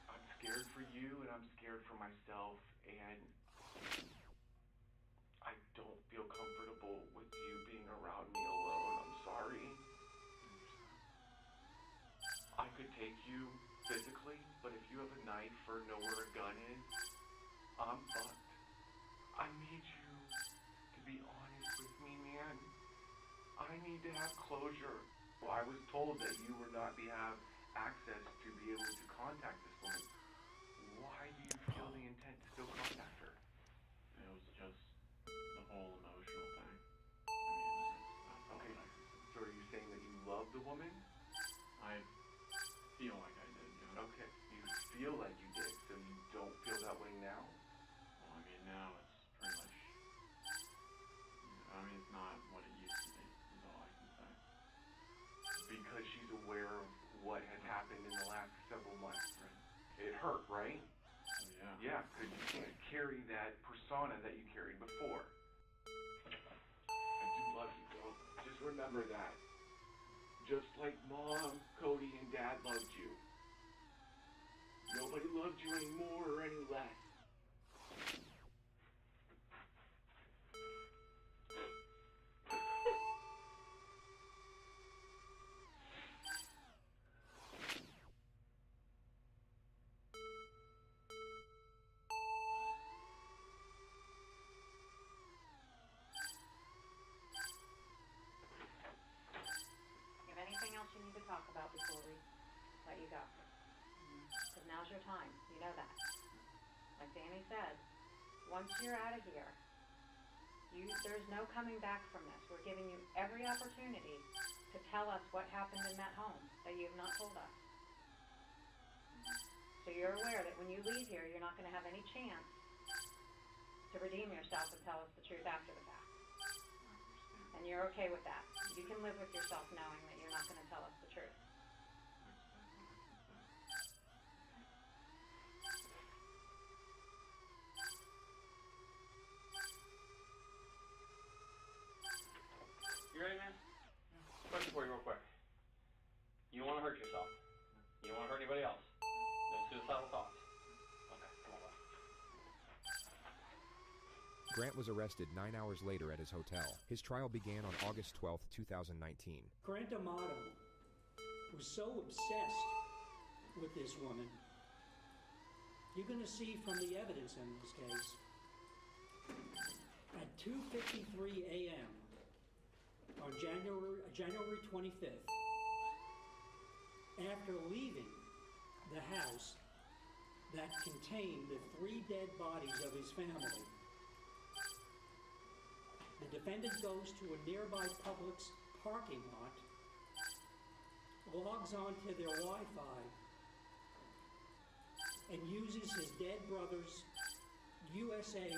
I'm scared for you, and I'm scared for myself, and I don't feel comfortable with you being around me alone. I'm sorry. I could take you physically, but if you have a knife or know where a gun is, I'm fucked. I need you to be honest with me, man. I need to have closure. Well, I was told that you would not have access to be able to contact this woman. Why do you feel the intent to still contact her? It was just the whole emotional thing. I mean, that's okay, so are you saying that you love the woman? I feel like I did, yeah. Okay, you feel like you did, so you don't feel that way now? Well, I mean, now it's pretty much, I mean, it's not what it used to be, is all I can say. Because she's aware of what had happened in the last several months. Right. It hurt, right? Yeah. Yeah, because you can't carry that persona that you carried before. I do love you, though. Just remember that. Just like Mom, Cody, and Dad loved you. Nobody loved you any more or any less. your time. You know that. Like Danny said, once you're out of here, there's no coming back from this. We're giving you every opportunity to tell us what happened in that home that you have not told us. So you're aware that when you leave here, you're not going to have any chance to redeem yourself and tell us the truth after the fact. And you're okay with that. You can live with yourself knowing that you're not going to tell us the truth. You ready, man? Question for you real quick. You want to hurt yourself. You don't want to hurt anybody else. No suicidal thoughts. Okay, come on, bud. Grant was arrested 9 hours later at his hotel. His trial began on August 12, 2019. Grant Amato was so obsessed with this woman. You're going to see from the evidence in this case. At 2:53 a.m. on January 25th, after leaving the house that contained the 3 dead bodies of his family, the defendant goes to a nearby Publix parking lot, logs onto their Wi-Fi, and uses his dead brother's USA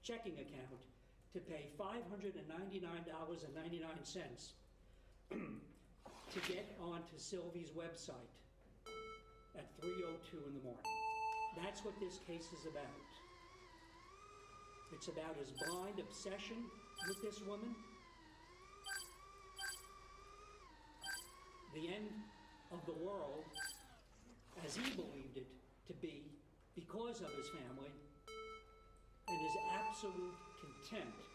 checking account to pay $599.99 to get onto Sylvie's website at 3:02 in the morning. That's what this case is about. It's about his blind obsession with this woman, the end of the world as he believed it to be because of his family, and his absolute contempt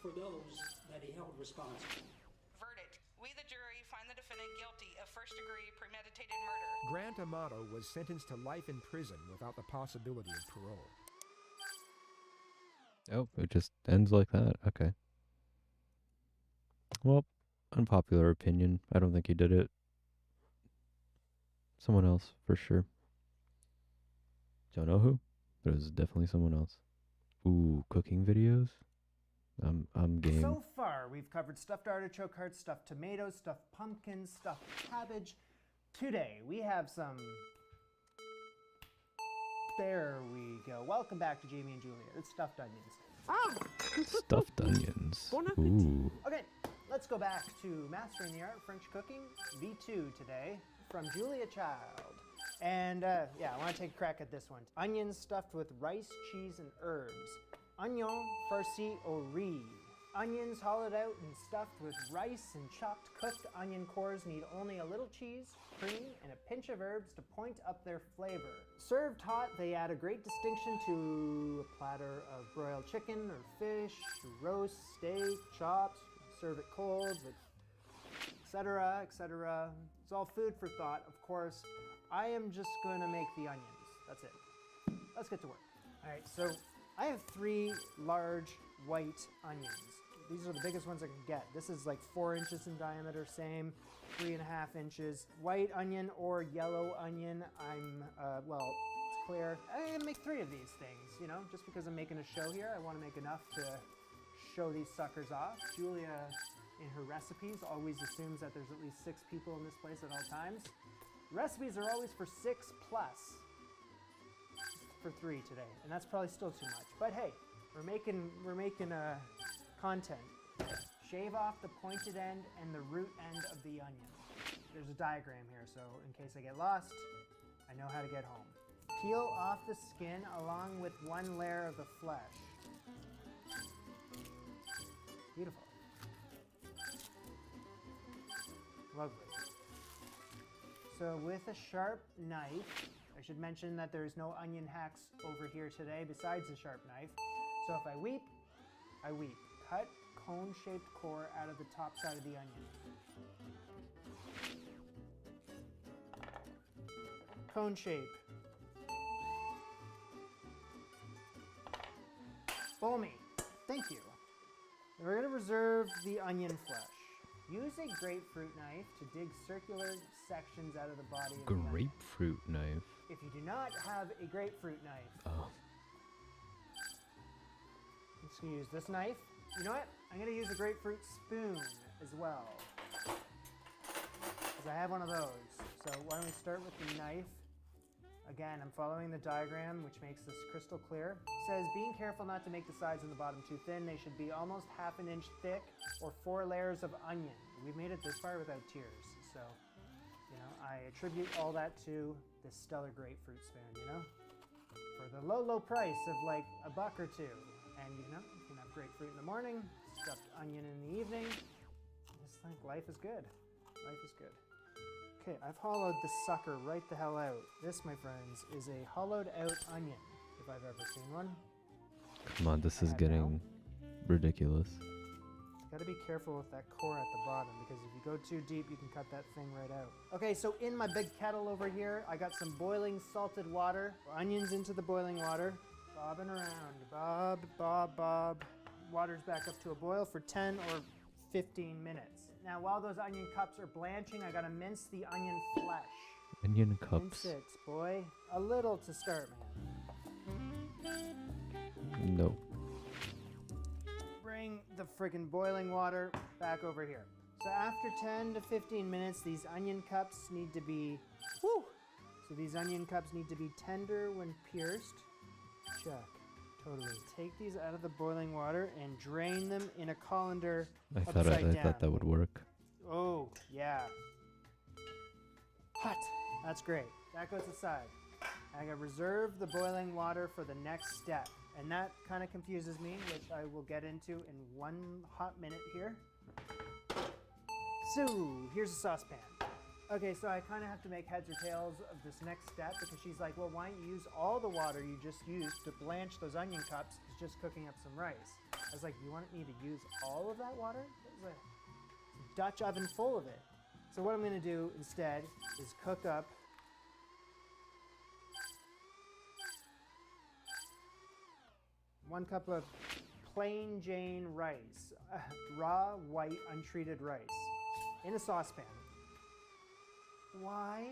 for those that he held responsible. Verdict. We, the jury, find the defendant guilty of first-degree premeditated murder. Grant Amato was sentenced to life in prison without the possibility of parole. Oh, it just ends like that. Okay. Well, unpopular opinion. I don't think he did it. Someone else, for sure. Don't know who, but it was definitely someone else. Ooh, cooking videos? I'm game. So far, we've covered stuffed artichoke hearts, stuffed tomatoes, stuffed pumpkins, stuffed cabbage. Today, we have some... There we go. Welcome back to Jamie and Julia. It's stuffed onions. Stuffed onions. Ooh. Okay, let's go back to Mastering the Art French Cooking V2 today from Julia Child. And yeah, I want to take a crack at this one. Onions stuffed with rice, cheese, and herbs. Oignon farci au riz. Onions hollowed out and stuffed with rice and chopped cooked onion cores need only a little cheese, cream, and a pinch of herbs to point up their flavor. Served hot, they add a great distinction to a platter of broiled chicken or fish, roast, steak, chops. Serve it cold, etc., etc. It's all food for thought, of course. I am just going to make the onions. That's it. Let's get to work. All right, so I have 3 large white onions. These are the biggest ones I can get. This is like 4 inches in diameter, same, 3.5 inches. White onion or yellow onion, well, it's clear. I'm gonna make 3 of these things, you know, just because I'm making a show here. I wanna make enough to show these suckers off. Julia, in her recipes, always assumes that there's at least 6 people in this place at all times. Recipes are always for 6+. For 3 today, and that's probably still too much. But hey, we're making content. Shave off the pointed end and the root end of the onion. There's a diagram here, so in case I get lost, I know how to get home. Peel off the skin along with 1 layer of the flesh. Beautiful. Lovely. So with a sharp knife, I should mention that there's no onion hacks over here today besides the sharp knife. So if I weep, I weep. Cut cone-shaped core out of the top side of the onion. Cone shape. Bowl me. Thank you. We're going to reserve the onion flesh. Use a grapefruit knife to dig circular sections out of the body of the onion. Grapefruit knife. If you do not have a grapefruit knife, Oh. I'm just gonna use this knife. You know what? I'm gonna use a grapefruit spoon as well, because I have one of those. So why don't we start with the knife? Again, I'm following the diagram, which makes this crystal clear. It says, being careful not to make the sides and the bottom too thin. They should be almost half an inch thick, or 4 layers of onion. We've made it this far without tears, so, you know, I attribute all that to this stellar grapefruit spoon, you know? For the low, low price of like $1 or $2. And you know, you can have grapefruit in the morning, stuffed onion in the evening. I just think life is good. Life is good. Okay, I've hollowed the sucker right the hell out. This, my friends, is a hollowed out onion, if I've ever seen one. Come on, this is getting ridiculous. Gotta be careful with that core at the bottom, because if you go too deep, you can cut that thing right out. Okay, so in my big kettle over here, I got some boiling salted water. Onions into the boiling water. Bobbing around. Bob, bob, bob. Water's back up to a boil for 10 or 15 minutes. Now, while those onion cups are blanching, I gotta mince the onion flesh. Onion cups. Mince it, boy. A little to start, man. Nope. Bring the friggin' boiling water back over here. So after 10 to 15 minutes, these onion cups need to be, woo! So these onion cups need to be tender when pierced. Check. Totally. Take these out of the boiling water and drain them in a colander upside down. I thought that would work. Oh, yeah. Hot. That's great. That goes aside. I gotta reserve the boiling water for the next step. And that kind of confuses me, which I will get into in 1 hot minute here. So, here's a saucepan. Okay, so I kind of have to make heads or tails of this next step, because she's like, well, why don't you use all the water you just used to blanch those onion cups? It's just cooking up some rice. I was like, you want me to use all of that water? It was a Dutch oven full of it. So what I'm gonna do instead is cook up one cup of plain Jane rice, raw, white, untreated rice, in a saucepan. Why?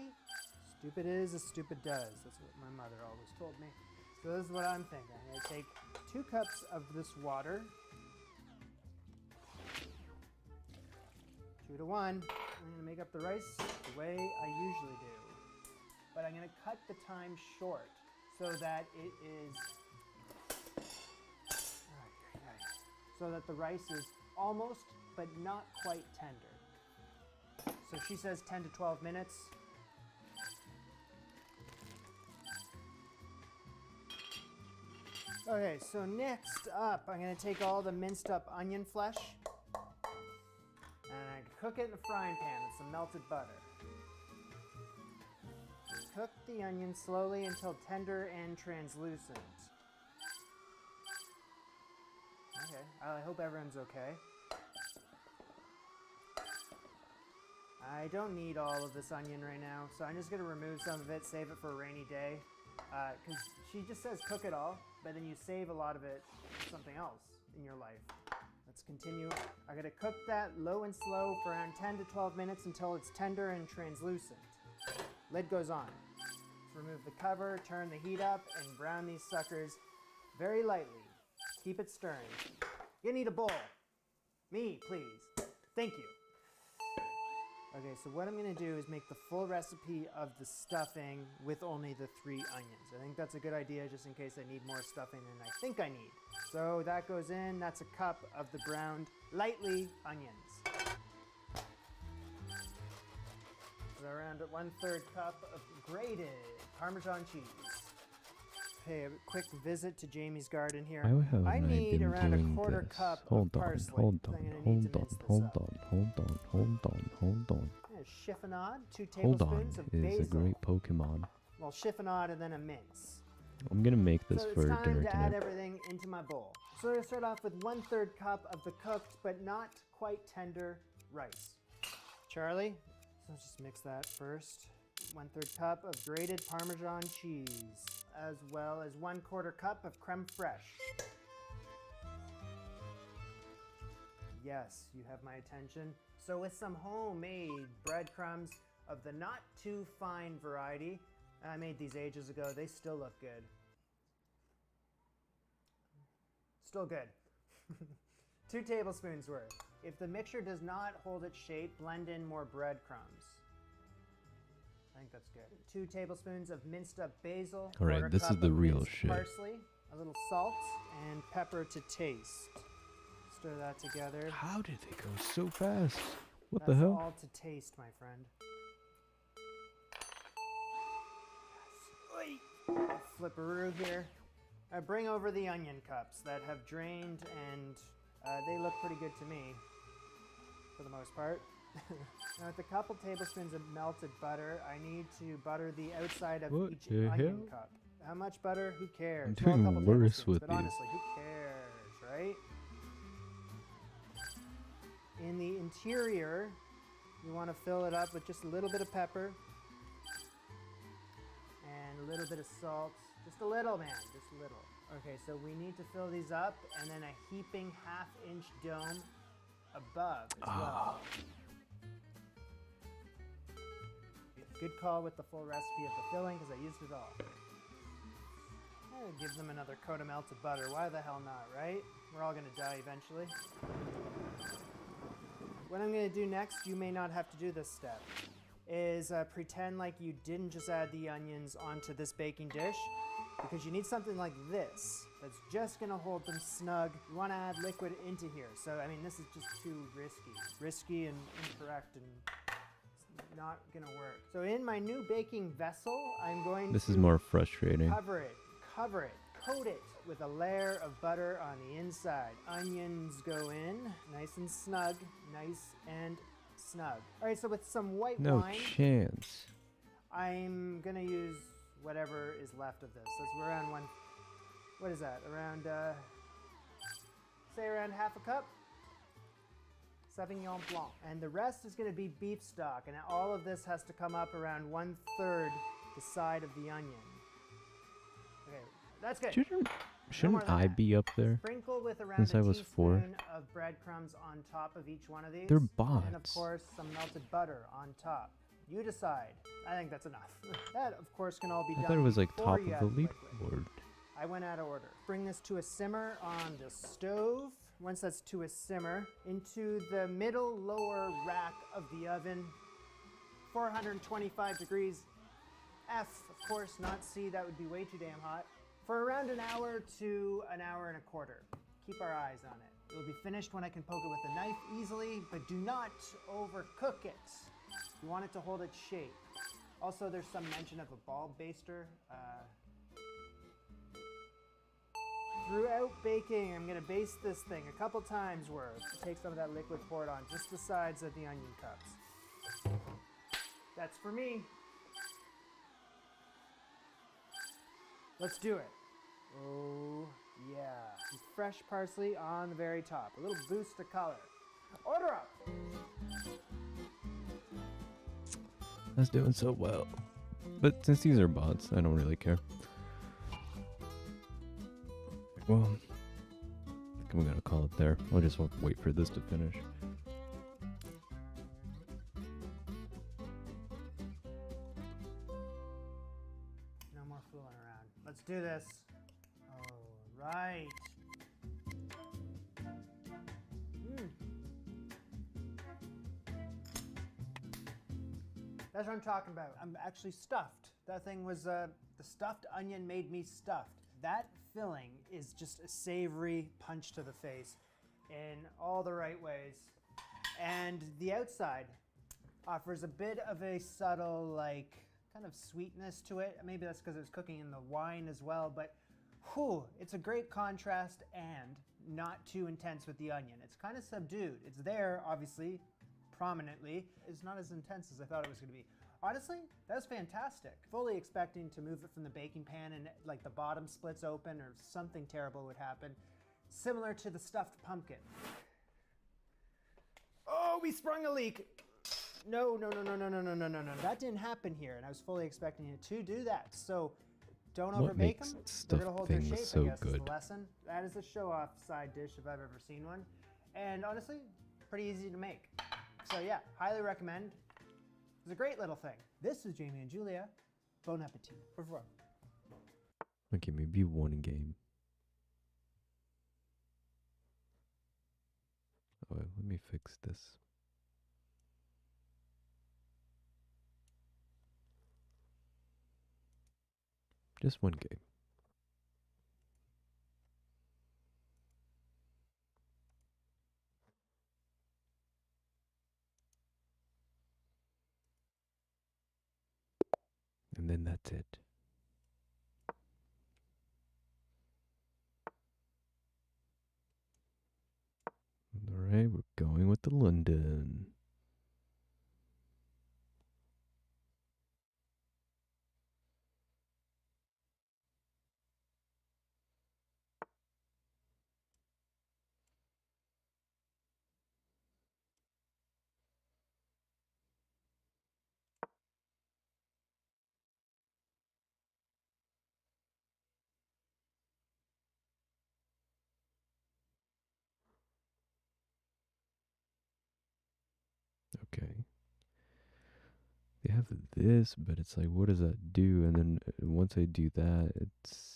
Stupid is as stupid does. That's what my mother always told me. So this is what I'm thinking. I'm going to take 2 cups of this water. 2 to 1. I'm going to make up the rice the way I usually do. But I'm going to cut the time short so that it is... so that the rice is almost, but not quite tender. So she says 10 to 12 minutes. Okay, so next up, I'm gonna take all the minced up onion flesh and I cook it in a frying pan with some melted butter. Cook the onion slowly until tender and translucent. Okay, I hope everyone's okay. I don't need all of this onion right now, so I'm just gonna remove some of it, save it for a rainy day. Because she just says cook it all, but then you save a lot of it for something else in your life. Let's continue. I'm gonna cook that low and slow for around 10 to 12 minutes until it's tender and translucent. Lid goes on. Let's remove the cover, turn the heat up, and brown these suckers very lightly. Keep it stirring. You need a bowl. Me, please. Thank you. Okay, so what I'm gonna do is make the full recipe of the stuffing with only the 3 onions. I think that's a good idea just in case I need more stuffing than I think I need. So that goes in, that's a cup of the browned, lightly onions. So around 1/3 cup of grated Parmesan cheese. Okay, a quick visit to Jamie's garden here. I need around a 1/4 cup of parsley. Hold on. Chiffonade, 2 Hold tablespoons on of is basil. a great Pokemon. Well, chiffonade and then a mince. I'm gonna make this So for it's time dinner to add tonight. everything into my bowl. So I'm gonna start off with 1/3 cup of the cooked but not quite tender rice. Charlie, so let's just mix that first. 1/3 cup of grated Parmesan cheese, as well as 1/4 cup of creme fraiche. Yes, you have my attention. So with some homemade breadcrumbs of the not too fine variety, I made these ages ago, they still look good. Still good. 2 tablespoons worth. If the mixture does not hold its shape, blend in more breadcrumbs. I think that's good. 2 tablespoons of minced up basil. All right, 1/4 this is cup the of real minced shit. parsley, a little salt, and pepper to taste. Stir that together. How did they go so fast? What That's the hell? all to taste, my friend. Yes. Flipperoo here. I bring over the onion cups that have drained, and they look pretty good to me, for the most part. Now with a couple tablespoons of melted butter, I need to butter the outside of What each the onion hell? cup. How much butter? Who cares? I'm Well, a doing couple worse tablespoons, with but these. honestly, who cares, right? In the interior, you want to fill it up with just a little bit of pepper and a little bit of salt. Just a little, man, just a little. Okay, so we need to fill these up and then a heaping 1/2-inch dome above as well. Good call with the full recipe of the filling because I used it all. I'll give them another coat of melted butter. Why the hell not, right? We're all going to die eventually. What I'm going to do next, you may not have to do this step, is pretend like you didn't just add the onions onto this baking dish, because you need something like this that's just going to hold them snug. You want to add liquid into here. So, I mean, this is just too risky. Risky and incorrect and it's not going to work. So in my new baking vessel, I'm going This to is more frustrating. coat it with a layer of butter on the inside. Onions go in, nice and snug, nice and snug. All right, so with some white No wine, chance. I'm gonna use whatever is left of this. That's around one. What is that? Around, say around 1/2 cup. Sauvignon Blanc. And the rest is gonna be beef stock, and all of this has to come up around 1/3 the side of the onion. Okay, that's good. Shouldn't I be up there? Sprinkle with around Since a I was 4. teaspoon of breadcrumbs on top of each one of these. They're And of bots. course, some melted butter on top. You decide. I think that's enough. That, of course, can all be I done thought it was like before top you of add the liquid. leaderboard. I went out of order. Bring this to a simmer on the stove. Once that's to a simmer, into the middle lower rack of the oven. 425 degrees F, of course, not C. That would be way too damn hot. For around an hour to an hour and a quarter. Keep our eyes on it. It will be finished when I can poke it with a knife easily, but do not overcook it. You want it to hold its shape. Also, there's some mention of a ball baster. Throughout baking, I'm going to baste this thing a couple times worth. Take some of that liquid, pour it on just the sides of the onion cups. That's for me. Let's do it. Oh, yeah. Some fresh parsley on the very top. A little boost of color. Order up! That's doing so well. But since these are bots, I don't really care. Well, I think we're gonna call it there. I'll just wait for this to finish. No more fooling around. Let's do this. All right. That's what I'm talking about. I'm actually stuffed. That thing was, the stuffed onion made me stuffed. That filling is just a savory punch to the face in all the right ways. And the outside offers a bit of a subtle, like, kind of sweetness to it. Maybe that's because it was cooking in the wine as well, but whew, it's a great contrast and not too intense with the onion. It's kind of subdued. It's there, obviously, prominently. It's not as intense as I thought it was going to be. Honestly, that was fantastic. Fully expecting to move it from the baking pan and like the bottom splits open or something terrible would happen. Similar to the stuffed pumpkin. Oh, we sprung a leak. No. That didn't happen here, and I was fully expecting it to do that. So don't What overbake makes them. They're stuffed gonna hold their things shape, so I guess, is good? the lesson. That is a show-off side dish if I've ever seen one. And honestly, pretty easy to make. So yeah, highly recommend. It's a great little thing. This is Jamie and Julia. Bon appetit. Au revoir. Okay, maybe one game. Oh, wait, let me fix this. Just one game. And then that's it. Alright, we're going with the London. Okay. They have this, but it's like, what does that do? And then once I do that, it's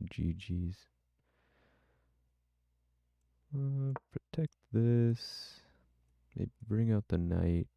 GG's. Protect this. Maybe bring out the knight.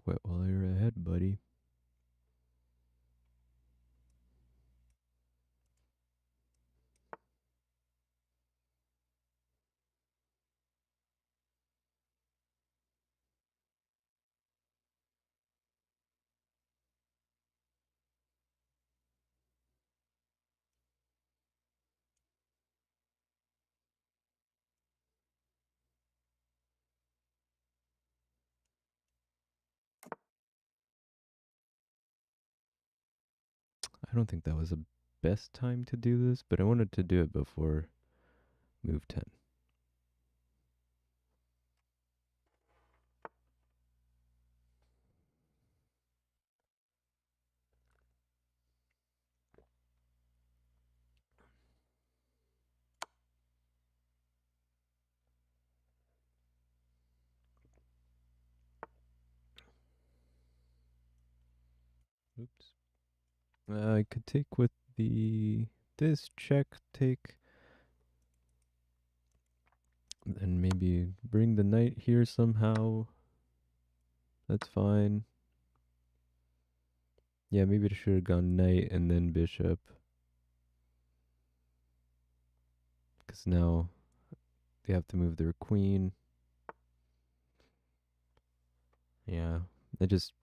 Quit while you're ahead, buddy. I don't think that was the best time to do this, but I wanted to do it before move 10. Oops. I could take with this check, take, and maybe bring the knight here somehow. That's fine. Yeah, maybe I should have gone knight and then bishop. Because now they have to move their queen. Yeah, I just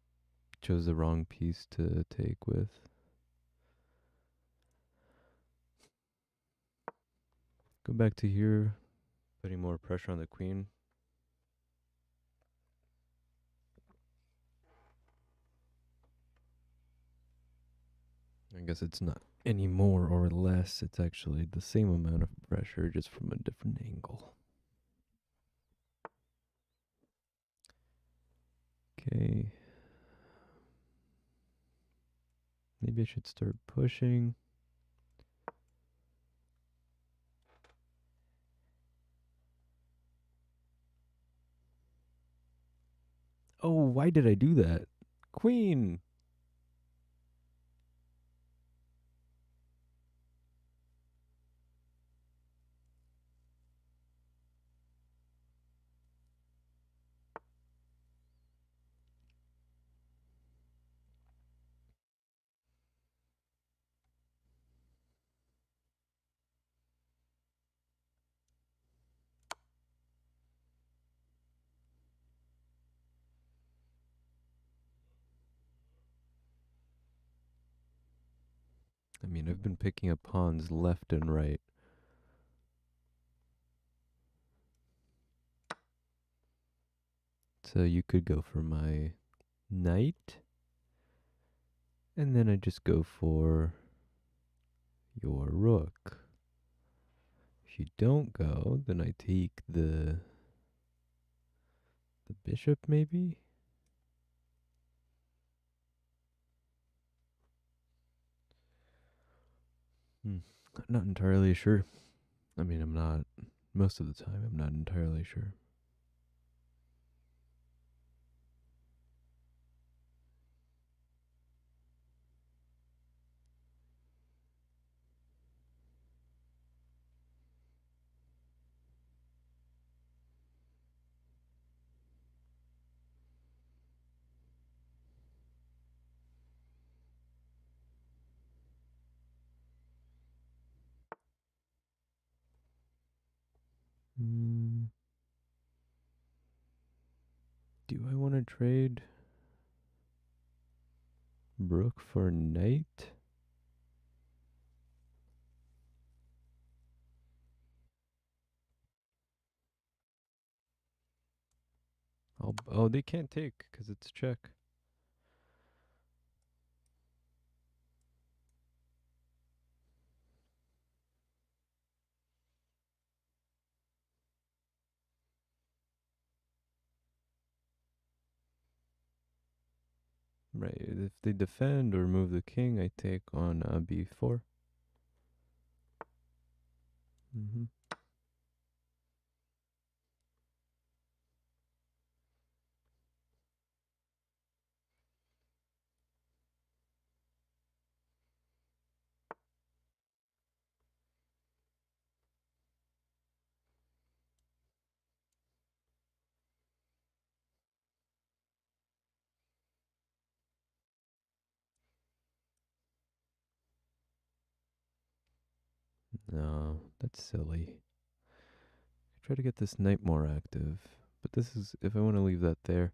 chose the wrong piece to take with. Go back to here, putting more pressure on the queen. I guess it's not any more or less, it's actually the same amount of pressure, just from a different angle. Okay. Maybe I should start pushing. Oh, why did I do that? Queen! I mean, I've been picking up pawns left and right. So you could go for my knight. And then I just go for your rook. If you don't go, then I take the bishop maybe? I'm not entirely sure. I mean, I'm not, most of the time, I'm not entirely sure. Do I want to trade Brook for knight? Oh, they can't take because it's check. Right, if they defend or move the king, I take on b4. Mm-hmm. No, that's silly. Try to get this knight more active. But this is, if I want to leave that there.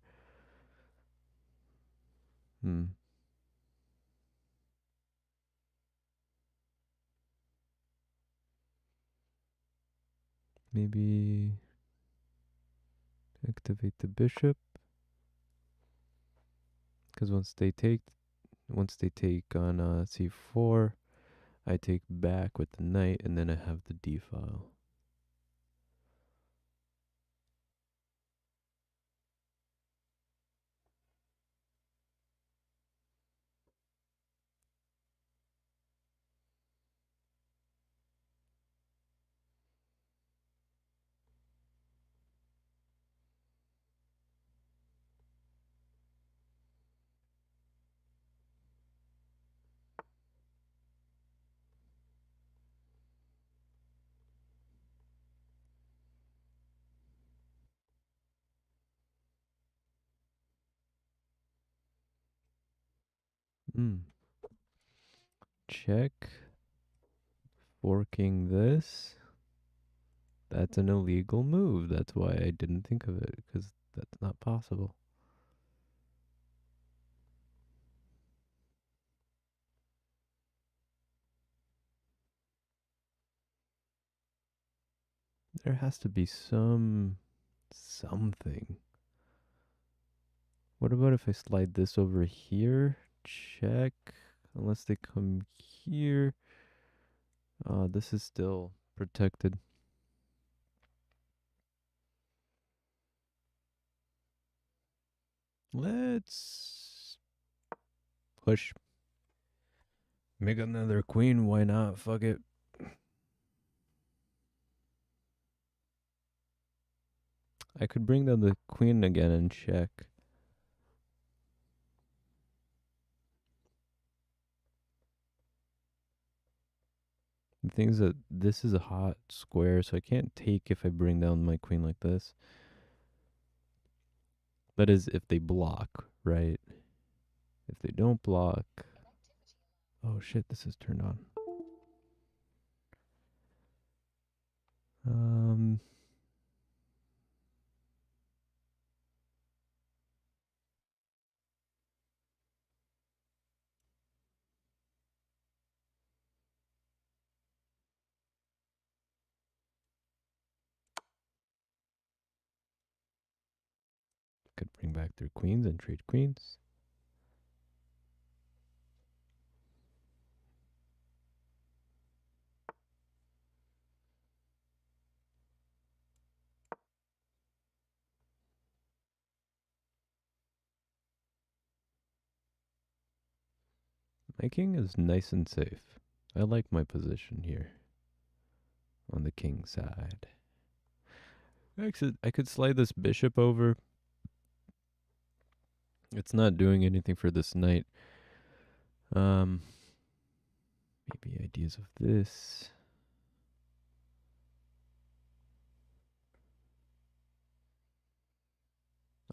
Maybe activate the bishop. Because once they take on c4, I take back with the knight, and then I have the d file. Check. Forking this. That's an illegal move. That's why I didn't think of it, because that's not possible. There has to be something. What about if I slide this over here? Check. Unless they come here. This is still protected. Let's push. Make another queen. Why not? Fuck it. I could bring down the queen again and check. The thing is that this is a hot square, so I can't take if I bring down my queen like this. That is if they block, right? If they don't block... Oh shit, this is turned on. could bring back their queens and trade queens. My king is nice and safe. I like my position here on the king side. I could slide this bishop over. It's not doing anything for this knight. Maybe ideas of this.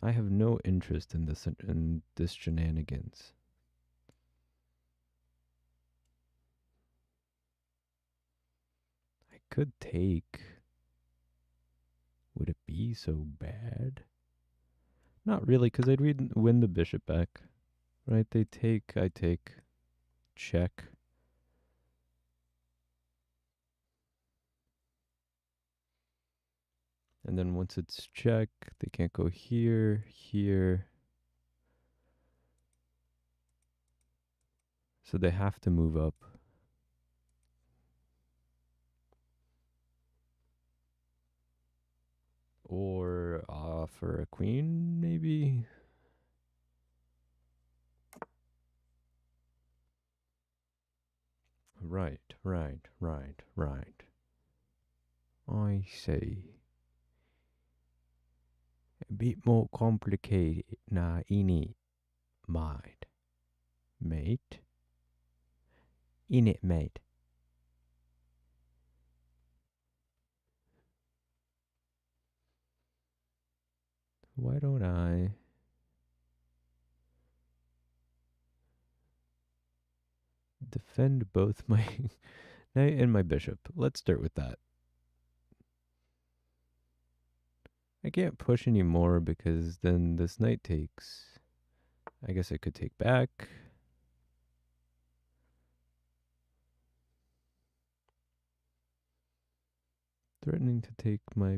I have no interest in this shenanigans. I could take. Would it be so bad? Not really, because I'd win the bishop back. Right, they take, I take, check. And then once it's check, they can't go here, here. So they have to move up. Or offer a queen, maybe? Right. I see. A bit more complicated now, innit, mate? Mate? Innit, mate? Why don't I defend both my knight and my bishop? Let's start with that. I can't push anymore because then this knight takes. I guess I could take back. Threatening to take my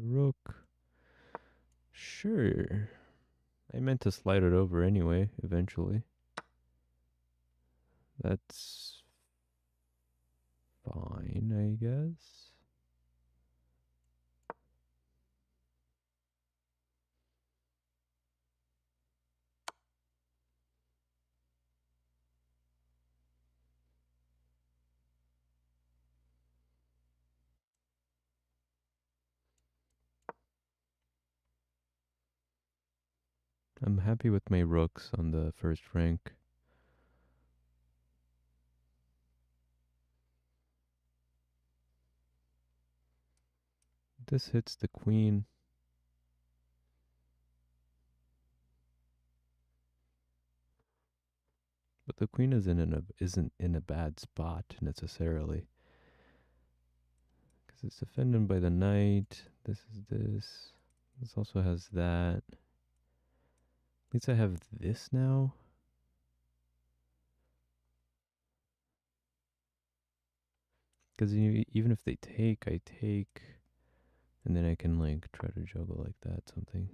rook. Sure. I meant to slide it over anyway, eventually. That's fine, I guess. I'm happy with my rooks on the first rank. This hits the queen. But the queen isn't in a bad spot necessarily. Because it's defended by the knight. This is this. This also has that. At least I have this now. Because even if they take, I take. And then I can like try to juggle like that, something.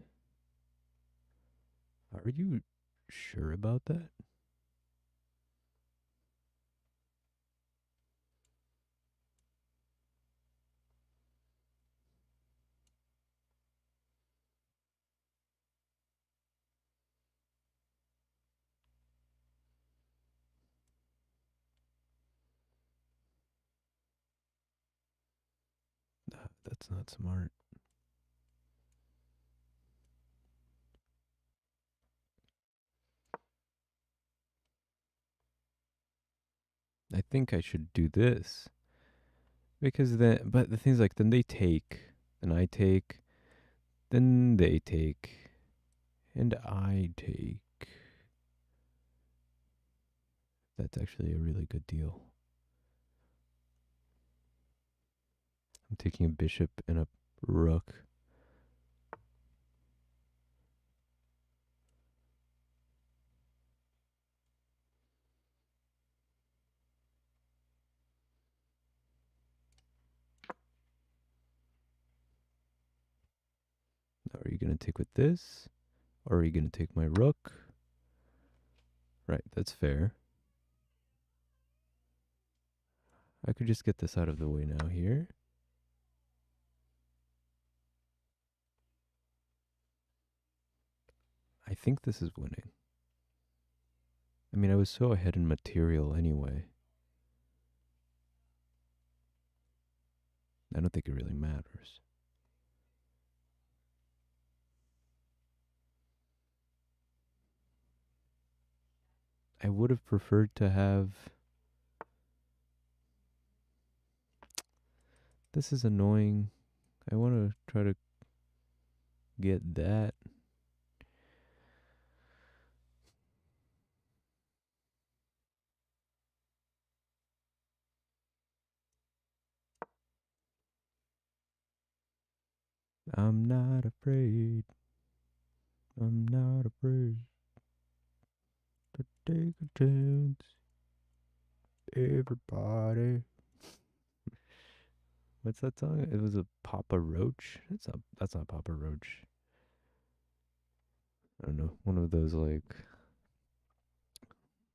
Are you sure about that? That's not smart. I think I should do this. Because then, but the thing's like, then they take, then I take, then they take, and I take. That's actually a really good deal. I'm taking a bishop and a rook. Are you going to take with this? Or are you going to take my rook? Right, that's fair. I could just get this out of the way now here. I think this is winning. I mean, I was so ahead in material anyway. I don't think it really matters. I would have preferred to have... This is annoying. I want to try to get that. I'm not afraid. I'm not afraid to take a chance. Everybody. What's that song? It was a Papa Roach. That's not Papa Roach. I don't know. One of those like.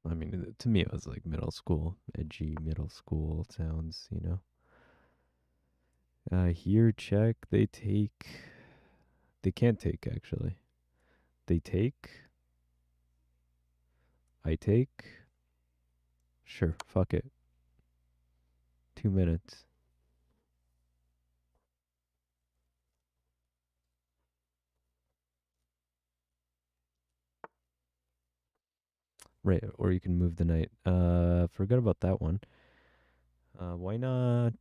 I mean, to me, it was like middle school, edgy middle school sounds. You know. Here, check. They take. They can't take actually. They take. I take. Sure, fuck it. 2 minutes. Right, or you can move the knight. Forgot about that one. Why not?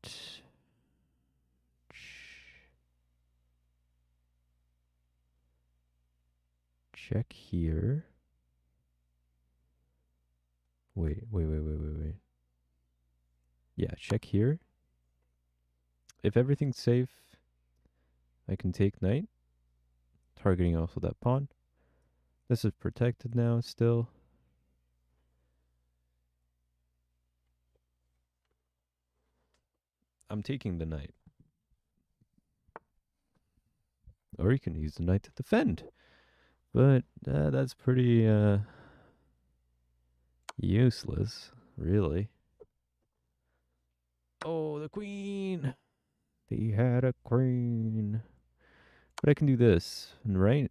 Check here. Wait. Yeah, check here. If everything's safe, I can take knight. Targeting also that pawn. This is protected now still. I'm taking the knight. Or you can use the knight to defend. But that's pretty useless, really. Oh, the queen! They had a queen. But I can do this, right?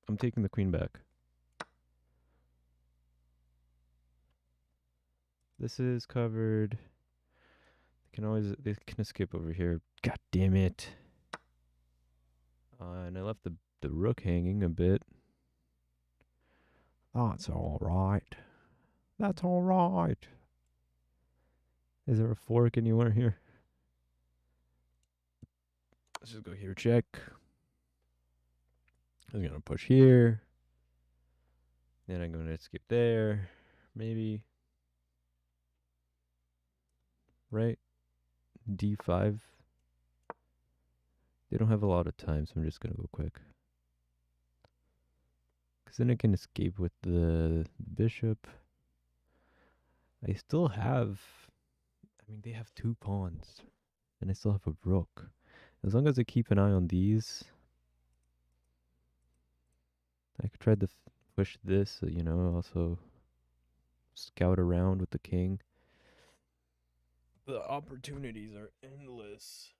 I'm taking the queen back. This is covered. They can escape over here. God damn it. And I left the rook hanging a bit. That's alright. That's alright. Is there a fork anywhere here? Let's just go here, check. I'm gonna push here. Then I'm gonna escape there. Maybe. Right? D5. They don't have a lot of time, so I'm just gonna go quick. Because then I can escape with the bishop. I still have... I mean, they have 2 pawns. And I still have a rook. As long as I keep an eye on these... I could try to push this, you know, also scout around with the king. The opportunities are endless.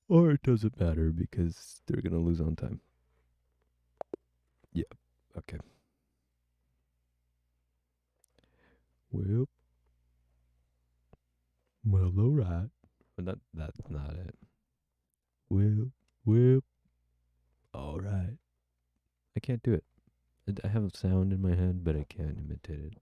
Or it doesn't matter because they're going to lose on time. Yeah, okay. Well, alright. But that's not it. Well, alright. I can't do it. I have a sound in my head, but I can't imitate it.